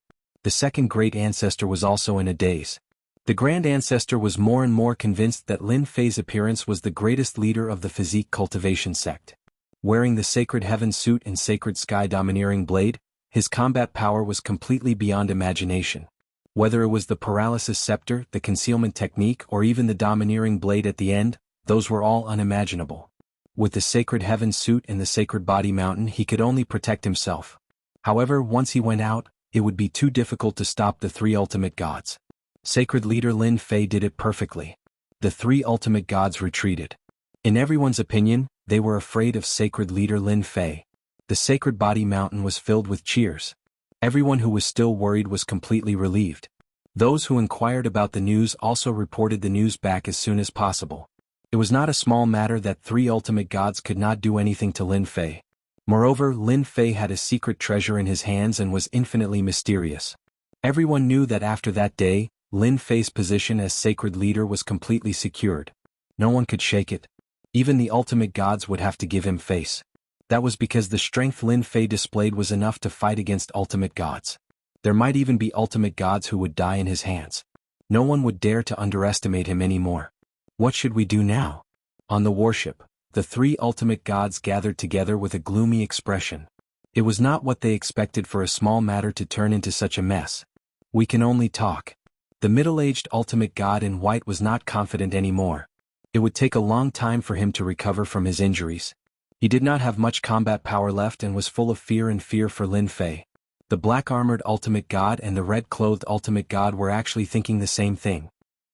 The second great ancestor was also in a daze. The grand ancestor was more and more convinced that Lin Fei's appearance was the greatest leader of the physique cultivation sect. Wearing the sacred heaven suit and sacred sky domineering blade, his combat power was completely beyond imagination. Whether it was the paralysis scepter, the concealment technique, or even the domineering blade at the end, those were all unimaginable. With the sacred heaven suit and the sacred body mountain, he could only protect himself. However, once he went out, it would be too difficult to stop the three ultimate gods. Sacred leader Lin Fei did it perfectly. The three ultimate gods retreated. In everyone's opinion, they were afraid of sacred leader Lin Fei. The sacred body mountain was filled with cheers. Everyone who was still worried was completely relieved. Those who inquired about the news also reported the news back as soon as possible. It was not a small matter that three ultimate gods could not do anything to Lin Fei. Moreover, Lin Fei had a secret treasure in his hands and was infinitely mysterious. Everyone knew that after that day, Lin Fei's position as sacred leader was completely secured. No one could shake it. Even the ultimate gods would have to give him face. That was because the strength Lin Fei displayed was enough to fight against ultimate gods. There might even be ultimate gods who would die in his hands. No one would dare to underestimate him anymore. What should we do now? On the warship, the three ultimate gods gathered together with a gloomy expression. It was not what they expected for a small matter to turn into such a mess. We can only talk. The middle-aged ultimate god in white was not confident anymore. It would take a long time for him to recover from his injuries. He did not have much combat power left and was full of fear for Lin Fei. The black-armored ultimate god and the red-clothed ultimate god were actually thinking the same thing.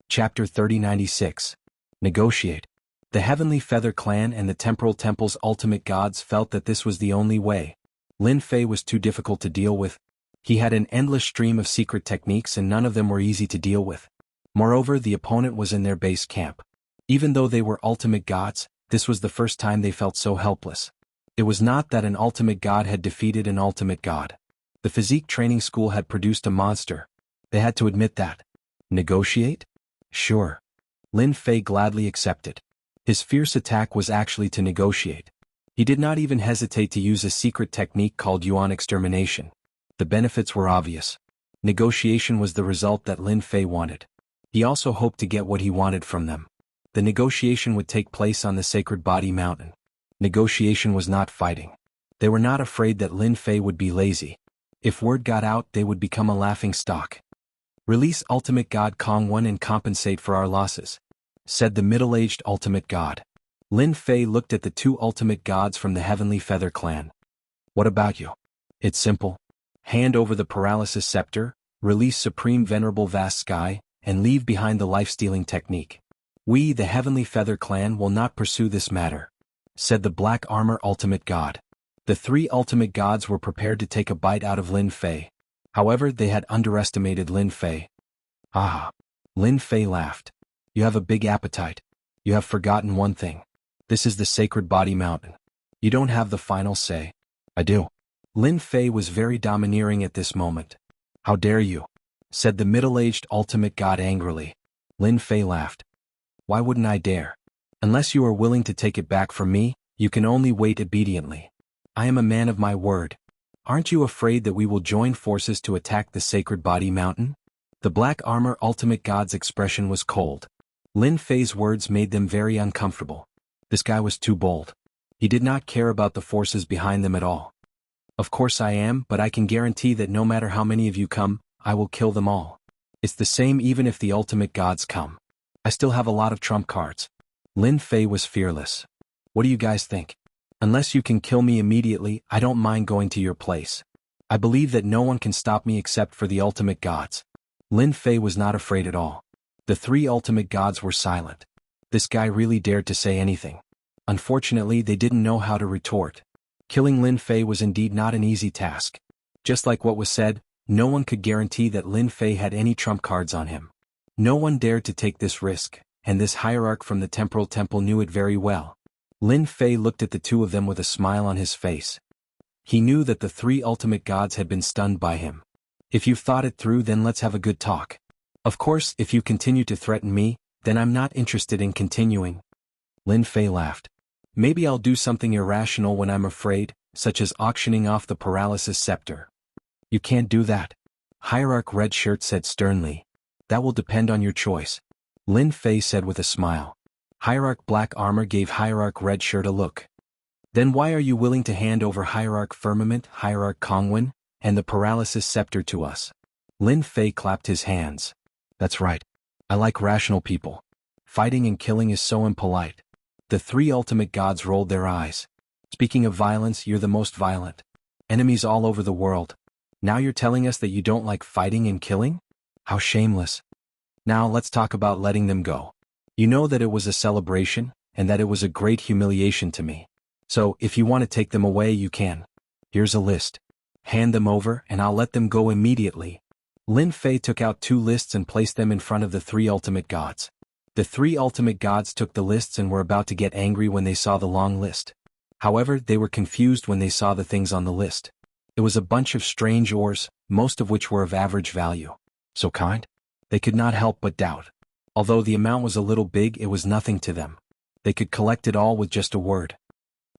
Chapter 3096. Negotiate. The Heavenly Feather Clan and the Temporal Temple's ultimate gods felt that this was the only way. Lin Fei was too difficult to deal with. He had an endless stream of secret techniques and none of them were easy to deal with. Moreover, the opponent was in their base camp. Even though they were ultimate gods, this was the first time they felt so helpless. It was not that an ultimate god had defeated an ultimate god. The physique training school had produced a monster. They had to admit that. Negotiate? Sure. Lin Fei gladly accepted. His fierce attack was actually to negotiate. He did not even hesitate to use a secret technique called Yuan extermination. The benefits were obvious. Negotiation was the result that Lin Fei wanted. He also hoped to get what he wanted from them. The negotiation would take place on the sacred body mountain. Negotiation was not fighting. They were not afraid that Lin Fei would be lazy. If word got out, they would become a laughing stock. Release ultimate god Kong Wan and compensate for our losses, said the middle-aged ultimate god. Lin Fei looked at the two ultimate gods from the Heavenly Feather Clan. What about you? It's simple. Hand over the paralysis scepter, release Supreme Venerable Vast Sky, and leave behind the life-stealing technique. We, the Heavenly Feather Clan, will not pursue this matter, said the Black Armor Ultimate God. The three ultimate gods were prepared to take a bite out of Lin Fei. However, they had underestimated Lin Fei. Ah! Lin Fei laughed. You have a big appetite. You have forgotten one thing. This is the sacred body mountain. You don't have the final say. I do. Lin Fei was very domineering at this moment. How dare you? Said the middle-aged ultimate god angrily. Lin Fei laughed. Why wouldn't I dare? Unless you are willing to take it back from me, you can only wait obediently. I am a man of my word. Aren't you afraid that we will join forces to attack the sacred body mountain? The Black Armor Ultimate God's expression was cold. Lin Fei's words made them very uncomfortable. This guy was too bold. He did not care about the forces behind them at all. Of course I am, but I can guarantee that no matter how many of you come, I will kill them all. It's the same even if the ultimate gods come. I still have a lot of trump cards. Lin Fei was fearless. What do you guys think? Unless you can kill me immediately, I don't mind going to your place. I believe that no one can stop me except for the ultimate gods. Lin Fei was not afraid at all. The three ultimate gods were silent. This guy really dared to say anything. Unfortunately, they didn't know how to retort. Killing Lin Fei was indeed not an easy task. Just like what was said, no one could guarantee that Lin Fei had any trump cards on him. No one dared to take this risk, and this hierarch from the Temporal Temple knew it very well. Lin Fei looked at the two of them with a smile on his face. He knew that the three ultimate gods had been stunned by him. If you've thought it through, then let's have a good talk. Of course, if you continue to threaten me, then I'm not interested in continuing. Lin Fei laughed. Maybe I'll do something irrational when I'm afraid, such as auctioning off the paralysis scepter. You can't do that. Hierarch Red Shirt said sternly. That will depend on your choice. Lin Fei said with a smile. Hierarch Black Armor gave Hierarch Red Shirt a look. Then why are you willing to hand over Hierarch Firmament, Hierarch Kongwen, and the Paralysis Scepter to us? Lin Fei clapped his hands. That's right. I like rational people. Fighting and killing is so impolite. The three ultimate gods rolled their eyes. Speaking of violence, you're the most violent. Enemies all over the world. Now you're telling us that you don't like fighting and killing? How shameless. Now let's talk about letting them go. You know that it was a celebration, and that it was a great humiliation to me. So, if you want to take them away you can. Here's a list. Hand them over and I'll let them go immediately. Lin Fei took out 2 lists and placed them in front of the 3 ultimate gods. The 3 ultimate gods took the lists and were about to get angry when they saw the long list. However, they were confused when they saw the things on the list. It was a bunch of strange ores, most of which were of average value. So kind? They could not help but doubt. Although the amount was a little big, it was nothing to them. They could collect it all with just a word.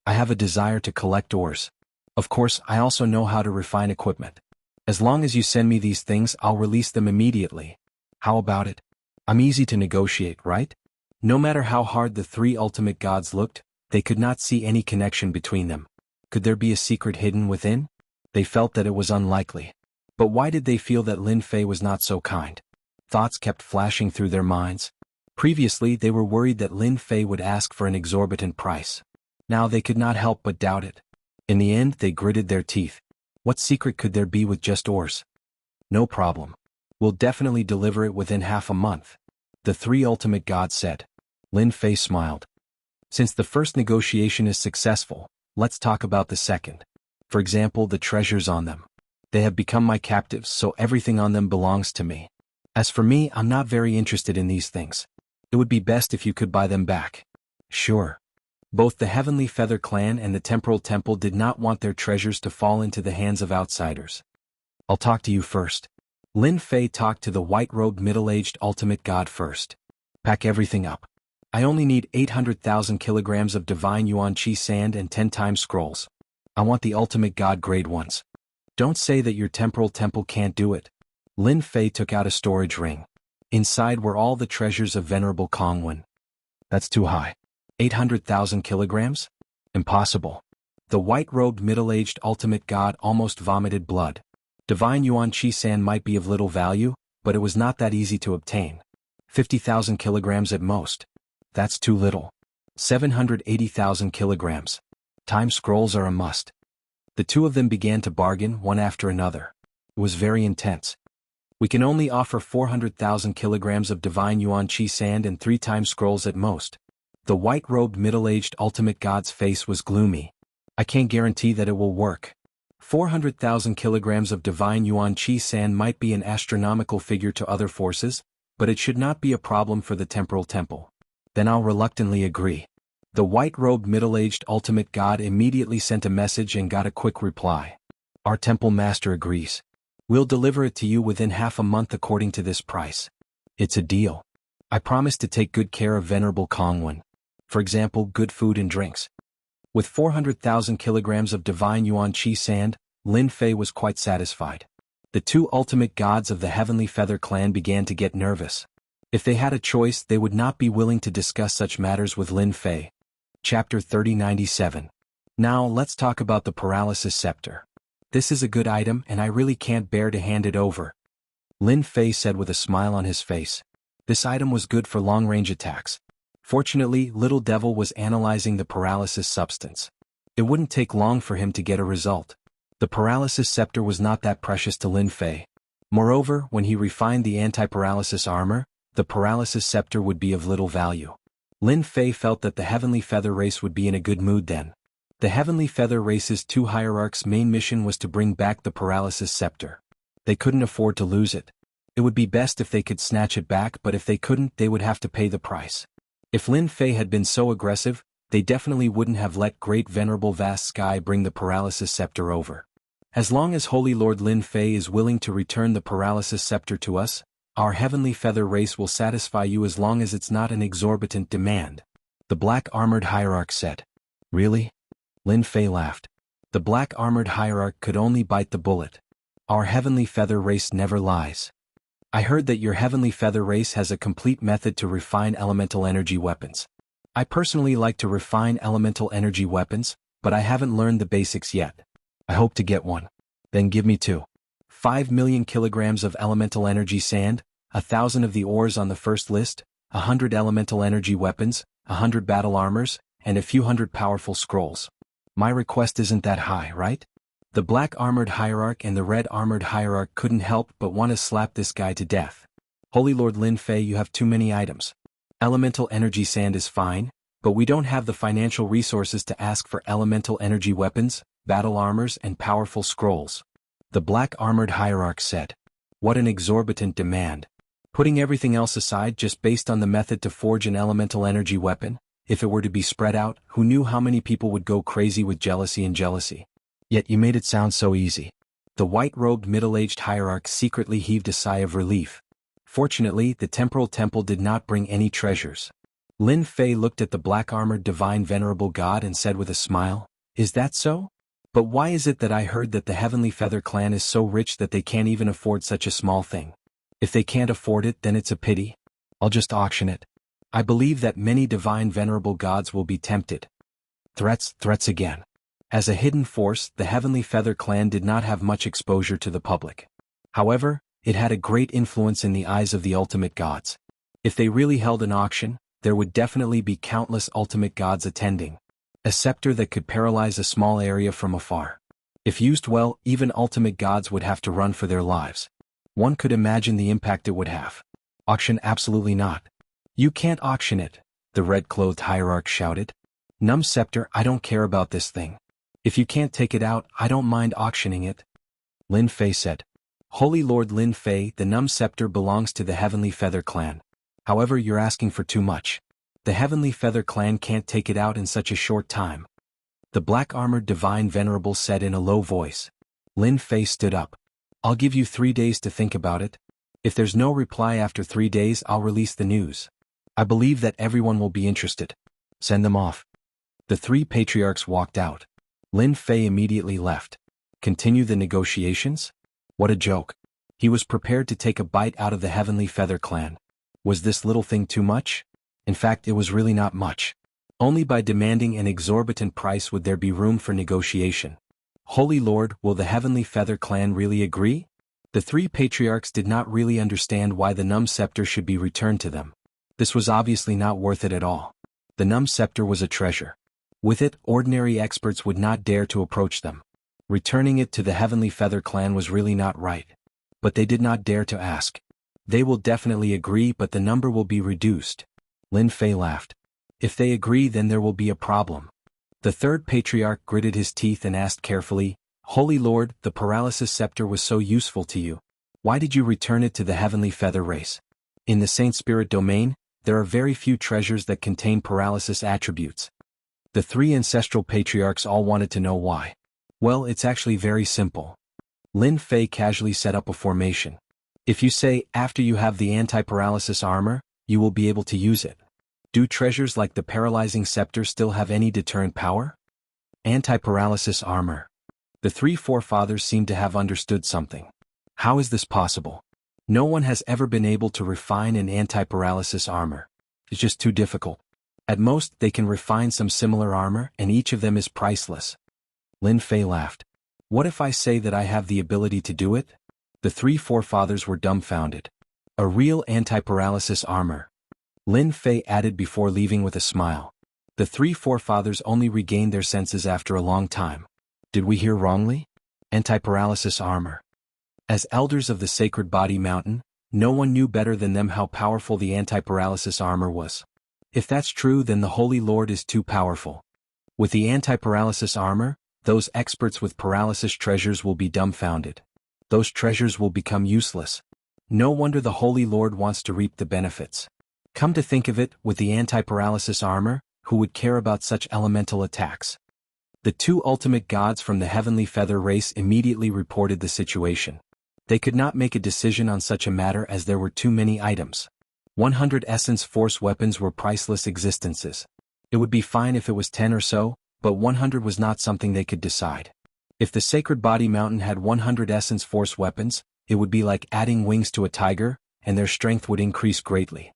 I have a desire to collect ores. Of course, I also know how to refine equipment. As long as you send me these things, I'll release them immediately. How about it? I'm easy to negotiate, right? No matter how hard the 3 ultimate gods looked, they could not see any connection between them. Could there be a secret hidden within? They felt that it was unlikely. But why did they feel that Lin Fei was not so kind? Thoughts kept flashing through their minds. Previously, they were worried that Lin Fei would ask for an exorbitant price. Now they could not help but doubt it. In the end, they gritted their teeth. What secret could there be with just ores? No problem. We'll definitely deliver it within half a month. The 3 ultimate gods said. Lin Fei smiled. Since the first negotiation is successful, let's talk about the second. For example, the treasures on them. They have become my captives, so everything on them belongs to me. As for me, I'm not very interested in these things. It would be best if you could buy them back. Sure. Both the Heavenly Feather Clan and the Temporal Temple did not want their treasures to fall into the hands of outsiders. I'll talk to you first. Lin Fei talked to the white-robed middle-aged ultimate god first. Pack everything up. I only need 800,000 kilograms of divine Yuan Qi sand and 10 time scrolls. I want the ultimate god grade ones. Don't say that your Temporal Temple can't do it. Lin Fei took out a storage ring. Inside were all the treasures of Venerable Kongwen. That's too high. 800,000 kilograms? Impossible. The white-robed middle-aged ultimate god almost vomited blood. Divine Yuan Qi sand might be of little value, but it was not that easy to obtain. 50,000 kilograms at most. That's too little. 780,000 kilograms. Time scrolls are a must. The 2 of them began to bargain one after another. It was very intense. We can only offer 400,000 kilograms of divine Yuan Qi sand and 3 time scrolls at most. The white-robed middle-aged ultimate god's face was gloomy. I can't guarantee that it will work. 400,000 kilograms of divine Yuan Qi sand might be an astronomical figure to other forces, but it should not be a problem for the Temporal Temple. Then I'll reluctantly agree. The white-robed middle-aged ultimate god immediately sent a message and got a quick reply. Our temple master agrees. We'll deliver it to you within half a month according to this price. It's a deal. I promise to take good care of Venerable Kongwen. For example, good food and drinks. With 400,000 kilograms of divine Yuan Qi sand, Lin Fei was quite satisfied. The 2 ultimate gods of the Heavenly Feather Clan began to get nervous. If they had a choice, they would not be willing to discuss such matters with Lin Fei. Chapter 3097. Now let's talk about the Paralysis Scepter. This is a good item and I really can't bear to hand it over. Lin Fei said with a smile on his face. This item was good for long-range attacks. Fortunately, Little Devil was analyzing the paralysis substance. It wouldn't take long for him to get a result. The Paralysis Scepter was not that precious to Lin Fei. Moreover, when he refined the anti-paralysis armor, the Paralysis Scepter would be of little value. Lin Fei felt that the Heavenly Feather race would be in a good mood then. The Heavenly Feather race's 2 hierarchs' main mission was to bring back the Paralysis Scepter. They couldn't afford to lose it. It would be best if they could snatch it back, but if they couldn't, they would have to pay the price. If Lin Fei had been so aggressive, they definitely wouldn't have let Great Venerable Vast Sky bring the Paralysis Scepter over. As long as Holy Lord Lin Fei is willing to return the Paralysis Scepter to us, our Heavenly Feather race will satisfy you as long as it's not an exorbitant demand. The black-armored hierarch said. Really? Lin Fei laughed. The black-armored hierarch could only bite the bullet. Our heavenly feather race never lies. I heard that your heavenly feather race has a complete method to refine elemental energy weapons. I personally like to refine elemental energy weapons, but I haven't learned the basics yet. I hope to get one. Then give me 5 million kilograms of elemental energy sand, 1,000 of the ores on the first list, 100 elemental energy weapons, 100 battle armors, and a few hundred powerful scrolls. My request isn't that high, right? The black armored hierarch and the red armored hierarch couldn't help but want to slap this guy to death. Holy Lord Lin Fei, you have too many items. Elemental energy sand is fine, but we don't have the financial resources to ask for elemental energy weapons, battle armors, and powerful scrolls. The black armored hierarch said. What an exorbitant demand. Putting everything else aside just based on the method to forge an elemental energy weapon, if it were to be spread out, who knew how many people would go crazy with jealousy? Yet you made it sound so easy. The white-robed middle-aged hierarch secretly heaved a sigh of relief. Fortunately, the temporal temple did not bring any treasures. Lin Fei looked at the black-armored divine venerable god and said with a smile, "Is that so? But why is it that I heard that the Heavenly Feather clan is so rich that they can't even afford such a small thing? If they can't afford it, then it's a pity. I'll just auction it. I believe that many divine venerable gods will be tempted." Threats again. As a hidden force, the Heavenly Feather clan did not have much exposure to the public. However, it had a great influence in the eyes of the ultimate gods. If they really held an auction, there would definitely be countless ultimate gods attending. A scepter that could paralyze a small area from afar. If used well, even ultimate gods would have to run for their lives. One could imagine the impact it would have. Auction? Absolutely not. You can't auction it, the red-clothed hierarch shouted. Num scepter, I don't care about this thing. If you can't take it out, I don't mind auctioning it. Lin Fei said. Holy Lord Lin Fei, the Num scepter belongs to the Heavenly Feather clan. However, you're asking for too much. The Heavenly Feather clan can't take it out in such a short time. The black-armored divine venerable said in a low voice. Lin Fei stood up. I'll give you 3 days to think about it. If there's no reply after 3 days, I'll release the news. I believe that everyone will be interested. Send them off. The 3 patriarchs walked out. Lin Fei immediately left. Continue the negotiations? What a joke. He was prepared to take a bite out of the Heavenly Feather clan. Was this little thing too much? In fact, it was really not much. Only by demanding an exorbitant price would there be room for negotiation. Holy Lord, will the Heavenly Feather clan really agree? The 3 patriarchs did not really understand why the Num scepter should be returned to them. This was obviously not worth it at all. The Num scepter was a treasure. With it, ordinary experts would not dare to approach them. Returning it to the Heavenly Feather clan was really not right. But they did not dare to ask. They will definitely agree, but the number will be reduced. Lin Fei laughed. If they agree, then there will be a problem. The 3rd patriarch gritted his teeth and asked carefully, Holy Lord, the paralysis scepter was so useful to you. Why did you return it to the Heavenly Feather race? In the Saint Spirit domain, there are very few treasures that contain paralysis attributes. The 3 ancestral patriarchs all wanted to know why. Well, it's actually very simple. Lin Fei casually set up a formation. If you say, after you have the anti-paralysis armor, you will be able to use it. Do treasures like the paralyzing scepter still have any deterrent power? Anti-paralysis armor. The 3 forefathers seem to have understood something. How is this possible? No one has ever been able to refine an anti-paralysis armor. It's just too difficult. At most, they can refine some similar armor, and each of them is priceless. Lin Fei laughed. What if I say that I have the ability to do it? The 3 forefathers were dumbfounded. A real anti-paralysis armor. Lin Fei added before leaving with a smile. The 3 forefathers only regained their senses after a long time. Did we hear wrongly? Anti-paralysis armor. As elders of the Sacred Body Mountain, no one knew better than them how powerful the anti-paralysis armor was. If that's true, then the Holy Lord is too powerful. With the anti-paralysis armor, those experts with paralysis treasures will be dumbfounded. Those treasures will become useless. No wonder the Holy Lord wants to reap the benefits. Come to think of it, with the anti-paralysis armor, who would care about such elemental attacks? The 2 ultimate gods from the Heavenly Feather race immediately reported the situation. They could not make a decision on such a matter as there were too many items. 100 essence force weapons were priceless existences. It would be fine if it was 10 or so, but 100 was not something they could decide. If the Sacred Body Mountain had 100 Essence Force weapons, it would be like adding wings to a tiger, and their strength would increase greatly.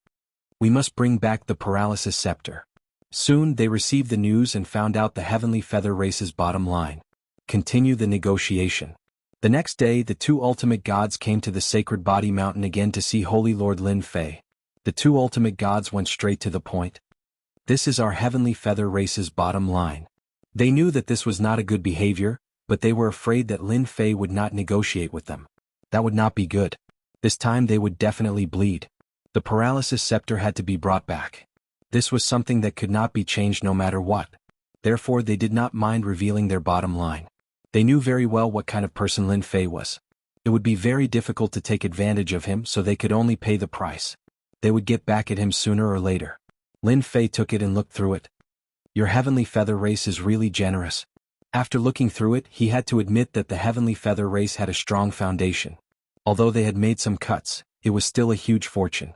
We must bring back the Paralysis Scepter. Soon they received the news and found out the Heavenly Feather Race's bottom line. Continue the negotiation. The next day the two ultimate gods came to the Sacred Body Mountain again to see Holy Lord Lin Fei. The two ultimate gods went straight to the point. This is our Heavenly Feather Race's bottom line. They knew that this was not a good behavior, but they were afraid that Lin Fei would not negotiate with them. That would not be good. This time they would definitely bleed. The Paralysis Scepter had to be brought back. This was something that could not be changed no matter what. Therefore they did not mind revealing their bottom line. They knew very well what kind of person Lin Fei was. It would be very difficult to take advantage of him, so they could only pay the price. They would get back at him sooner or later. Lin Fei took it and looked through it. Your Heavenly Feather Race is really generous. After looking through it, he had to admit that the Heavenly Feather Race had a strong foundation. Although they had made some cuts, it was still a huge fortune.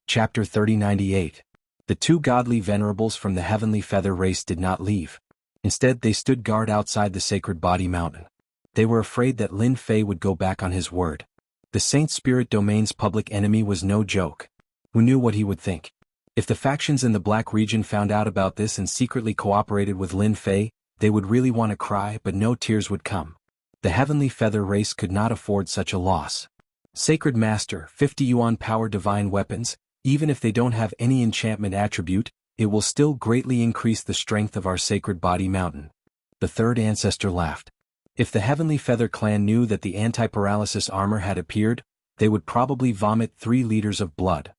Chapter 3098. The two godly venerables from the Heavenly Feather Race did not leave. Instead they stood guard outside the Sacred Body Mountain. They were afraid that Lin Fei would go back on his word. The Saint Spirit Domain's public enemy was no joke. Who knew what he would think? If the factions in the Black region found out about this and secretly cooperated with Lin Fei, they would really want to cry, but no tears would come. The Heavenly Feather Race could not afford such a loss. Sacred Master, 50 Yuan Power Divine Weapons, even if they don't have any enchantment attribute, it will still greatly increase the strength of our Sacred Body Mountain. The third ancestor laughed. If the Heavenly Feather clan knew that the anti-paralysis armor had appeared, they would probably vomit 3 liters of blood.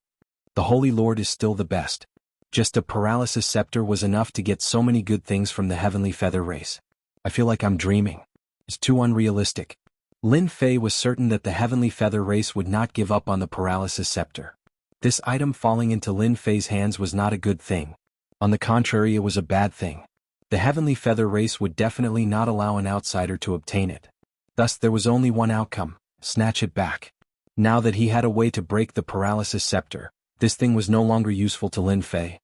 The Holy Lord is still the best. Just a paralysis scepter was enough to get so many good things from the Heavenly Feather Race. I feel like I'm dreaming. It's too unrealistic. Lin Fei was certain that the Heavenly Feather Race would not give up on the paralysis scepter. This item falling into Lin Fei's hands was not a good thing. On the contrary, it was a bad thing. The Heavenly Feather Race would definitely not allow an outsider to obtain it. Thus there was only one outcome: snatch it back. Now that he had a way to break the paralysis scepter, this thing was no longer useful to Lin Fei.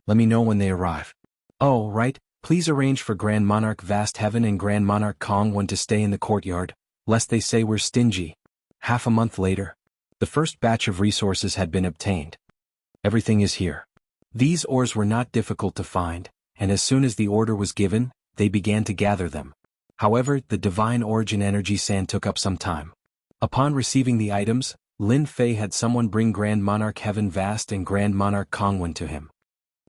Let me know when they arrive. Oh, right, please arrange for Grand Monarch Vast Heaven and Grand Monarch Kong to stay in the courtyard, lest they say we're stingy. Half a month later, the first batch of resources had been obtained. Everything is here. These ores were not difficult to find, and as soon as the order was given, they began to gather them. However, the Divine Origin Energy Sand took up some time. Upon receiving the items, Lin Fei had someone bring Grand Monarch Heaven Vast and Grand Monarch Kongwen to him.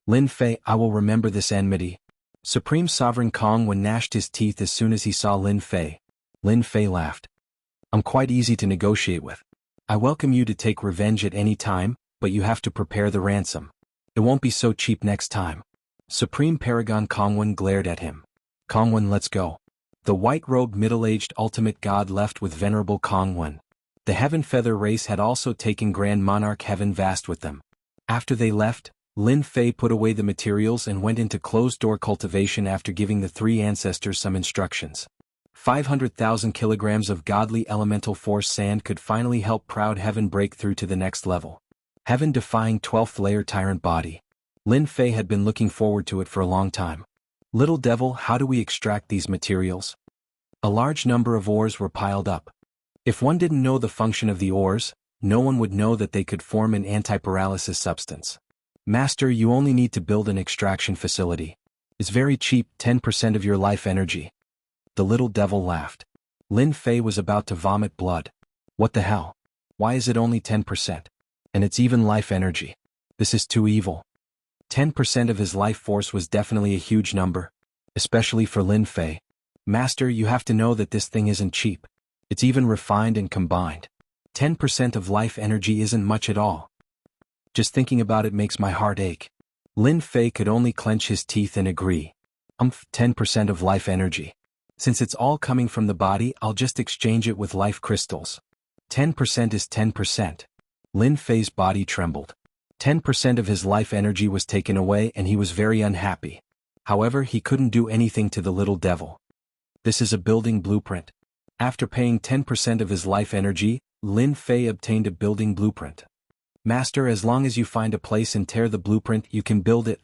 Lin Fei, I will remember this enmity. Supreme Sovereign Kongwen gnashed his teeth as soon as he saw Lin Fei. Lin Fei laughed. I'm quite easy to negotiate with. I welcome you to take revenge at any time, but you have to prepare the ransom. It won't be so cheap next time. Supreme Paragon Kongwen glared at him. Kongwen, let's go. The white-robed middle-aged ultimate god left with Venerable Kongwen. The Heaven Feather Race had also taken Grand Monarch Heaven Vast with them. After they left, Lin Fei put away the materials and went into closed-door cultivation after giving the 3 ancestors some instructions. 500,000 kilograms of godly elemental force sand could finally help Proud Heaven break through to the next level. Heaven-defying 12th layer tyrant body. Lin Fei had been looking forward to it for a long time. Little devil, how do we extract these materials? A large number of ores were piled up. If one didn't know the function of the ores, no one would know that they could form an anti-paralysis substance. Master, you only need to build an extraction facility. It's very cheap, 10% of your life energy. The little devil laughed. Lin Fei was about to vomit blood. What the hell? Why is it only 10%? And it's even life energy. This is too evil. 10% of his life force was definitely a huge number, especially for Lin Fei. Master, you have to know that this thing isn't cheap. It's even refined and combined. 10% of life energy isn't much at all. Just thinking about it makes my heart ache. Lin Fei could only clench his teeth and agree. 10% of life energy. Since it's all coming from the body, I'll just exchange it with life crystals. 10% is 10%. Lin Fei's body trembled. 10% of his life energy was taken away and he was very unhappy. However, he couldn't do anything to the little devil. This is a building blueprint. After paying 10% of his life energy, Lin Fei obtained a building blueprint. Master, as long as you find a place and tear the blueprint, you can build it.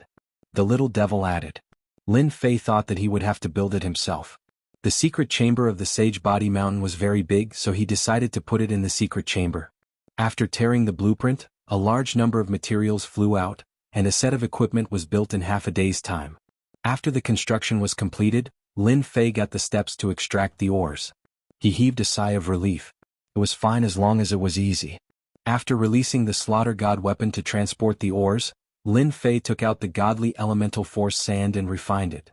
The little devil added. Lin Fei thought that he would have to build it himself. The secret chamber of the Sage Body Mountain was very big, so he decided to put it in the secret chamber. After tearing the blueprint, a large number of materials flew out, and a set of equipment was built in half a day's time. After the construction was completed, Lin Fei got the steps to extract the ores. He heaved a sigh of relief. It was fine as long as it was easy. After releasing the Slaughter God weapon to transport the ores, Lin Fei took out the godly elemental force sand and refined it.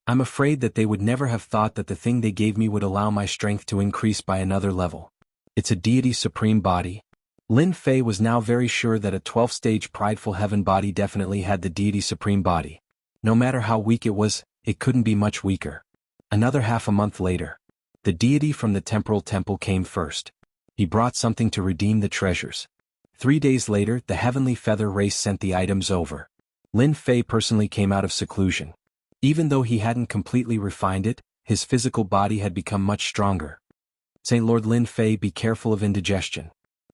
I'm afraid that they would never have thought that the thing they gave me would allow my strength to increase by another level. It's a deity supreme body. Lin Fei was now very sure that a 12th-stage prideful heaven body definitely had the deity supreme body. No matter how weak it was, it couldn't be much weaker. Another half a month later, the deity from the temporal temple came first. He brought something to redeem the treasures. 3 days later, the heavenly feather race sent the items over. Lin Fei personally came out of seclusion. Even though he hadn't completely refined it, his physical body had become much stronger. Saint Lord Lin Fei, be careful of indigestion,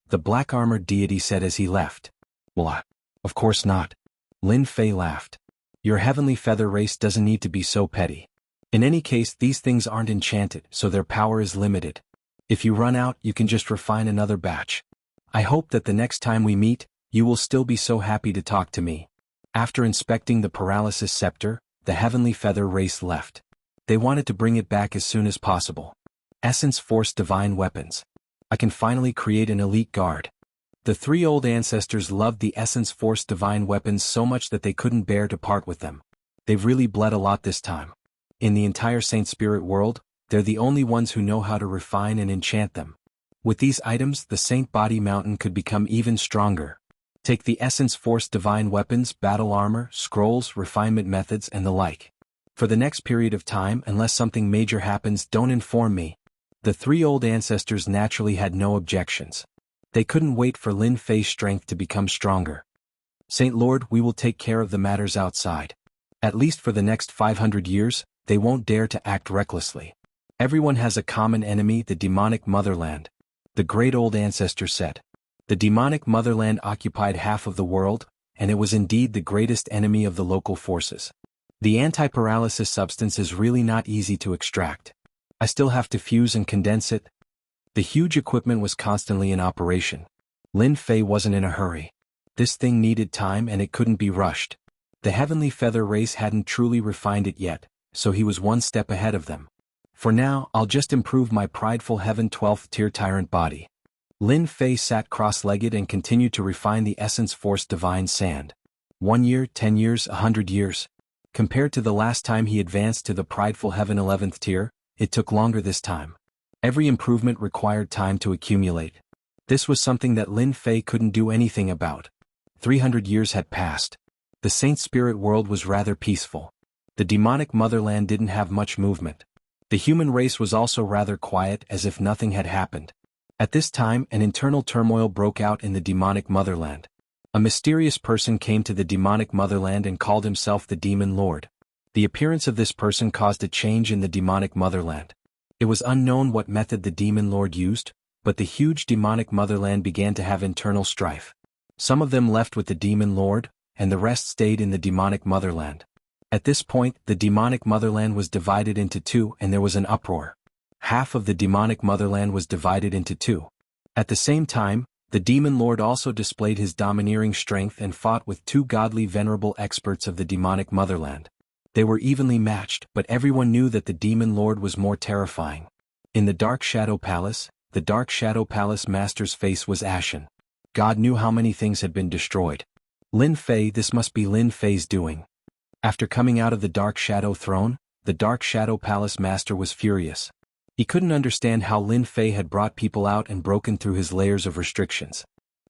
the black-armored deity said as he left. Well, of course not. Lin Fei laughed. Your heavenly feather race doesn't need to be so petty. In any case, these things aren't enchanted, so their power is limited. If you run out, you can just refine another batch. I hope that the next time we meet, you will still be so happy to talk to me. After inspecting the paralysis scepter, the heavenly feather race left. They wanted to bring it back as soon as possible. Essence Force Divine Weapons. I can finally create an elite guard. The 3 old ancestors loved the Essence Force Divine Weapons so much that they couldn't bear to part with them. They've really bled a lot this time. In the entire Saint Spirit world, they're the only ones who know how to refine and enchant them. With these items, the Saint Body Mountain could become even stronger. Take the Essence Force Divine Weapons, battle armor, scrolls, refinement methods, and the like. For the next period of time, unless something major happens, don't inform me. The 3 old ancestors naturally had no objections. They couldn't wait for Lin Fei's strength to become stronger. Saint Lord, we will take care of the matters outside. At least for the next 500 years, they won't dare to act recklessly. Everyone has a common enemy, the demonic motherland. The great old ancestor said. The demonic motherland occupied half of the world, and it was indeed the greatest enemy of the local forces. The anti-paralysis substance is really not easy to extract. I still have to fuse and condense it. The huge equipment was constantly in operation. Lin Fei wasn't in a hurry. This thing needed time and it couldn't be rushed. The heavenly feather race hadn't truly refined it yet, so he was one step ahead of them. For now, I'll just improve my prideful heaven 12th tier tyrant body. Lin Fei sat cross-legged and continued to refine the Essence Force Divine Sand. 1 year, 10 years, 100 years. Compared to the last time he advanced to the prideful heaven 11th tier, it took longer this time. Every improvement required time to accumulate. This was something that Lin Fei couldn't do anything about. 300 years had passed. The Saint Spirit world was rather peaceful. The demonic motherland didn't have much movement. The human race was also rather quiet, as if nothing had happened. At this time, an internal turmoil broke out in the demonic motherland. A mysterious person came to the demonic motherland and called himself the Demon Lord. The appearance of this person caused a change in the demonic motherland. It was unknown what method the Demon Lord used, but the huge demonic motherland began to have internal strife. Some of them left with the Demon Lord, and the rest stayed in the demonic motherland. At this point, the demonic motherland was divided into 2 and there was an uproar. Half of the demonic motherland was divided into 2. At the same time, the Demon Lord also displayed his domineering strength and fought with 2 godly venerable experts of the demonic motherland. They were evenly matched, but everyone knew that the Demon Lord was more terrifying. In the Dark Shadow Palace, the Dark Shadow Palace master's face was ashen. God knew how many things had been destroyed. Lin Fei, this must be Lin Fei's doing. After coming out of the Dark Shadow throne, the Dark Shadow Palace master was furious. He couldn't understand how Lin Fei had brought people out and broken through his layers of restrictions.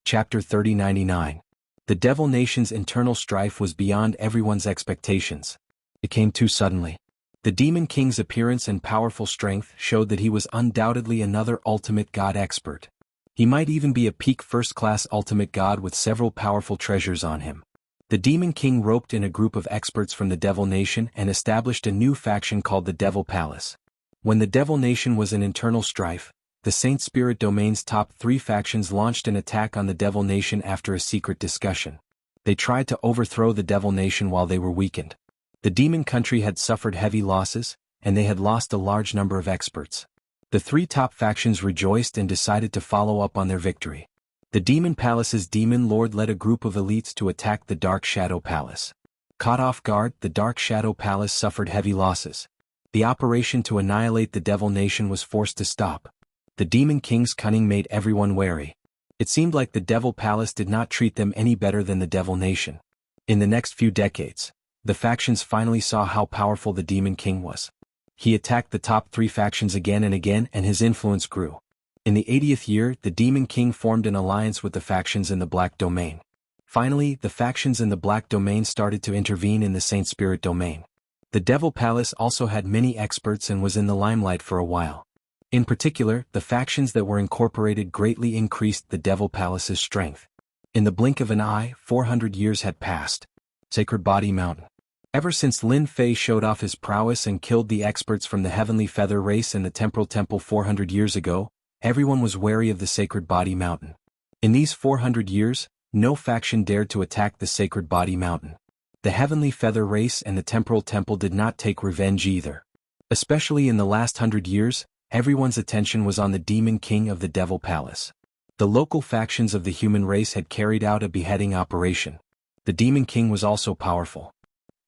Chapter 3099. The Devil Nation's internal strife was beyond everyone's expectations. It came too suddenly. The Demon King's appearance and powerful strength showed that he was undoubtedly another ultimate god expert. He might even be a peak first-class ultimate god with several powerful treasures on him. The Demon King roped in a group of experts from the Devil Nation and established a new faction called the Devil Palace. When the Devil Nation was in internal strife, the Saint Spirit Domain's top 3 factions launched an attack on the Devil Nation after a secret discussion. They tried to overthrow the Devil Nation while they were weakened. The Demon Country had suffered heavy losses, and they had lost a large number of experts. The three top factions rejoiced and decided to follow up on their victory. The Demon Palace's Demon Lord led a group of elites to attack the Dark Shadow Palace. Caught off guard, the Dark Shadow Palace suffered heavy losses. The operation to annihilate the Devil Nation was forced to stop. The Demon King's cunning made everyone wary. It seemed like the Devil Palace did not treat them any better than the Devil Nation. In the next few decades, the factions finally saw how powerful the Demon King was. He attacked the top three factions again and again, and his influence grew. In the 80th year, the Demon King formed an alliance with the factions in the Black Domain. Finally, the factions in the Black Domain started to intervene in the Saint Spirit Domain. The Devil Palace also had many experts and was in the limelight for a while. In particular, the factions that were incorporated greatly increased the Devil Palace's strength. In the blink of an eye, 400 years had passed. Sacred Body Mountain. Ever since Lin Fei showed off his prowess and killed the experts from the Heavenly Feather race in the Temporal Temple 400 years ago, everyone was wary of the Sacred Body Mountain. In these 400 years, no faction dared to attack the Sacred Body Mountain. The Heavenly Feather race and the Temporal Temple did not take revenge either. Especially in the last 100 years, everyone's attention was on the Demon King of the Devil Palace. The local factions of the human race had carried out a beheading operation. The Demon King was also powerful.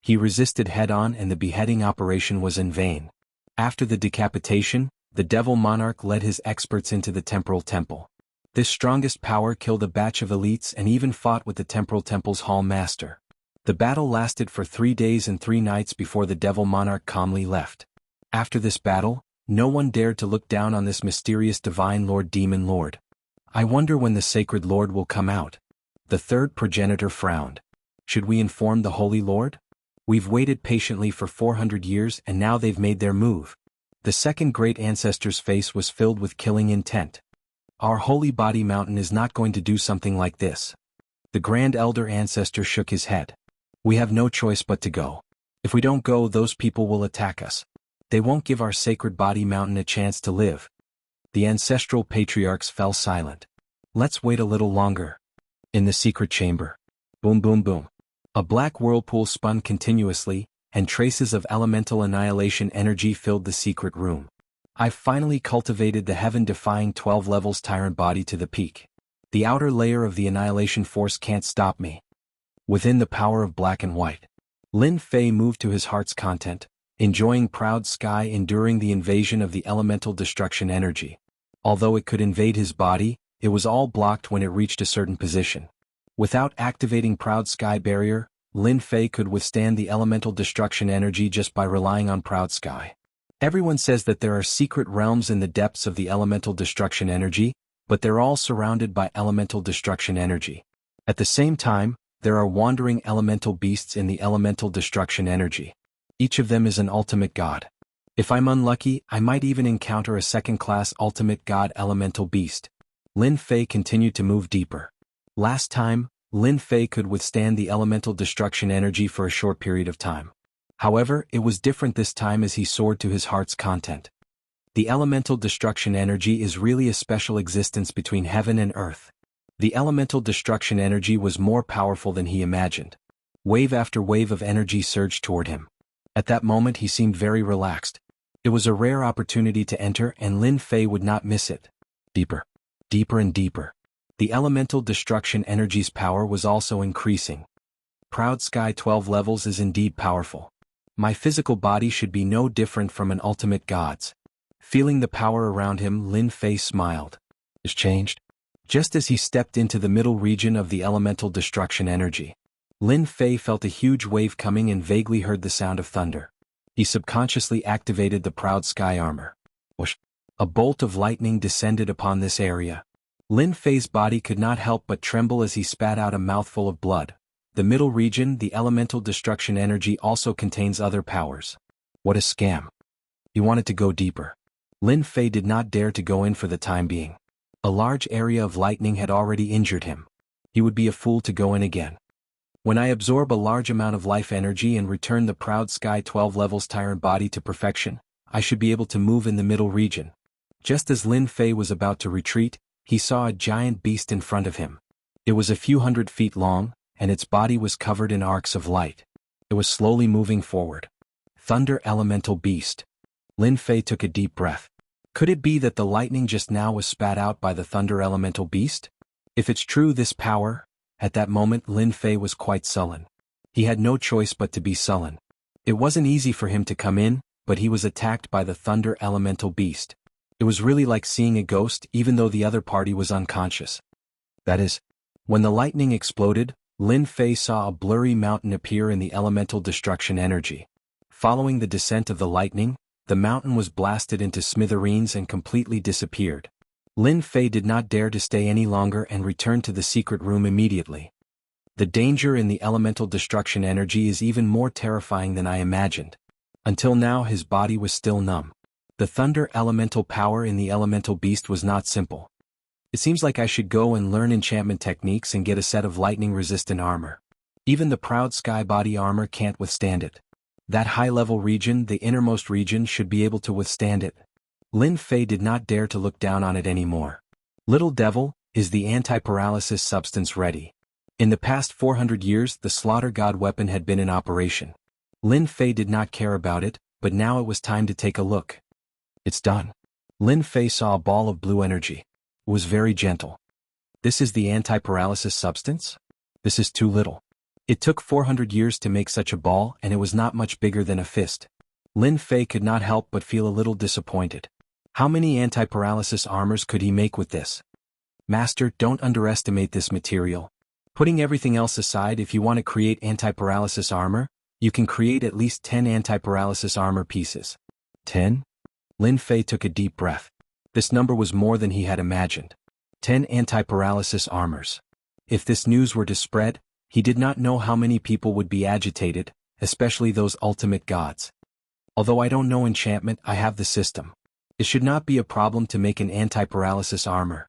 He resisted head-on, and the beheading operation was in vain. After the decapitation, the Devil Monarch led his experts into the Temporal Temple. This strongest power killed a batch of elites and even fought with the Temporal Temple's Hall Master. The battle lasted for 3 days and 3 nights before the Devil Monarch calmly left. After this battle, no one dared to look down on this mysterious Divine Lord Demon Lord. I wonder when the Sacred Lord will come out. The third progenitor frowned. Should we inform the Holy Lord? We've waited patiently for 400 years and now they've made their move. The second great ancestor's face was filled with killing intent. Our Holy Body Mountain is not going to do something like this. The Grand Elder Ancestor shook his head. We have no choice but to go. If we don't go, those people will attack us. They won't give our Sacred Body Mountain a chance to live. The ancestral patriarchs fell silent. Let's wait a little longer. In the secret chamber. Boom boom boom. A black whirlpool spun continuously, and traces of elemental annihilation energy filled the secret room. I've finally cultivated the heaven-defying 12 levels tyrant body to the peak. The outer layer of the annihilation force can't stop me. Within the power of black and white, Lin Fei moved to his heart's content, enjoying proud sky enduring the invasion of the elemental destruction energy. Although it could invade his body, it was all blocked when it reached a certain position. Without activating Proud Sky Barrier, Lin Fei could withstand the elemental destruction energy just by relying on Proud Sky. Everyone says that there are secret realms in the depths of the elemental destruction energy, but they're all surrounded by elemental destruction energy. At the same time, there are wandering elemental beasts in the elemental destruction energy. Each of them is an ultimate god. If I'm unlucky, I might even encounter a second-class ultimate god elemental beast. Lin Fei continued to move deeper. Last time, Lin Fei could withstand the elemental destruction energy for a short period of time. However, it was different this time as he soared to his heart's content. The elemental destruction energy is really a special existence between heaven and earth. The elemental destruction energy was more powerful than he imagined. Wave after wave of energy surged toward him. At that moment he seemed very relaxed. It was a rare opportunity to enter, and Lin Fei would not miss it. Deeper. Deeper and deeper. The elemental destruction energy's power was also increasing. Proud Sky 12 levels is indeed powerful. My physical body should be no different from an ultimate god's. Feeling the power around him, Lin Fei smiled. It's changed. Just as he stepped into the middle region of the elemental destruction energy, Lin Fei felt a huge wave coming and vaguely heard the sound of thunder. He subconsciously activated the Proud Sky armor. Whoosh! A bolt of lightning descended upon this area. Lin Fei's body could not help but tremble as he spat out a mouthful of blood. The middle region, the elemental destruction energy, also contains other powers. What a scam. He wanted to go deeper. Lin Fei did not dare to go in for the time being. A large area of lightning had already injured him. He would be a fool to go in again. When I absorb a large amount of life energy and return the Proud Sky 12 levels tyrant body to perfection, I should be able to move in the middle region. Just as Lin Fei was about to retreat, he saw a giant beast in front of him. It was a few 100 feet long, and its body was covered in arcs of light. It was slowly moving forward. Thunder Elemental Beast. Lin Fei took a deep breath. Could it be that the lightning just now was spat out by the thunder elemental beast? If it's true this power, at that moment Lin Fei was quite sullen. He had no choice but to be sullen. It wasn't easy for him to come in, but he was attacked by the thunder elemental beast. It was really like seeing a ghost even though the other party was unconscious. That is, when the lightning exploded, Lin Fei saw a blurry mountain appear in the elemental destruction energy. Following the descent of the lightning, the mountain was blasted into smithereens and completely disappeared. Lin Fei did not dare to stay any longer and returned to the secret room immediately. The danger in the elemental destruction energy is even more terrifying than I imagined. Until now his body was still numb. The thunder elemental power in the elemental beast was not simple. It seems like I should go and learn enchantment techniques and get a set of lightning-resistant armor. Even the proud sky body armor can't withstand it. That high-level region, the innermost region, should be able to withstand it. Lin Fei did not dare to look down on it anymore. Little devil, is the anti-paralysis substance ready? In the past 400 years the slaughter god weapon had been in operation. Lin Fei did not care about it, but now it was time to take a look. It's done. Lin Fei saw a ball of blue energy. It was very gentle. This is the anti-paralysis substance? This is too little. It took 400 years to make such a ball and it was not much bigger than a fist. Lin Fei could not help but feel a little disappointed. How many anti-paralysis armors could he make with this? Master, don't underestimate this material. Putting everything else aside, if you want to create anti-paralysis armor, you can create at least 10 anti-paralysis armor pieces. 10? Lin Fei took a deep breath. This number was more than he had imagined. 10 anti-paralysis armors. If this news were to spread, he did not know how many people would be agitated, especially those ultimate gods. Although I don't know enchantment, I have the system. It should not be a problem to make an anti-paralysis armor.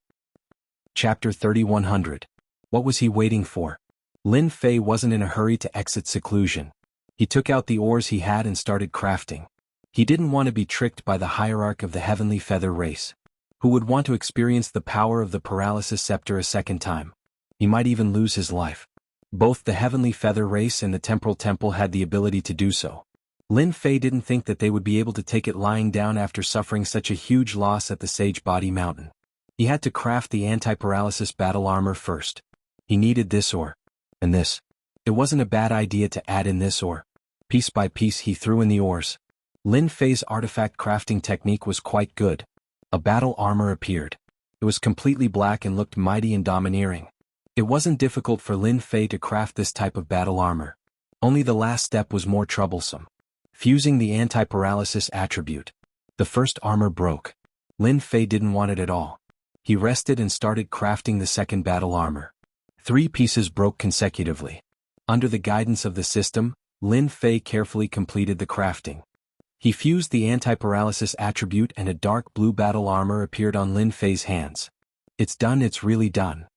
Chapter 3100. What was he waiting for? Lin Fei wasn't in a hurry to exit seclusion. He took out the ores he had and started crafting. He didn't want to be tricked by the hierarch of the heavenly feather race. Who would want to experience the power of the paralysis scepter a second time? He might even lose his life. Both the heavenly feather race and the temporal temple had the ability to do so. Lin Fei didn't think that they would be able to take it lying down after suffering such a huge loss at the Sage Body Mountain. He had to craft the anti-paralysis battle armor first. He needed this ore. And this. It wasn't a bad idea to add in this ore. Piece by piece he threw in the ores. Lin Fei's artifact crafting technique was quite good. A battle armor appeared. It was completely black and looked mighty and domineering. It wasn't difficult for Lin Fei to craft this type of battle armor. Only the last step was more troublesome. Fusing the anti-paralysis attribute. The first armor broke. Lin Fei didn't want it at all. He rested and started crafting the second battle armor. 3 pieces broke consecutively. Under the guidance of the system, Lin Fei carefully completed the crafting. He fused the anti-paralysis attribute and a dark blue battle armor appeared on Lin Fei's hands. It's done, it's really done.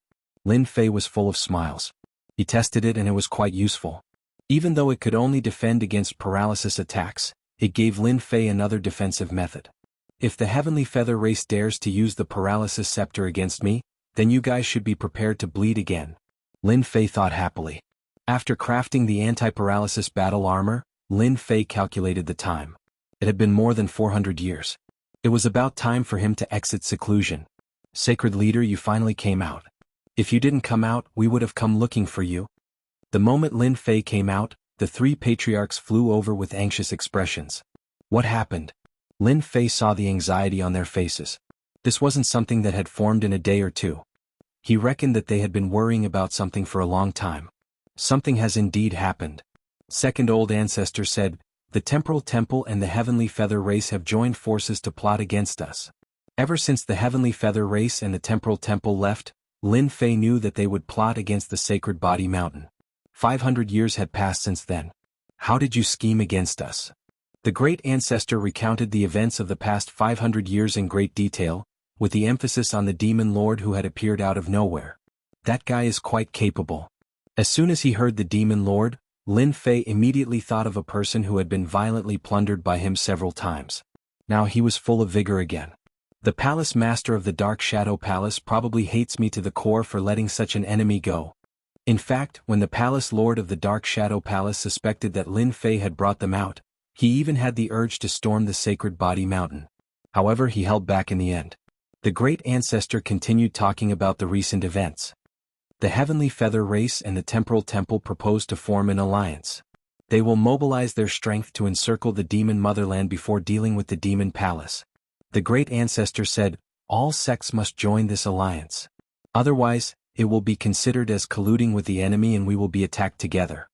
Lin Fei was full of smiles. He tested it and it was quite useful. Even though it could only defend against paralysis attacks, it gave Lin Fei another defensive method. If the heavenly feather race dares to use the paralysis scepter against me, then you guys should be prepared to bleed again. Lin Fei thought happily. After crafting the anti-paralysis battle armor, Lin Fei calculated the time. It had been more than 400 years. It was about time for him to exit seclusion. Sacred leader, you finally came out. If you didn't come out, we would have come looking for you. The moment Lin Fei came out, the 3 patriarchs flew over with anxious expressions. What happened? Lin Fei saw the anxiety on their faces. This wasn't something that had formed in a day or two. He reckoned that they had been worrying about something for a long time. Something has indeed happened. Second old ancestor said, the temporal temple and the heavenly feather race have joined forces to plot against us. Ever since the heavenly feather race and the temporal temple left, Lin Fei knew that they would plot against the sacred body mountain. 500 years had passed since then. How did you scheme against us? The great ancestor recounted the events of the past 500 years in great detail, with the emphasis on the demon lord who had appeared out of nowhere. That guy is quite capable. As soon as he heard the demon lord, Lin Fei immediately thought of a person who had been violently plundered by him several times. Now he was full of vigor again. The palace master of the Dark Shadow Palace probably hates me to the core for letting such an enemy go. In fact, when the palace lord of the Dark Shadow Palace suspected that Lin Fei had brought them out, He even had the urge to storm the sacred body mountain. However, he held back in the end. The great ancestor continued talking about the recent events. The heavenly feather race and the temporal temple propose to form an alliance. They will mobilize their strength to encircle the demon motherland before dealing with the demon palace. The great ancestor said, all sects must join this alliance. Otherwise, it will be considered as colluding with the enemy and we will be attacked together.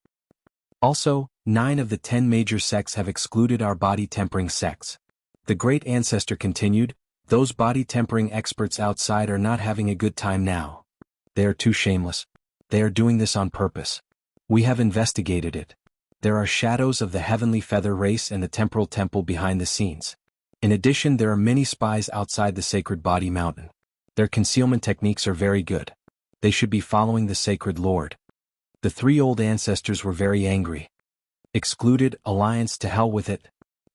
Also, 9 of the 10 major sects have excluded our body-tempering sects. The great ancestor continued, those body-tempering experts outside are not having a good time now. They are too shameless. They are doing this on purpose. We have investigated it. There are shadows of the heavenly feather race and the temporal temple behind the scenes. In addition, there are many spies outside the sacred body mountain. Their concealment techniques are very good. They should be following the sacred lord. The 3 old ancestors were very angry. Excluded, alliance, to hell with it.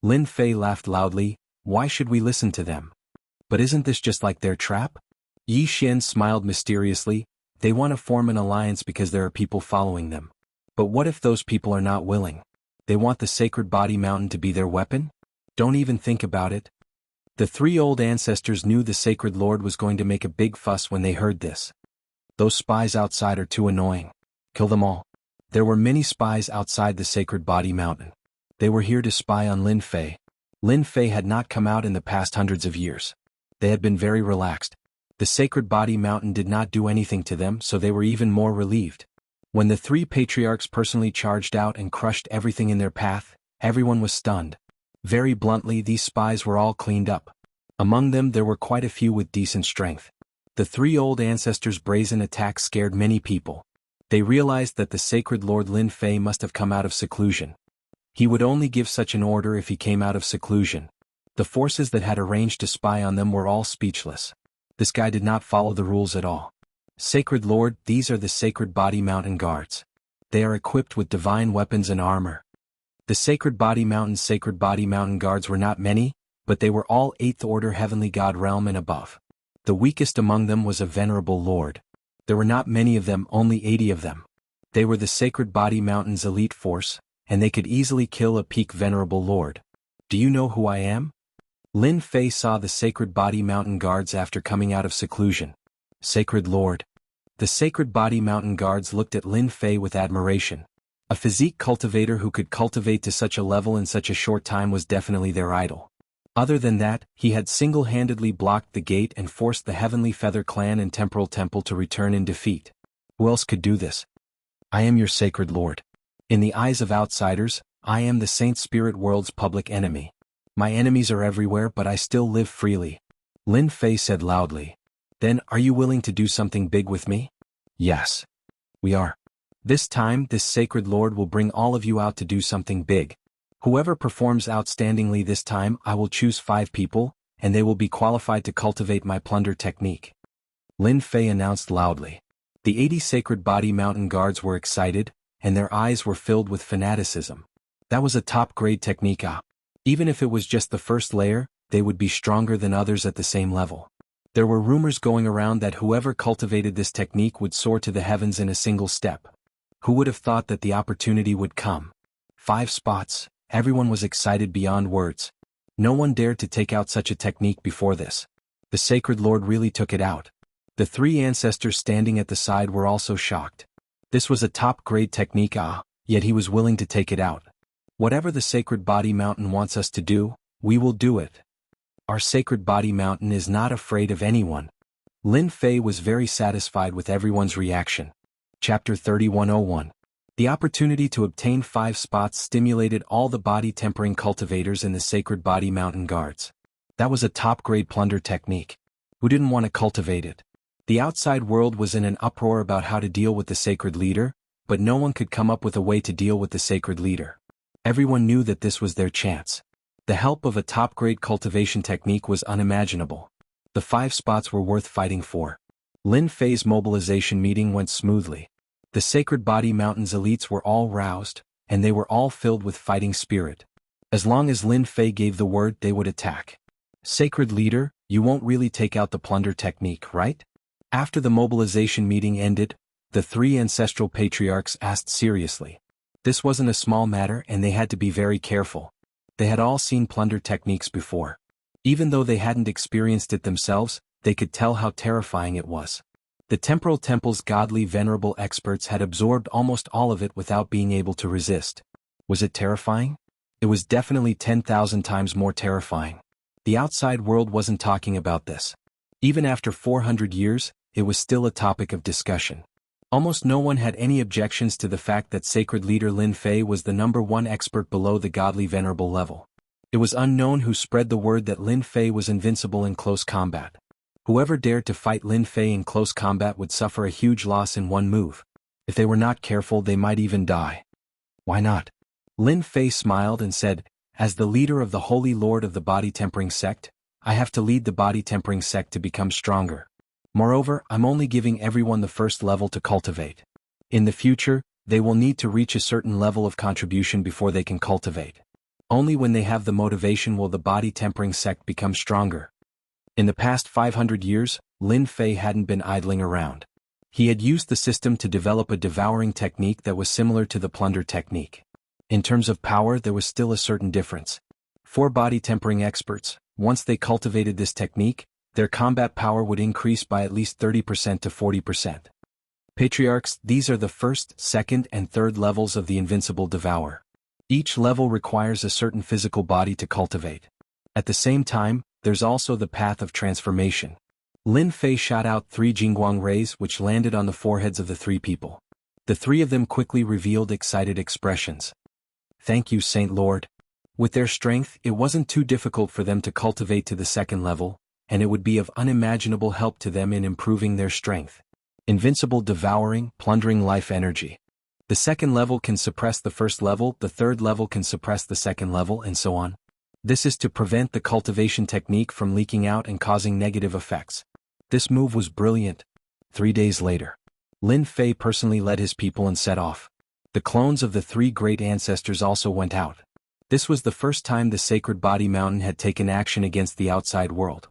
Lin Fei laughed loudly, why should we listen to them? But isn't this just like their trap? Yi Xian smiled mysteriously, they want to form an alliance because there are people following them. But what if those people are not willing? They want the sacred body mountain to be their weapon? Don't even think about it. The 3 old ancestors knew the sacred lord was going to make a big fuss when they heard this. Those spies outside are too annoying. Kill them all. There were many spies outside the sacred body mountain. They were here to spy on Lin Fei. Lin Fei had not come out in the past hundreds of years. They had been very relaxed. The sacred body mountain did not do anything to them, so they were even more relieved. When the 3 patriarchs personally charged out and crushed everything in their path, everyone was stunned. Very bluntly, these spies were all cleaned up. Among them there were quite a few with decent strength. The 3 old ancestors' brazen attack scared many people. They realized that the sacred Lord Lin Fei must have come out of seclusion. He would only give such an order if he came out of seclusion. The forces that had arranged to spy on them were all speechless. This guy did not follow the rules at all. Sacred Lord, these are the sacred body mountain guards. They are equipped with divine weapons and armor. The sacred body mountain guards were not many, but they were all 8th order heavenly god realm and above. The weakest among them was a venerable lord. There were not many of them, only 80 of them. They were the sacred body mountain's elite force, and they could easily kill a peak venerable lord. Do you know who I am? Lin Fei saw the sacred body mountain guards after coming out of seclusion. Sacred Lord. The sacred body mountain guards looked at Lin Fei with admiration. A physique cultivator who could cultivate to such a level in such a short time was definitely their idol. Other than that, he had single-handedly blocked the gate and forced the Heavenly Feather Clan and Temporal Temple to return in defeat. Who else could do this? I am your sacred lord. In the eyes of outsiders, I am the Saint Spirit world's public enemy. My enemies are everywhere, but I still live freely. Lin Fei said loudly. Then, are you willing to do something big with me? Yes. We are. This time, this sacred lord will bring all of you out to do something big. Whoever performs outstandingly this time, I will choose 5 people, and they will be qualified to cultivate my plunder technique. Lin Fei announced loudly. The 80 sacred body mountain guards were excited, and their eyes were filled with fanaticism. That was a top-grade technique. Even if it was just the first layer, they would be stronger than others at the same level. There were rumors going around that whoever cultivated this technique would soar to the heavens in a single step. Who would have thought that the opportunity would come? 5 spots. Everyone was excited beyond words. No one dared to take out such a technique before this. The sacred lord really took it out. The 3 ancestors standing at the side were also shocked. This was a top-grade technique, yet he was willing to take it out. Whatever the sacred body mountain wants us to do, we will do it. Our sacred body mountain is not afraid of anyone. Lin Fei was very satisfied with everyone's reaction. Chapter 3101. The opportunity to obtain 5 spots stimulated all the body-tempering cultivators in the sacred body mountain guards. That was a top-grade plunder technique. Who didn't want to cultivate it? The outside world was in an uproar about how to deal with the sacred leader, but no one could come up with a way to deal with the sacred leader. Everyone knew that this was their chance. The help of a top-grade cultivation technique was unimaginable. The 5 spots were worth fighting for. Lin Fei's mobilization meeting went smoothly. The sacred body mountain's elites were all roused, and they were all filled with fighting spirit. As long as Lin Fei gave the word, they would attack. Sacred leader, you won't really take out the plunder technique, right? After the mobilization meeting ended, the 3 ancestral patriarchs asked seriously. This wasn't a small matter and they had to be very careful. They had all seen plunder techniques before. Even though they hadn't experienced it themselves, they could tell how terrifying it was. The temporal temple's godly venerable experts had absorbed almost all of it without being able to resist. Was it terrifying? It was definitely 10,000 times more terrifying. The outside world wasn't talking about this. Even after 400 years, it was still a topic of discussion. Almost no one had any objections to the fact that sacred leader Lin Fei was the #1 expert below the godly venerable level. It was unknown who spread the word that Lin Fei was invincible in close combat. Whoever dared to fight Lin Fei in close combat would suffer a huge loss in one move. If they were not careful, they might even die. Why not? Lin Fei smiled and said, "As the leader of the Holy Lord of the Body Tempering Sect, I have to lead the Body Tempering Sect to become stronger. Moreover, I'm only giving everyone the first level to cultivate. In the future, they will need to reach a certain level of contribution before they can cultivate. Only when they have the motivation will the Body Tempering Sect become stronger." In the past 500 years, Lin Fei hadn't been idling around. He had used the system to develop a devouring technique that was similar to the plunder technique. In terms of power, there was still a certain difference. 4 body tempering experts, once they cultivated this technique, their combat power would increase by at least 30% to 40%. Patriarchs, these are the first, second, and third levels of the invincible devourer. Each level requires a certain physical body to cultivate. At the same time, there's also the path of transformation. Lin Fei shot out 3 Jingguang rays which landed on the foreheads of the 3 people. The 3 of them quickly revealed excited expressions. "Thank you, Saint Lord." With their strength, it wasn't too difficult for them to cultivate to the second level, and it would be of unimaginable help to them in improving their strength. Invincible devouring, plundering life energy. The second level can suppress the first level, the third level can suppress the second level, and so on. This is to prevent the cultivation technique from leaking out and causing negative effects. This move was brilliant. 3 days later, Lin Fei personally led his people and set off. The clones of the 3 great ancestors also went out. This was the first time the sacred body mountain had taken action against the outside world.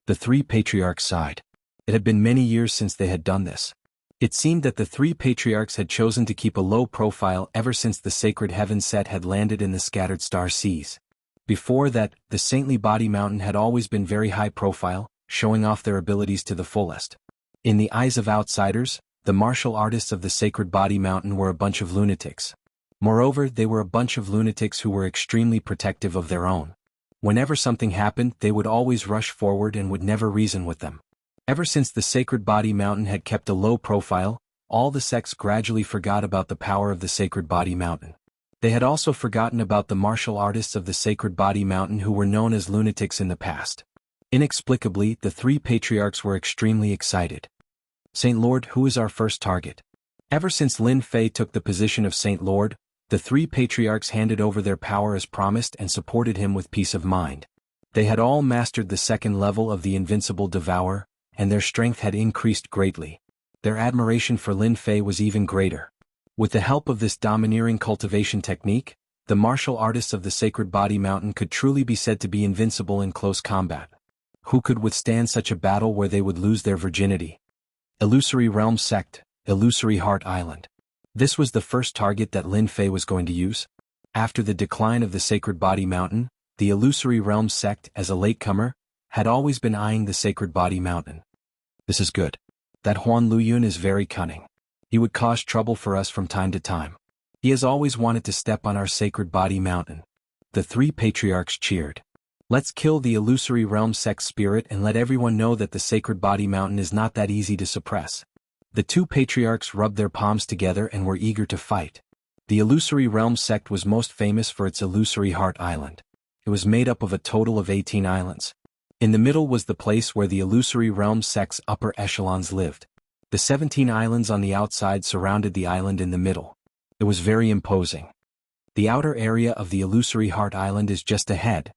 The 3 patriarchs sighed. It had been many years since they had done this. It seemed that the 3 patriarchs had chosen to keep a low profile ever since the sacred heaven set had landed in the scattered star seas. Before that, the saintly body mountain had always been very high profile, showing off their abilities to the fullest. In the eyes of outsiders, the martial artists of the sacred body mountain were a bunch of lunatics. Moreover, they were a bunch of lunatics who were extremely protective of their own. Whenever something happened, they would always rush forward and would never reason with them. Ever since the sacred body mountain had kept a low profile, all the sects gradually forgot about the power of the sacred body mountain. They had also forgotten about the martial artists of the sacred body mountain who were known as lunatics in the past. Inexplicably, the 3 patriarchs were extremely excited. "Saint Lord, who is our first target?" Ever since Lin Fei took the position of Saint Lord, the 3 patriarchs handed over their power as promised and supported him with peace of mind. They had all mastered the second level of the invincible devourer, and their strength had increased greatly. Their admiration for Lin Fei was even greater. With the help of this domineering cultivation technique, the martial artists of the sacred body mountain could truly be said to be invincible in close combat. Who could withstand such a battle where they would lose their virginity? Illusory Realm Sect, Illusory Heart Island. This was the first target that Lin Fei was going to use. After the decline of the sacred body mountain, the Illusory Realm Sect, as a latecomer, had always been eyeing the sacred body mountain. "This is good. That Huan Luyun is very cunning. He would cause trouble for us from time to time. He has always wanted to step on our sacred body mountain." The 3 patriarchs cheered. "Let's kill the Illusory Realm Sect spirit and let everyone know that the sacred body mountain is not that easy to suppress." The 2 patriarchs rubbed their palms together and were eager to fight. The Illusory Realm Sect was most famous for its Illusory Heart Island. It was made up of a total of 18 islands. In the middle was the place where the Illusory Realm Sect's upper echelons lived. The 17 islands on the outside surrounded the island in the middle. It was very imposing. The outer area of the Illusory Heart Island is just ahead.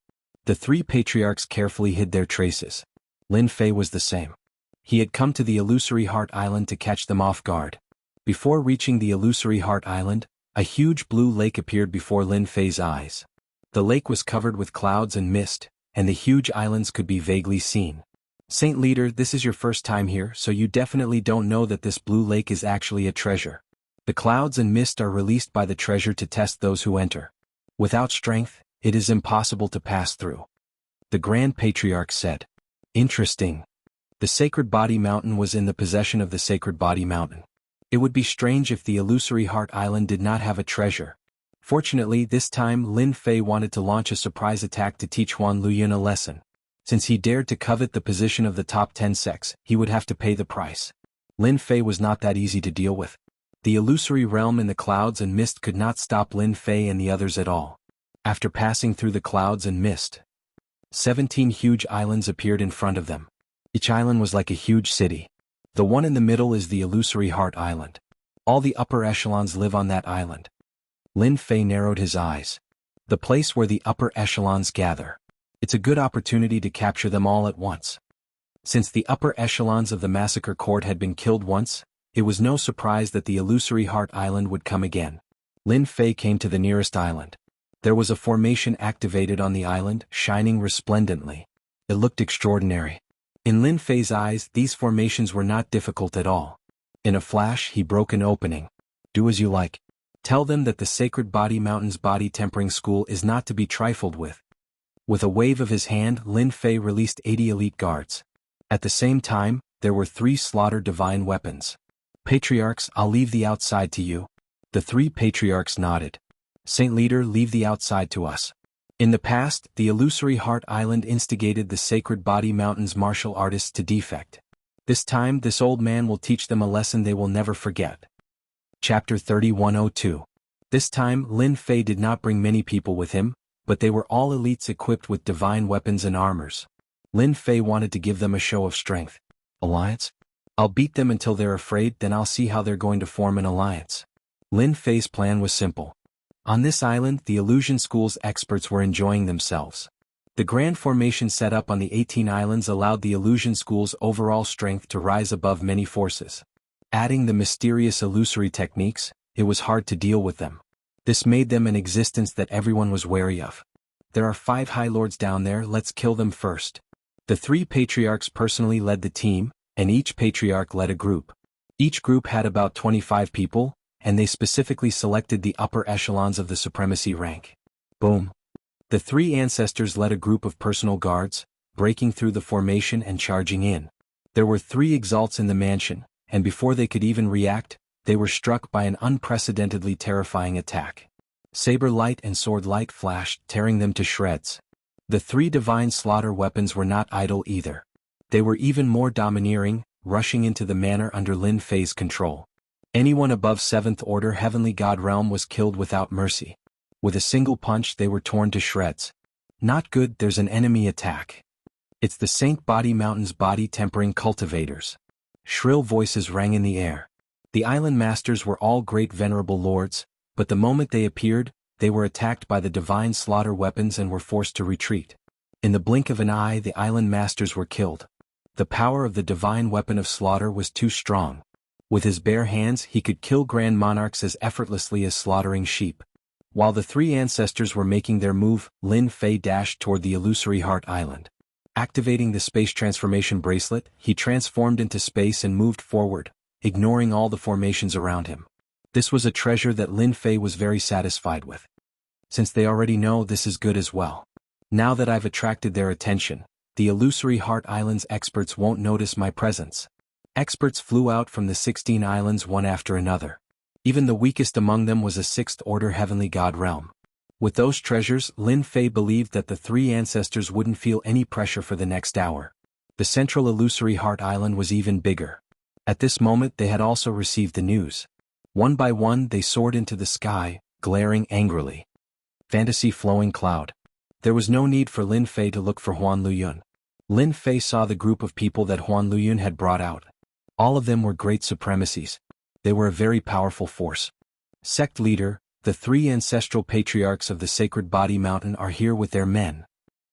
The 3 patriarchs carefully hid their traces. Lin Fei was the same. He had come to the Illusory Heart Island to catch them off guard. Before reaching the Illusory Heart Island, a huge blue lake appeared before Lin Fei's eyes. The lake was covered with clouds and mist, and the huge islands could be vaguely seen. "Saint Leader, this is your first time here, so you definitely don't know that this blue lake is actually a treasure. The clouds and mist are released by the treasure to test those who enter. Without strength, It is impossible to pass through. The Grand Patriarch said. Interesting. The Sacred Body Mountain was in the possession of the Sacred Body Mountain. It would be strange if the Illusory Heart Island did not have a treasure. Fortunately, this time Lin Fei wanted to launch a surprise attack to teach Huan Luyun a lesson. Since he dared to covet the position of the top 10 sects, he would have to pay the price. Lin Fei was not that easy to deal with. The illusory realm in the clouds and mist could not stop Lin Fei and the others at all. After passing through the clouds and mist, 17 huge islands appeared in front of them. Each island was like a huge city. The one in the middle is the Illusory Heart Island. All the upper echelons live on that island. Lin Fei narrowed his eyes. The place where the upper echelons gather. It's a good opportunity to capture them all at once. Since the upper echelons of the massacre court had been killed once, it was no surprise that the Illusory Heart Island would come again. Lin Fei came to the nearest island. There was a formation activated on the island, shining resplendently. It looked extraordinary. In Lin Fei's eyes, these formations were not difficult at all. In a flash, he broke an opening. Do as you like. Tell them that the Sacred Body Mountain's body tempering school is not to be trifled with. With a wave of his hand, Lin Fei released 80 elite guards. At the same time, there were 3 slaughter divine weapons. Patriarchs, I'll leave the outside to you. The 3 patriarchs nodded. Saint Leader, leave the outside to us. In the past, the Illusory Heart Island instigated the Sacred Body Mountain's martial artists to defect. This time, this old man will teach them a lesson they will never forget. Chapter 3102. This time, Lin Fei did not bring many people with him, but they were all elites equipped with divine weapons and armors. Lin Fei wanted to give them a show of strength. Alliance? I'll beat them until they're afraid, then I'll see how they're going to form an alliance. Lin Fei's plan was simple. On this island, the Illusion School's experts were enjoying themselves. The grand formation set up on the 18 islands allowed the Illusion School's overall strength to rise above many forces. Adding the mysterious illusory techniques, it was hard to deal with them. This made them an existence that everyone was wary of. There are 5 High Lords down there, let's kill them first. The 3 patriarchs personally led the team, and each patriarch led a group. Each group had about 25 people, and they specifically selected the upper echelons of the supremacy rank. Boom. The 3 ancestors led a group of personal guards, breaking through the formation and charging in. There were 3 exalts in the mansion, and before they could even react, they were struck by an unprecedentedly terrifying attack. Saber light and sword light flashed, tearing them to shreds. The 3 divine slaughter weapons were not idle either. They were even more domineering, rushing into the manor under Lin Fei's control. Anyone above 7th Order Heavenly God Realm was killed without mercy. With a single punch they were torn to shreds. Not good, there's an enemy attack. It's the Saint Body Mountain's body tempering cultivators. Shrill voices rang in the air. The island masters were all great venerable lords, but the moment they appeared, they were attacked by the divine slaughter weapons and were forced to retreat. In the blink of an eye the island masters were killed. The power of the divine weapon of slaughter was too strong. With his bare hands he could kill grand monarchs as effortlessly as slaughtering sheep. While the 3 ancestors were making their move, Lin Fei dashed toward the Illusory Heart Island. Activating the space transformation bracelet, he transformed into space and moved forward, ignoring all the formations around him. This was a treasure that Lin Fei was very satisfied with. Since they already know, this is good as well. Now that I've attracted their attention, the Illusory Heart Island's experts won't notice my presence. Experts flew out from the 16 islands one after another. Even the weakest among them was a 6th Order Heavenly God Realm. With those treasures, Lin Fei believed that the 3 ancestors wouldn't feel any pressure for the next hour. The central Illusory Heart Island was even bigger. At this moment they had also received the news. One by one they soared into the sky, glaring angrily. Fantasy flowing cloud. There was no need for Lin Fei to look for Huan Luyun. Lin Fei saw the group of people that Huan Luyun had brought out. All of them were great supremacies. They were a very powerful force. Sect leader, the 3 ancestral patriarchs of the Sacred Body Mountain are here with their men.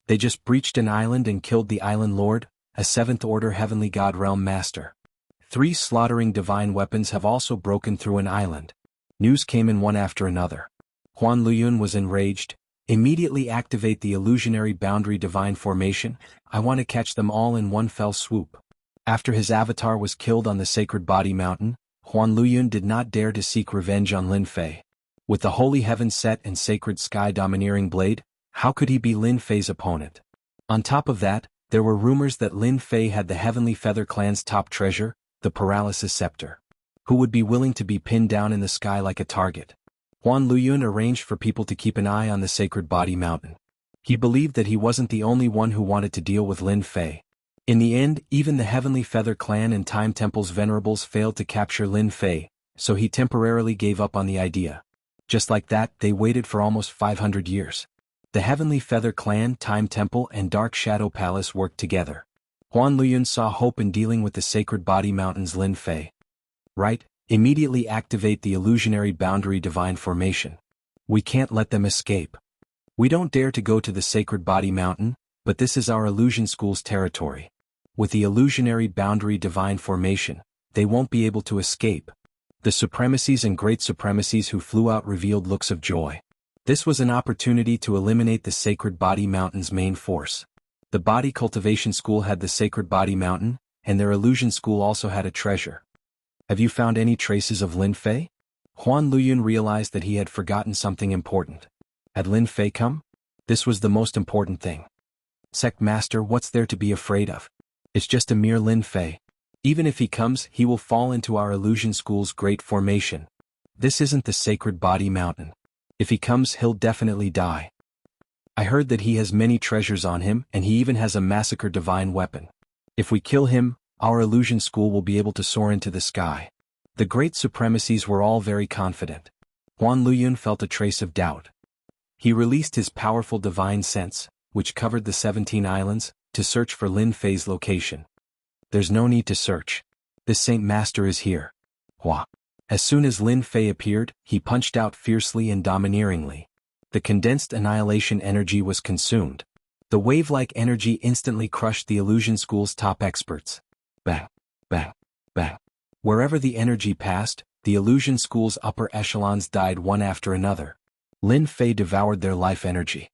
They just breached an island and killed the island lord, a 7th Order Heavenly God Realm master. 3 slaughtering divine weapons have also broken through an island. News came in one after another. Huan Luyun was enraged. Immediately activate the illusionary boundary divine formation. I want to catch them all in one fell swoop. After his avatar was killed on the Sacred Body Mountain, Huan Luyun did not dare to seek revenge on Lin Fei. With the holy heaven set and sacred sky domineering blade, How could he be Lin Fei's opponent? On top of that, there were rumors that Lin Fei had the Heavenly Feather Clan's top treasure, the Paralysis Scepter. Who would be willing to be pinned down in the sky like a target? Huan Luyun arranged for people to keep an eye on the Sacred Body Mountain. He believed that he wasn't the only one who wanted to deal with Lin Fei. In the end, even the Heavenly Feather Clan and Time Temple's venerables failed to capture Lin Fei, so he temporarily gave up on the idea. Just like that, they waited for almost 500 years. The Heavenly Feather Clan, Time Temple, and Dark Shadow Palace worked together. Huan Luyun saw hope in dealing with the Sacred Body Mountain's Lin Fei. Right, immediately activate the illusionary boundary divine formation. We can't let them escape. We don't dare to go to the Sacred Body Mountain, but this is our illusion school's territory. With the illusionary boundary divine formation, they won't be able to escape. The supremacies and great supremacies who flew out revealed looks of joy. This was an opportunity to eliminate the Sacred Body Mountain's main force. The Body Cultivation School had the Sacred Body Mountain, and their illusion school also had a treasure. Have you found any traces of Lin Fei? Huan Luyun realized that he had forgotten something important. Had Lin Fei come? This was the most important thing. Sect Master, what's there to be afraid of? It's just a mere Lin Fei. Even if he comes, he will fall into our illusion school's great formation. This isn't the Sacred Body Mountain. If he comes, he'll definitely die. I heard that he has many treasures on him, and he even has a massacre divine weapon. If we kill him, our illusion school will be able to soar into the sky. The great supremacies were all very confident. Huan Luyun felt a trace of doubt. He released his powerful divine sense, which covered the 17 islands, to search for Lin Fei's location. There's no need to search. This Saint Master is here. Hua. As soon as Lin Fei appeared, he punched out fiercely and domineeringly. The condensed annihilation energy was consumed. The wave-like energy instantly crushed the illusion school's top experts. Bang, bang, bang. Wherever the energy passed, the illusion school's upper echelons died one after another. Lin Fei devoured their life energy.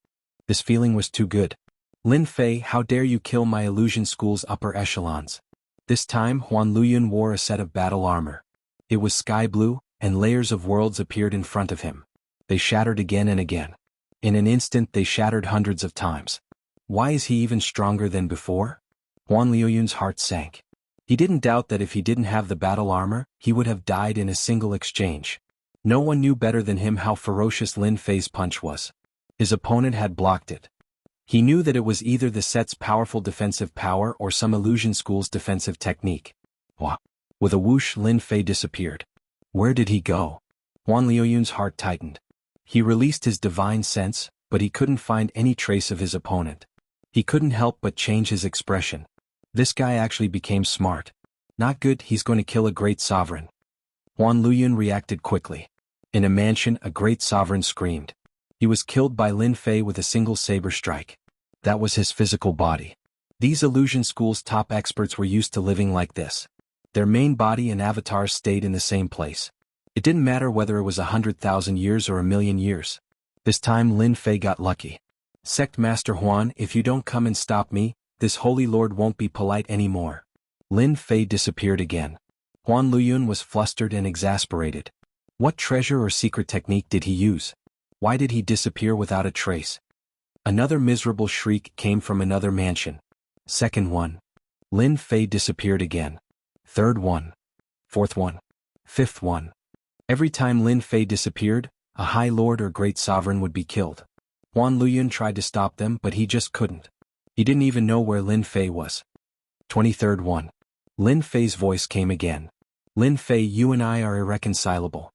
This feeling was too good. Lin Fei, how dare you kill my illusion school's upper echelons? This time Huan Luyun wore a set of battle armor. It was sky blue, and layers of worlds appeared in front of him. They shattered again and again. In an instant they shattered hundreds of times. Why is he even stronger than before? Huan Luyun's heart sank. He didn't doubt that if he didn't have the battle armor, he would have died in a single exchange. No one knew better than him how ferocious Lin Fei's punch was. His opponent had blocked it. He knew that it was either the set's powerful defensive power or some illusion school's defensive technique. Wah! With a whoosh, Lin Fei disappeared. Where did he go? Huan Luyun's heart tightened. He released his divine sense, but he couldn't find any trace of his opponent. He couldn't help but change his expression. This guy actually became smart. Not good, he's going to kill a great sovereign. Huan Luyun reacted quickly. In a mansion, a great sovereign screamed. He was killed by Lin Fei with a single saber strike. That was his physical body. These illusion school's top experts were used to living like this. Their main body and avatars stayed in the same place. It didn't matter whether it was 100,000 years or 1,000,000 years. This time Lin Fei got lucky. Sect Master Huan, if you don't come and stop me, this holy lord won't be polite anymore. Lin Fei disappeared again. Huan Luyun was flustered and exasperated. What treasure or secret technique did he use? Why did he disappear without a trace? Another miserable shriek came from another mansion. Second one. Lin Fei disappeared again. Third one. Fourth one. Fifth one. Every time Lin Fei disappeared, a high lord or great sovereign would be killed. Huan Luyun tried to stop them, but he just couldn't. He didn't even know where Lin Fei was. 23rd one. Lin Fei's voice came again. Lin Fei, you and I are irreconcilable.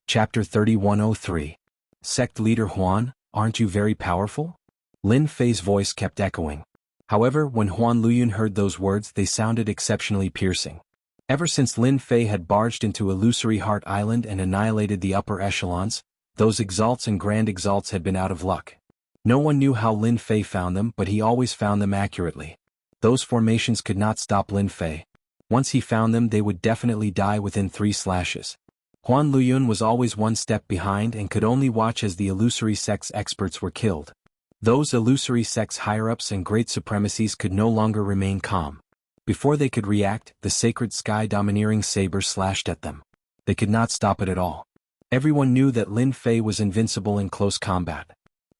Chapter 3103. Sect Leader Huan, aren't you very powerful? Lin Fei's voice kept echoing. However, when Huan Luyun heard those words, they sounded exceptionally piercing. Ever since Lin Fei had barged into Illusory Heart Island and annihilated the upper echelons, those exalts and grand exalts had been out of luck. No one knew how Lin Fei found them, but he always found them accurately. Those formations could not stop Lin Fei. Once he found them, they would definitely die within 3 slashes. Huan Luyun was always one step behind and could only watch as the illusory sect's experts were killed. Those illusory sect's higher-ups and great supremacies could no longer remain calm. Before they could react, the sacred sky domineering saber slashed at them. They could not stop it at all. Everyone knew that Lin Fei was invincible in close combat.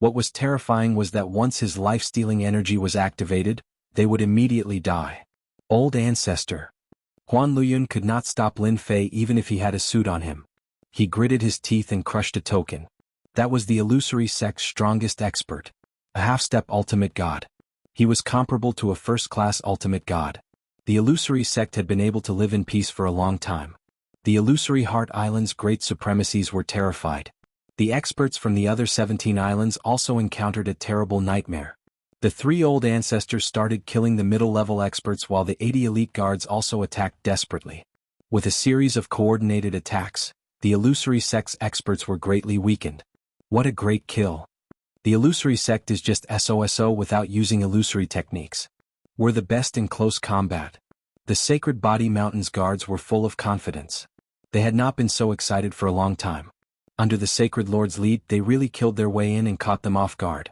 What was terrifying was that once his life-stealing energy was activated, they would immediately die. Old Ancestor. Huan Luyun could not stop Lin Fei even if he had a suit on him. He gritted his teeth and crushed a token. That was the illusory sect's strongest expert. A half-step ultimate god. He was comparable to a first-class ultimate god. The illusory sect had been able to live in peace for a long time. The illusory Heart Island's great supremacies were terrified. The experts from the other 17 islands also encountered a terrible nightmare. The 3 old ancestors started killing the middle-level experts while the 80 elite guards also attacked desperately. With a series of coordinated attacks, the illusory sect's experts were greatly weakened. What a great kill. The illusory sect is just SOSO without using illusory techniques. We're the best in close combat. The Sacred Body Mountain's guards were full of confidence. They had not been so excited for a long time. Under the Sacred Lord's lead, they really killed their way in and caught them off guard.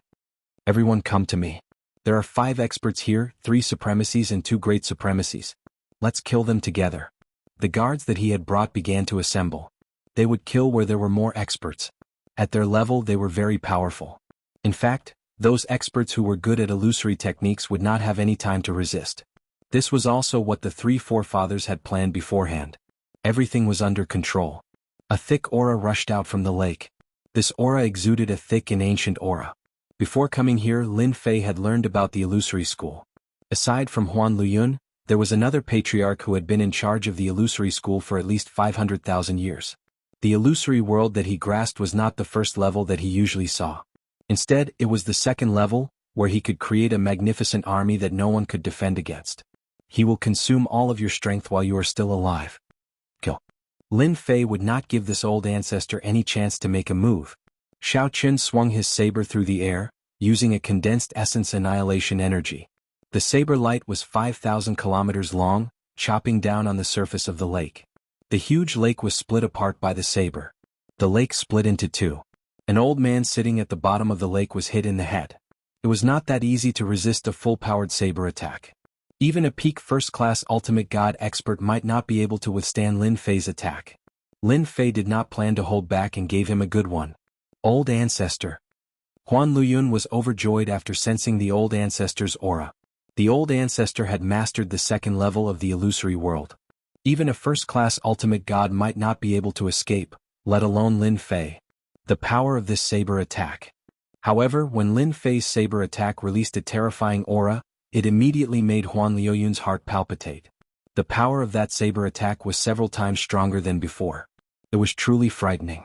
Everyone come to me. There are 5 experts here, 3 supremacies and 2 great supremacies. Let's kill them together. The guards that he had brought began to assemble. They would kill where there were more experts. At their level they were very powerful. In fact, those experts who were good at illusory techniques would not have any time to resist. This was also what the 3 forefathers had planned beforehand. Everything was under control. A thick aura rushed out from the lake. This aura exuded a thick and ancient aura. Before coming here, Lin Fei had learned about the illusory school. Aside from Huan Luyun, there was another patriarch who had been in charge of the illusory school for at least 500,000 years. The illusory world that he grasped was not the first level that he usually saw. Instead, it was the second level, where he could create a magnificent army that no one could defend against. He will consume all of your strength while you are still alive. Kill. Lin Fei would not give this old ancestor any chance to make a move. Xiao Qun swung his saber through the air, using a condensed essence annihilation energy. The saber light was 5,000 kilometers long, chopping down on the surface of the lake. The huge lake was split apart by the saber. The lake split into 2. An old man sitting at the bottom of the lake was hit in the head. It was not that easy to resist a full-powered saber attack. Even a peak first-class ultimate god expert might not be able to withstand Lin Fei's attack. Lin Fei did not plan to hold back and gave him a good one. Old Ancestor. Huan Luyun was overjoyed after sensing the old ancestor's aura. The old ancestor had mastered the second level of the illusory world. Even a first-class ultimate god might not be able to escape, let alone Lin Fei. The power of this saber attack. However, when Lin Fei's saber attack released a terrifying aura, it immediately made Huan Luyun's heart palpitate. The power of that saber attack was several times stronger than before. It was truly frightening.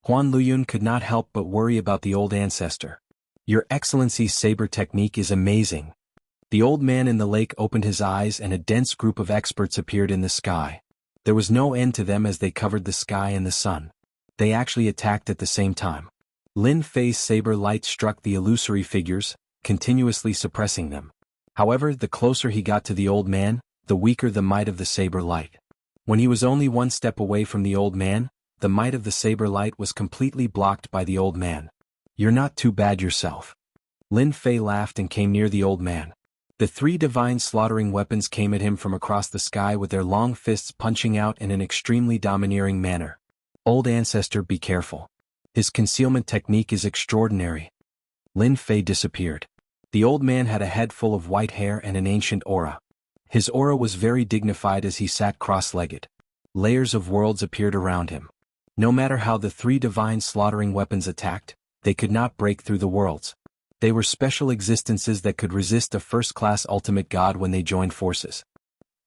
Huan Luyun could not help but worry about the old ancestor. Your Excellency's saber technique is amazing. The old man in the lake opened his eyes and a dense group of experts appeared in the sky. There was no end to them as they covered the sky and the sun. They actually attacked at the same time. Lin Fei's saber light struck the illusory figures, continuously suppressing them. However, the closer he got to the old man, the weaker the might of the saber light. When he was only 1 step away from the old man, the might of the saber light was completely blocked by the old man. You're not too bad yourself. Lin Fei laughed and came near the old man. The 3 divine slaughtering weapons came at him from across the sky with their long fists punching out in an extremely domineering manner. Old ancestor, be careful. His concealment technique is extraordinary. Lin Fei disappeared. The old man had a head full of white hair and an ancient aura. His aura was very dignified as he sat cross-legged. Layers of worlds appeared around him. No matter how the 3 divine slaughtering weapons attacked, they could not break through the worlds. They were special existences that could resist a first-class ultimate god when they joined forces.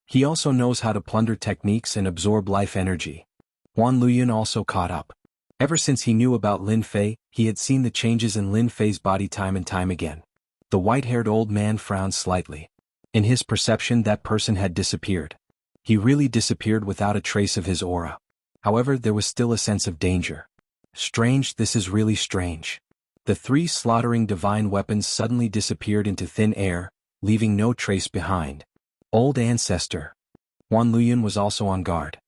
He also knows how to plunder techniques and absorb life energy. Huan Luyun also caught up. Ever since he knew about Lin Fei, he had seen the changes in Lin Fei's body time and time again. The white-haired old man frowned slightly. In his perception, that person had disappeared. He really disappeared without a trace of his aura. However, there was still a sense of danger. Strange, this is really strange. The 3 slaughtering divine weapons suddenly disappeared into thin air, leaving no trace behind. Old ancestor. Huan Luyun was also on guard.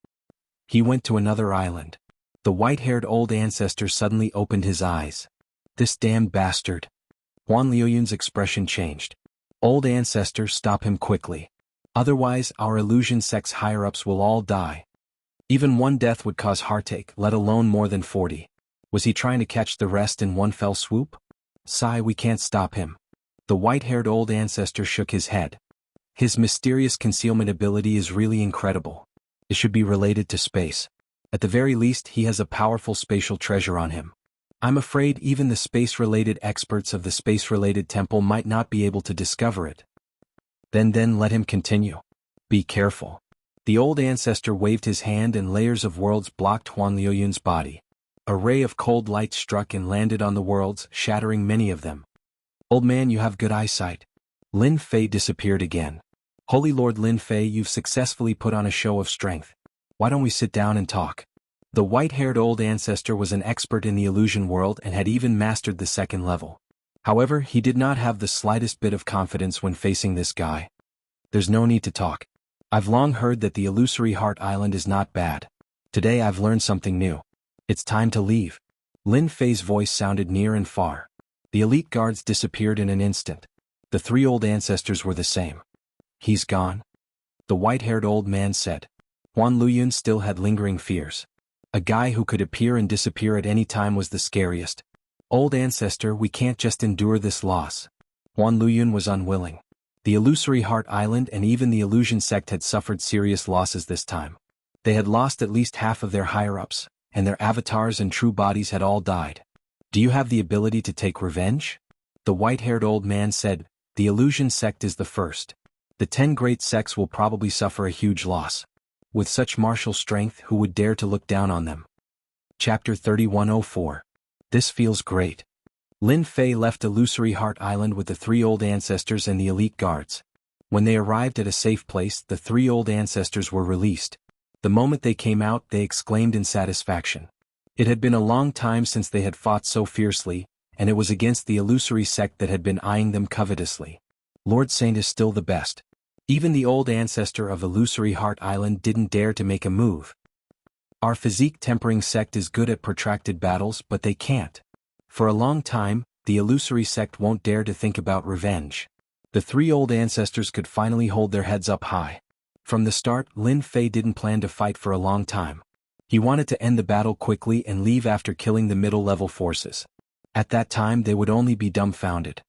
He went to another island. The white-haired old ancestor suddenly opened his eyes. This damned bastard. Huan Luyun's expression changed. Old ancestor, stop him quickly. Otherwise, our illusion sect's higher-ups will all die. Even 1 death would cause heartache, let alone more than 40. Was he trying to catch the rest in one fell swoop? Sigh, we can't stop him. The white-haired old ancestor shook his head. His mysterious concealment ability is really incredible. It should be related to space. At the very least, he has a powerful spatial treasure on him. I'm afraid even the space-related experts of the space-related temple might not be able to discover it. Then let him continue. Be careful. The old ancestor waved his hand and layers of worlds blocked Huan Liuyun's body. A ray of cold light struck and landed on the worlds, shattering many of them. Old man, you have good eyesight. Lin Fei disappeared again. Holy Lord Lin Fei, you've successfully put on a show of strength. Why don't we sit down and talk? The white-haired old ancestor was an expert in the illusion world and had even mastered the second level. However, he did not have the slightest bit of confidence when facing this guy. There's no need to talk. I've long heard that the illusory Heart Island is not bad. Today I've learned something new. It's time to leave. Lin Fei's voice sounded near and far. The elite guards disappeared in an instant. The three old ancestors were the same. He's gone? The white-haired old man said. Huan Liyun still had lingering fears. A guy who could appear and disappear at any time was the scariest. Old ancestor, we can't just endure this loss. Huan Liyun was unwilling. The illusory Heart Island and even the illusion sect had suffered serious losses this time. They had lost at least half of their higher-ups, and their avatars and true bodies had all died. Do you have the ability to take revenge? The white-haired old man said. The illusion sect is the first. The 10 great sects will probably suffer a huge loss. With such martial strength, who would dare to look down on them? Chapter 3104. This feels great. Lin Fei left Illusory Heart Island with the three old ancestors and the elite guards. When they arrived at a safe place, the three old ancestors were released. The moment they came out, they exclaimed in satisfaction. It had been a long time since they had fought so fiercely, and it was against the illusory sect that had been eyeing them covetously. Lord Saint is still the best. Even the old ancestor of Illusory Heart Island didn't dare to make a move. Our physique-tempering sect is good at protracted battles, but they can't. For a long time, the illusory sect won't dare to think about revenge. The three old ancestors could finally hold their heads up high. From the start, Lin Fei didn't plan to fight for a long time. He wanted to end the battle quickly and leave after killing the middle-level forces. At that time, they would only be dumbfounded.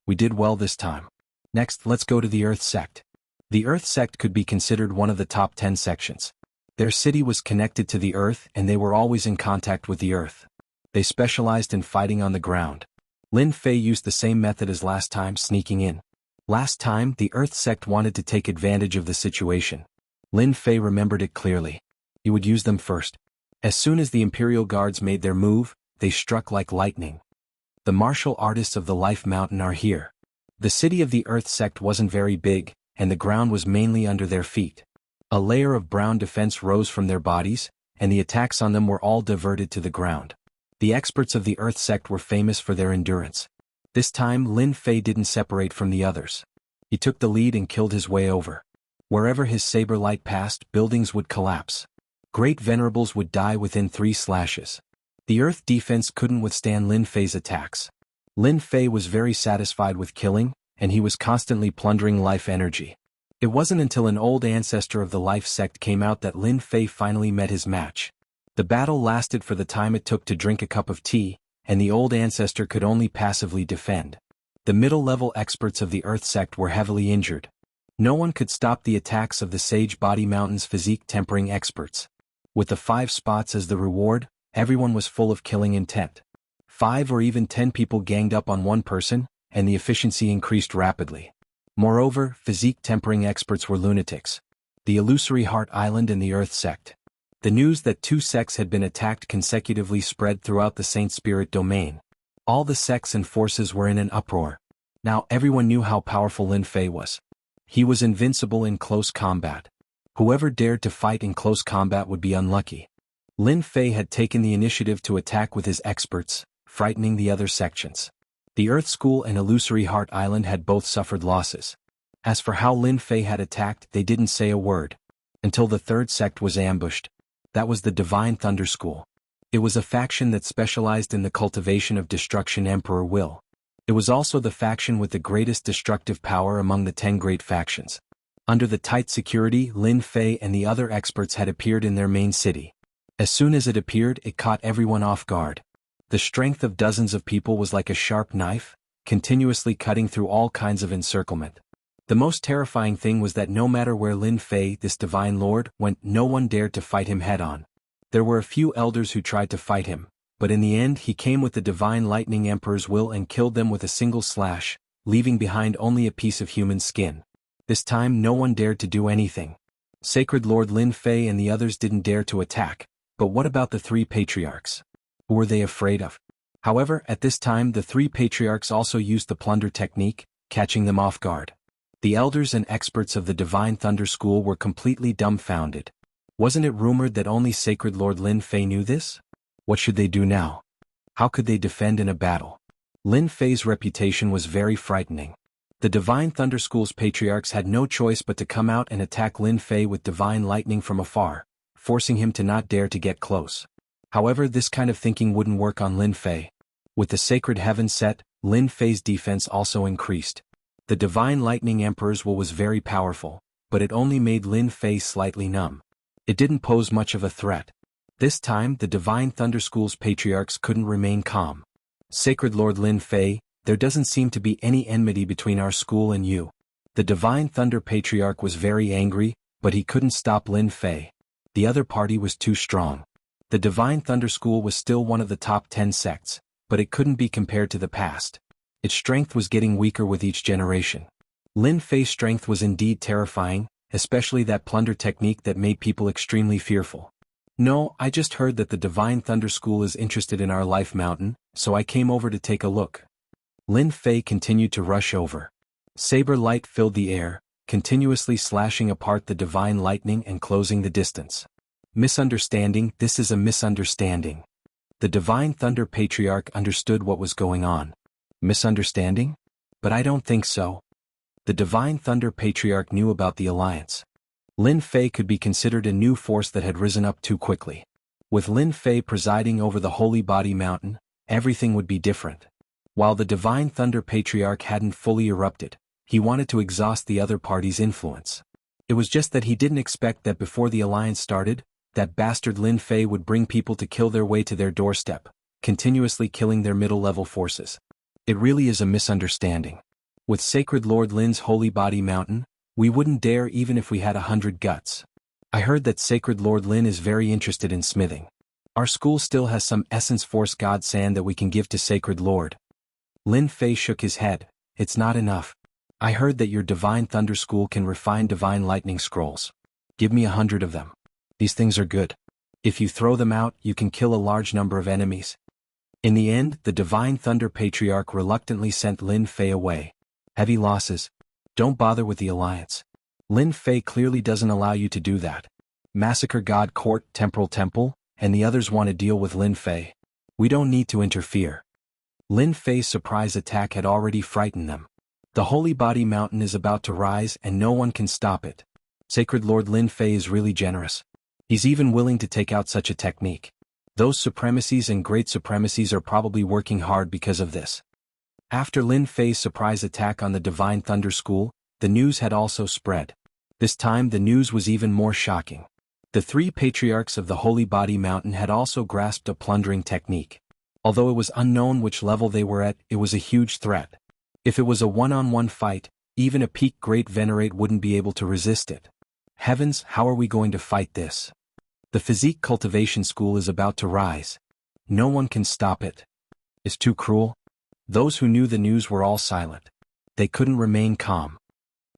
We did well this time. Next, let's go to the Earth sect. The Earth sect could be considered one of the top 10 sections. Their city was connected to the Earth and they were always in contact with the Earth. They specialized in fighting on the ground. Lin Fei used the same method as last time, sneaking in. Last time, the Earth sect wanted to take advantage of the situation. Lin Fei remembered it clearly. He would use them first. As soon as the Imperial Guards made their move, they struck like lightning. The martial artists of the Life Mountain are here. The city of the Earth sect wasn't very big, and the ground was mainly under their feet. A layer of brown defense rose from their bodies, and the attacks on them were all diverted to the ground. The experts of the Earth sect were famous for their endurance. This time, Lin Fei didn't separate from the others. He took the lead and killed his way over. Wherever his saber light passed, buildings would collapse. Great venerables would die within 3 slashes. The Earth defense couldn't withstand Lin Fei's attacks. Lin Fei was very satisfied with killing, and he was constantly plundering life energy. It wasn't until an old ancestor of the Life sect came out that Lin Fei finally met his match. The battle lasted for the time it took to drink a cup of tea, and the old ancestor could only passively defend. The middle-level experts of the Earth sect were heavily injured. No one could stop the attacks of the Sage Body Mountain's physique-tempering experts. With the 5 spots as the reward, everyone was full of killing intent. 5 or even 10 people ganged up on one person, and the efficiency increased rapidly. Moreover, physique-tempering experts were lunatics. The Illusory Heart Island and the Earth sect. The news that 2 sects had been attacked consecutively spread throughout the Saint Spirit domain. All the sects and forces were in an uproar. Now everyone knew how powerful Lin Fei was. He was invincible in close combat. Whoever dared to fight in close combat would be unlucky. Lin Fei had taken the initiative to attack with his experts, frightening the other sections. The Earth School and Illusory Heart Island had both suffered losses. As for how Lin Fei had attacked, they didn't say a word. Until the 3rd sect was ambushed. That was the Divine Thunder School. It was a faction that specialized in the cultivation of destruction Emperor Will. It was also the faction with the greatest destructive power among the 10 great factions. Under the tight security, Lin Fei and the other experts had appeared in their main city. As soon as it appeared, it caught everyone off guard. The strength of dozens of people was like a sharp knife, continuously cutting through all kinds of encirclement. The most terrifying thing was that no matter where Lin Fei, this divine lord, went, no one dared to fight him head-on. There were a few elders who tried to fight him, but in the end he came with the divine lightning emperor's will and killed them with a single slash, leaving behind only a piece of human skin. This time no one dared to do anything. Sacred Lord Lin Fei and the others didn't dare to attack, but what about the three patriarchs? Who were they afraid of? However, at this time the three patriarchs also used the plunder technique, catching them off guard. The elders and experts of the Divine Thunder School were completely dumbfounded. Wasn't it rumored that only Sacred Lord Lin Fei knew this? What should they do now? How could they defend in a battle? Lin Fei's reputation was very frightening. The Divine Thunder School's patriarchs had no choice but to come out and attack Lin Fei with divine lightning from afar, forcing him to not dare to get close. However, this kind of thinking wouldn't work on Lin Fei. With the sacred heaven set, Lin Fei's defense also increased. The divine lightning emperor's will was very powerful, but it only made Lin Fei slightly numb. It didn't pose much of a threat. This time the Divine Thunder School's patriarchs couldn't remain calm. Sacred Lord Lin Fei, there doesn't seem to be any enmity between our school and you. The Divine Thunder Patriarch was very angry, but he couldn't stop Lin Fei. The other party was too strong. The Divine Thunder School was still one of the top 10 sects, but it couldn't be compared to the past. Its strength was getting weaker with each generation. Lin Fei's strength was indeed terrifying, especially that plunder technique that made people extremely fearful. No, I just heard that the Divine Thunder School is interested in our Life Mountain, so I came over to take a look. Lin Fei continued to rush over. Saber light filled the air, continuously slashing apart the divine lightning and closing the distance. Misunderstanding, this is a misunderstanding. The Divine Thunder Patriarch understood what was going on. Misunderstanding? But I don't think so. The Divine Thunder Patriarch knew about the alliance. Lin Fei could be considered a new force that had risen up too quickly. With Lin Fei presiding over the Holy Body Mountain, everything would be different. While the Divine Thunder Patriarch hadn't fully erupted, he wanted to exhaust the other party's influence. It was just that he didn't expect that before the alliance started, that bastard Lin Fei would bring people to kill their way to their doorstep, continuously killing their middle-level forces. It really is a misunderstanding. With Sacred Lord Lin's Holy Body Mountain, we wouldn't dare even if we had 100 guts. I heard that Sacred Lord Lin is very interested in smithing. Our school still has some Essence Force God Sand that we can give to Sacred Lord. Lin Fei shook his head. It's not enough. I heard that your Divine Thunder School can refine divine lightning scrolls. Give me 100 of them. These things are good. If you throw them out, you can kill a large number of enemies. In the end, the Divine Thunder Patriarch reluctantly sent Lin Fei away. Heavy losses. Don't bother with the alliance. Lin Fei clearly doesn't allow you to do that. Massacre God Court, Temporal Temple, and the others want to deal with Lin Fei. We don't need to interfere. Lin Fei's surprise attack had already frightened them. The Holy Body Mountain is about to rise and no one can stop it. Sacred Lord Lin Fei is really generous. He's even willing to take out such a technique. Those supremacies and great supremacies are probably working hard because of this. After Lin Fei's surprise attack on the Divine Thunder School, the news had also spread. This time the news was even more shocking. The three patriarchs of the Holy Body Mountain had also grasped a plundering technique. Although it was unknown which level they were at, it was a huge threat. If it was a one-on-one fight, even a peak Great Venerate wouldn't be able to resist it. Heavens, how are we going to fight this? The Physique Cultivation School is about to rise. No one can stop it. It's too cruel. Those who knew the news were all silent. They couldn't remain calm.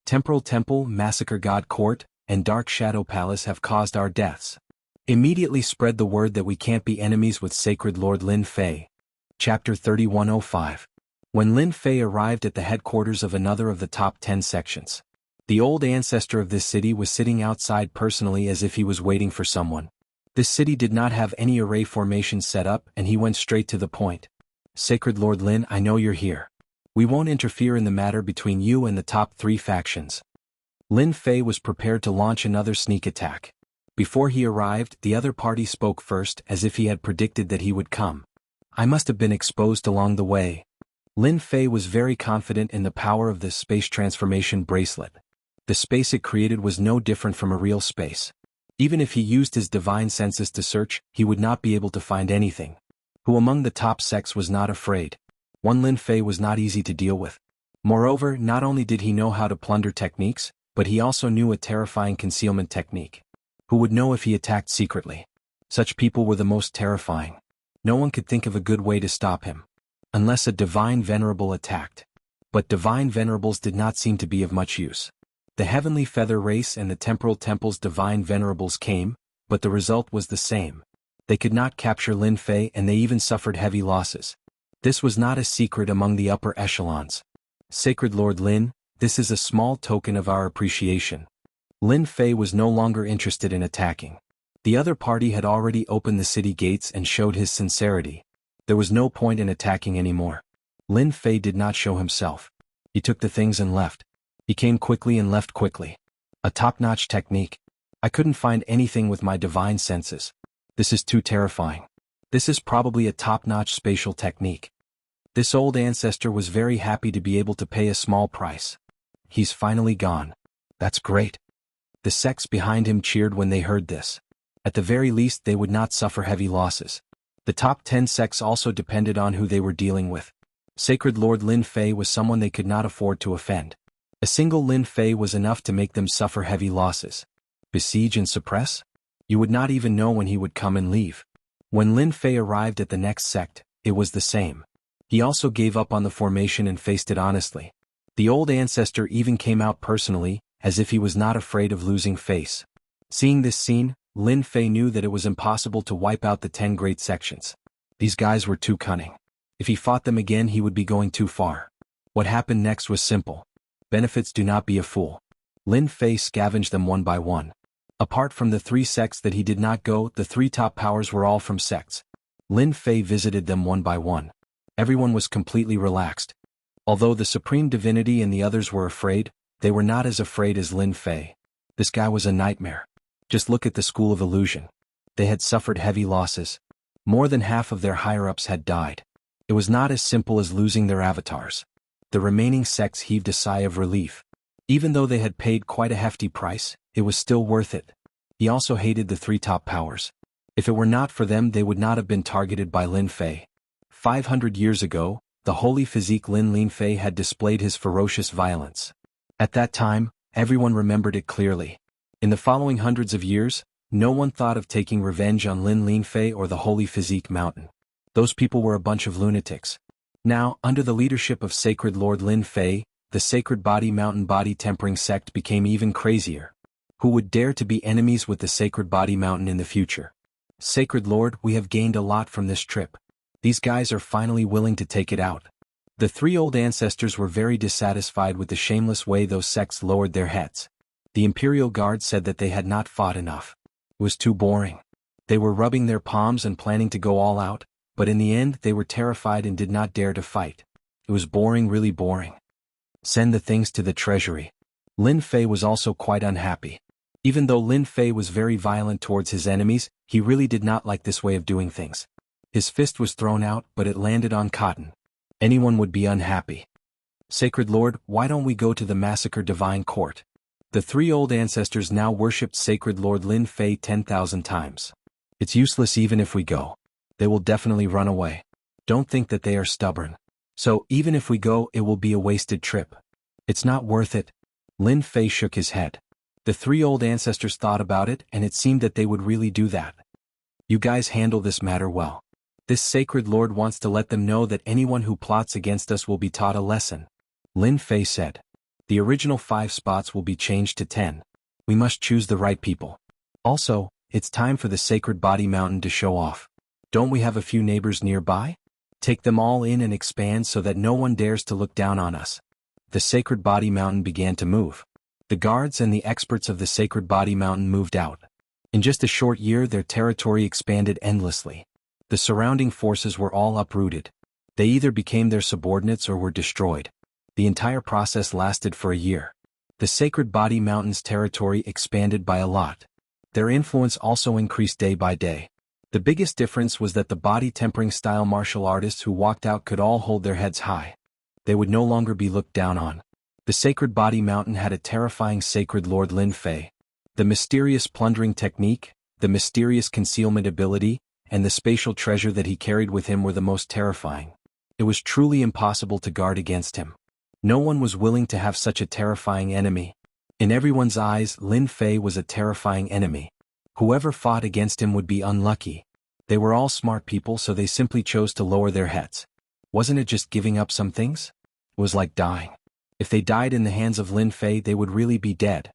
Temporal Temple, Massacre God Court, and Dark Shadow Palace have caused our deaths. Immediately spread the word that we can't be enemies with Sacred Lord Lin Fei. Chapter 3105. When Lin Fei arrived at the headquarters of another of the top 10 sections, the old ancestor of this city was sitting outside personally as if he was waiting for someone. This city did not have any array formation set up and he went straight to the point. Sacred Lord Lin, I know you're here. We won't interfere in the matter between you and the top 3 factions. Lin Fei was prepared to launch another sneak attack. Before he arrived, the other party spoke first as if he had predicted that he would come. I must have been exposed along the way. Lin Fei was very confident in the power of the space transformation bracelet. The space it created was no different from a real space. Even if he used his divine senses to search, he would not be able to find anything. Who among the top sects was not afraid? One Lin Fei was not easy to deal with. Moreover, not only did he know how to plunder techniques, but he also knew a terrifying concealment technique. Who would know if he attacked secretly? Such people were the most terrifying. No one could think of a good way to stop him. Unless a divine venerable attacked. But divine venerables did not seem to be of much use. The heavenly feather race and the temporal temple's divine venerables came, but the result was the same. They could not capture Lin Fei and they even suffered heavy losses. This was not a secret among the upper echelons. Sacred Lord Lin, this is a small token of our appreciation. Lin Fei was no longer interested in attacking. The other party had already opened the city gates and showed his sincerity. There was no point in attacking anymore. Lin Fei did not show himself. He took the things and left. He came quickly and left quickly. A top-notch technique. I couldn't find anything with my divine senses. This is too terrifying. This is probably a top-notch spatial technique. This old ancestor was very happy to be able to pay a small price. He's finally gone. That's great. The sects behind him cheered when they heard this. At the very least they would not suffer heavy losses. The top 10 sects also depended on who they were dealing with. Sacred Lord Lin Fei was someone they could not afford to offend. A single Lin Fei was enough to make them suffer heavy losses. Besiege and suppress? You would not even know when he would come and leave. When Lin Fei arrived at the next sect, it was the same. He also gave up on the formation and faced it honestly. The old ancestor even came out personally, as if he was not afraid of losing face. Seeing this scene, Lin Fei knew that it was impossible to wipe out the 10 great sections. These guys were too cunning. If he fought them again he would be going too far. What happened next was simple. Benefits do not be a fool. Lin Fei scavenged them one by one. Apart from the 3 sects that he did not go, the 3 top powers were all from sects. Lin Fei visited them one by one. Everyone was completely relaxed. Although the Supreme Divinity and the others were afraid, they were not as afraid as Lin Fei. This guy was a nightmare. Just look at the School of Illusion. They had suffered heavy losses. More than half of their higher-ups had died. It was not as simple as losing their avatars. The remaining sects heaved a sigh of relief. Even though they had paid quite a hefty price, it was still worth it. He also hated the 3 top powers. If it were not for them they would not have been targeted by Lin Fei. 500 years ago, the holy physique Lin Fei had displayed his ferocious violence. At that time, everyone remembered it clearly. In the following hundreds of years, no one thought of taking revenge on Lin Fei or the holy physique mountain. Those people were a bunch of lunatics. Now, under the leadership of Sacred Lord Lin Fei, the Sacred Body Mountain Body Tempering sect became even crazier. Who would dare to be enemies with the Sacred Body Mountain in the future? Sacred Lord, we have gained a lot from this trip. These guys are finally willing to take it out. The 3 old ancestors were very dissatisfied with the shameless way those sects lowered their heads. The Imperial Guard said that they had not fought enough. It was too boring. They were rubbing their palms and planning to go all out, but in the end they were terrified and did not dare to fight. It was boring, really boring. Send the things to the treasury. Lin Fei was also quite unhappy. Even though Lin Fei was very violent towards his enemies, he really did not like this way of doing things. His fist was thrown out, but it landed on cotton. Anyone would be unhappy. Sacred Lord, why don't we go to the Massacre Divine Court? The 3 old ancestors now worshipped Sacred Lord Lin Fei 10,000 times. It's useless even if we go. They will definitely run away. Don't think that they are stubborn. So, even if we go, it will be a wasted trip. It's not worth it. Lin Fei shook his head. The 3 old ancestors thought about it, and it seemed that they would really do that. You guys handle this matter well. This Sacred Lord wants to let them know that anyone who plots against us will be taught a lesson. Lin Fei said. The original 5 spots will be changed to 10. We must choose the right people. Also, it's time for the Sacred Body Mountain to show off. Don't we have a few neighbors nearby? Take them all in and expand so that no one dares to look down on us. The Sacred Body Mountain began to move. The guards and the experts of the Sacred Body Mountain moved out. In just a short year their territory expanded endlessly. The surrounding forces were all uprooted. They either became their subordinates or were destroyed. The entire process lasted for a year. The Sacred Body Mountain's territory expanded by a lot. Their influence also increased day by day. The biggest difference was that the body tempering style martial artists who walked out could all hold their heads high. They would no longer be looked down on. The Sacred Body Mountain had a terrifying Sacred Lord Lin Fei. The mysterious plundering technique, the mysterious concealment ability, and the spatial treasure that he carried with him were the most terrifying. It was truly impossible to guard against him. No one was willing to have such a terrifying enemy. In everyone's eyes, Lin Fei was a terrifying enemy. Whoever fought against him would be unlucky. They were all smart people, so they simply chose to lower their heads. Wasn't it just giving up some things? It was like dying. If they died in the hands of Lin Fei, they would really be dead.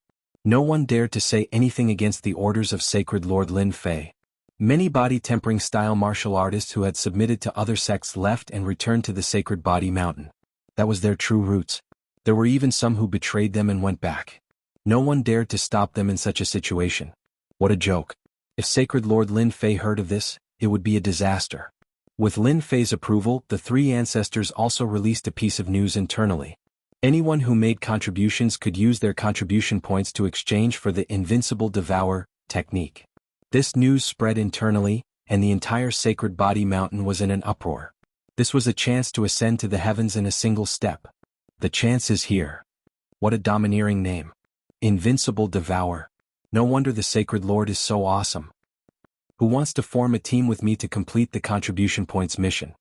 No one dared to say anything against the orders of Sacred Lord Lin Fei. Many body-tempering style martial artists who had submitted to other sects left and returned to the Sacred Body Mountain. That was their true roots. There were even some who betrayed them and went back. No one dared to stop them in such a situation. What a joke. If Sacred Lord Lin Fei heard of this, it would be a disaster. With Lin Fei's approval, the three ancestors also released a piece of news internally. Anyone who made contributions could use their contribution points to exchange for the Invincible Devour technique. This news spread internally, and the entire Sacred Body Mountain was in an uproar. This was a chance to ascend to the heavens in a single step. The chance is here. What a domineering name. Invincible Devour. No wonder the Sacred Lord is so awesome. Who wants to form a team with me to complete the contribution points mission?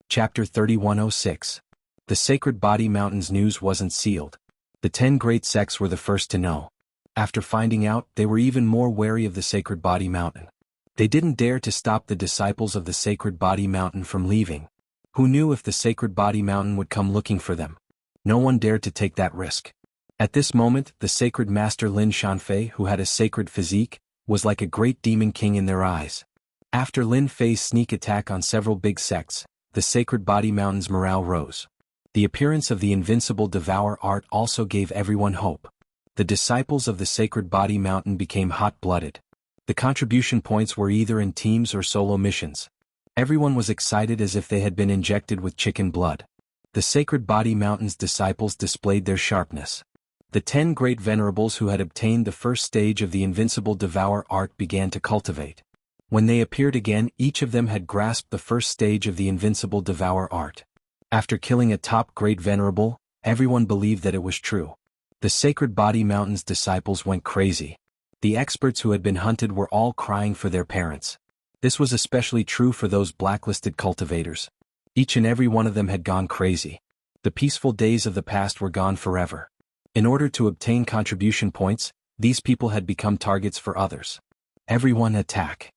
Chapter 3106. The Sacred Body Mountain's news wasn't sealed. The 10 great sects were the first to know. After finding out, they were even more wary of the Sacred Body Mountain. They didn't dare to stop the disciples of the Sacred Body Mountain from leaving. Who knew if the Sacred Body Mountain would come looking for them? No one dared to take that risk. At this moment, the Sacred Master Lin Shanfei, who had a sacred physique, was like a great demon king in their eyes. After Lin Fei's sneak attack on several big sects, the Sacred Body Mountain's morale rose. The appearance of the Invincible Devour art also gave everyone hope. The disciples of the Sacred Body Mountain became hot-blooded. The contribution points were either in teams or solo missions. Everyone was excited as if they had been injected with chicken blood. The Sacred Body Mountain's disciples displayed their sharpness. The 10 great venerables who had obtained the first stage of the Invincible Devour art began to cultivate. When they appeared again, each of them had grasped the first stage of the Invincible Devour art. After killing a top great venerable, everyone believed that it was true. The Sacred Body Mountain's disciples went crazy. The experts who had been hunted were all crying for their parents. This was especially true for those blacklisted cultivators. Each and every one of them had gone crazy. The peaceful days of the past were gone forever. In order to obtain contribution points, these people had become targets for others. Everyone attack.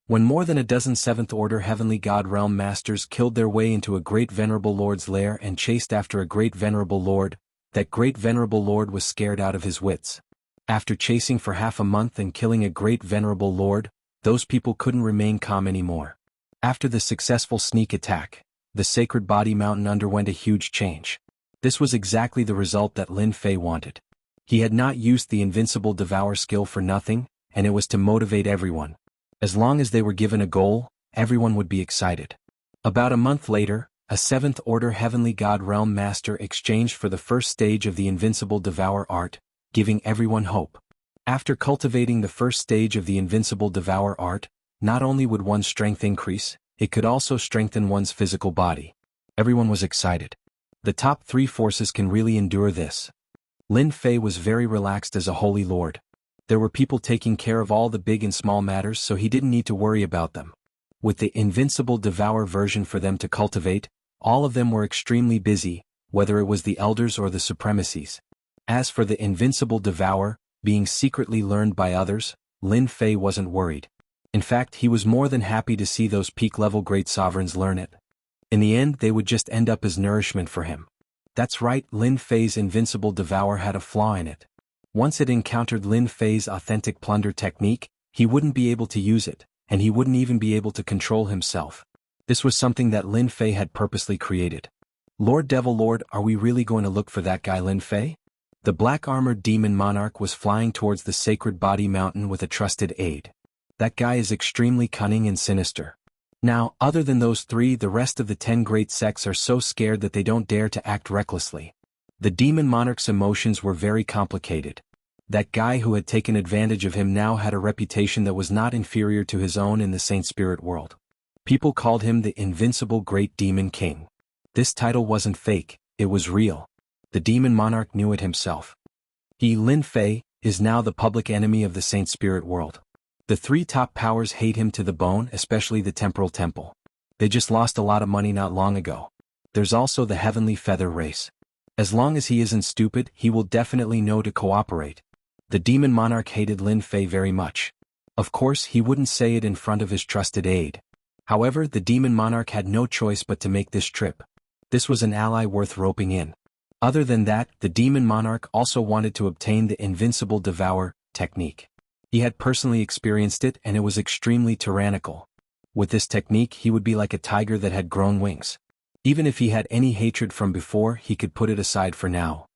When more than a dozen 7th Order Heavenly God Realm Masters killed their way into a great venerable lord's lair and chased after a great venerable lord, that great venerable lord was scared out of his wits. After chasing for half a month and killing a great venerable lord, those people couldn't remain calm anymore. After the successful sneak attack, the Sacred Body Mountain underwent a huge change. This was exactly the result that Lin Fei wanted. He had not used the Invincible Devour skill for nothing, and it was to motivate everyone. As long as they were given a goal, everyone would be excited. About a month later, a 7th Order Heavenly God Realm Master exchanged for the first stage of the Invincible Devour art, giving everyone hope. After cultivating the first stage of the Invincible Devour art, not only would one's strength increase, it could also strengthen one's physical body. Everyone was excited. The top 3 forces can really endure this. Lin Fei was very relaxed as a holy lord. There were people taking care of all the big and small matters, so he didn't need to worry about them. With the Invincible Devour version for them to cultivate, all of them were extremely busy, whether it was the elders or the supremacies. As for the Invincible Devour, being secretly learned by others, Lin Fei wasn't worried. In fact, he was more than happy to see those peak-level great sovereigns learn it. In the end, they would just end up as nourishment for him. That's right, Lin Fei's Invincible Devour had a flaw in it. Once it encountered Lin Fei's authentic plunder technique, he wouldn't be able to use it, and he wouldn't even be able to control himself. This was something that Lin Fei had purposely created. Lord Devil Lord, are we really going to look for that guy Lin Fei? The black-armored demon monarch was flying towards the Sacred Body Mountain with a trusted aide. That guy is extremely cunning and sinister. Now, other than those 3, the rest of the 10 great sects are so scared that they don't dare to act recklessly. The demon monarch's emotions were very complicated. That guy who had taken advantage of him now had a reputation that was not inferior to his own in the Saint Spirit world. People called him the Invincible Great Demon King. This title wasn't fake, it was real. The demon monarch knew it himself. He, Lin Fei, is now the public enemy of the Saint Spirit world. The three top powers hate him to the bone, especially the Temporal Temple. They just lost a lot of money not long ago. There's also the Heavenly Feather race. As long as he isn't stupid, he will definitely know to cooperate. The Demon Monarch hated Lin Fei very much. Of course, he wouldn't say it in front of his trusted aide. However, the Demon Monarch had no choice but to make this trip. This was an ally worth roping in. Other than that, the Demon Monarch also wanted to obtain the Invincible Devour technique. He had personally experienced it and it was extremely tyrannical. With this technique, he would be like a tiger that had grown wings. Even if he had any hatred from before, he could put it aside for now.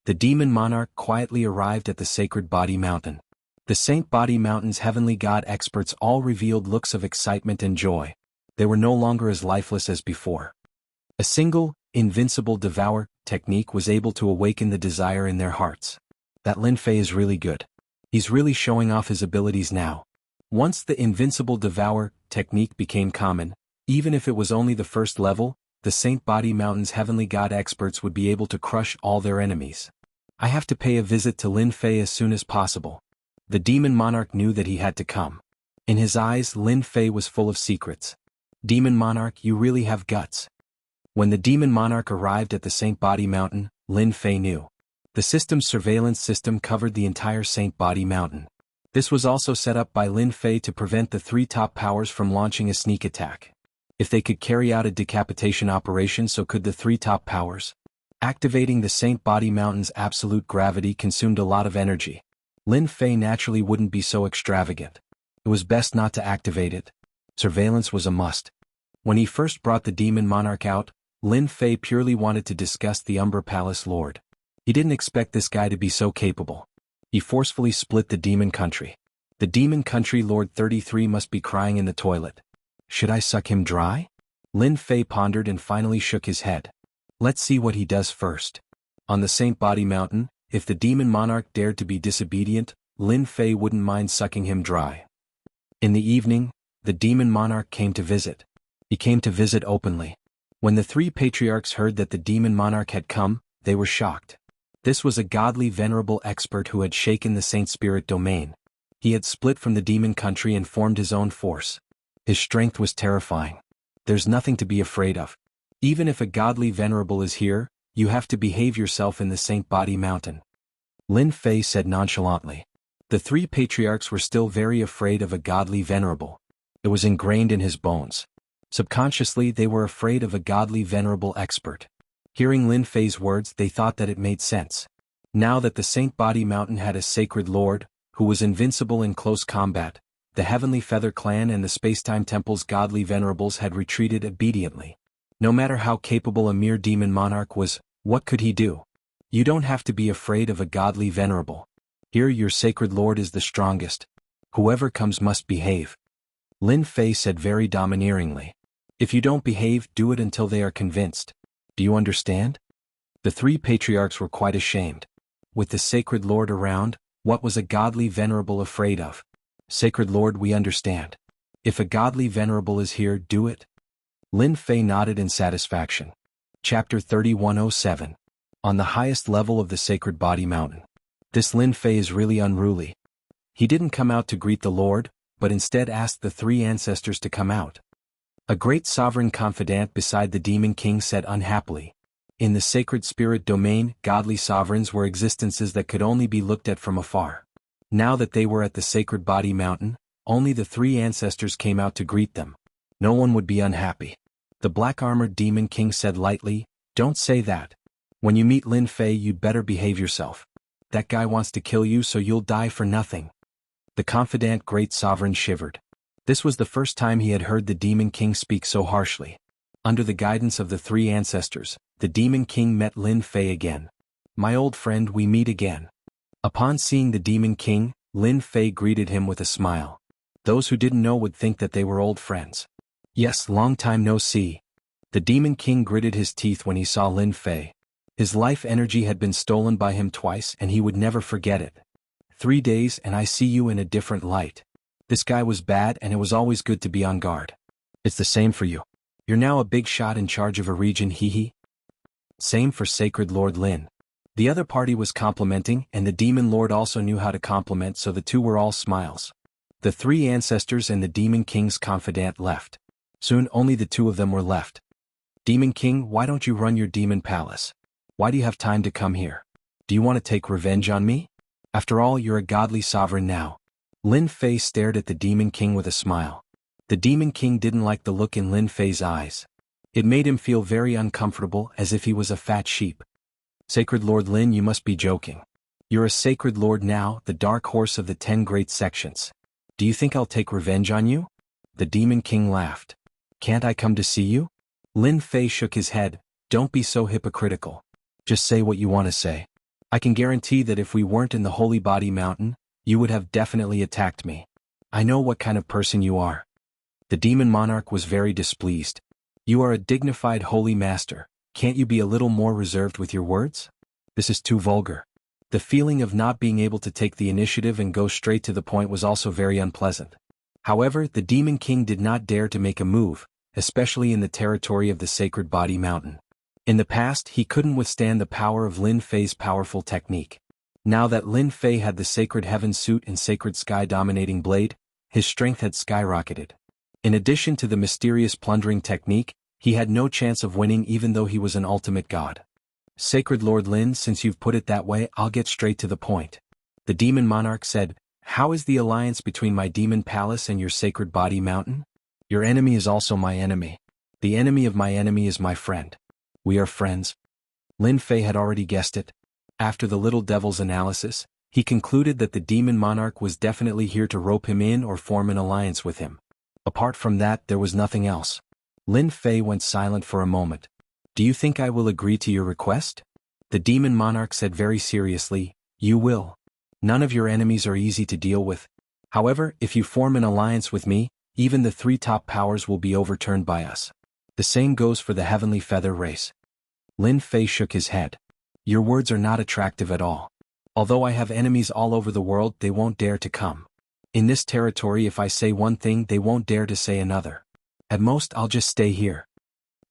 The Demon Monarch quietly arrived at the Sacred Body Mountain. The Saint Body Mountain's heavenly god experts all revealed looks of excitement and joy. They were no longer as lifeless as before. A single, Invincible Devour technique was able to awaken the desire in their hearts. That Lin Fei is really good. He's really showing off his abilities now. Once the Invincible Devour technique became common, even if it was only the first level, the Saint Body Mountain's heavenly god experts would be able to crush all their enemies. I have to pay a visit to Lin Fei as soon as possible. The Demon Monarch knew that he had to come. In his eyes, Lin Fei was full of secrets. Demon Monarch, you really have guts. When the Demon Monarch arrived at the Saint Body Mountain, Lin Fei knew. The system's surveillance system covered the entire Saint Body Mountain. This was also set up by Lin Fei to prevent the three top powers from launching a sneak attack. If they could carry out a decapitation operation, so could the three top powers. Activating the Saint Body Mountain's absolute gravity consumed a lot of energy. Lin Fei naturally wouldn't be so extravagant. It was best not to activate it. Surveillance was a must. When he first brought the Demon Monarch out, Lin Fei purely wanted to discuss the Umbra Palace Lord. He didn't expect this guy to be so capable. He forcefully split the Demon Country. The Demon Country Lord 33 must be crying in the toilet. Should I suck him dry? Lin Fei pondered and finally shook his head. Let's see what he does first. On the Saint Body Mountain, if the Demon Monarch dared to be disobedient, Lin Fei wouldn't mind sucking him dry. In the evening, the Demon Monarch came to visit. He came to visit openly. When the three patriarchs heard that the Demon Monarch had come, they were shocked. This was a godly venerable expert who had shaken the Saint Spirit domain. He had split from the Demon Country and formed his own force. His strength was terrifying. There's nothing to be afraid of. Even if a godly venerable is here, you have to behave yourself in the Saint Body Mountain. Lin Fei said nonchalantly. The three patriarchs were still very afraid of a godly venerable. It was ingrained in his bones. Subconsciously, they were afraid of a godly venerable expert. Hearing Lin Fei's words, they thought that it made sense. Now that the Saint Body Mountain had a sacred lord, who was invincible in close combat, the Heavenly Feather Clan and the Spacetime Temple's godly venerables had retreated obediently. No matter how capable a mere Demon Monarch was, what could he do? You don't have to be afraid of a godly venerable. Here your sacred lord is the strongest. Whoever comes must behave. Lin Fei said very domineeringly. If you don't behave, do it until they are convinced. Do you understand? The three patriarchs were quite ashamed. With the sacred lord around, what was a godly venerable afraid of? Sacred lord, we understand. If a godly venerable is here, do it. Lin Fei nodded in satisfaction. Chapter 3107. On the highest level of the Sacred Body Mountain. This Lin Fei is really unruly. He didn't come out to greet the Lord, but instead asked the three ancestors to come out. A great sovereign confidant beside the Demon King said unhappily. In the sacred spirit domain, godly sovereigns were existences that could only be looked at from afar. Now that they were at the Sacred Body Mountain, only the three ancestors came out to greet them. No one would be unhappy. The black-armored Demon King said lightly, "Don't say that. When you meet Lin Fei, you'd better behave yourself. That guy wants to kill you, so you'll die for nothing." The confidant great sovereign shivered. This was the first time he had heard the Demon King speak so harshly. Under the guidance of the three ancestors, the Demon King met Lin Fei again. "My old friend, we meet again." Upon seeing the Demon King, Lin Fei greeted him with a smile. Those who didn't know would think that they were old friends. "Yes, long time no see." The Demon King gritted his teeth when he saw Lin Fei. His life energy had been stolen by him twice and he would never forget it. 3 days and I see you in a different light. This guy was bad and it was always good to be on guard. It's the same for you. You're now a big shot in charge of a region, hee. Same for Sacred Lord Lin. The other party was complimenting and the Demon Lord also knew how to compliment, so the two were all smiles. The three ancestors and the Demon King's confidant left. Soon only the two of them were left. Demon King, why don't you run your demon palace? Why do you have time to come here? Do you want to take revenge on me? After all, you're a godly sovereign now. Lin Fei stared at the Demon King with a smile. The Demon King didn't like the look in Lin Fei's eyes. It made him feel very uncomfortable, as if he was a fat sheep. Sacred Lord Lin, you must be joking. You're a sacred lord now, the dark horse of the 10 great sections. Do you think I'll take revenge on you? The Demon King laughed. Can't I come to see you? Lin Fei shook his head. Don't be so hypocritical. Just say what you want to say. I can guarantee that if we weren't in the Holy Body Mountain, you would have definitely attacked me. I know what kind of person you are. The demon monarch was very displeased. You are a dignified holy master. Can't you be a little more reserved with your words? This is too vulgar. The feeling of not being able to take the initiative and go straight to the point was also very unpleasant. However, the Demon King did not dare to make a move, especially in the territory of the Sacred Body Mountain. In the past, he couldn't withstand the power of Lin Fei's powerful technique. Now that Lin Fei had the Sacred Heaven suit and Sacred Sky dominating blade, his strength had skyrocketed. In addition to the mysterious plundering technique, he had no chance of winning even though he was an ultimate god. Sacred Lord Lin, since you've put it that way, I'll get straight to the point. The Demon Monarch said, how is the alliance between my demon palace and your Sacred Body Mountain? Your enemy is also my enemy. The enemy of my enemy is my friend. We are friends. Lin Fei had already guessed it. After the little devil's analysis, he concluded that the Demon Monarch was definitely here to rope him in or form an alliance with him. Apart from that, there was nothing else. Lin Fei went silent for a moment. Do you think I will agree to your request? The Demon Monarch said very seriously, you will. None of your enemies are easy to deal with. However, if you form an alliance with me, even the 3 top powers will be overturned by us. The same goes for the Heavenly Feather race. Lin Fei shook his head. Your words are not attractive at all. Although I have enemies all over the world, they won't dare to come. In this territory, if I say one thing, they won't dare to say another. At most, I'll just stay here.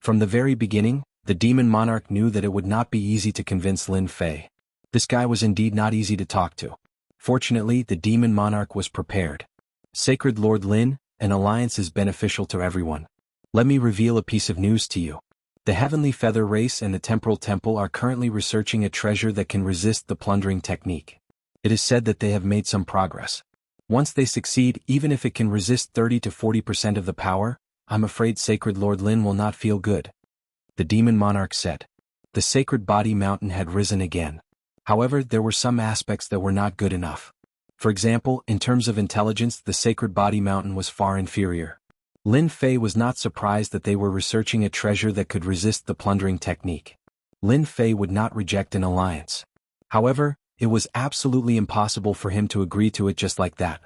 From the very beginning, the Demon Monarch knew that it would not be easy to convince Lin Fei. This guy was indeed not easy to talk to. Fortunately, the Demon Monarch was prepared. Sacred Lord Lin, an alliance is beneficial to everyone. Let me reveal a piece of news to you. The Heavenly Feather Race and the Temporal Temple are currently researching a treasure that can resist the plundering technique. It is said that they have made some progress. Once they succeed, even if it can resist 30 to 40% of the power, I'm afraid Sacred Lord Lin will not feel good. The Demon Monarch said. The Sacred Body Mountain had risen again. However, there were some aspects that were not good enough. For example, in terms of intelligence, the Sacred Body Mountain was far inferior. Lin Fei was not surprised that they were researching a treasure that could resist the plundering technique. Lin Fei would not reject an alliance. However, it was absolutely impossible for him to agree to it just like that.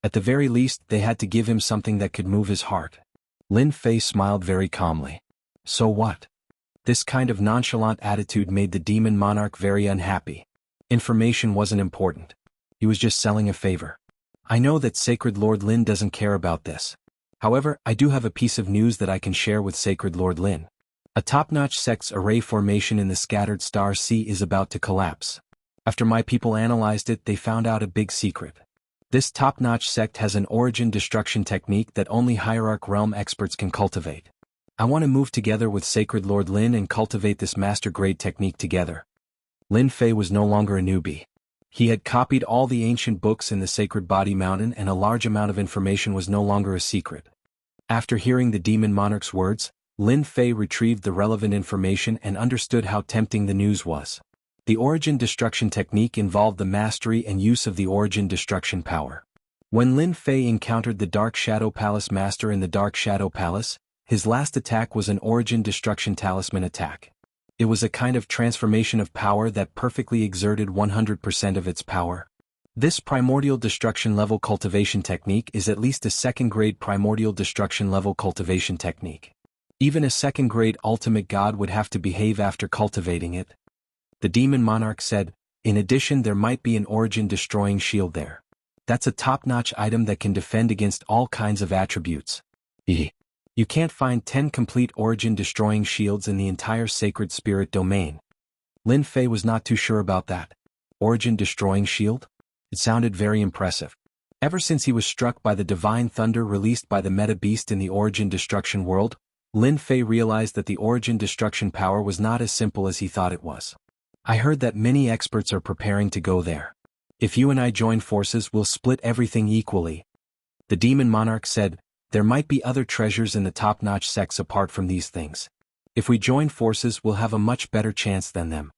At the very least, they had to give him something that could move his heart. Lin Fei smiled very calmly. So what? This kind of nonchalant attitude made the Demon Monarch very unhappy. Information wasn't important. He was just selling a favor. I know that Sacred Lord Lin doesn't care about this. However, I do have a piece of news that I can share with Sacred Lord Lin. A top-notch sect's array formation in the scattered star sea is about to collapse. After my people analyzed it, they found out a big secret. This top-notch sect has an origin destruction technique that only Hierarch realm experts can cultivate. I want to move together with Sacred Lord Lin and cultivate this master-grade technique together. Lin Fei was no longer a newbie. He had copied all the ancient books in the Sacred Body Mountain, and a large amount of information was no longer a secret. After hearing the Demon Monarch's words, Lin Fei retrieved the relevant information and understood how tempting the news was. The origin destruction technique involved the mastery and use of the origin destruction power. When Lin Fei encountered the Dark Shadow Palace Master in the Dark Shadow Palace, his last attack was an origin destruction talisman attack. It was a kind of transformation of power that perfectly exerted 100% of its power. This primordial destruction level cultivation technique is at least a second-grade primordial destruction level cultivation technique. Even a second-grade ultimate god would have to behave after cultivating it. The Demon Monarch said, in addition, there might be an origin-destroying shield there. That's a top-notch item that can defend against all kinds of attributes. You can't find 10 complete origin-destroying shields in the entire Sacred Spirit domain. Lin Fei was not too sure about that. Origin-destroying shield? It sounded very impressive. Ever since he was struck by the divine thunder released by the meta beast in the Origin Destruction world, Lin Fei realized that the Origin Destruction power was not as simple as he thought it was. I heard that many experts are preparing to go there. If you and I join forces, we'll split everything equally. The demon monarch said, there might be other treasures in the top-notch sects apart from these things. If we join forces, we'll have a much better chance than them.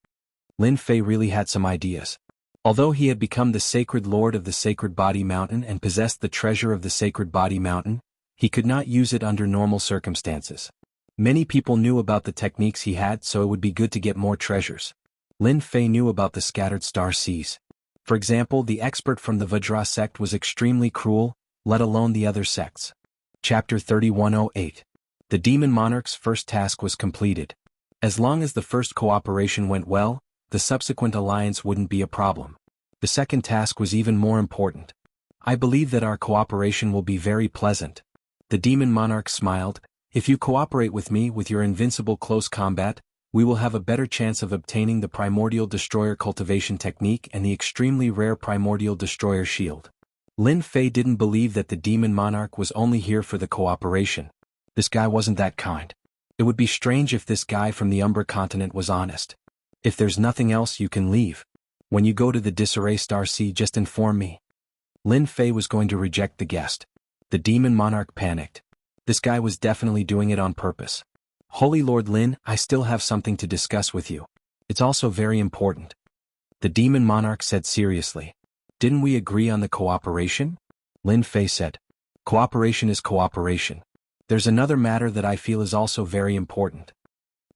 Lin Fei really had some ideas. Although he had become the sacred lord of the Sacred Body Mountain and possessed the treasure of the Sacred Body Mountain, he could not use it under normal circumstances. Many people knew about the techniques he had, so it would be good to get more treasures. Lin Fei knew about the scattered star seas. For example, the expert from the Vajra sect was extremely cruel, let alone the other sects. Chapter 3108. The Demon Monarch's first task was completed. As long as the first cooperation went well, the subsequent alliance wouldn't be a problem. The second task was even more important. I believe that our cooperation will be very pleasant. The Demon Monarch smiled. If you cooperate with me with your invincible close combat, we will have a better chance of obtaining the Primordial Destroyer Cultivation technique and the extremely rare Primordial Destroyer shield. Lin Fei didn't believe that the Demon Monarch was only here for the cooperation. This guy wasn't that kind. It would be strange if this guy from the Umbra continent was honest. If there's nothing else, you can leave. When you go to the Disarray Star Sea, just inform me. Lin Fei was going to reject the guest. The Demon Monarch panicked. This guy was definitely doing it on purpose. Holy Lord Lin, I still have something to discuss with you. It's also very important. The Demon Monarch said seriously. Didn't we agree on the cooperation? Lin Fei said. Cooperation is cooperation. There's another matter that I feel is also very important.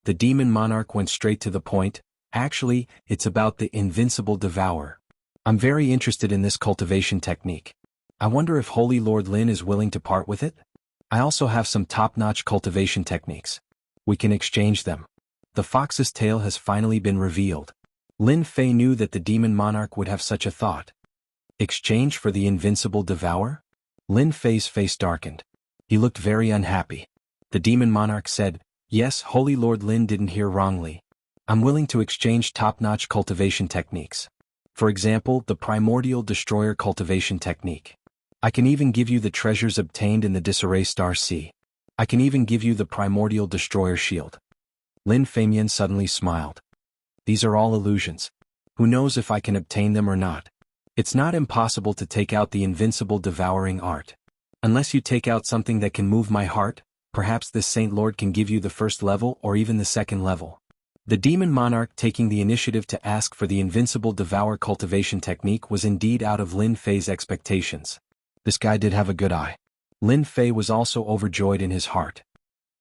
The Demon Monarch went straight to the point. Actually, it's about the Invincible Devourer. I'm very interested in this cultivation technique. I wonder if Holy Lord Lin is willing to part with it? I also have some top-notch cultivation techniques. We can exchange them. The fox's tail has finally been revealed. Lin Fei knew that the Demon Monarch would have such a thought. Exchange for the Invincible Devourer? Lin Fei's face darkened. He looked very unhappy. The Demon Monarch said, yes, Holy Lord Lin didn't hear wrongly. I'm willing to exchange top-notch cultivation techniques. For example, the Primordial Destroyer Cultivation technique. I can even give you the treasures obtained in the Disarray Star Sea. I can even give you the Primordial Destroyer shield. Lin Feimian suddenly smiled. These are all illusions. Who knows if I can obtain them or not? It's not impossible to take out the Invincible Devouring art. Unless you take out something that can move my heart, perhaps this Saint Lord can give you the first level or even the second level. The Demon Monarch taking the initiative to ask for the Invincible Devour cultivation technique was indeed out of Lin Fei's expectations. This guy did have a good eye. Lin Fei was also overjoyed in his heart.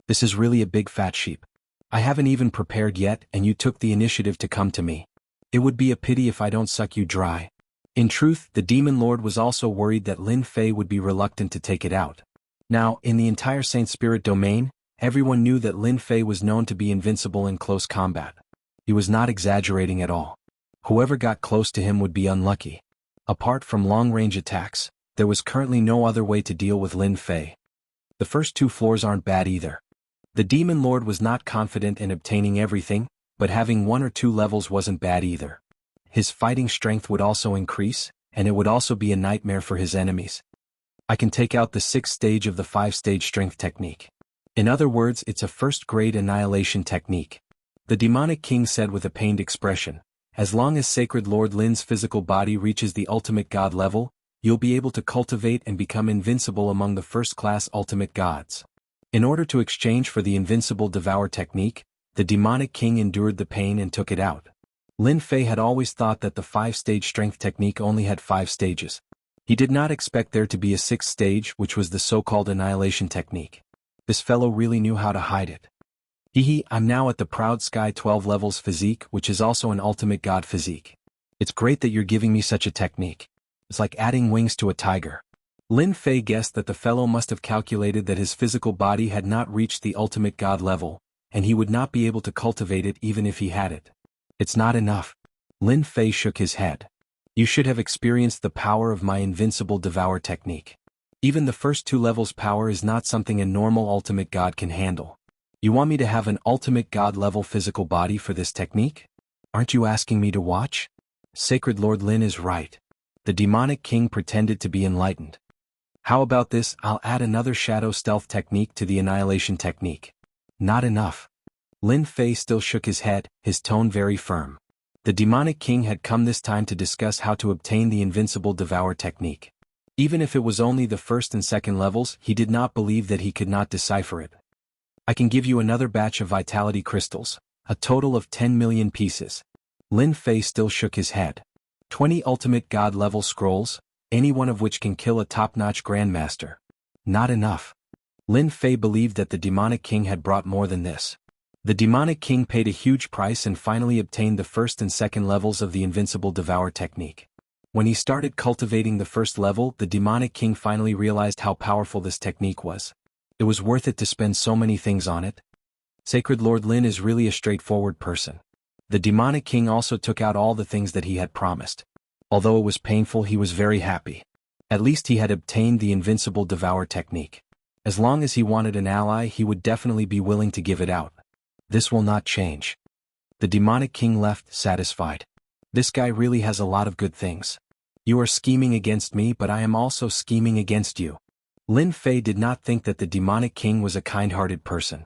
This is really a big fat sheep. I haven't even prepared yet and you took the initiative to come to me. It would be a pity if I don't suck you dry. In truth, the Demon Lord was also worried that Lin Fei would be reluctant to take it out. Now, in the entire Saint Spirit domain, everyone knew that Lin Fei was known to be invincible in close combat. He was not exaggerating at all. Whoever got close to him would be unlucky. Apart from long-range attacks, there was currently no other way to deal with Lin Fei. The first two floors aren't bad either. The Demon Lord was not confident in obtaining everything, but having 1 or 2 levels wasn't bad either. His fighting strength would also increase, and it would also be a nightmare for his enemies. I can take out the 6th stage of the 5-stage strength technique. In other words, it's a first-grade annihilation technique. The demonic king said with a pained expression, as long as Sacred Lord Lin's physical body reaches the ultimate god level, you'll be able to cultivate and become invincible among the first-class ultimate gods. In order to exchange for the Invincible Devour technique, the demonic king endured the pain and took it out. Lin Fei had always thought that the 5-stage strength technique only had 5 stages. He did not expect there to be a 6th stage, which was the so-called annihilation technique. This fellow really knew how to hide it. I'm now at the Proud Sky 12 levels physique, which is also an ultimate god physique. It's great that you're giving me such a technique. It's like adding wings to a tiger. Lin Fei guessed that the fellow must have calculated that his physical body had not reached the ultimate god level, and he would not be able to cultivate it even if he had it. It's not enough. Lin Fei shook his head. You should have experienced the power of my Invincible Devour technique. Even the first 2 levels power is not something a normal ultimate god can handle. You want me to have an ultimate god level physical body for this technique? Aren't you asking me to watch? Sacred Lord Lin is right. The demonic king pretended to be enlightened. How about this? I'll add another shadow stealth technique to the annihilation technique. Not enough. Lin Fei still shook his head, his tone very firm. The demonic king had come this time to discuss how to obtain the invincible devour technique. Even if it was only the first and second levels, he did not believe that he could not decipher it. I can give you another batch of vitality crystals, a total of 10 million pieces. Lin Fei still shook his head. 20 ultimate god level scrolls, any one of which can kill a top-notch grandmaster. Not enough. Lin Fei believed that the demonic king had brought more than this. The demonic king paid a huge price and finally obtained the first and second levels of the invincible devour technique. When he started cultivating the first level, the demonic king finally realized how powerful this technique was. It was worth it to spend so many things on it. Sacred Lord Lin is really a straightforward person. The demonic king also took out all the things that he had promised. Although it was painful, he was very happy. At least he had obtained the invincible devour technique. As long as he wanted an ally, he would definitely be willing to give it out. This will not change. The demonic king left, satisfied. This guy really has a lot of good things. You are scheming against me, but I am also scheming against you. Lin Fei did not think that the demonic king was a kind-hearted person.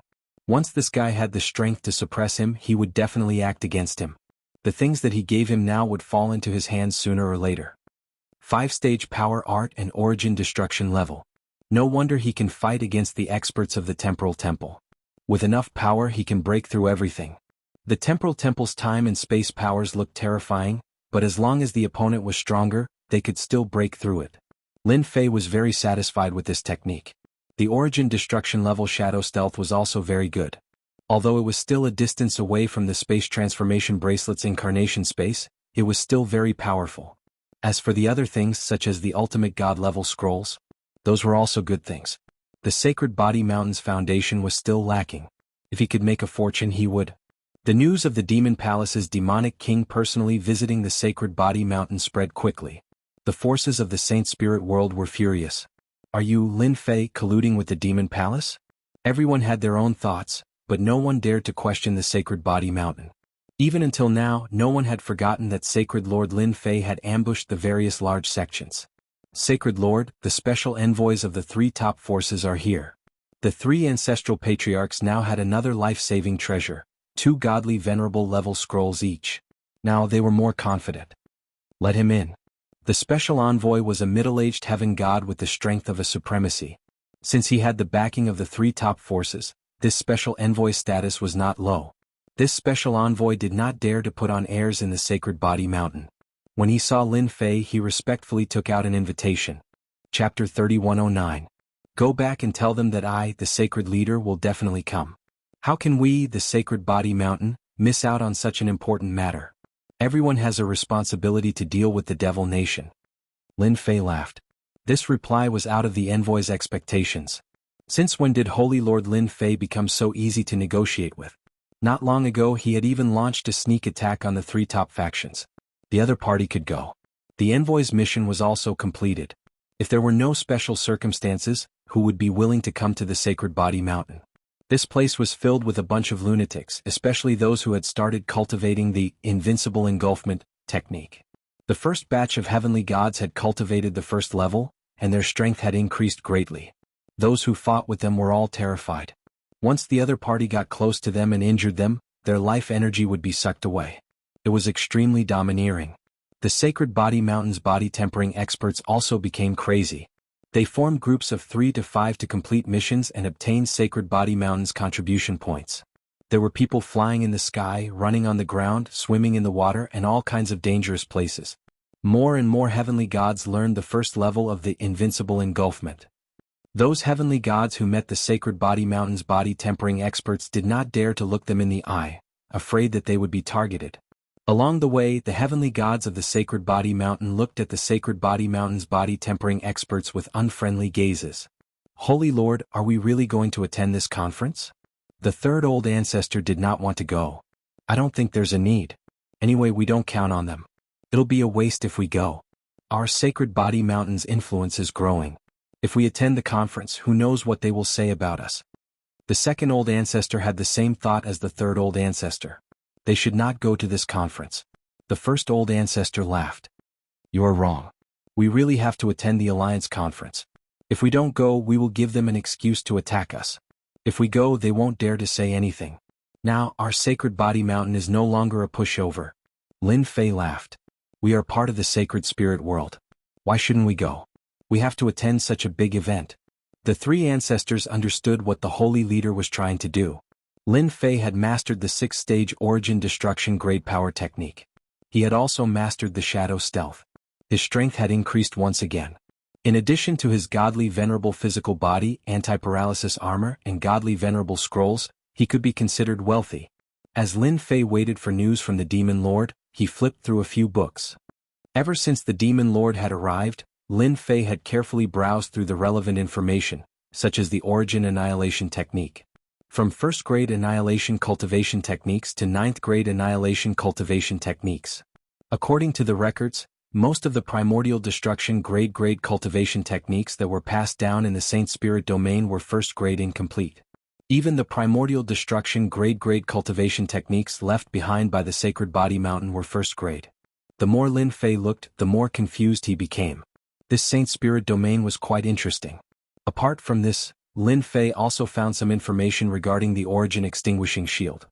Once this guy had the strength to suppress him, he would definitely act against him. The things that he gave him now would fall into his hands sooner or later. 5-stage power art and origin destruction level. No wonder he can fight against the experts of the temporal temple. With enough power, he can break through everything. The temporal temple's time and space powers looked terrifying, but as long as the opponent was stronger, they could still break through it. Lin Fei was very satisfied with this technique. The origin destruction level shadow stealth was also very good. Although it was still a distance away from the space transformation bracelet's incarnation space, it was still very powerful. As for the other things such as the ultimate god level scrolls, those were also good things. The Sacred Body Mountain's foundation was still lacking. If he could make a fortune, he would. The news of the Demon Palace's demonic king personally visiting the Sacred Body Mountain spread quickly. The forces of the Saint Spirit world were furious. Are you, Lin Fei, colluding with the Demon Palace? Everyone had their own thoughts, but no one dared to question the Sacred Body Mountain. Even until now, no one had forgotten that Sacred Lord Lin Fei had ambushed the various large sections. Sacred Lord, the special envoys of the 3 top forces are here. The 3 ancestral patriarchs now had another life-saving treasure, 2 godly venerable level scrolls each. Now they were more confident. Let him in. The special envoy was a middle-aged heaven god with the strength of a supremacy. Since he had the backing of the 3 top forces, this special envoy status was not low. This special envoy did not dare to put on airs in the Sacred Body Mountain. When he saw Lin Fei, he respectfully took out an invitation. Chapter 3109. Go back and tell them that I, the sacred leader, will definitely come. How can we, the Sacred Body Mountain, miss out on such an important matter? Everyone has a responsibility to deal with the Devil Nation. Lin Fei laughed. This reply was out of the envoy's expectations. Since when did Holy Lord Lin Fei become so easy to negotiate with? Not long ago he had even launched a sneak attack on the 3 top factions. The other party could go. The envoy's mission was also completed. If there were no special circumstances, who would be willing to come to the Sacred Body Mountain? This place was filled with a bunch of lunatics, especially those who had started cultivating the invincible engulfment technique. The first batch of heavenly gods had cultivated the first level, and their strength had increased greatly. Those who fought with them were all terrified. Once the other party got close to them and injured them, their life energy would be sucked away. It was extremely domineering. The Sacred Body Mountain's body tempering experts also became crazy. They formed groups of 3 to 5 to complete missions and obtain Sacred Body Mountain's contribution points. There were people flying in the sky, running on the ground, swimming in the water, and all kinds of dangerous places. More and more heavenly gods learned the first level of the invincible engulfment. Those heavenly gods who met the Sacred Body Mountain's body tempering experts did not dare to look them in the eye, afraid that they would be targeted. Along the way, the heavenly gods of the Sacred Body Mountain looked at the Sacred Body Mountain's body tempering experts with unfriendly gazes. Holy Lord, are we really going to attend this conference? The 3rd old ancestor did not want to go. I don't think there's a need. Anyway, we don't count on them. It'll be a waste if we go. Our Sacred Body Mountain's influence is growing. If we attend the conference, who knows what they will say about us? The 2nd old ancestor had the same thought as the 3rd old ancestor. They should not go to this conference. The 1st old ancestor laughed. You are wrong. We really have to attend the Alliance conference. If we don't go, we will give them an excuse to attack us. If we go, they won't dare to say anything. Now, our sacred body mountain is no longer a pushover. Lin Fei laughed. We are part of the sacred spirit world. Why shouldn't we go? We have to attend such a big event. The three ancestors understood what the holy leader was trying to do. Lin Fei had mastered the 6th-stage origin destruction grade power technique. He had also mastered the shadow stealth. His strength had increased once again. In addition to his godly venerable physical body, anti-paralysis armor, and godly venerable scrolls, he could be considered wealthy. As Lin Fei waited for news from the Demon Lord, he flipped through a few books. Ever since the Demon Lord had arrived, Lin Fei had carefully browsed through the relevant information, such as the origin annihilation technique. From 1st grade annihilation cultivation techniques to 9th grade annihilation cultivation techniques. According to the records, most of the primordial destruction grade cultivation techniques that were passed down in the Saint Spirit domain were 1st grade incomplete. Even the primordial destruction grade cultivation techniques left behind by the Sacred Body Mountain were 1st grade. The more Lin Fei looked, the more confused he became. This Saint Spirit domain was quite interesting. Apart from this, Lin Fei also found some information regarding the origin extinguishing shield.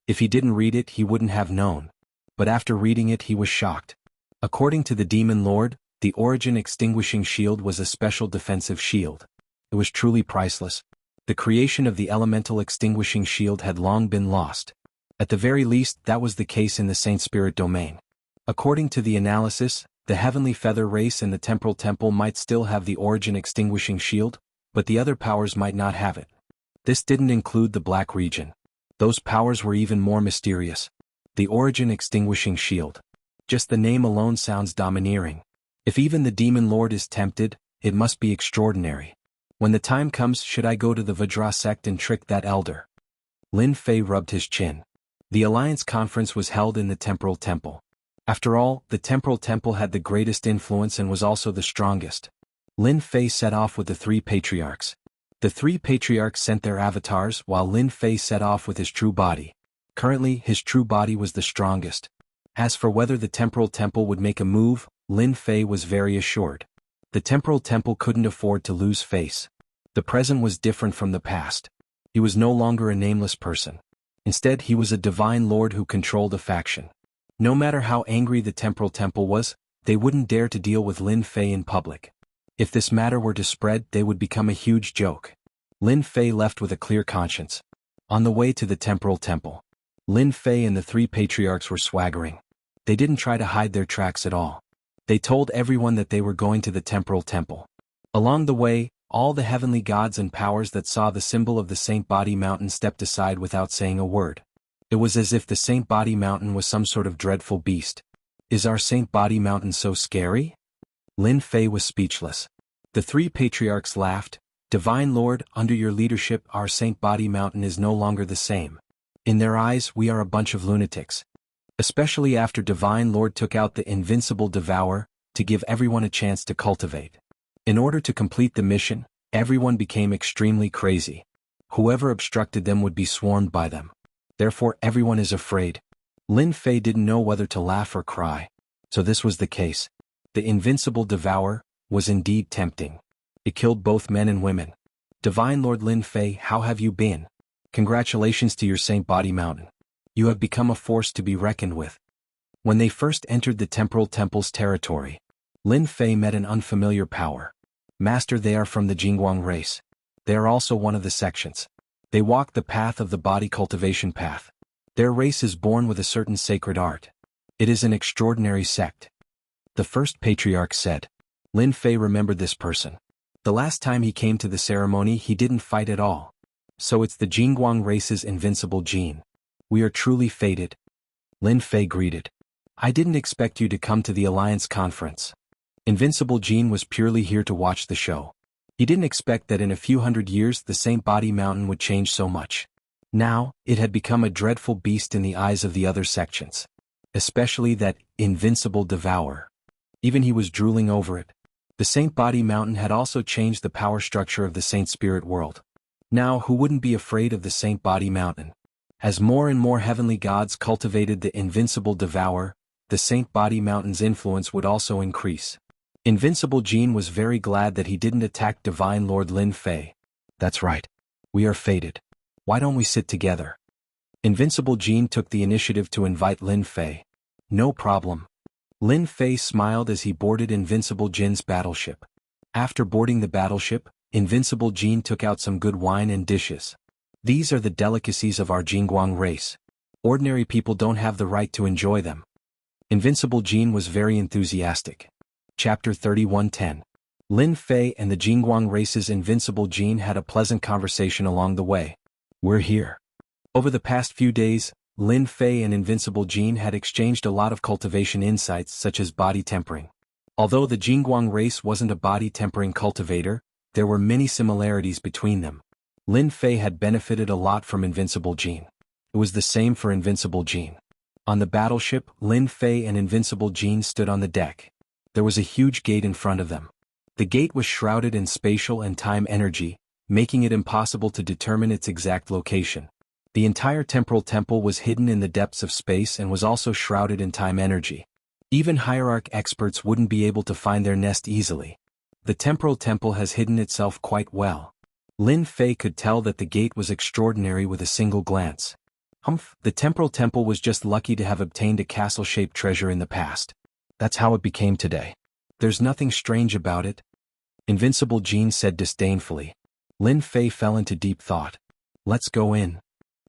If he didn't read it, he wouldn't have known. But after reading it, he was shocked. According to the Demon Lord, the origin extinguishing shield was a special defensive shield. It was truly priceless. The creation of the elemental extinguishing shield had long been lost. At the very least, that was the case in the Saint Spirit domain. According to the analysis, the Heavenly Feather race and the Temporal Temple might still have the origin extinguishing shield, but the other powers might not have it. This didn't include the Black region. Those powers were even more mysterious. The origin extinguishing shield. Just the name alone sounds domineering. If even the Demon Lord is tempted, it must be extraordinary. When the time comes, should I go to the Vajra sect and trick that elder? Lin Fei rubbed his chin. The Alliance conference was held in the Temporal Temple. After all, the Temporal Temple had the greatest influence and was also the strongest. Lin Fei set off with the 3 patriarchs. The 3 patriarchs sent their avatars while Lin Fei set off with his true body. Currently, his true body was the strongest. As for whether the Temporal Temple would make a move, Lin Fei was very assured. The Temporal Temple couldn't afford to lose face. The present was different from the past. He was no longer a nameless person. Instead, he was a divine lord who controlled a faction. No matter how angry the Temporal Temple was, they wouldn't dare to deal with Lin Fei in public. If this matter were to spread, they would become a huge joke. Lin Fei left with a clear conscience. On the way to the Temporal Temple, Lin Fei and the 3 patriarchs were swaggering. They didn't try to hide their tracks at all. They told everyone that they were going to the Temporal Temple. Along the way, all the heavenly gods and powers that saw the symbol of the Saint Body Mountain stepped aside without saying a word. It was as if the Saint Body Mountain was some sort of dreadful beast. Is our Saint Body Mountain so scary? Lin Fei was speechless. The 3 patriarchs laughed. Divine Lord, under your leadership, our Saint Body Mountain is no longer the same. In their eyes, we are a bunch of lunatics. Especially after Divine Lord took out the invincible devourer, to give everyone a chance to cultivate. In order to complete the mission, everyone became extremely crazy. Whoever obstructed them would be swarmed by them. Therefore everyone is afraid. Lin Fei didn't know whether to laugh or cry. So this was the case. The invincible devourer was indeed tempting. It killed both men and women. Divine Lord Lin Fei, how have you been? Congratulations to your Saint Body Mountain. You have become a force to be reckoned with. When they first entered the Temporal Temple's territory, Lin Fei met an unfamiliar power. Master, they are from the Jianghu race. They are also one of the sections. They walk the path of the body cultivation path. Their race is born with a certain sacred art. It is an extraordinary sect. The 1st patriarch said. Lin Fei remembered this person. The last time he came to the ceremony, he didn't fight at all. So it's the Jianghu race's invincible gene. We are truly fated. Lin Fei greeted. I didn't expect you to come to the Alliance conference. Invincible Gene was purely here to watch the show. He didn't expect that in a few hundred years the Saint Body Mountain would change so much. Now, it had become a dreadful beast in the eyes of the other sections. Especially that invincible devourer. Even he was drooling over it. The Saint Body Mountain had also changed the power structure of the Saint Spirit world. Now, who wouldn't be afraid of the Saint Body Mountain? As more and more heavenly gods cultivated the invincible devourer, the Saint Body Mountain's influence would also increase. Invincible Jean was very glad that he didn't attack Divine Lord Lin Fei. That's right. We are fated. Why don't we sit together? Invincible Jean took the initiative to invite Lin Fei. No problem. Lin Fei smiled as he boarded Invincible Jin's battleship. After boarding the battleship, Invincible Jean took out some good wine and dishes. These are the delicacies of our Jianghu race. Ordinary people don't have the right to enjoy them. Invincible Jean was very enthusiastic. Chapter 31:10. Lin Fei and the Jianghu race's Invincible Jean had a pleasant conversation along the way. We're here. Over the past few days, Lin Fei and Invincible Jean had exchanged a lot of cultivation insights such as body tempering. Although the Jianghu race wasn't a body tempering cultivator, there were many similarities between them. Lin Fei had benefited a lot from Invincible Jean. It was the same for Invincible Jean. On the battleship, Lin Fei and Invincible Jean stood on the deck. There was a huge gate in front of them. The gate was shrouded in spatial and time energy, making it impossible to determine its exact location. The entire temporal temple was hidden in the depths of space and was also shrouded in time energy. Even hierarch experts wouldn't be able to find their nest easily. The temporal temple has hidden itself quite well. Lin Fei could tell that the gate was extraordinary with a single glance. The temporal temple was just lucky to have obtained a castle-shaped treasure in the past. That's how it became today. There's nothing strange about it. Invincible Jean said disdainfully. Lin Fei fell into deep thought. Let's go in.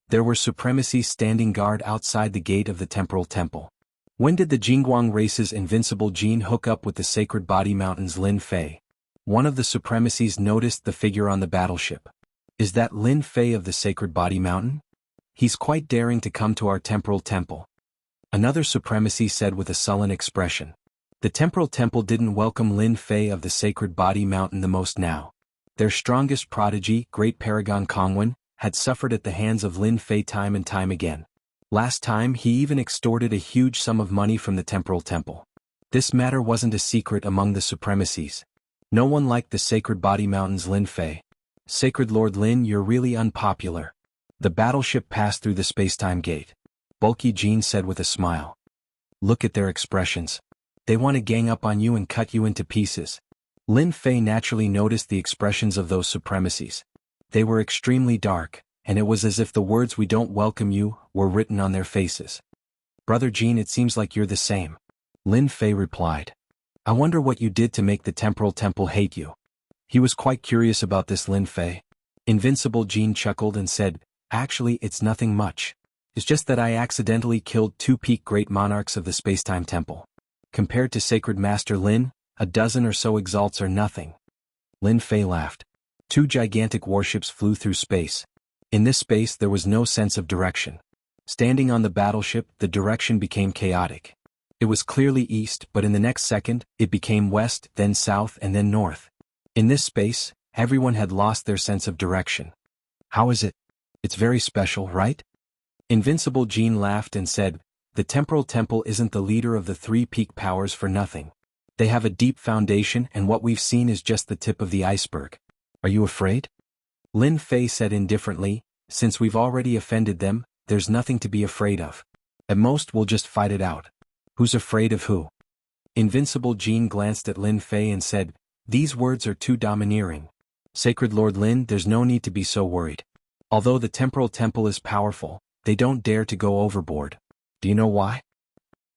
There were supremacies standing guard outside the gate of the temporal temple. When did the Jianghu race's Invincible Jean hook up with the Sacred Body Mountain's Lin Fei? One of the supremacies noticed the figure on the battleship. Is that Lin Fei of the Sacred Body Mountain? He's quite daring to come to our temporal temple. Another supremacy said with a sullen expression. The temporal temple didn't welcome Lin Fei of the Sacred Body Mountain the most now. Their strongest prodigy, Great Paragon Kongwen, had suffered at the hands of Lin Fei time and time again. Last time he even extorted a huge sum of money from the temporal temple. This matter wasn't a secret among the supremacies. No one liked the Sacred Body Mountain's Lin Fei. Sacred Lord Lin, you're really unpopular. The battleship passed through the space-time gate. Bulky Jean said with a smile. Look at their expressions. They want to gang up on you and cut you into pieces. Lin Fei naturally noticed the expressions of those supremacies. They were extremely dark, and it was as if the words "we don't welcome you" were written on their faces. Brother Jean, it seems like you're the same. Lin Fei replied. I wonder what you did to make the temporal temple hate you. He was quite curious about this Lin Fei. Invincible Jean chuckled and said, Actually, it's nothing much. It's just that I accidentally killed 2 peak great monarchs of the Spacetime Temple. Compared to Sacred Master Lin, a dozen or so exalts are nothing. Lin Fei laughed. 2 gigantic warships flew through space. In this space there was no sense of direction. Standing on the battleship, the direction became chaotic. It was clearly east, but in the next second, it became west, then south, and then north. In this space, everyone had lost their sense of direction. How is it? It's very special, right? Invincible Jean laughed and said, The temporal temple isn't the leader of the 3 peak powers for nothing. They have a deep foundation, and what we've seen is just the tip of the iceberg. Are you afraid? Lin Fei said indifferently, Since we've already offended them, there's nothing to be afraid of. At most we'll just fight it out. Who's afraid of who? Invincible Jean glanced at Lin Fei and said, These words are too domineering. Sacred Lord Lin, there's no need to be so worried. Although the temporal temple is powerful, they don't dare to go overboard. Do you know why?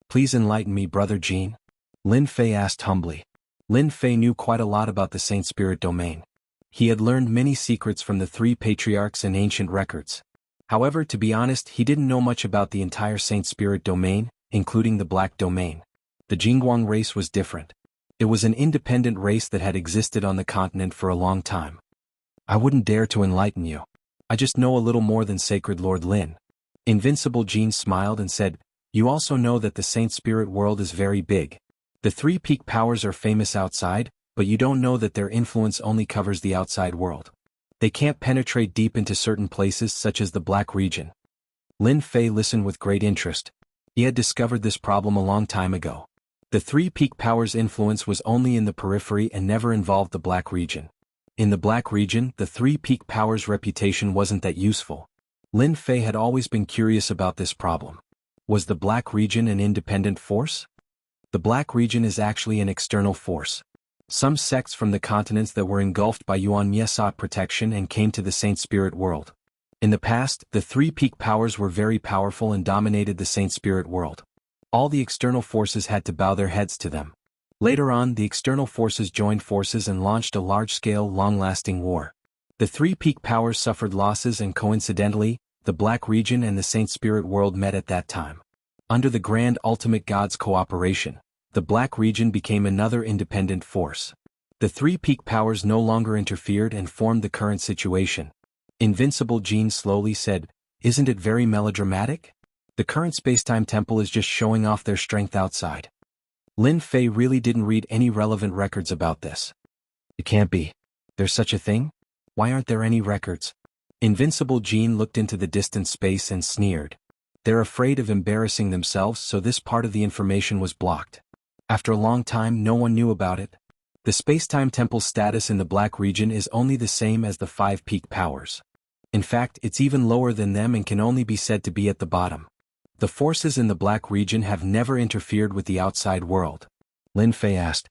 Please enlighten me, Brother Jean. Lin Fei asked humbly. Lin Fei knew quite a lot about the Saint Spirit domain. He had learned many secrets from the 3 patriarchs and ancient records. However, to be honest, he didn't know much about the entire Saint Spirit domain, including the Black Domain. The Jianghu race was different. It was an independent race that had existed on the continent for a long time. I wouldn't dare to enlighten you. I just know a little more than Sacred Lord Lin. Invincible Jean smiled and said, You also know that the Saint Spirit world is very big. The 3 peak powers are famous outside, but you don't know that their influence only covers the outside world. They can't penetrate deep into certain places such as the Black region. Lin Fei listened with great interest. He had discovered this problem a long time ago. The 3 peak powers' influence was only in the periphery and never involved the Black region. In the Black region, the 3 peak powers' reputation wasn't that useful. Lin Fei had always been curious about this problem. Was the Black region an independent force? The Black Region is actually an external force. Some sects from the continents that were engulfed by Yuan sought protection and came to the Saint Spirit world. In the past, the three peak powers were very powerful and dominated the Saint Spirit world. All the external forces had to bow their heads to them. Later on, the external forces joined forces and launched a large-scale, long-lasting war. The three peak powers suffered losses and coincidentally, the Black Region and the Saint Spirit world met at that time. Under the Grand Ultimate God's cooperation, the Black Region became another independent force. The three peak powers no longer interfered and formed the current situation. Invincible Jean slowly said, "Isn't it very melodramatic? The current spacetime temple is just showing off their strength outside." Lin Fei really didn't read any relevant records about this. It can't be. There's such a thing? Why aren't there any records? Invincible Jean looked into the distant space and sneered. They're afraid of embarrassing themselves, so this part of the information was blocked. After a long time, no one knew about it. The spacetime temple's status in the Black Region is only the same as the five peak powers. In fact, it's even lower than them and can only be said to be at the bottom. The forces in the Black Region have never interfered with the outside world. Lin Fei asked,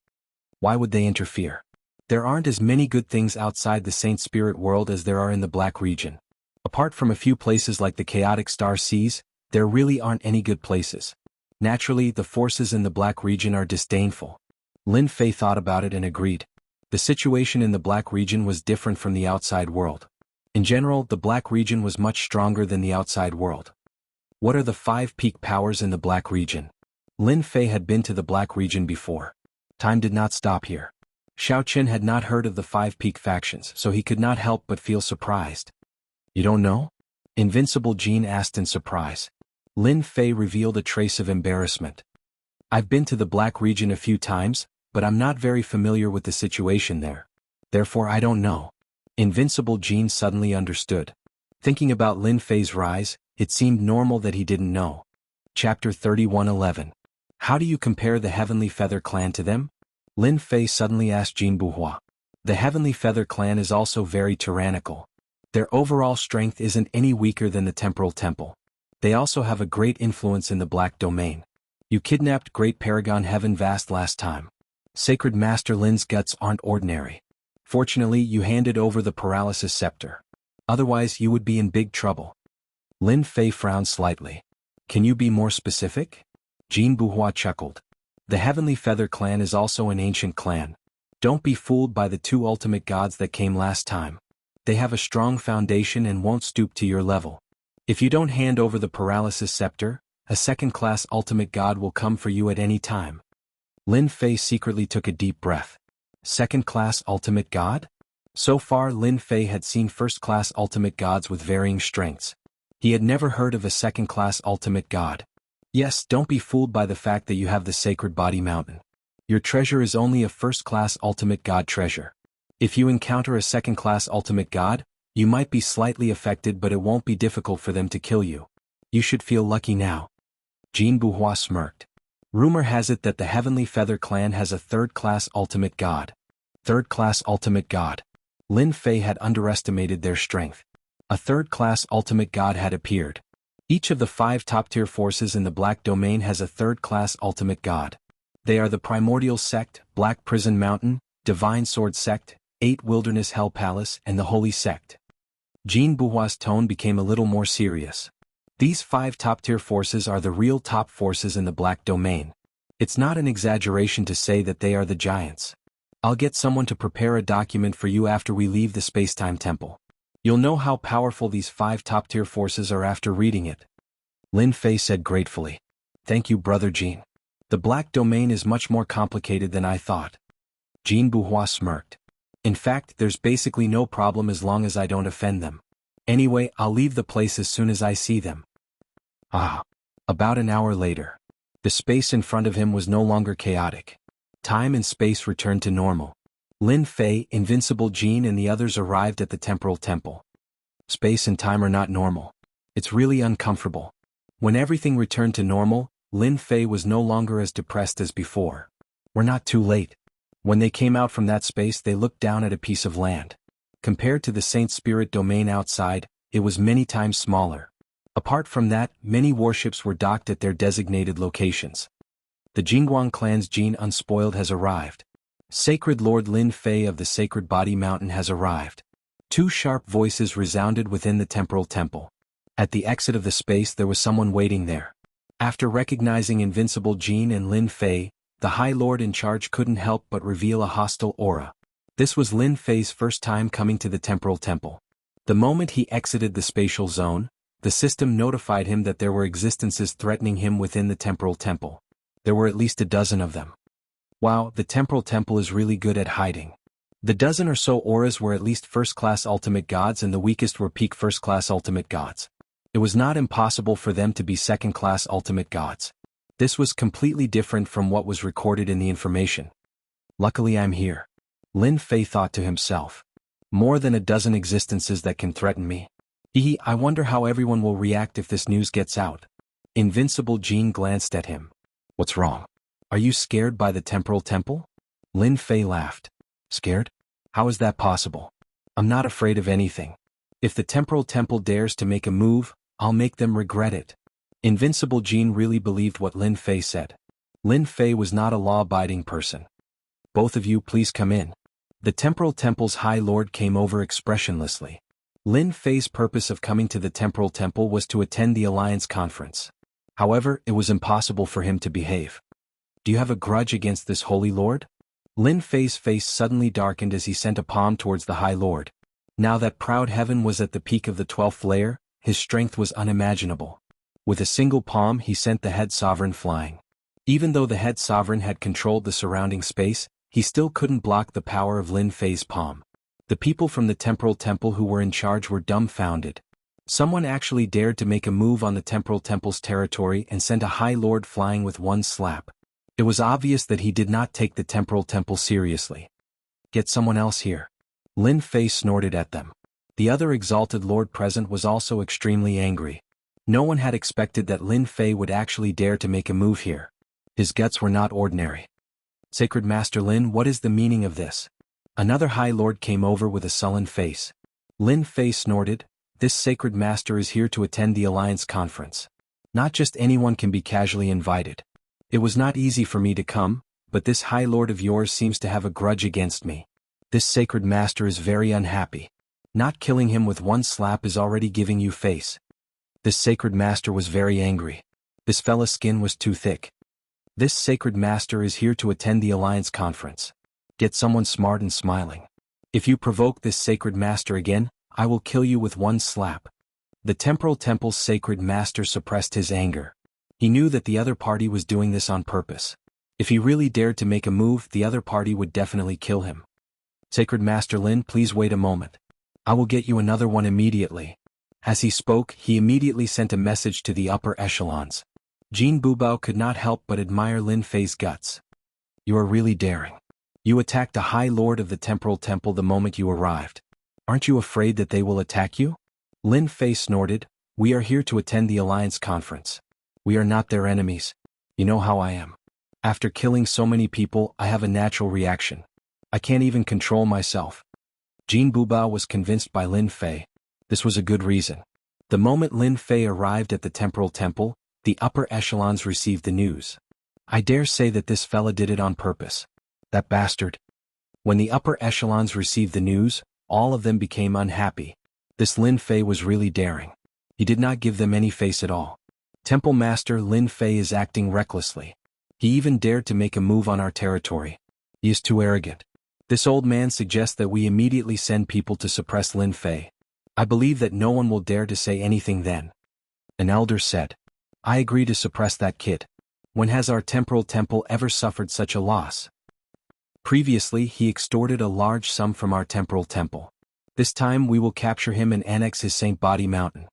"Why would they interfere? There aren't as many good things outside the Saint Spirit world as there are in the Black Region. Apart from a few places like the chaotic star seas, there really aren't any good places. Naturally, the forces in the Black Region are disdainful." Lin Fei thought about it and agreed. The situation in the Black Region was different from the outside world. In general, the Black Region was much stronger than the outside world. What are the five peak powers in the Black Region? Lin Fei had been to the Black Region before. Time did not stop here. Xiao Qin had not heard of the five peak factions, so he could not help but feel surprised. "You don't know?" Invincible Jean asked in surprise. Lin Fei revealed a trace of embarrassment. "I've been to the Black Region a few times, but I'm not very familiar with the situation there. Therefore I don't know." Invincible Jean suddenly understood. Thinking about Lin Fei's rise, it seemed normal that he didn't know. Chapter 31:11. How do you compare the Heavenly Feather Clan to them? Lin Fei suddenly asked Jean Buhua. The Heavenly Feather Clan is also very tyrannical. Their overall strength isn't any weaker than the Temporal Temple. They also have a great influence in the Black Domain. You kidnapped Great Paragon Heaven Vast last time. Sacred Master Lin's guts aren't ordinary. Fortunately, you handed over the Paralysis Scepter. Otherwise, you would be in big trouble. Lin Fei frowned slightly. Can you be more specific? Jean Buhua chuckled. The Heavenly Feather Clan is also an ancient clan. Don't be fooled by the two ultimate gods that came last time. They have a strong foundation and won't stoop to your level. If you don't hand over the Paralysis Scepter, a second-class ultimate god will come for you at any time. Lin Fei secretly took a deep breath. Second-class ultimate god? So far, Lin Fei had seen first-class ultimate gods with varying strengths. He had never heard of a second-class ultimate god. Yes, don't be fooled by the fact that you have the Sacred Body Mountain. Your treasure is only a first-class ultimate god treasure. If you encounter a second-class ultimate god, you might be slightly affected, but it won't be difficult for them to kill you. You should feel lucky now. Jean Buhua smirked. Rumor has it that the Heavenly Feather Clan has a third-class ultimate god. Third-class ultimate god. Lin Fei had underestimated their strength. A third-class ultimate god had appeared. Each of the five top-tier forces in the Black Domain has a third-class ultimate god. They are the Primordial Sect, Black Prison Mountain, Divine Sword Sect, 8 Wilderness Hell Palace, and the Holy Sect. Jean Buhua's tone became a little more serious. These five top-tier forces are the real top forces in the Black Domain. It's not an exaggeration to say that they are the giants. I'll get someone to prepare a document for you after we leave the Spacetime Temple. You'll know how powerful these five top-tier forces are after reading it. Lin Fei said gratefully. Thank you, Brother Jean. The Black Domain is much more complicated than I thought. Jean Buhua smirked. In fact, there's basically no problem as long as I don't offend them. Anyway, I'll leave the place as soon as I see them. About an hour later. The space in front of him was no longer chaotic. Time and space returned to normal. Lin Fei, Invincible Jean and the others arrived at the Temporal Temple. Space and time are not normal. It's really uncomfortable. When everything returned to normal, Lin Fei was no longer as depressed as before. We're not too late. When they came out from that space, they looked down at a piece of land. Compared to the Saint Spirit Domain outside, it was many times smaller. Apart from that, many warships were docked at their designated locations. The Jingguang clan's Jin Unspoiled has arrived. Sacred Lord Lin Fei of the Sacred Body Mountain has arrived. Two sharp voices resounded within the temporal temple. At the exit of the space there was someone waiting there. After recognizing Invincible Jin and Lin Fei, the High Lord in charge couldn't help but reveal a hostile aura. This was Lin Fei's first time coming to the temporal temple. The moment he exited the spatial zone, the system notified him that there were existences threatening him within the temporal temple. There were at least a dozen of them. Wow, the temporal temple is really good at hiding. The dozen or so auras were at least first-class ultimate gods and the weakest were peak first-class ultimate gods. It was not impossible for them to be second-class ultimate gods. This was completely different from what was recorded in the information. Luckily I'm here. Lin Fei thought to himself. More than a dozen existences that can threaten me. I wonder how everyone will react if this news gets out. Invincible Jin glanced at him. What's wrong? Are you scared by the temporal temple? Lin Fei laughed. Scared? How is that possible? I'm not afraid of anything. If the temporal temple dares to make a move, I'll make them regret it. Invincible Jin really believed what Lin Fei said. Lin Fei was not a law-abiding person. Both of you please come in. The temporal temple's High Lord came over expressionlessly. Lin Fei's purpose of coming to the temporal temple was to attend the Alliance conference. However, it was impossible for him to behave. Do you have a grudge against this Holy Lord? Lin Fei's face suddenly darkened as he sent a palm towards the High Lord. Now that proud heaven was at the peak of the 12th layer, his strength was unimaginable. With a single palm he sent the head sovereign flying. Even though the head sovereign had controlled the surrounding space, he still couldn't block the power of Lin Fei's palm. The people from the temporal temple who were in charge were dumbfounded. Someone actually dared to make a move on the temporal temple's territory and sent a High Lord flying with one slap. It was obvious that he did not take the temporal temple seriously. Get someone else here. Lin Fei snorted at them. The other exalted lord present was also extremely angry. No one had expected that Lin Fei would actually dare to make a move here. His guts were not ordinary. Sacred Master Lin, what is the meaning of this? Another High Lord came over with a sullen face. Lin Fei snorted, this Sacred Master is here to attend the Alliance conference. Not just anyone can be casually invited. It was not easy for me to come, but this High Lord of yours seems to have a grudge against me. This Sacred Master is very unhappy. Not killing him with one slap is already giving you face. This Sacred Master was very angry. This fella's skin was too thick. This Sacred Master is here to attend the Alliance conference. Get someone smart and smiling. If you provoke this Sacred Master again, I will kill you with one slap. The Temporal Temple's Sacred Master suppressed his anger. He knew that the other party was doing this on purpose. If he really dared to make a move, the other party would definitely kill him. Sacred Master Lin, please wait a moment. I will get you another one immediately. As he spoke, he immediately sent a message to the upper echelons. Jin Bubao could not help but admire Lin Fei's guts. You are really daring. You attacked a High Lord of the Temporal Temple the moment you arrived. Aren't you afraid that they will attack you? Lin Fei snorted, we are here to attend the Alliance conference. We are not their enemies. You know how I am. After killing so many people, I have a natural reaction. I can't even control myself. Jin Bubao was convinced by Lin Fei. This was a good reason. The moment Lin Fei arrived at the Temporal Temple, the upper echelons received the news. I dare say that this fella did it on purpose. That bastard. When the upper echelons received the news, all of them became unhappy. This Lin Fei was really daring. He did not give them any face at all. Temple Master Lin Fei is acting recklessly. He even dared to make a move on our territory. He is too arrogant. This old man suggests that we immediately send people to suppress Lin Fei. I believe that no one will dare to say anything then. An elder said. I agree to suppress that kid. When has our temporal temple ever suffered such a loss? Previously he extorted a large sum from our temporal temple. This time we will capture him and annex his Saint Body Mountain.